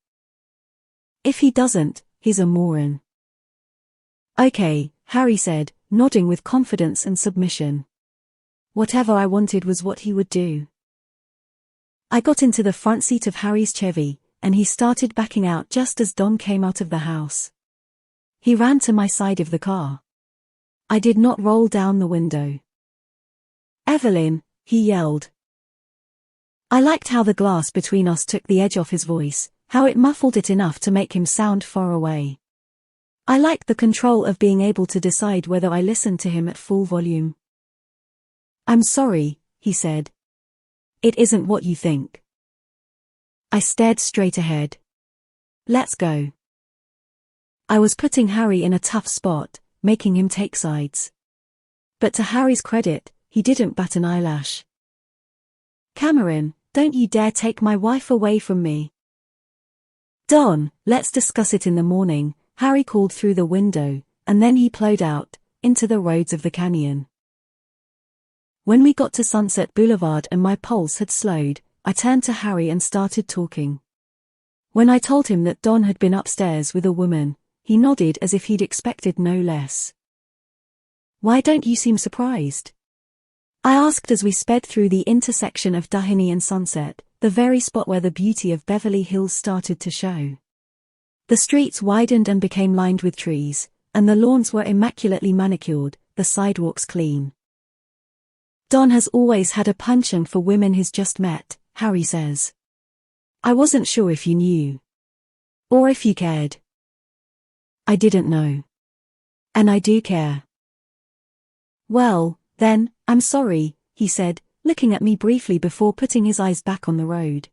If he doesn't, he's a moron. Okay, Harry said, nodding with confidence and submission. Whatever I wanted was what he would do. I got into the front seat of Harry's Chevy, and he started backing out just as Don came out of the house. He ran to my side of the car. I did not roll down the window. Evelyn, he yelled. I liked how the glass between us took the edge off his voice, how it muffled it enough to make him sound far away. I liked the control of being able to decide whether I listened to him at full volume. I'm sorry, he said. It isn't what you think. I stared straight ahead. Let's go. I was putting Harry in a tough spot, making him take sides. But to Harry's credit, he didn't bat an eyelash. Cameron, don't you dare take my wife away from me. Don, let's discuss it in the morning, Harry called through the window, and then he plowed out, into the roads of the canyon. When we got to Sunset Boulevard and my pulse had slowed, I turned to Harry and started talking. When I told him that Don had been upstairs with a woman, he nodded as if he'd expected no less. Why don't you seem surprised? I asked as we sped through the intersection of Dahini and Sunset, the very spot where the beauty of Beverly Hills started to show. The streets widened and became lined with trees, and the lawns were immaculately manicured, the sidewalks clean. Don has always had a penchant for women he's just met, Harry says. I wasn't sure if you knew. Or if you cared. I didn't know. And I do care. Well, then, I'm sorry, he said, looking at me briefly before putting his eyes back on the road.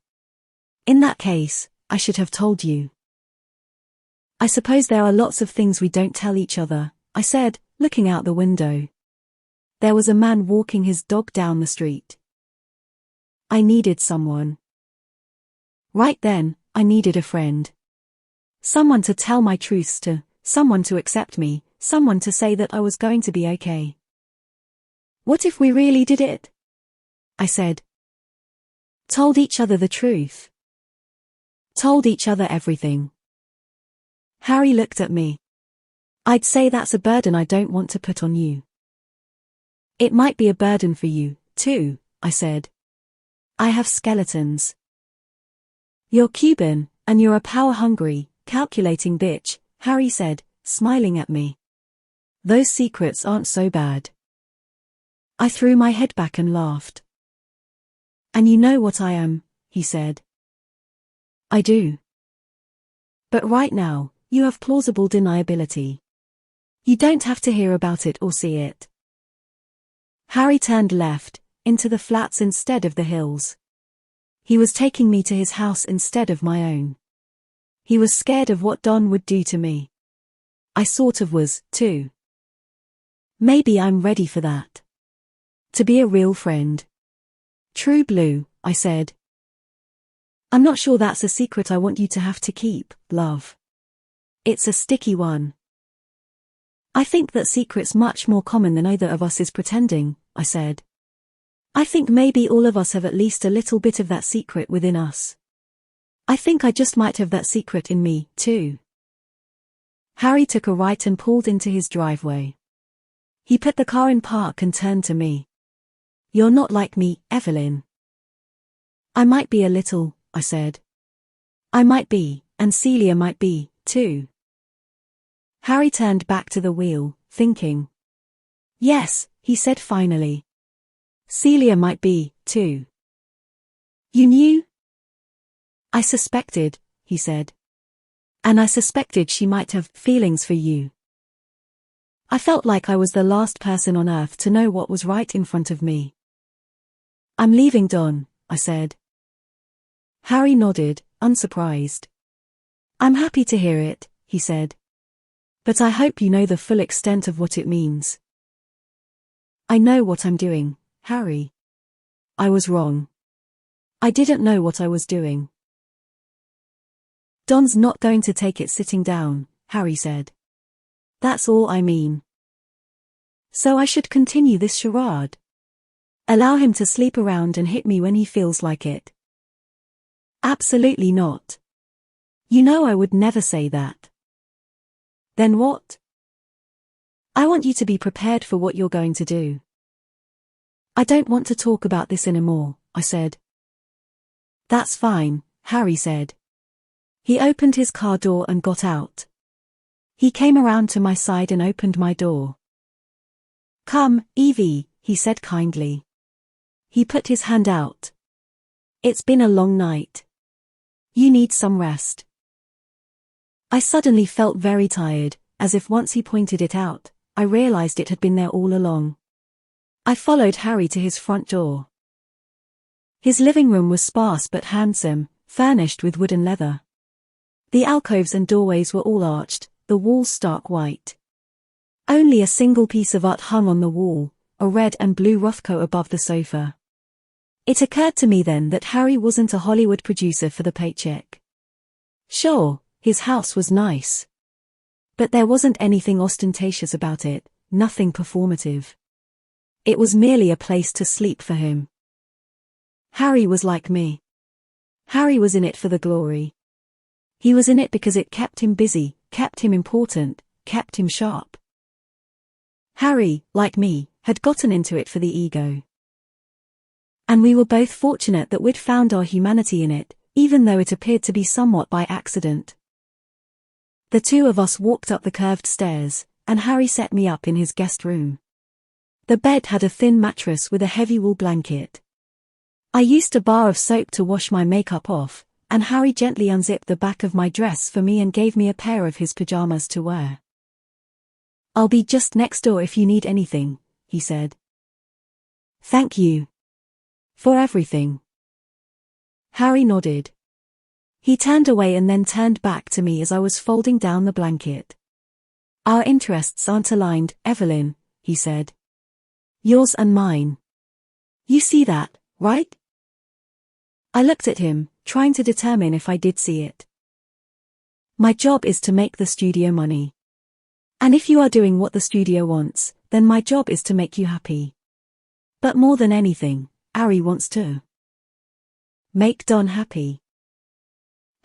In that case, I should have told you. I suppose there are lots of things we don't tell each other, I said, looking out the window. There was a man walking his dog down the street. I needed someone. Right then, I needed a friend. Someone to tell my truths to, someone to accept me, someone to say that I was going to be okay. What if we really did it? I said. Told each other the truth. Told each other everything. Harry looked at me. I'd say that's a burden I don't want to put on you. It might be a burden for you, too, I said. I have skeletons. You're Cuban, and you're a power-hungry, calculating bitch, Harry said, smiling at me. Those secrets aren't so bad. I threw my head back and laughed. And you know what I am, he said. I do. But right now, you have plausible deniability. You don't have to hear about it or see it. Harry turned left, into the flats instead of the hills. He was taking me to his house instead of my own. He was scared of what Don would do to me. I sort of was, too. Maybe I'm ready for that. To be a real friend. True blue, I said. I'm not sure that's a secret I want you to have to keep, love. It's a sticky one. I think that secret's much more common than either of us is pretending, I said. I think maybe all of us have at least a little bit of that secret within us. I think I just might have that secret in me, too. Harry took a right and pulled into his driveway. He put the car in park and turned to me. You're not like me, Evelyn. I might be a little, I said. I might be, and Celia might be, too. Harry turned back to the wheel, thinking. Yes, he said finally. Celia might be, too. You knew? I suspected, he said. And I suspected she might have feelings for you. I felt like I was the last person on earth to know what was right in front of me. I'm leaving Don, I said. Harry nodded, unsurprised. I'm happy to hear it, he said. But I hope you know the full extent of what it means. I know what I'm doing, Harry. I was wrong. I didn't know what I was doing. Don's not going to take it sitting down, Harry said. That's all I mean. So I should continue this charade. Allow him to sleep around and hit me when he feels like it. Absolutely not. You know I would never say that. Then what? I want you to be prepared for what you're going to do. I don't want to talk about this anymore, I said. That's fine, Harry said. He opened his car door and got out. He came around to my side and opened my door. Come, Evie, he said kindly. He put his hand out. It's been a long night. You need some rest. I suddenly felt very tired, as if once he pointed it out, I realized it had been there all along. I followed Harry to his front door. His living room was sparse but handsome, furnished with wood and leather. The alcoves and doorways were all arched, the walls stark white. Only a single piece of art hung on the wall, a red and blue Rothko above the sofa. It occurred to me then that Harry wasn't a Hollywood producer for the paycheck. Sure, his house was nice. But there wasn't anything ostentatious about it, nothing performative. It was merely a place to sleep for him. Harry was like me. Harry was in it for the glory. He was in it because it kept him busy, kept him important, kept him sharp. Harry, like me, had gotten into it for the ego. And we were both fortunate that we'd found our humanity in it, even though it appeared to be somewhat by accident. The two of us walked up the curved stairs, and Harry set me up in his guest room. The bed had a thin mattress with a heavy wool blanket. I used a bar of soap to wash my makeup off, and Harry gently unzipped the back of my dress for me and gave me a pair of his pajamas to wear. "I'll be just next door if you need anything," he said. "Thank you. For everything." Harry nodded. He turned away and then turned back to me as I was folding down the blanket. "Our interests aren't aligned, Evelyn," he said. "Yours and mine. You see that, right?" I looked at him, trying to determine if I did see it. "My job is to make the studio money. And if you are doing what the studio wants, then my job is to make you happy. But more than anything, Harry wants to make Don happy."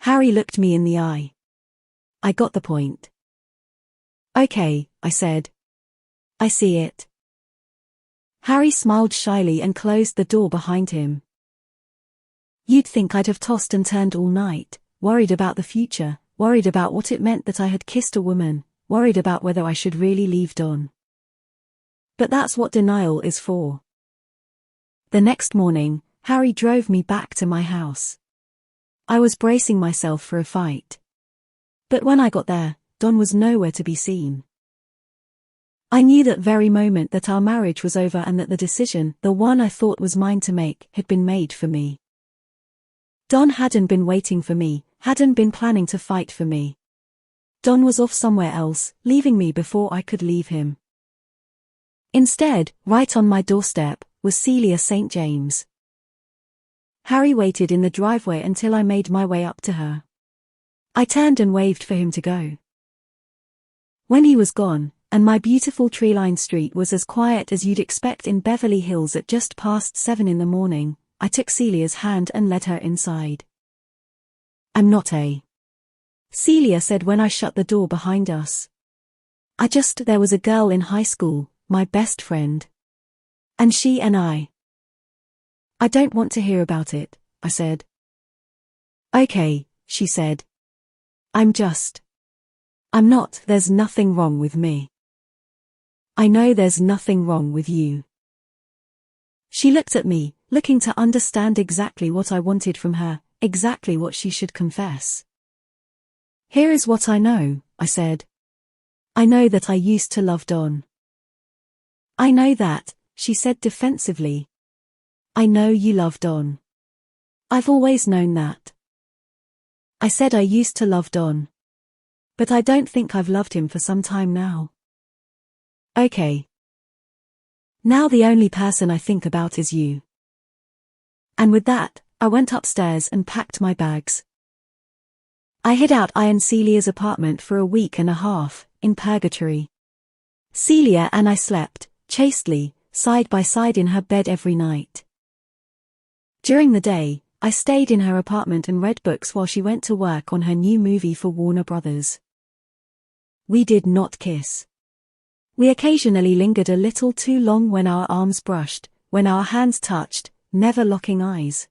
Harry looked me in the eye. "I got the point." "Okay," I said. "I see it." Harry smiled shyly and closed the door behind him. "You'd think I'd have tossed and turned all night, worried about the future, worried about what it meant that I had kissed a woman, worried about whether I should really leave Don. But that's what denial is for." The next morning, Harry drove me back to my house. I was bracing myself for a fight. But when I got there, Don was nowhere to be seen. I knew that very moment that our marriage was over and that the decision, the one I thought was mine to make, had been made for me. Don hadn't been waiting for me, hadn't been planning to fight for me. Don was off somewhere else, leaving me before I could leave him. Instead, right on my doorstep, was Celia St. James. Harry waited in the driveway until I made my way up to her. I turned and waved for him to go. When he was gone, and my beautiful tree-lined street was as quiet as you'd expect in Beverly Hills at just past 7 in the morning, I took Celia's hand and led her inside. "I'm not Celia said when I shut the door behind us. There was a girl in high school, my best friend. And she and I don't want to hear about it," I said. "Okay," she said. I'm not, there's nothing wrong with me. I know there's nothing wrong with you." She looked at me, looking to understand exactly what I wanted from her, exactly what she should confess. "Here is what I know," I said. "I know that I used to love Don." "I know that," she said defensively. "I know you love Don. I've always known that." I said I used to love Don. But I don't think I've loved him for some time now. "Okay. Now the only person I think about is you." And with that, I went upstairs and packed my bags. I hid out in Celia's apartment for a week and a half, in purgatory. Celia and I slept, chastely, side by side in her bed every night. During the day, I stayed in her apartment and read books while she went to work on her new movie for Warner Brothers. We did not kiss. We occasionally lingered a little too long when our arms brushed, when our hands touched, never locking eyes.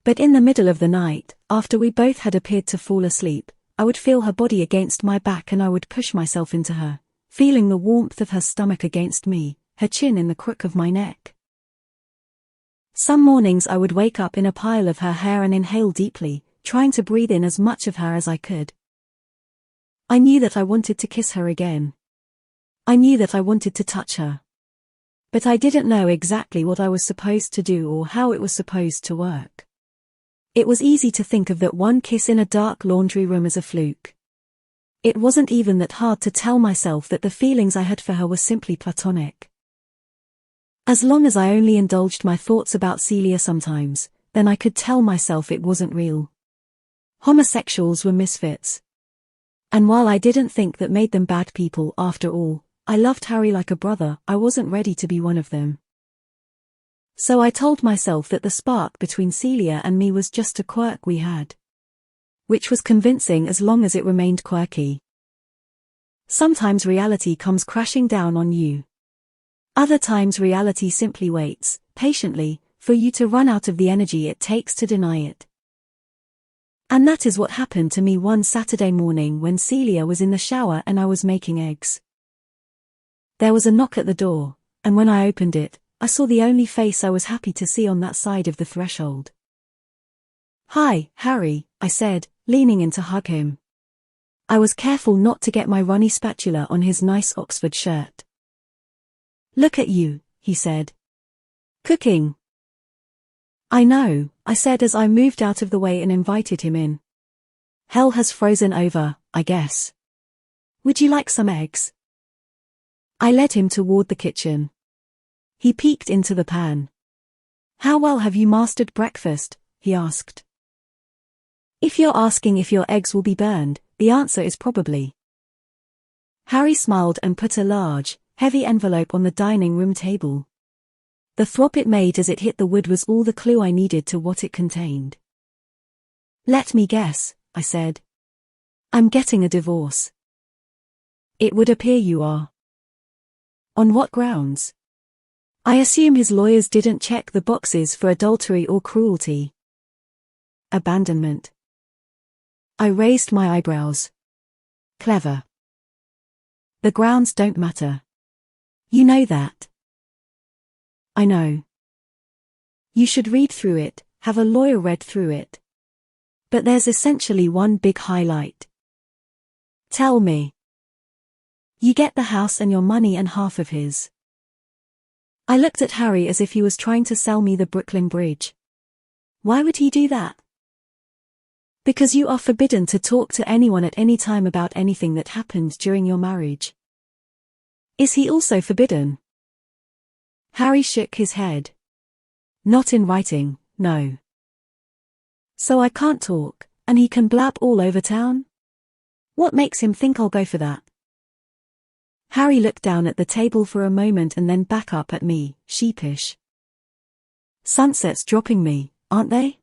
But in the middle of the night, after we both had appeared to fall asleep, I would feel her body against my back and I would push myself into her, feeling the warmth of her stomach against me, her chin in the crook of my neck. Some mornings I would wake up in a pile of her hair and inhale deeply, trying to breathe in as much of her as I could. I knew that I wanted to kiss her again. I knew that I wanted to touch her. But I didn't know exactly what I was supposed to do or how it was supposed to work. It was easy to think of that one kiss in a dark laundry room as a fluke. It wasn't even that hard to tell myself that the feelings I had for her were simply platonic. As long as I only indulged my thoughts about Celia sometimes, then I could tell myself it wasn't real. Homosexuals were misfits. And while I didn't think that made them bad people after all, I loved Harry like a brother. I wasn't ready to be one of them. So I told myself that the spark between Celia and me was just a quirk we had. Which was convincing as long as it remained quirky. Sometimes reality comes crashing down on you. Other times reality simply waits, patiently, for you to run out of the energy it takes to deny it. And that is what happened to me one Saturday morning when Celia was in the shower and I was making eggs. There was a knock at the door, and when I opened it, I saw the only face I was happy to see on that side of the threshold. "Hi, Harry," I said, leaning in to hug him. I was careful not to get my runny spatula on his nice Oxford shirt. "Look at you," he said. "Cooking." "I know," I said as I moved out of the way and invited him in. "Hell has frozen over, I guess. Would you like some eggs?" I led him toward the kitchen. He peeked into the pan. "How well have you mastered breakfast?" he asked. "If you're asking if your eggs will be burned, the answer is probably." Harry smiled and put a large, heavy envelope on the dining room table. The thwop it made as it hit the wood was all the clue I needed to what it contained. "Let me guess," I said. "I'm getting a divorce." "It would appear you are." "On what grounds?" "I assume his lawyers didn't check the boxes for adultery or cruelty." "Abandonment." I raised my eyebrows. "Clever." "The grounds don't matter. You know that." "I know." "You should read through it, have a lawyer read through it. But there's essentially one big highlight." "Tell me." "You get the house and your money and half of his." I looked at Harry as if he was trying to sell me the Brooklyn Bridge. "Why would he do that?" "Because you are forbidden to talk to anyone at any time about anything that happened during your marriage." "Is he also forbidden?" Harry shook his head. "Not in writing, no." "So I can't talk, and he can blab all over town? What makes him think I'll go for that?" Harry looked down at the table for a moment and then back up at me, sheepish. "Sunset's dropping me, aren't they?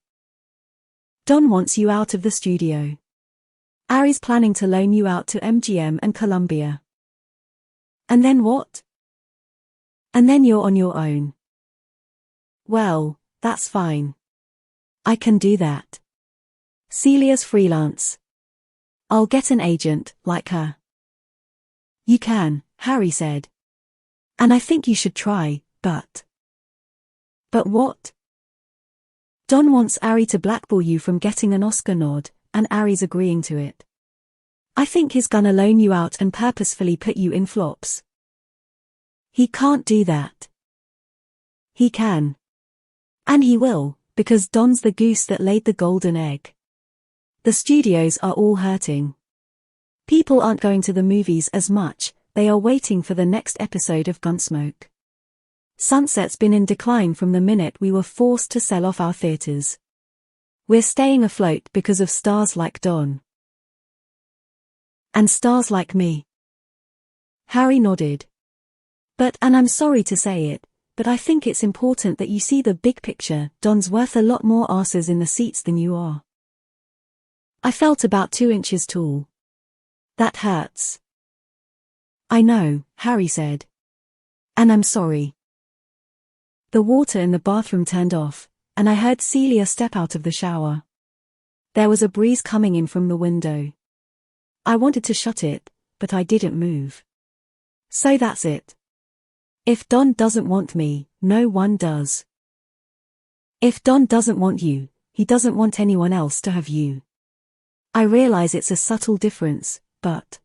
Don wants you out of the studio. Ari's planning to loan you out to MGM and Columbia. And then what? And then you're on your own." "Well, that's fine. I can do that. Celia's freelance. I'll get an agent, like her." "You can," Harry said. "And I think you should try, but..." "But what?" "Don wants Ari to blackball you from getting an Oscar nod, and Ari's agreeing to it. I think he's gonna loan you out and purposefully put you in flops." "He can't do that." "He can. And he will, because Don's the goose that laid the golden egg. The studios are all hurting. People aren't going to the movies as much, they are waiting for the next episode of Gunsmoke. Sunset's been in decline from the minute we were forced to sell off our theaters. We're staying afloat because of stars like Don. And stars like me." Harry nodded. And I'm sorry to say it, but I think it's important that you see the big picture. Don's worth a lot more asses in the seats than you are." I felt about 2 inches tall. "That hurts." "I know," Harry said. "And I'm sorry." The water in the bathroom turned off, and I heard Celia step out of the shower. There was a breeze coming in from the window. I wanted to shut it, but I didn't move. So that's it. If Don doesn't want me, no one does. If Don doesn't want you, he doesn't want anyone else to have you. I realize it's a subtle difference, but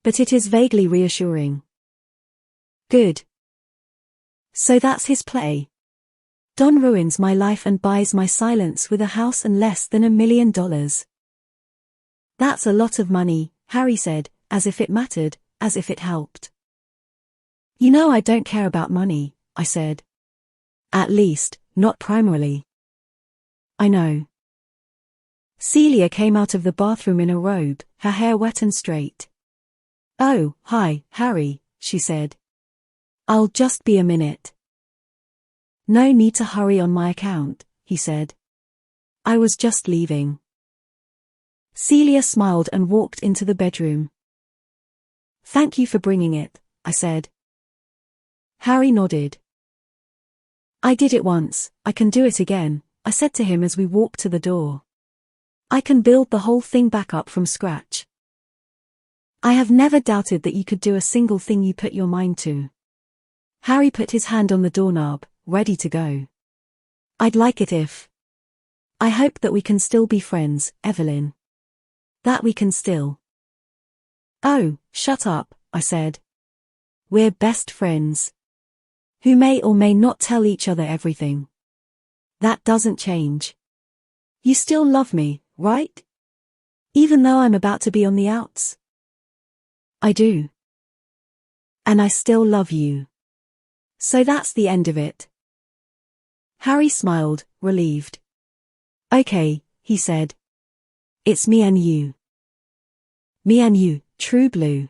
it is vaguely reassuring. Good. So that's his play. Don ruins my life and buys my silence with a house and less than $1 million. That's a lot of money, Harry said, as if it mattered, as if it helped. You know I don't care about money, I said. At least, not primarily. I know. Celia came out of the bathroom in a robe, her hair wet and straight. Oh, hi, Harry, she said. I'll just be a minute. No need to hurry on my account, he said. I was just leaving. Celia smiled and walked into the bedroom. Thank you for bringing it, I said. Harry nodded. I did it once, I can do it again, I said to him as we walked to the door. I can build the whole thing back up from scratch. I have never doubted that you could do a single thing you put your mind to. Harry put his hand on the doorknob, ready to go. I'd like it if. I hope that we can still be friends, Evelyn. That we can still. Oh, shut up, I said. We're best friends. Who may or may not tell each other everything. That doesn't change. You still love me, right? Even though I'm about to be on the outs? I do. And I still love you. So that's the end of it. Harry smiled, relieved. Okay, he said. It's me and you. Me and you, true blue.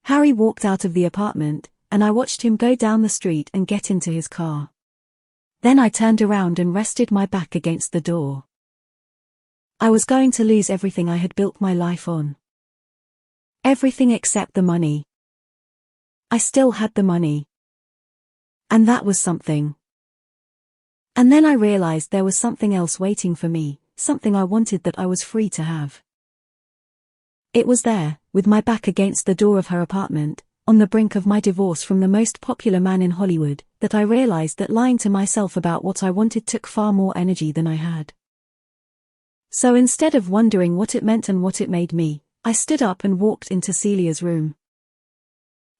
Harry walked out of the apartment, and I watched him go down the street and get into his car. Then I turned around and rested my back against the door. I was going to lose everything I had built my life on. Everything except the money. I still had the money. And that was something. And then I realized there was something else waiting for me, something I wanted that I was free to have. It was there, with my back against the door of her apartment, on the brink of my divorce from the most popular man in Hollywood, that I realized that lying to myself about what I wanted took far more energy than I had. So instead of wondering what it meant and what it made me, I stood up and walked into Celia's room.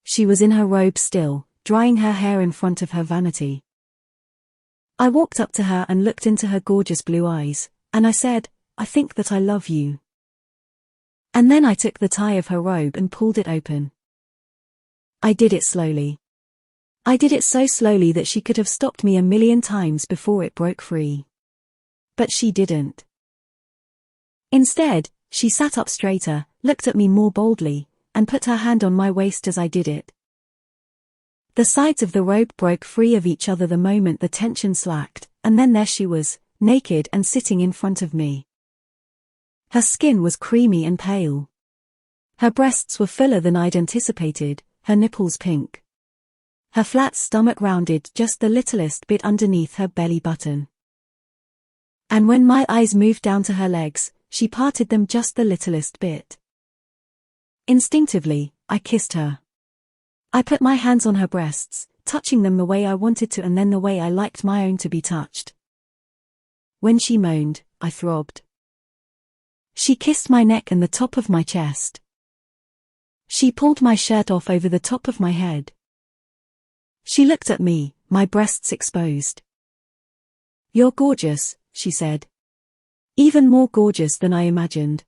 She was in her robe still, drying her hair in front of her vanity. I walked up to her and looked into her gorgeous blue eyes, and I said, I think that I love you. And then I took the tie of her robe and pulled it open. I did it slowly. I did it so slowly that she could have stopped me 1,000,000 times before it broke free. But she didn't. Instead, she sat up straighter, looked at me more boldly, and put her hand on my waist as I did it. The sides of the robe broke free of each other the moment the tension slacked, and then there she was, naked and sitting in front of me. Her skin was creamy and pale. Her breasts were fuller than I'd anticipated, her nipples pink. Her flat stomach rounded just the littlest bit underneath her belly button. And when my eyes moved down to her legs, she parted them just the littlest bit. Instinctively, I kissed her. I put my hands on her breasts, touching them the way I wanted to and then the way I liked my own to be touched. When she moaned, I throbbed. She kissed my neck and the top of my chest. She pulled my shirt off over the top of my head. She looked at me, my breasts exposed. You're gorgeous, she said. Even more gorgeous than I imagined.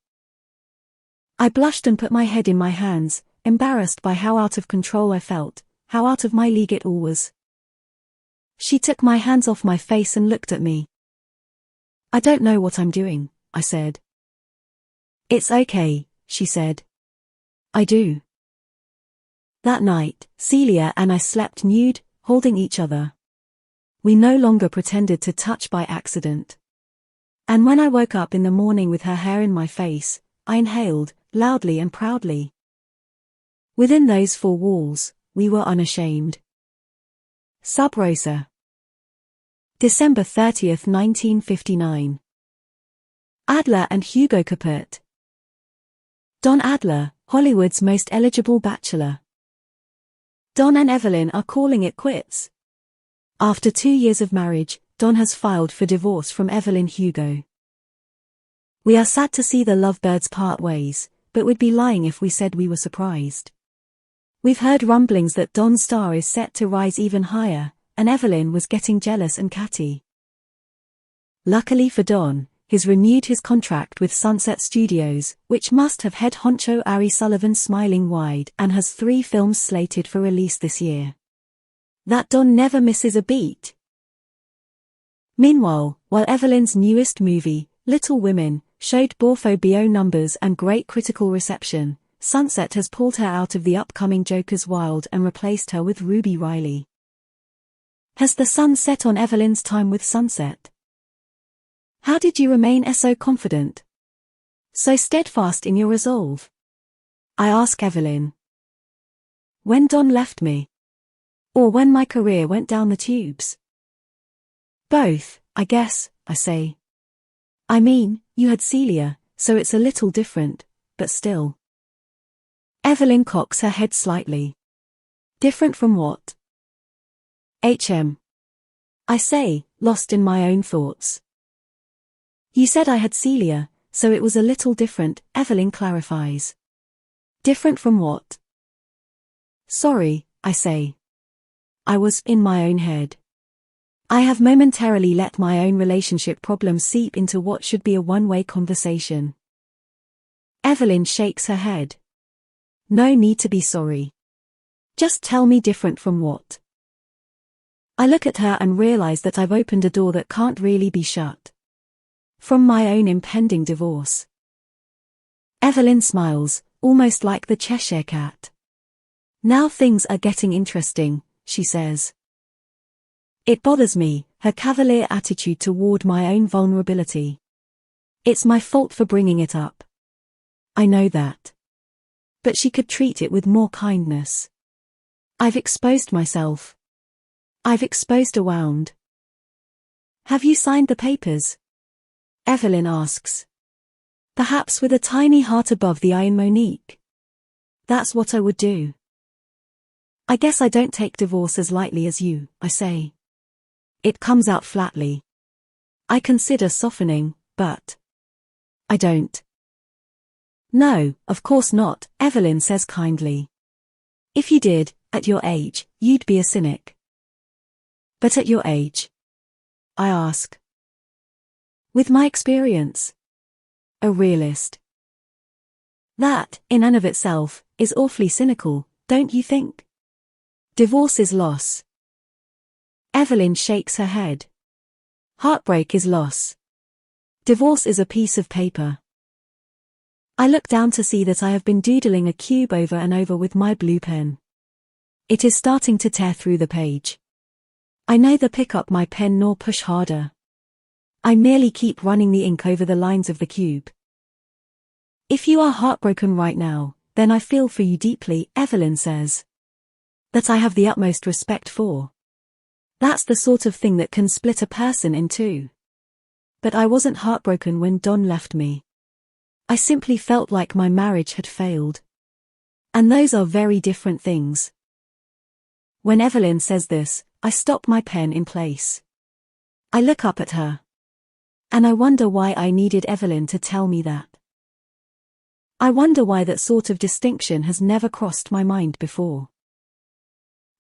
I blushed and put my head in my hands, embarrassed by how out of control I felt, how out of my league it all was. She took my hands off my face and looked at me. I don't know what I'm doing, I said. It's okay, she said. I do. That night, Celia and I slept nude, holding each other. We no longer pretended to touch by accident. And when I woke up in the morning with her hair in my face, I inhaled, loudly and proudly. Within those four walls, we were unashamed. Sub Rosa. December 30th, 1959. Adler and Hugo Caput. Don Adler, Hollywood's most eligible bachelor. Don and Evelyn are calling it quits. After 2 years of marriage, Don has filed for divorce from Evelyn Hugo. We are sad to see the lovebirds part ways, but would be lying if we said we were surprised. We've heard rumblings that Don's star is set to rise even higher, and Evelyn was getting jealous and catty. Luckily for Don, he's renewed his contract with Sunset Studios, which must have head honcho Ari Sullivan smiling wide and has 3 films slated for release this year. That Don never misses a beat. Meanwhile, while Evelyn's newest movie, Little Women, showed boffo numbers and great critical reception, Sunset has pulled her out of the upcoming Joker's Wild and replaced her with Ruby Riley. Has the sun set on Evelyn's time with Sunset? How did you remain so confident? So steadfast in your resolve? I ask Evelyn. When Don left me. Or when my career went down the tubes? Both, I guess, I say. I mean, you had Celia, so it's a little different, but still. Evelyn cocks her head slightly. Different from what? I say, lost in my own thoughts. You said I had Celia, so it was a little different, Evelyn clarifies. Different from what? Sorry, I say. I was in my own head. I have momentarily let my own relationship problems seep into what should be a one-way conversation. Evelyn shakes her head. No need to be sorry. Just tell me different from what? I look at her and realize that I've opened a door that can't really be shut. From my own impending divorce. Evelyn smiles, almost like the Cheshire Cat. Now things are getting interesting, she says. It bothers me, her cavalier attitude toward my own vulnerability. It's my fault for bringing it up. I know that. But she could treat it with more kindness. I've exposed myself. I've exposed a wound. Have you signed the papers? Evelyn asks. Perhaps with a tiny heart above the I in Monique. That's what I would do. I guess I don't take divorce as lightly as you, I say. It comes out flatly. I consider softening, but I don't. No, of course not, Evelyn says kindly. If you did, at your age, you'd be a cynic. But at your age? I ask. With my experience. A realist. That, in and of itself, is awfully cynical, don't you think? Divorce is loss. Evelyn shakes her head. Heartbreak is loss. Divorce is a piece of paper. I look down to see that I have been doodling a cube over and over with my blue pen. It is starting to tear through the page. I neither pick up my pen nor push harder. I merely keep running the ink over the lines of the cube. If you are heartbroken right now, then I feel for you deeply, Evelyn says. That I have the utmost respect for. That's the sort of thing that can split a person in two. But I wasn't heartbroken when Don left me. I simply felt like my marriage had failed. And those are very different things. When Evelyn says this, I stop my pen in place. I look up at her. And I wonder why I needed Evelyn to tell me that. I wonder why that sort of distinction has never crossed my mind before.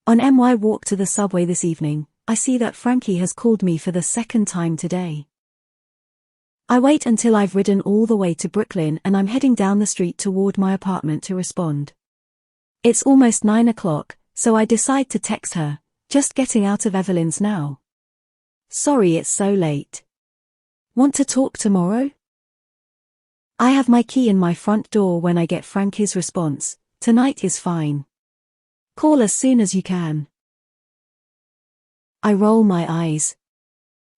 On my walk to the subway this evening, I see that Frankie has called me for the second time today. I wait until I've ridden all the way to Brooklyn and I'm heading down the street toward my apartment to respond. It's almost 9 o'clock, so I decide to text her, just getting out of Evelyn's now. Sorry it's so late. Want to talk tomorrow? I have my key in my front door when I get Frankie's response, tonight is fine. Call as soon as you can. I roll my eyes.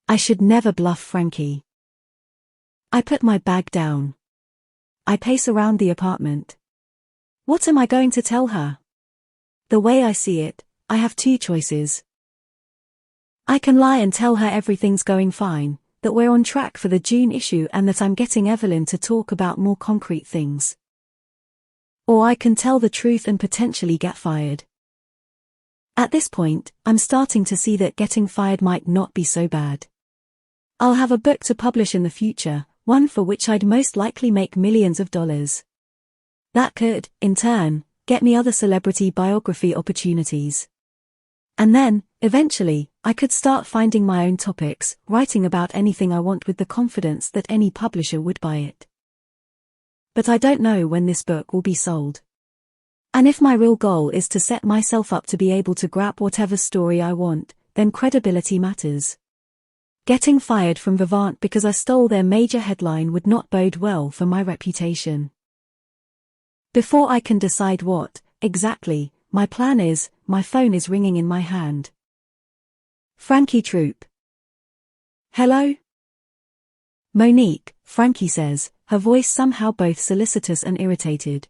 I should never bluff Frankie. I put my bag down. I pace around the apartment. What am I going to tell her? The way I see it, I have two choices. I can lie and tell her everything's going fine, that we're on track for the June issue and that I'm getting Evelyn to talk about more concrete things. Or I can tell the truth and potentially get fired. At this point, I'm starting to see that getting fired might not be so bad. I'll have a book to publish in the future, one for which I'd most likely make millions of dollars. That could, in turn, get me other celebrity biography opportunities. And then, eventually, I could start finding my own topics, writing about anything I want with the confidence that any publisher would buy it. But I don't know when this book will be sold. And if my real goal is to set myself up to be able to grab whatever story I want, then credibility matters. Getting fired from Vivant because I stole their major headline would not bode well for my reputation. Before I can decide what, exactly, my plan is, my phone is ringing in my hand. Frankie Troop. Hello? Monique, Frankie says, her voice somehow both solicitous and irritated.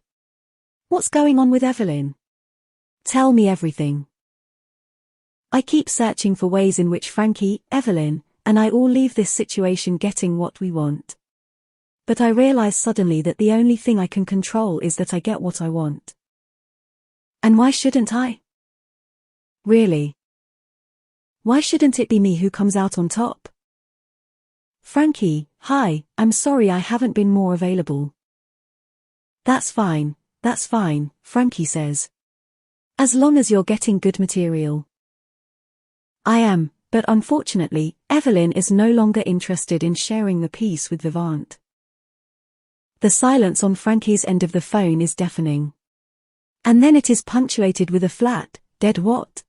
What's going on with Evelyn? Tell me everything. I keep searching for ways in which Frankie, Evelyn, and I all leave this situation getting what we want. But I realize suddenly that the only thing I can control is that I get what I want. And why shouldn't I? Really? Why shouldn't it be me who comes out on top? Frankie, hi, I'm sorry I haven't been more available. That's fine, Frankie says. As long as you're getting good material. I am, but unfortunately, Evelyn is no longer interested in sharing the piece with Vivant. The silence on Frankie's end of the phone is deafening. And then it is punctuated with a flat, dead what?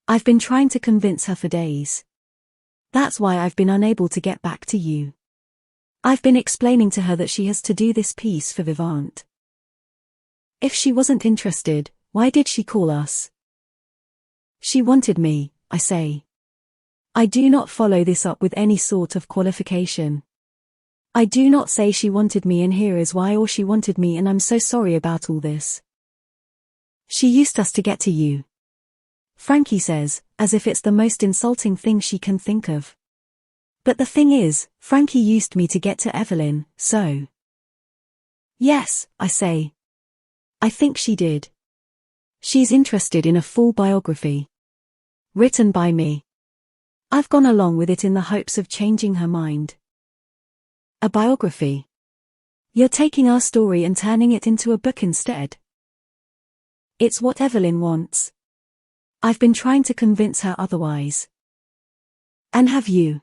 I've been trying to convince her for days. That's why I've been unable to get back to you. I've been explaining to her that she has to do this piece for Vivant. If she wasn't interested, why did she call us? She wanted me, I say. I do not follow this up with any sort of qualification. I do not say she wanted me and here is why, or she wanted me and I'm so sorry about all this. She used us to get to you. Frankie says, as if it's the most insulting thing she can think of. But the thing is, Frankie used me to get to Evelyn, so. Yes, I say. I think she did. She's interested in a full biography. Written by me. I've gone along with it in the hopes of changing her mind. A biography. You're taking our story and turning it into a book instead. It's what Evelyn wants. I've been trying to convince her otherwise. And have you?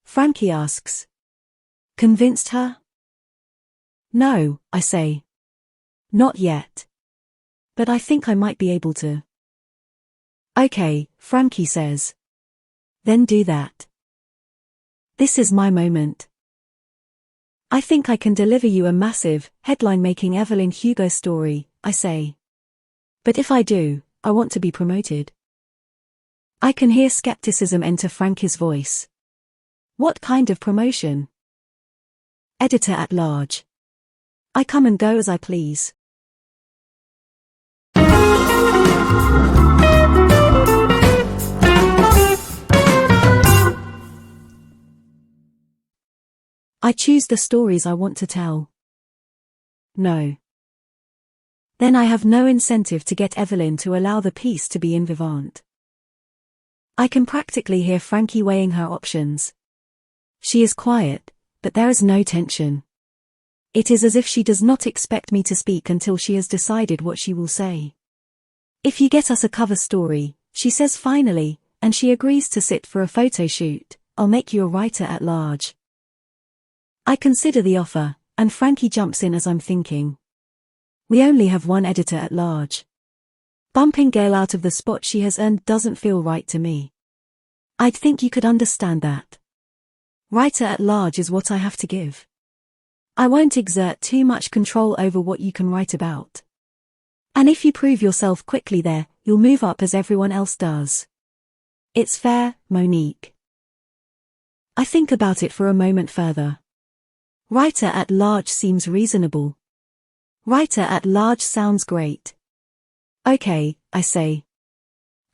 Frankie asks. Convinced her? No, I say. Not yet. But I think I might be able to. Okay, Frankie says. Then do that. This is my moment. I think I can deliver you a massive, headline-making Evelyn Hugo story, I say. But if I do, I want to be promoted. I can hear skepticism enter Frankie's voice. What kind of promotion? Editor at large. I come and go as I please. I choose the stories I want to tell. No. Then I have no incentive to get Evelyn to allow the piece to be in Vivant. I can practically hear Frankie weighing her options. She is quiet, but there is no tension. It is as if she does not expect me to speak until she has decided what she will say. If you get us a cover story, she says finally, and she agrees to sit for a photo shoot, I'll make you a writer at large. I consider the offer, and Frankie jumps in as I'm thinking. We only have one editor at large. Bumping Gail out of the spot she has earned doesn't feel right to me. I'd think you could understand that. Writer at large is what I have to give. I won't exert too much control over what you can write about. And if you prove yourself quickly there, you'll move up as everyone else does. It's fair, Monique. I think about it for a moment further. Writer at large seems reasonable. Writer at large sounds great. Okay, I say.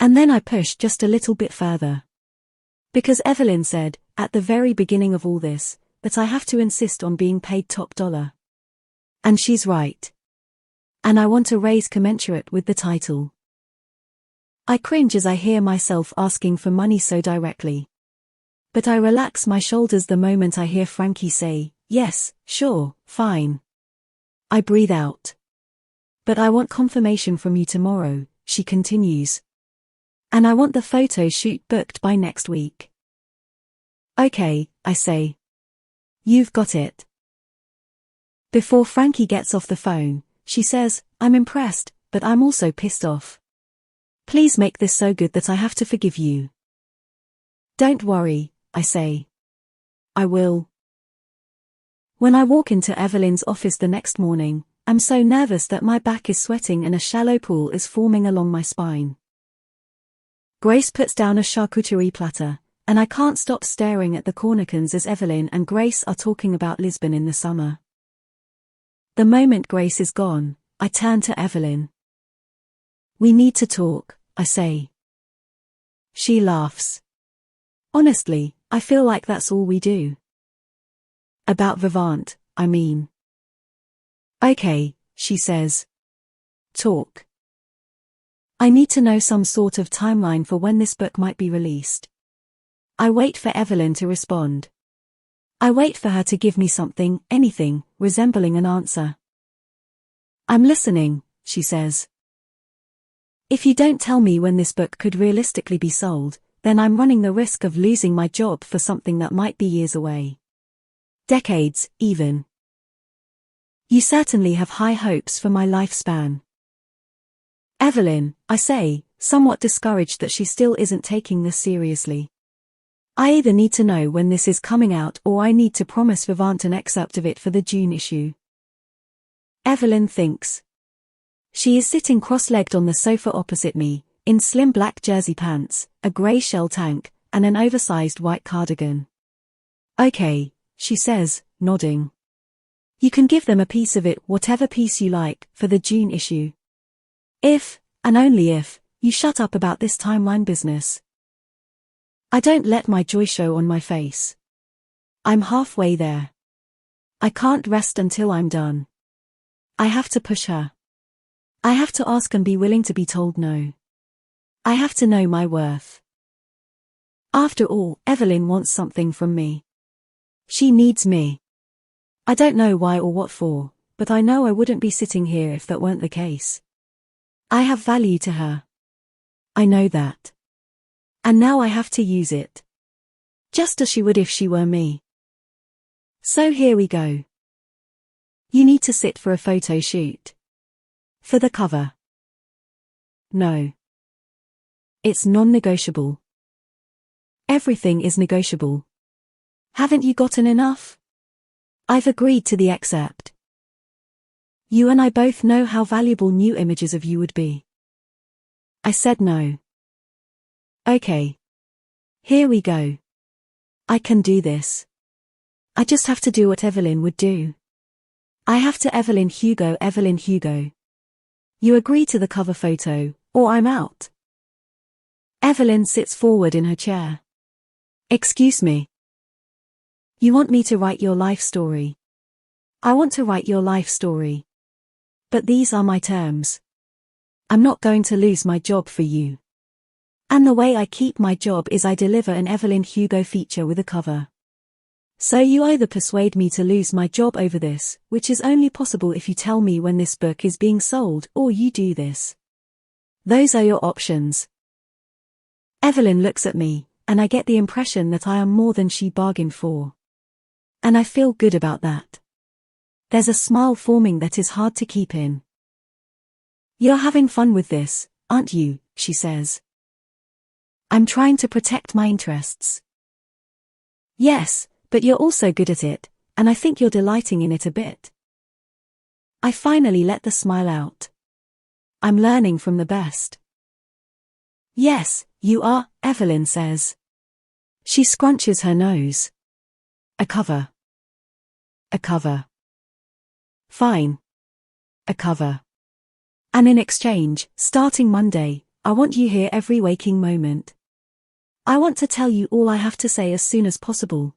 And then I push just a little bit further. Because Evelyn said, at the very beginning of all this, that I have to insist on being paid top dollar. And she's right. And I want a raise commensurate with the title. I cringe as I hear myself asking for money so directly. But I relax my shoulders the moment I hear Frankie say, yes, sure, fine. I breathe out. But I want confirmation from you tomorrow, she continues. And I want the photo shoot booked by next week. Okay, I say. You've got it. Before Frankie gets off the phone, she says, I'm impressed, but I'm also pissed off. Please make this so good that I have to forgive you. Don't worry, I say. I will. When I walk into Evelyn's office the next morning, I'm so nervous that my back is sweating and a shallow pool is forming along my spine. Grace puts down a charcuterie platter, and I can't stop staring at the cornicons as Evelyn and Grace are talking about Lisbon in the summer. The moment Grace is gone, I turn to Evelyn. We need to talk, I say. She laughs. Honestly, I feel like that's all we do. About Vivant, I mean. Okay, she says. Talk. I need to know some sort of timeline for when this book might be released. I wait for Evelyn to respond. I wait for her to give me something, anything, resembling an answer. I'm listening, she says. If you don't tell me when this book could realistically be sold, then I'm running the risk of losing my job for something that might be years away. Decades, even. You certainly have high hopes for my lifespan. Evelyn, I say, somewhat discouraged that she still isn't taking this seriously. I either need to know when this is coming out or I need to promise Vivant an excerpt of it for the June issue. Evelyn thinks. She is sitting cross-legged on the sofa opposite me, in slim black jersey pants, a grey shell tank, and an oversized white cardigan. Okay, she says, nodding. You can give them a piece of it, whatever piece you like, for the June issue. If, and only if, you shut up about this timeline business. I don't let my joy show on my face. I'm halfway there. I can't rest until I'm done. I have to push her. I have to ask and be willing to be told no. I have to know my worth. After all, Evelyn wants something from me. She needs me. I don't know why or what for, but I know I wouldn't be sitting here if that weren't the case. I have value to her. I know that. And now I have to use it. Just as she would if she were me. So here we go. You need to sit for a photo shoot. For the cover. No. It's non-negotiable. Everything is negotiable. Haven't you gotten enough? I've agreed to the excerpt. You and I both know how valuable new images of you would be. I said no. Okay. Here we go. I can do this. I just have to do what Evelyn would do. I have to Evelyn Hugo. You agree to the cover photo, or I'm out. Evelyn sits forward in her chair. Excuse me. You want me to write your life story? I want to write your life story. But these are my terms. I'm not going to lose my job for you. And the way I keep my job is I deliver an Evelyn Hugo feature with a cover. So you either persuade me to lose my job over this, which is only possible if you tell me when this book is being sold, or you do this. Those are your options. Evelyn looks at me, and I get the impression that I am more than she bargained for. And I feel good about that. There's a smile forming that is hard to keep in. You're having fun with this, aren't you? She says. I'm trying to protect my interests. Yes, but you're also good at it, and I think you're delighting in it a bit. I finally let the smile out. I'm learning from the best. Yes, you are, Evelyn says. She scrunches her nose. A cover. A cover. Fine. A cover. And in exchange, starting Monday, I want you here every waking moment. I want to tell you all I have to say as soon as possible.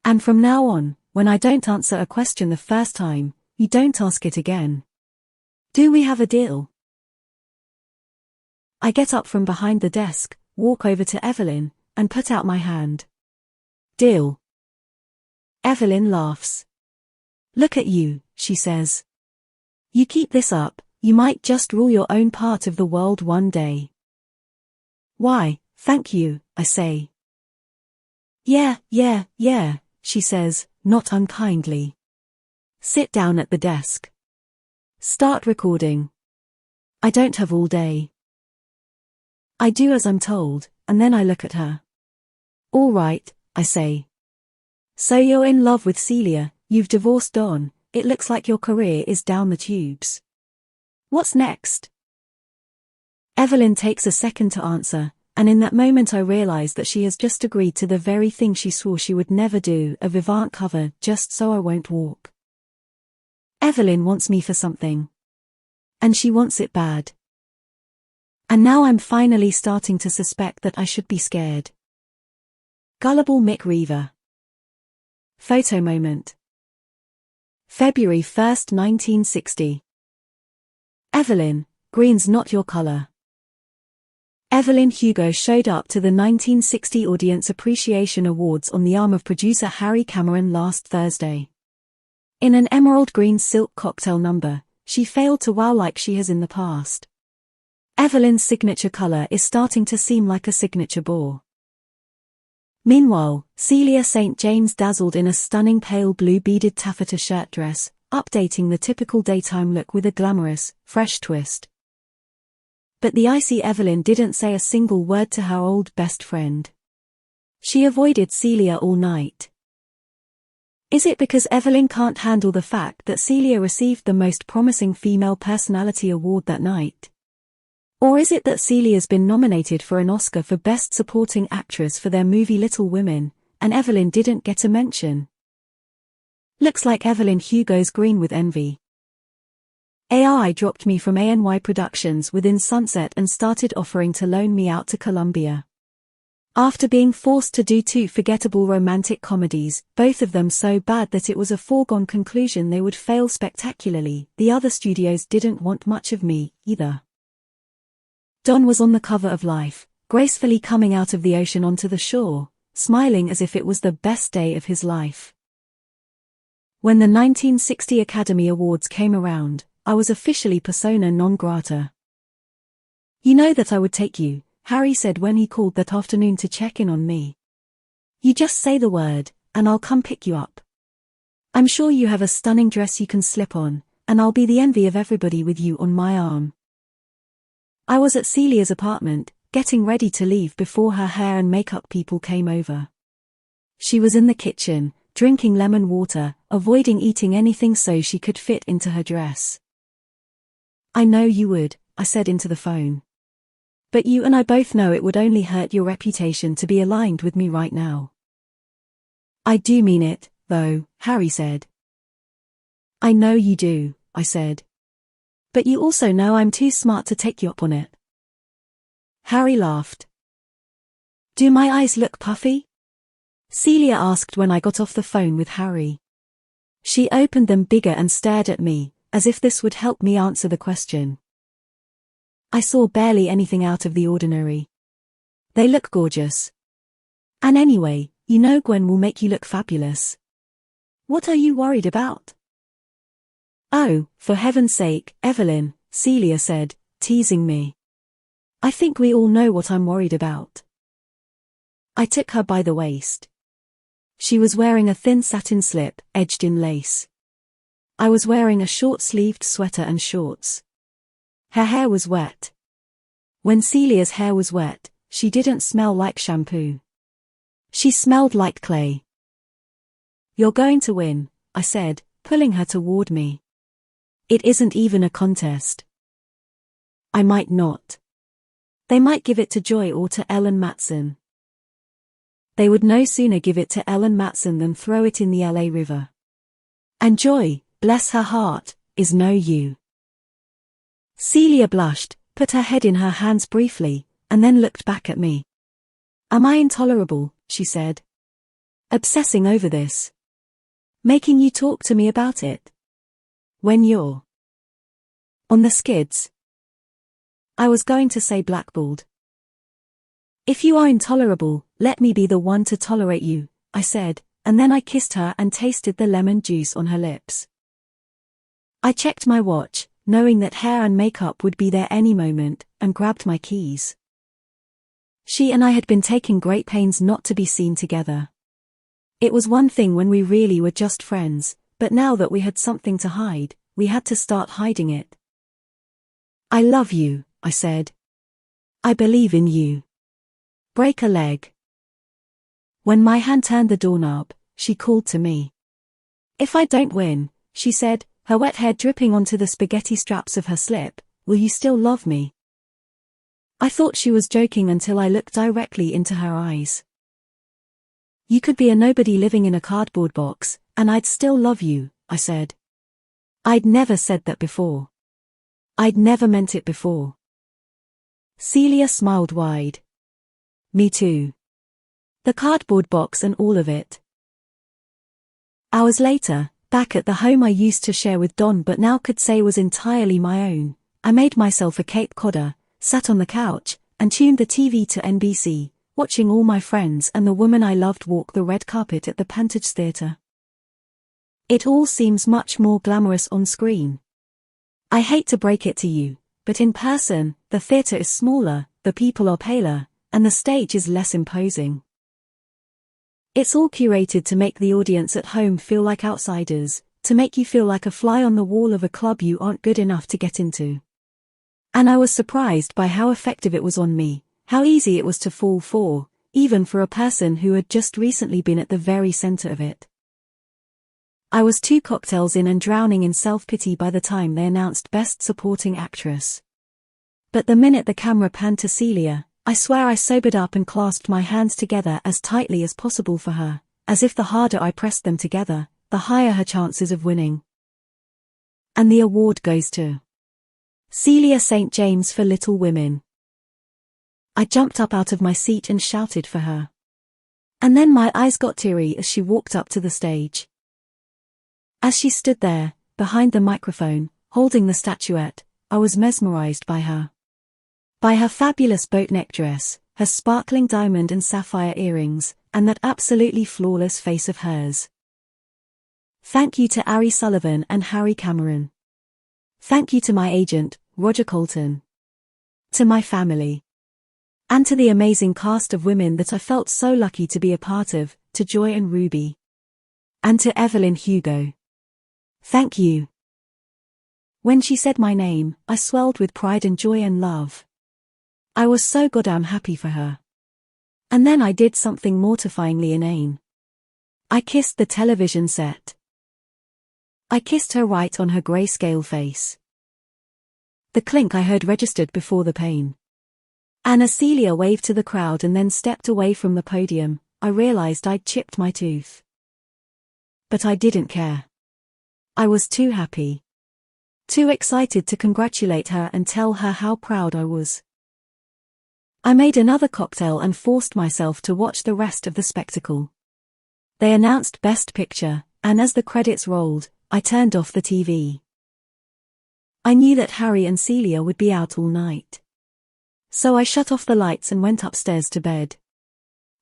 And from now on, when I don't answer a question the first time, you don't ask it again. Do we have a deal? I get up from behind the desk, walk over to Evelyn, and put out my hand. Deal. Evelyn laughs. Look at you, she says. You keep this up, you might just rule your own part of the world one day. Why, thank you, I say. Yeah, she says, not unkindly. Sit down at the desk. Start recording. I don't have all day. I do as I'm told, and then I look at her. All right, I say. So you're in love with Celia, you've divorced Don, it looks like your career is down the tubes. What's next? Evelyn takes a second to answer, and in that moment I realize that she has just agreed to the very thing she swore she would never do, a Vivant cover, just so I won't walk. Evelyn wants me for something. And she wants it bad. And now I'm finally starting to suspect that I should be scared. Gullible Mick Reaver. Photo moment. February 1st, 1960. Evelyn, green's not your color. Evelyn Hugo showed up to the 1960 Audience Appreciation Awards on the arm of producer Harry Cameron last Thursday. In an emerald green silk cocktail number, she failed to wow like she has in the past. Evelyn's signature color is starting to seem like a signature bore. Meanwhile, Celia St. James dazzled in a stunning pale blue beaded taffeta shirt dress, updating the typical daytime look with a glamorous, fresh twist. But the icy Evelyn didn't say a single word to her old best friend. She avoided Celia all night. Is it because Evelyn can't handle the fact that Celia received the Most Promising Female Personality Award that night? Or is it that Celia's been nominated for an Oscar for Best Supporting Actress for their movie Little Women, and Evelyn didn't get a mention? Looks like Evelyn Hugo's green with envy. AI dropped me from ANY Productions within Sunset and started offering to loan me out to Columbia. After being forced to do 2 forgettable romantic comedies, both of them so bad that it was a foregone conclusion they would fail spectacularly, the other studios didn't want much of me, either. Don was on the cover of Life, gracefully coming out of the ocean onto the shore, smiling as if it was the best day of his life. When the 1960 Academy Awards came around, I was officially persona non grata. "You know that I would take you," Harry said when he called that afternoon to check in on me. "You just say the word, and I'll come pick you up. I'm sure you have a stunning dress you can slip on, and I'll be the envy of everybody with you on my arm." I was at Celia's apartment, getting ready to leave before her hair and makeup people came over. She was in the kitchen, drinking lemon water, avoiding eating anything so she could fit into her dress. "I know you would," I said into the phone. "But you and I both know it would only hurt your reputation to be aligned with me right now." "I do mean it, though," Harry said. "I know you do," I said. "But you also know I'm too smart to take you up on it." Harry laughed. "Do my eyes look puffy?" Celia asked when I got off the phone with Harry. She opened them bigger and stared at me, as if this would help me answer the question. I saw barely anything out of the ordinary. "They look gorgeous. And anyway, you know Gwen will make you look fabulous. What are you worried about?" "Oh, for heaven's sake, Evelyn," Celia said, teasing me. "I think we all know what I'm worried about." I took her by the waist. She was wearing a thin satin slip, edged in lace. I was wearing a short-sleeved sweater and shorts. Her hair was wet. When Celia's hair was wet, she didn't smell like shampoo. She smelled like clay. "You're going to win," I said, pulling her toward me. "It isn't even a contest." "I might not. They might give it to Joy or to Ellen Matson." "They would no sooner give it to Ellen Matson than throw it in the LA River. And Joy, bless her heart, is no you." Celia blushed, put her head in her hands briefly, and then looked back at me. "Am I intolerable?" she said. "Obsessing over this? Making you talk to me about it? When you're on the skids?" I was going to say blackballed. "If you are intolerable, let me be the one to tolerate you," I said, and then I kissed her and tasted the lemon juice on her lips. I checked my watch, knowing that hair and makeup would be there any moment, and grabbed my keys. She and I had been taking great pains not to be seen together. It was one thing when we really were just friends, but now that we had something to hide, we had to start hiding it. "I love you," I said. "I believe in you. Break a leg." When my hand turned the doorknob, she called to me. "If I don't win," she said, her wet hair dripping onto the spaghetti straps of her slip, "will you still love me?" I thought she was joking until I looked directly into her eyes. "You could be a nobody living in a cardboard box, and I'd still love you," I said. I'd never said that before. I'd never meant it before. Celia smiled wide. Me too. The cardboard box and all of it. Hours later, back at the home I used to share with Don but now could say was entirely my own, I made myself a Cape Codder, sat on the couch, and tuned the TV to NBC, watching all my friends and the woman I loved walk the red carpet at the Pantage Theatre. It all seems much more glamorous on screen. I hate to break it to you, but in person, the theatre is smaller, the people are paler, and the stage is less imposing. It's all curated to make the audience at home feel like outsiders, to make you feel like a fly on the wall of a club you aren't good enough to get into. And I was surprised by how effective it was on me, how easy it was to fall for, even for a person who had just recently been at the very center of it. I was 2 cocktails in and drowning in self-pity by the time they announced Best Supporting Actress. But the minute the camera panned to Celia, I swear I sobered up and clasped my hands together as tightly as possible for her, as if the harder I pressed them together, the higher her chances of winning. And the award goes to Celia St. James for Little Women. I jumped up out of my seat and shouted for her. And then my eyes got teary as she walked up to the stage. As she stood there, behind the microphone, holding the statuette, I was mesmerized by her. By her fabulous boatneck dress, her sparkling diamond and sapphire earrings, and that absolutely flawless face of hers. Thank you to Ari Sullivan and Harry Cameron. Thank you to my agent, Roger Colton. To my family. And to the amazing cast of women that I felt so lucky to be a part of, to Joy and Ruby. And to Evelyn Hugo. Thank you. When she said my name, I swelled with pride and joy and love. I was so goddamn happy for her. And then I did something mortifyingly inane. I kissed the television set. I kissed her right on her grayscale face. The clink I heard registered before the pain. And as Celia waved to the crowd and then stepped away from the podium, I realized I'd chipped my tooth. But I didn't care. I was too happy. Too excited to congratulate her and tell her how proud I was. I made another cocktail and forced myself to watch the rest of the spectacle. They announced Best Picture, and as the credits rolled, I turned off the TV. I knew that Harry and Celia would be out all night. So I shut off the lights and went upstairs to bed.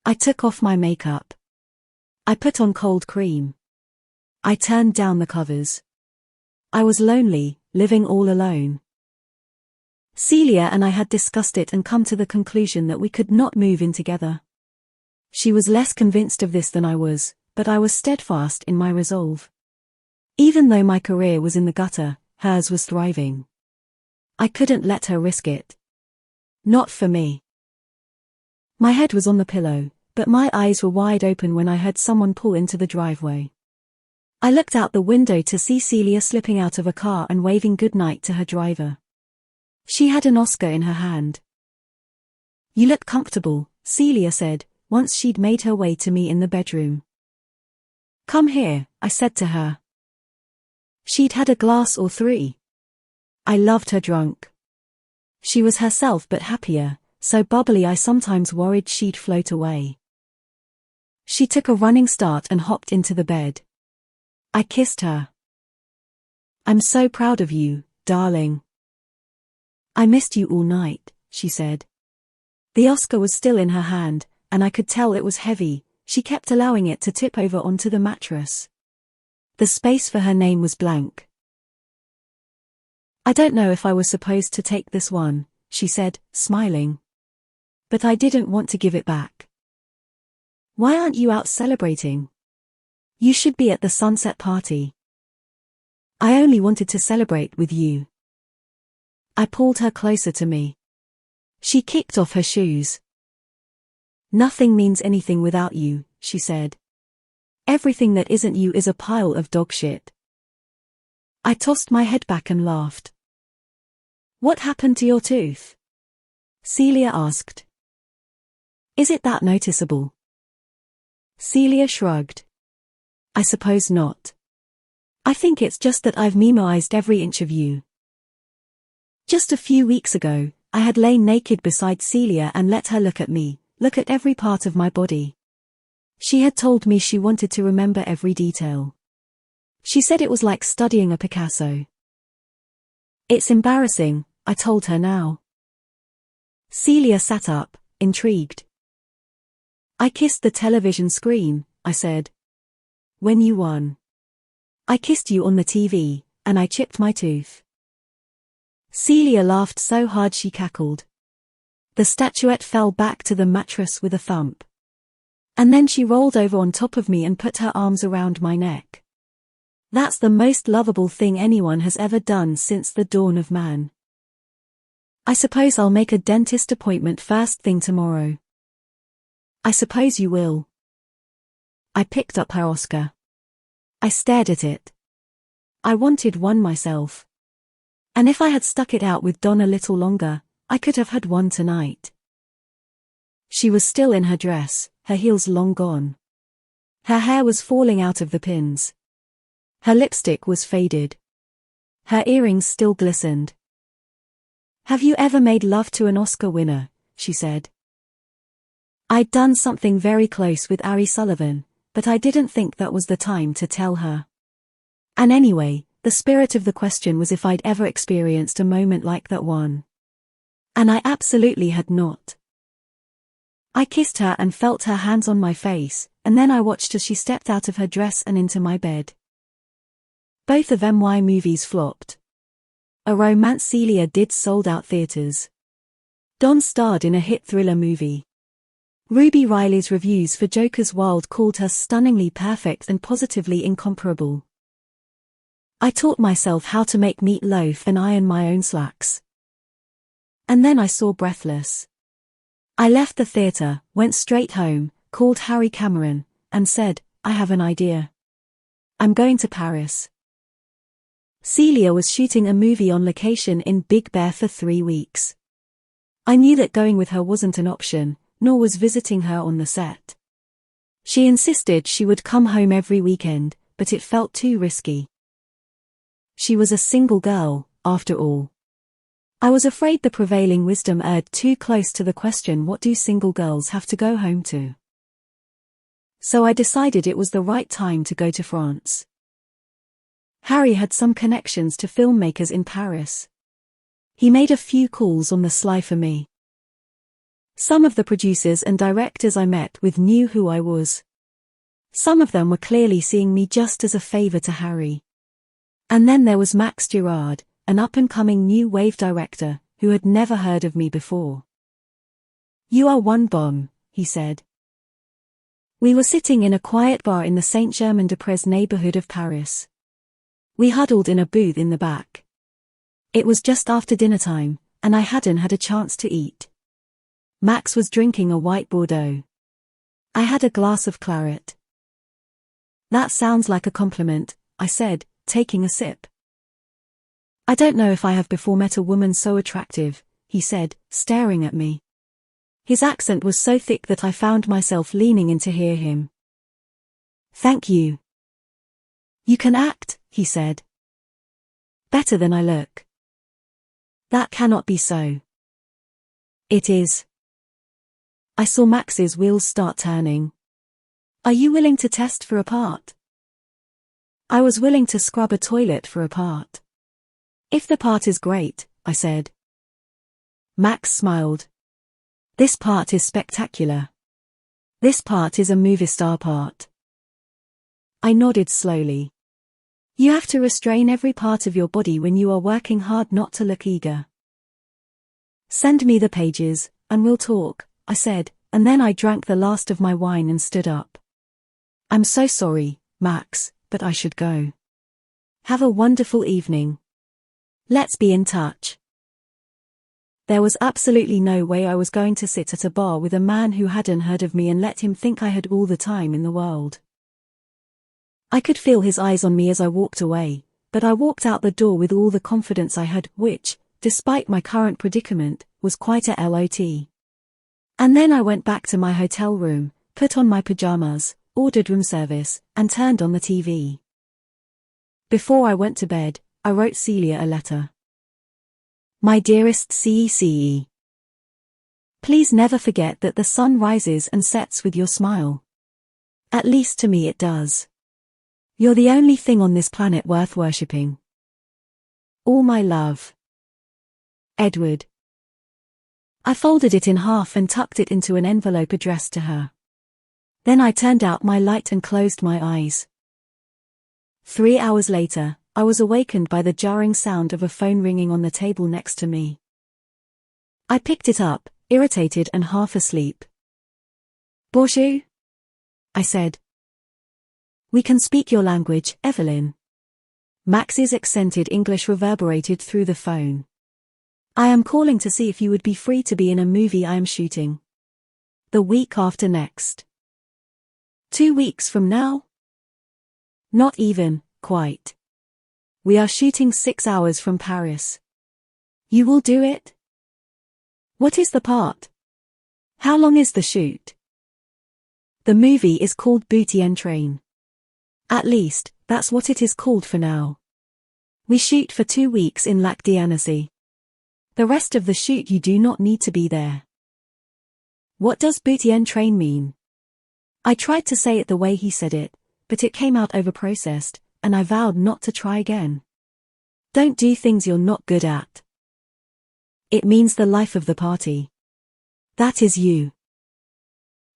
I took off my makeup. I put on cold cream. I turned down the covers. I was lonely, living all alone. Celia and I had discussed it and come to the conclusion that we could not move in together. She was less convinced of this than I was, but I was steadfast in my resolve. Even though my career was in the gutter, hers was thriving. I couldn't let her risk it. Not for me. My head was on the pillow, but my eyes were wide open when I heard someone pull into the driveway. I looked out the window to see Celia slipping out of a car and waving goodnight to her driver. She had an Oscar in her hand. You look comfortable, Celia said, once she'd made her way to me in the bedroom. Come here, I said to her. She'd had a glass or 3. I loved her drunk. She was herself but happier, so bubbly I sometimes worried she'd float away. She took a running start and hopped into the bed. I kissed her. I'm so proud of you, darling. I missed you all night, she said. The Oscar was still in her hand, and I could tell it was heavy. She kept allowing it to tip over onto the mattress. The space for her name was blank. I don't know if I was supposed to take this one, she said, smiling. But I didn't want to give it back. Why aren't you out celebrating? You should be at the sunset party. I only wanted to celebrate with you. I pulled her closer to me. She kicked off her shoes. Nothing means anything without you, she said. Everything that isn't you is a pile of dog shit. I tossed my head back and laughed. What happened to your tooth? Celia asked. Is it that noticeable? Celia shrugged. I suppose not. I think it's just that I've memorized every inch of you. Just a few weeks ago, I had lain naked beside Celia and let her look at me, look at every part of my body. She had told me she wanted to remember every detail. She said it was like studying a Picasso. It's embarrassing, I told her now. Celia sat up, intrigued. I kissed the television screen, I said. When you won. I kissed you on the TV, and I chipped my tooth. Celia laughed so hard she cackled. The statuette fell back to the mattress with a thump. And then she rolled over on top of me and put her arms around my neck. That's the most lovable thing anyone has ever done since the dawn of man. I suppose I'll make a dentist appointment first thing tomorrow. I suppose you will. I picked up her Oscar. I stared at it. I wanted one myself. And if I had stuck it out with Don a little longer, I could have had one tonight. She was still in her dress, her heels long gone. Her hair was falling out of the pins. Her lipstick was faded. Her earrings still glistened. Have you ever made love to an Oscar winner? She said. I'd done something very close with Ari Sullivan, but I didn't think that was the time to tell her. And anyway, the spirit of the question was if I'd ever experienced a moment like that one. And I absolutely had not. I kissed her and felt her hands on my face, and then I watched as she stepped out of her dress and into my bed. Both of my movies flopped. A romance Celia did sold out theaters. Don starred in a hit thriller movie. Ruby Riley's reviews for Joker's Wild called her stunningly perfect and positively incomparable. I taught myself how to make meatloaf and iron my own slacks. And then I saw Breathless. I left the theater, went straight home, called Harry Cameron, and said, I have an idea. I'm going to Paris. Celia was shooting a movie on location in Big Bear for 3 weeks. I knew that going with her wasn't an option, nor was visiting her on the set. She insisted she would come home every weekend, but it felt too risky. She was a single girl, after all. I was afraid the prevailing wisdom erred too close to the question, what do single girls have to go home to? So I decided it was the right time to go to France. Harry had some connections to filmmakers in Paris. He made a few calls on the sly for me. Some of the producers and directors I met with knew who I was. Some of them were clearly seeing me just as a favor to Harry. And then there was Max Girard, an up-and-coming new wave director, who had never heard of me before. You are one bomb, he said. We were sitting in a quiet bar in the Saint-Germain-des-Prés neighborhood of Paris. We huddled in a booth in the back. It was just after dinner time, and I hadn't had a chance to eat. Max was drinking a white Bordeaux. I had a glass of claret. That sounds like a compliment, I said, taking a sip. I don't know if I have before met a woman so attractive, he said, staring at me. His accent was so thick that I found myself leaning in to hear him. Thank you. You can act, he said. Better than I look. That cannot be so. It is. I saw Max's wheels start turning. Are you willing to test for a part? I was willing to scrub a toilet for a part. If the part is great, I said. Max smiled. This part is spectacular. This part is a movie star part. I nodded slowly. You have to restrain every part of your body when you are working hard not to look eager. Send me the pages, and we'll talk, I said, and then I drank the last of my wine and stood up. I'm so sorry, Max, but I should go. Have a wonderful evening. Let's be in touch. There was absolutely no way I was going to sit at a bar with a man who hadn't heard of me and let him think I had all the time in the world. I could feel his eyes on me as I walked away, but I walked out the door with all the confidence I had, which, despite my current predicament, was quite a lot. And then I went back to my hotel room, put on my pajamas, ordered room service, and turned on the TV. Before I went to bed, I wrote Celia a letter. My dearest CECE. Please never forget that the sun rises and sets with your smile. At least to me it does. You're the only thing on this planet worth worshipping. All my love. Edward. I folded it in half and tucked it into an envelope addressed to her. Then I turned out my light and closed my eyes. 3 hours later, I was awakened by the jarring sound of a phone ringing on the table next to me. I picked it up, irritated and half asleep. Bonjour? I said. We can speak your language, Evelyn. Max's accented English reverberated through the phone. I am calling to see if you would be free to be in a movie I am shooting. The week after next. 2 weeks from now? Not even, quite. We are shooting 6 hours from Paris. You will do it? What is the part? How long is the shoot? The movie is called Booty and Train. At least, that's what it is called for now. We shoot for 2 weeks in Lac d'Annecy. The rest of the shoot you do not need to be there. What does Booty and Train mean? I tried to say it the way he said it, but it came out overprocessed, and I vowed not to try again. Don't do things you're not good at. It means the life of the party. That is you.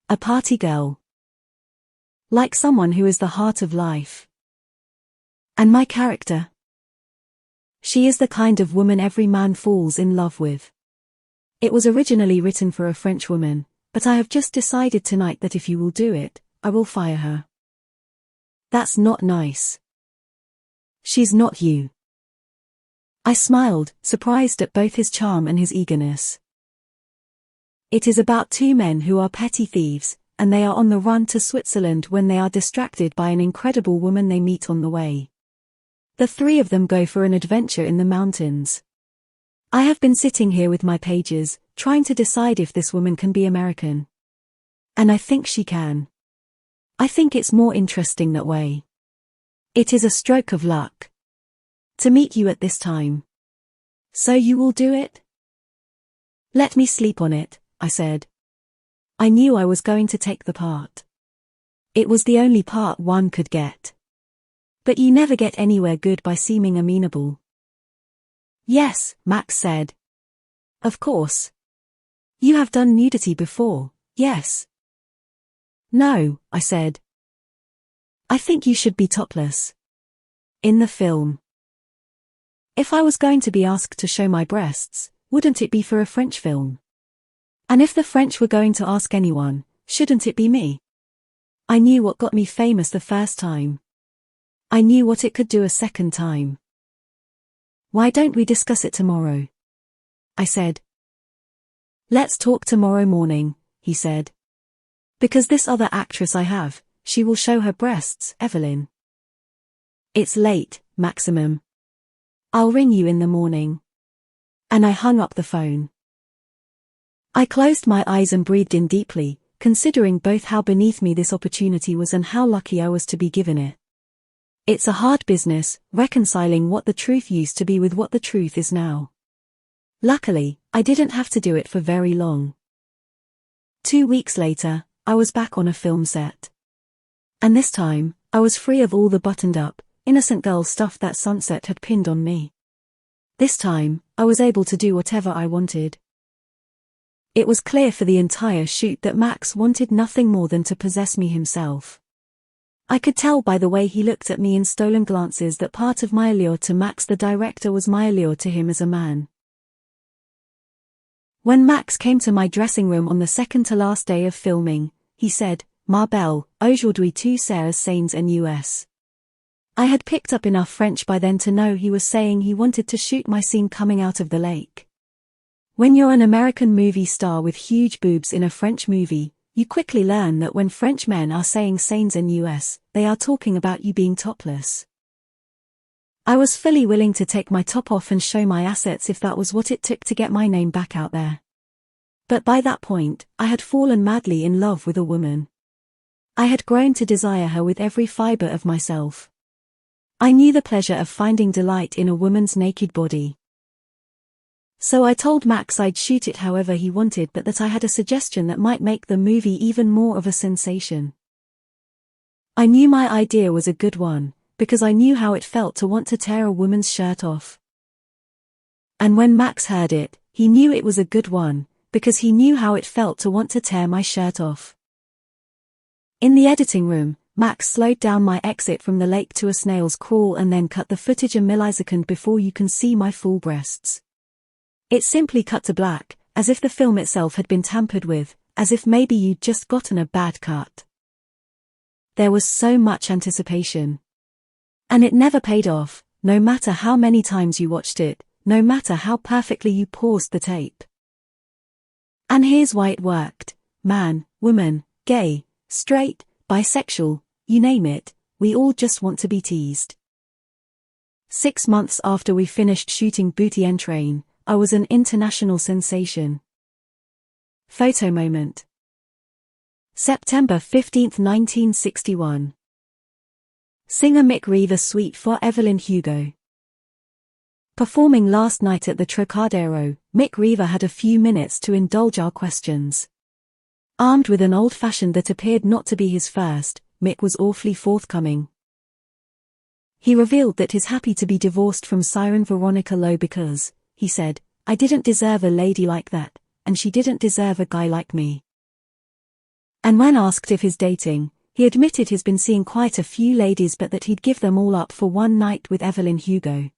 A party girl. Like someone who is the heart of life. And my character? She is the kind of woman every man falls in love with. It was originally written for a French woman, but I have just decided tonight that if you will do it, I will fire her. That's not nice. She's not you. I smiled, surprised at both his charm and his eagerness. It is about 2 men who are petty thieves, and they are on the run to Switzerland when they are distracted by an incredible woman they meet on the way. The 3 of them go for an adventure in the mountains. I have been sitting here with my pages, trying to decide if this woman can be American. And I think she can. I think it's more interesting that way. It is a stroke of luck. To meet you at this time. So you will do it? Let me sleep on it, I said. I knew I was going to take the part. It was the only part one could get. But you never get anywhere good by seeming amenable. Yes, Max said. Of course. You have done nudity before, yes. No, I said. I think you should be topless. In the film. If I was going to be asked to show my breasts, wouldn't it be for a French film? And if the French were going to ask anyone, shouldn't it be me? I knew what got me famous the first time. I knew what it could do a second time. Why don't we discuss it tomorrow? I said. Let's talk tomorrow morning, he said. Because this other actress I have, she will show her breasts, Evelyn. It's late, Maximum. I'll ring you in the morning. And I hung up the phone. I closed my eyes and breathed in deeply, considering both how beneath me this opportunity was and how lucky I was to be given it. It's a hard business, reconciling what the truth used to be with what the truth is now. Luckily, I didn't have to do it for very long. 2 weeks later, I was back on a film set. And this time, I was free of all the buttoned-up, innocent girl stuff that Sunset had pinned on me. This time, I was able to do whatever I wanted. It was clear for the entire shoot that Max wanted nothing more than to possess me himself. I could tell by the way he looked at me in stolen glances that part of my allure to Max the director was my allure to him as a man. When Max came to my dressing room on the second to last day of filming, he said, "Ma belle, aujourd'hui tu seras sains en US." I had picked up enough French by then to know he was saying he wanted to shoot my scene coming out of the lake. When you're an American movie star with huge boobs in a French movie, you quickly learn that when French men are saying sains en US, they are talking about you being topless. I was fully willing to take my top off and show my assets if that was what it took to get my name back out there. But by that point, I had fallen madly in love with a woman. I had grown to desire her with every fiber of myself. I knew the pleasure of finding delight in a woman's naked body. So I told Max I'd shoot it however he wanted, but that I had a suggestion that might make the movie even more of a sensation. I knew my idea was a good one, because I knew how it felt to want to tear a woman's shirt off. And when Max heard it, he knew it was a good one, because he knew how it felt to want to tear my shirt off. In the editing room, Max slowed down my exit from the lake to a snail's crawl and then cut the footage a millisecond before you can see my full breasts. It simply cut to black, as if the film itself had been tampered with, as if maybe you'd just gotten a bad cut. There was so much anticipation. And it never paid off, no matter how many times you watched it, no matter how perfectly you paused the tape. And here's why it worked. Man, woman, gay, straight, bisexual, you name it, we all just want to be teased. 6 months after we finished shooting Booty and Train, I was an international sensation. Photo moment. September 15, 1961. Singer Mick Reaver Suite for Evelyn Hugo. Performing last night at the Trocadero, Mick Reaver had a few minutes to indulge our questions. Armed with an old-fashioned that appeared not to be his first, Mick was awfully forthcoming. He revealed that he's happy to be divorced from siren Veronica Lowe because, he said, I didn't deserve a lady like that, and she didn't deserve a guy like me. And when asked if he's dating, he admitted he's been seeing quite a few ladies but that he'd give them all up for one night with Evelyn Hugo.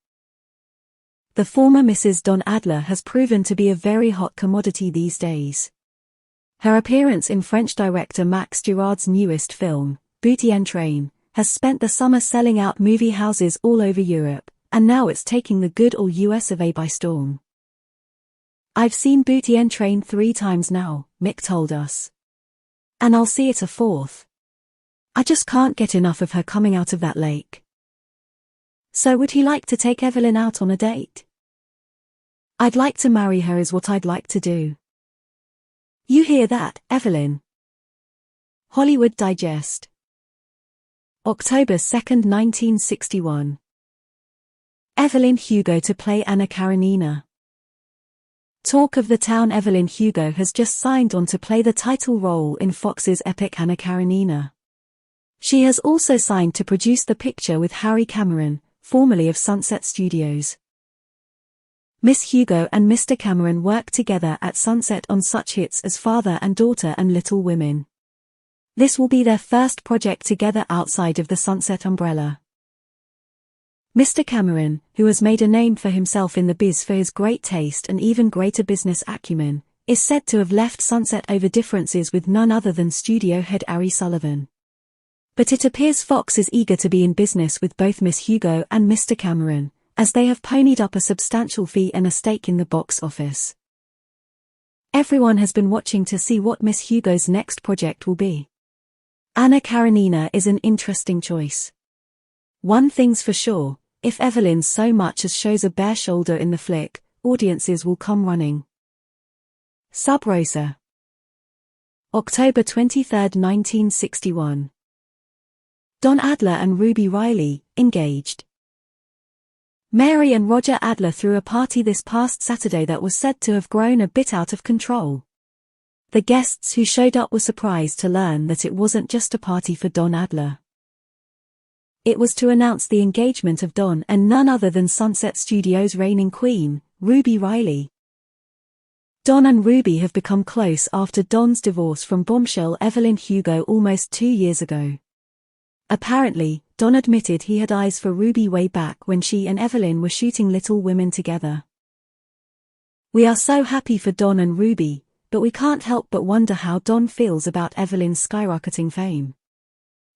The former Mrs. Don Adler has proven to be a very hot commodity these days. Her appearance in French director Max Girard's newest film, Booty and Train, has spent the summer selling out movie houses all over Europe, and now it's taking the good old US of A by storm. I've seen Booty and Train 3 times now, Mick told us. And I'll see it a 4th. I just can't get enough of her coming out of that lake. So would he like to take Evelyn out on a date? I'd like to marry her is what I'd like to do. You hear that, Evelyn? Hollywood Digest. October 2, 1961. Evelyn Hugo to play Anna Karenina. Talk of the town. Evelyn Hugo has just signed on to play the title role in Fox's epic Anna Karenina. She has also signed to produce the picture with Harry Cameron, formerly of Sunset Studios. Miss Hugo and Mr. Cameron worked together at Sunset on such hits as Father and Daughter and Little Women. This will be their first project together outside of the Sunset umbrella. Mr. Cameron, who has made a name for himself in the biz for his great taste and even greater business acumen, is said to have left Sunset over differences with none other than studio head Ari Sullivan. But it appears Fox is eager to be in business with both Miss Hugo and Mr. Cameron, as they have ponied up a substantial fee and a stake in the box office. Everyone has been watching to see what Miss Hugo's next project will be. Anna Karenina is an interesting choice. One thing's for sure, if Evelyn so much as shows a bare shoulder in the flick, audiences will come running. Sub Rosa. October 23, 1961. Don Adler and Ruby Riley, engaged. Mary and Roger Adler threw a party this past Saturday that was said to have grown a bit out of control. The guests who showed up were surprised to learn that it wasn't just a party for Don Adler. It was to announce the engagement of Don and none other than Sunset Studios' reigning queen, Ruby Riley. Don and Ruby have become close after Don's divorce from bombshell Evelyn Hugo almost 2 years ago. Apparently, Don admitted he had eyes for Ruby way back when she and Evelyn were shooting Little Women together. We are so happy for Don and Ruby, but we can't help but wonder how Don feels about Evelyn's skyrocketing fame.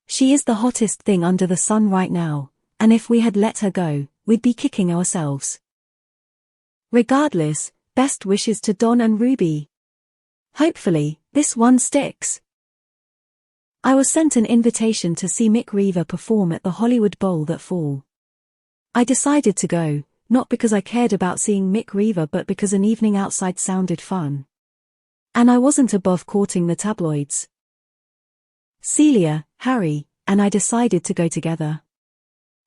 She is the hottest thing under the sun right now, and if we had let her go, we'd be kicking ourselves. Regardless, best wishes to Don and Ruby. Hopefully, this one sticks. I was sent an invitation to see Mick Reaver perform at the Hollywood Bowl that fall. I decided to go, not because I cared about seeing Mick Reaver but because an evening outside sounded fun. And I wasn't above courting the tabloids. Celia, Harry, and I decided to go together.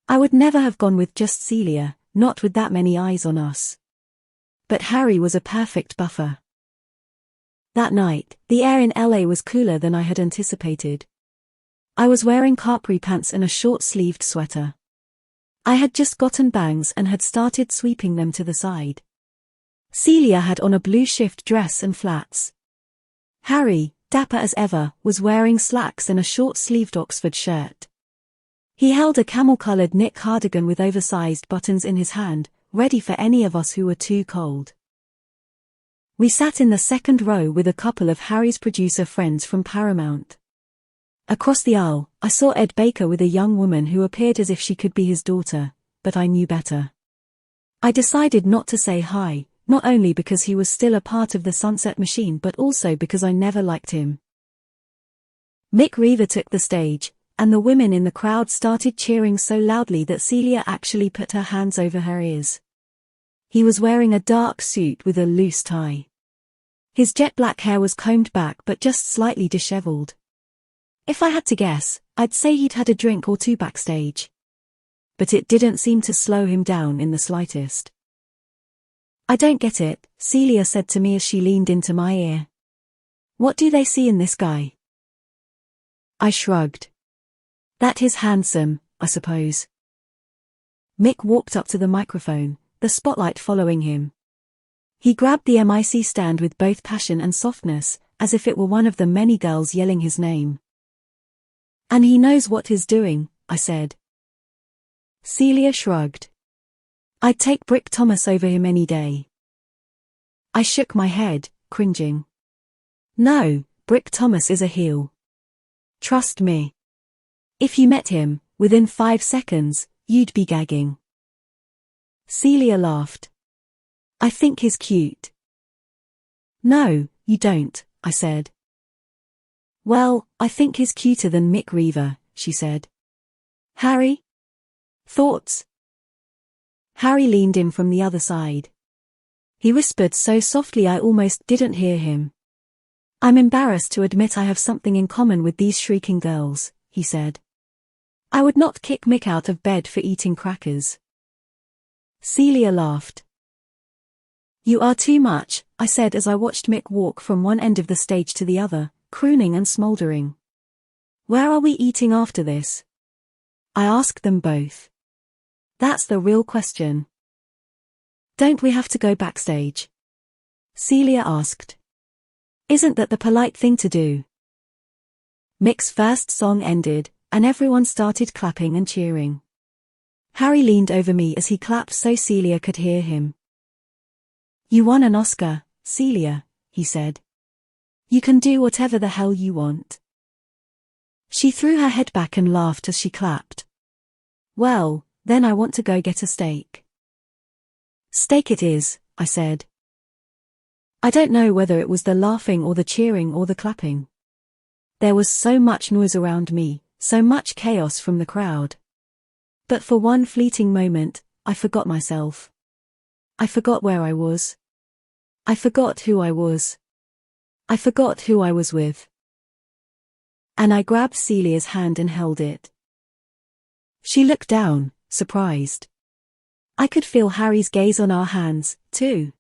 I would never have gone with just Celia, not with that many eyes on us. but Harry was a perfect buffer. That night, the air in LA was cooler than I had anticipated. I was wearing capri pants and a short-sleeved sweater. I had just gotten bangs and had started sweeping them to the side. Celia had on a blue shift dress and flats. Harry, dapper as ever, was wearing slacks and a short-sleeved Oxford shirt. He held a camel-colored knit cardigan with oversized buttons in his hand, ready for any of us who were too cold. We sat in the second row with a couple of Harry's producer friends from Paramount. Across the aisle, I saw Ed Baker with a young woman who appeared as if she could be his daughter, but I knew better. I decided not to say hi, not only because he was still a part of the Sunset Machine but also because I never liked him. Mick Reaver took the stage, and the women in the crowd started cheering so loudly that Celia actually put her hands over her ears. He was wearing a dark suit with a loose tie. His jet black hair was combed back but just slightly disheveled. If I had to guess, I'd say he'd had a drink or two backstage. But it didn't seem to slow him down in the slightest. "I don't get it," Celia said to me as she leaned into my ear. "What do they see in this guy?" I shrugged. "That is handsome, I suppose." Mick walked up to the microphone, the spotlight following him. He grabbed the mic stand with both passion and softness, as if it were one of the many girls yelling his name. "And he knows what he's doing," I said. Celia shrugged. "I'd take Brick Thomas over him any day." I shook my head, cringing. "No, Brick Thomas is a heel. Trust me. If you met him, within 5 seconds, you'd be gagging." Celia laughed. "I think he's cute." "No, you don't," I said. "Well, I think he's cuter than Mick Reaver," she said. "Harry? Thoughts?" Harry leaned in from the other side. He whispered so softly I almost didn't hear him. "I'm embarrassed to admit I have something in common with these shrieking girls," he said. "I would not kick Mick out of bed for eating crackers." Celia laughed. "You are too much," I said as I watched Mick walk from one end of the stage to the other, crooning and smoldering. "Where are we eating after this?" I asked them both. "That's the real question." "Don't we have to go backstage?" Celia asked. "Isn't that the polite thing to do?" Mick's first song ended, and everyone started clapping and cheering. Harry leaned over me as he clapped so Celia could hear him. "You won an Oscar, Celia," he said. "You can do whatever the hell you want." She threw her head back and laughed as she clapped. "Well, then I want to go get a steak." "Steak it is," I said. I don't know whether it was the laughing or the cheering or the clapping. There was so much noise around me, so much chaos from the crowd. But for one fleeting moment, I forgot myself. I forgot where I was. I forgot who I was. I forgot who I was with. And I grabbed Celia's hand and held it. She looked down, surprised. I could feel Harry's gaze on our hands, too.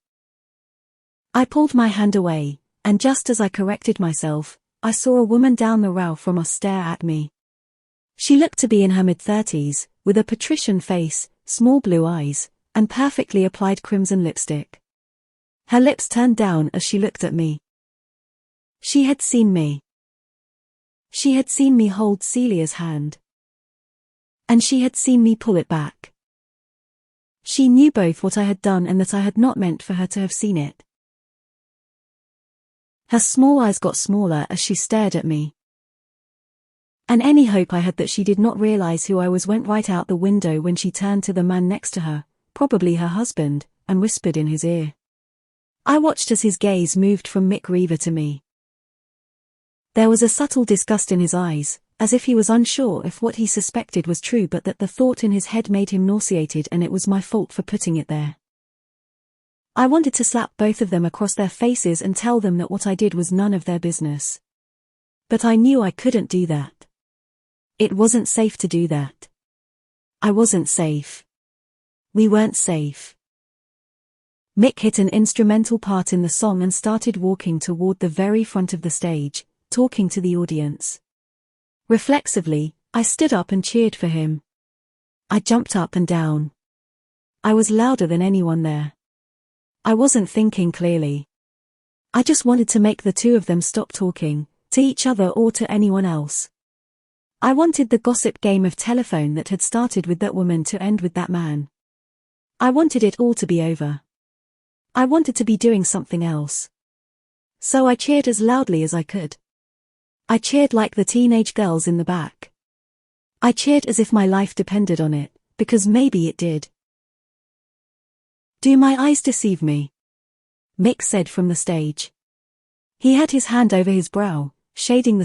I pulled my hand away, and just as I corrected myself, I saw a woman down the row from us stare at me. She looked to be in her mid-30s, with a patrician face, small blue eyes, and perfectly applied crimson lipstick. Her lips turned down as she looked at me. She had seen me. She had seen me hold Celia's hand. And she had seen me pull it back. She knew both what I had done and that I had not meant for her to have seen it. Her small eyes got smaller as she stared at me. And any hope I had that she did not realize who I was went right out the window when she turned to the man next to her, probably her husband, and whispered in his ear. I watched as his gaze moved from Mick Reaver to me. There was a subtle disgust in his eyes, as if he was unsure if what he suspected was true but that the thought in his head made him nauseated and it was my fault for putting it there. I wanted to slap both of them across their faces and tell them that what I did was none of their business. But I knew I couldn't do that. It wasn't safe to do that. I wasn't safe. We weren't safe. Mick hit an instrumental part in the song and started walking toward the very front of the stage, talking to the audience. Reflexively, I stood up and cheered for him. I jumped up and down. I was louder than anyone there. I wasn't thinking clearly. I just wanted to make the two of them stop talking, to each other or to anyone else. I wanted the gossip game of telephone that had started with that woman to end with that man. I wanted it all to be over. I wanted to be doing something else. So I cheered as loudly as I could. I cheered like the teenage girls in the back. I cheered as if my life depended on it, because maybe it did. "Do my eyes deceive me?" Mick said from the stage. He had his hand over his brow, shading the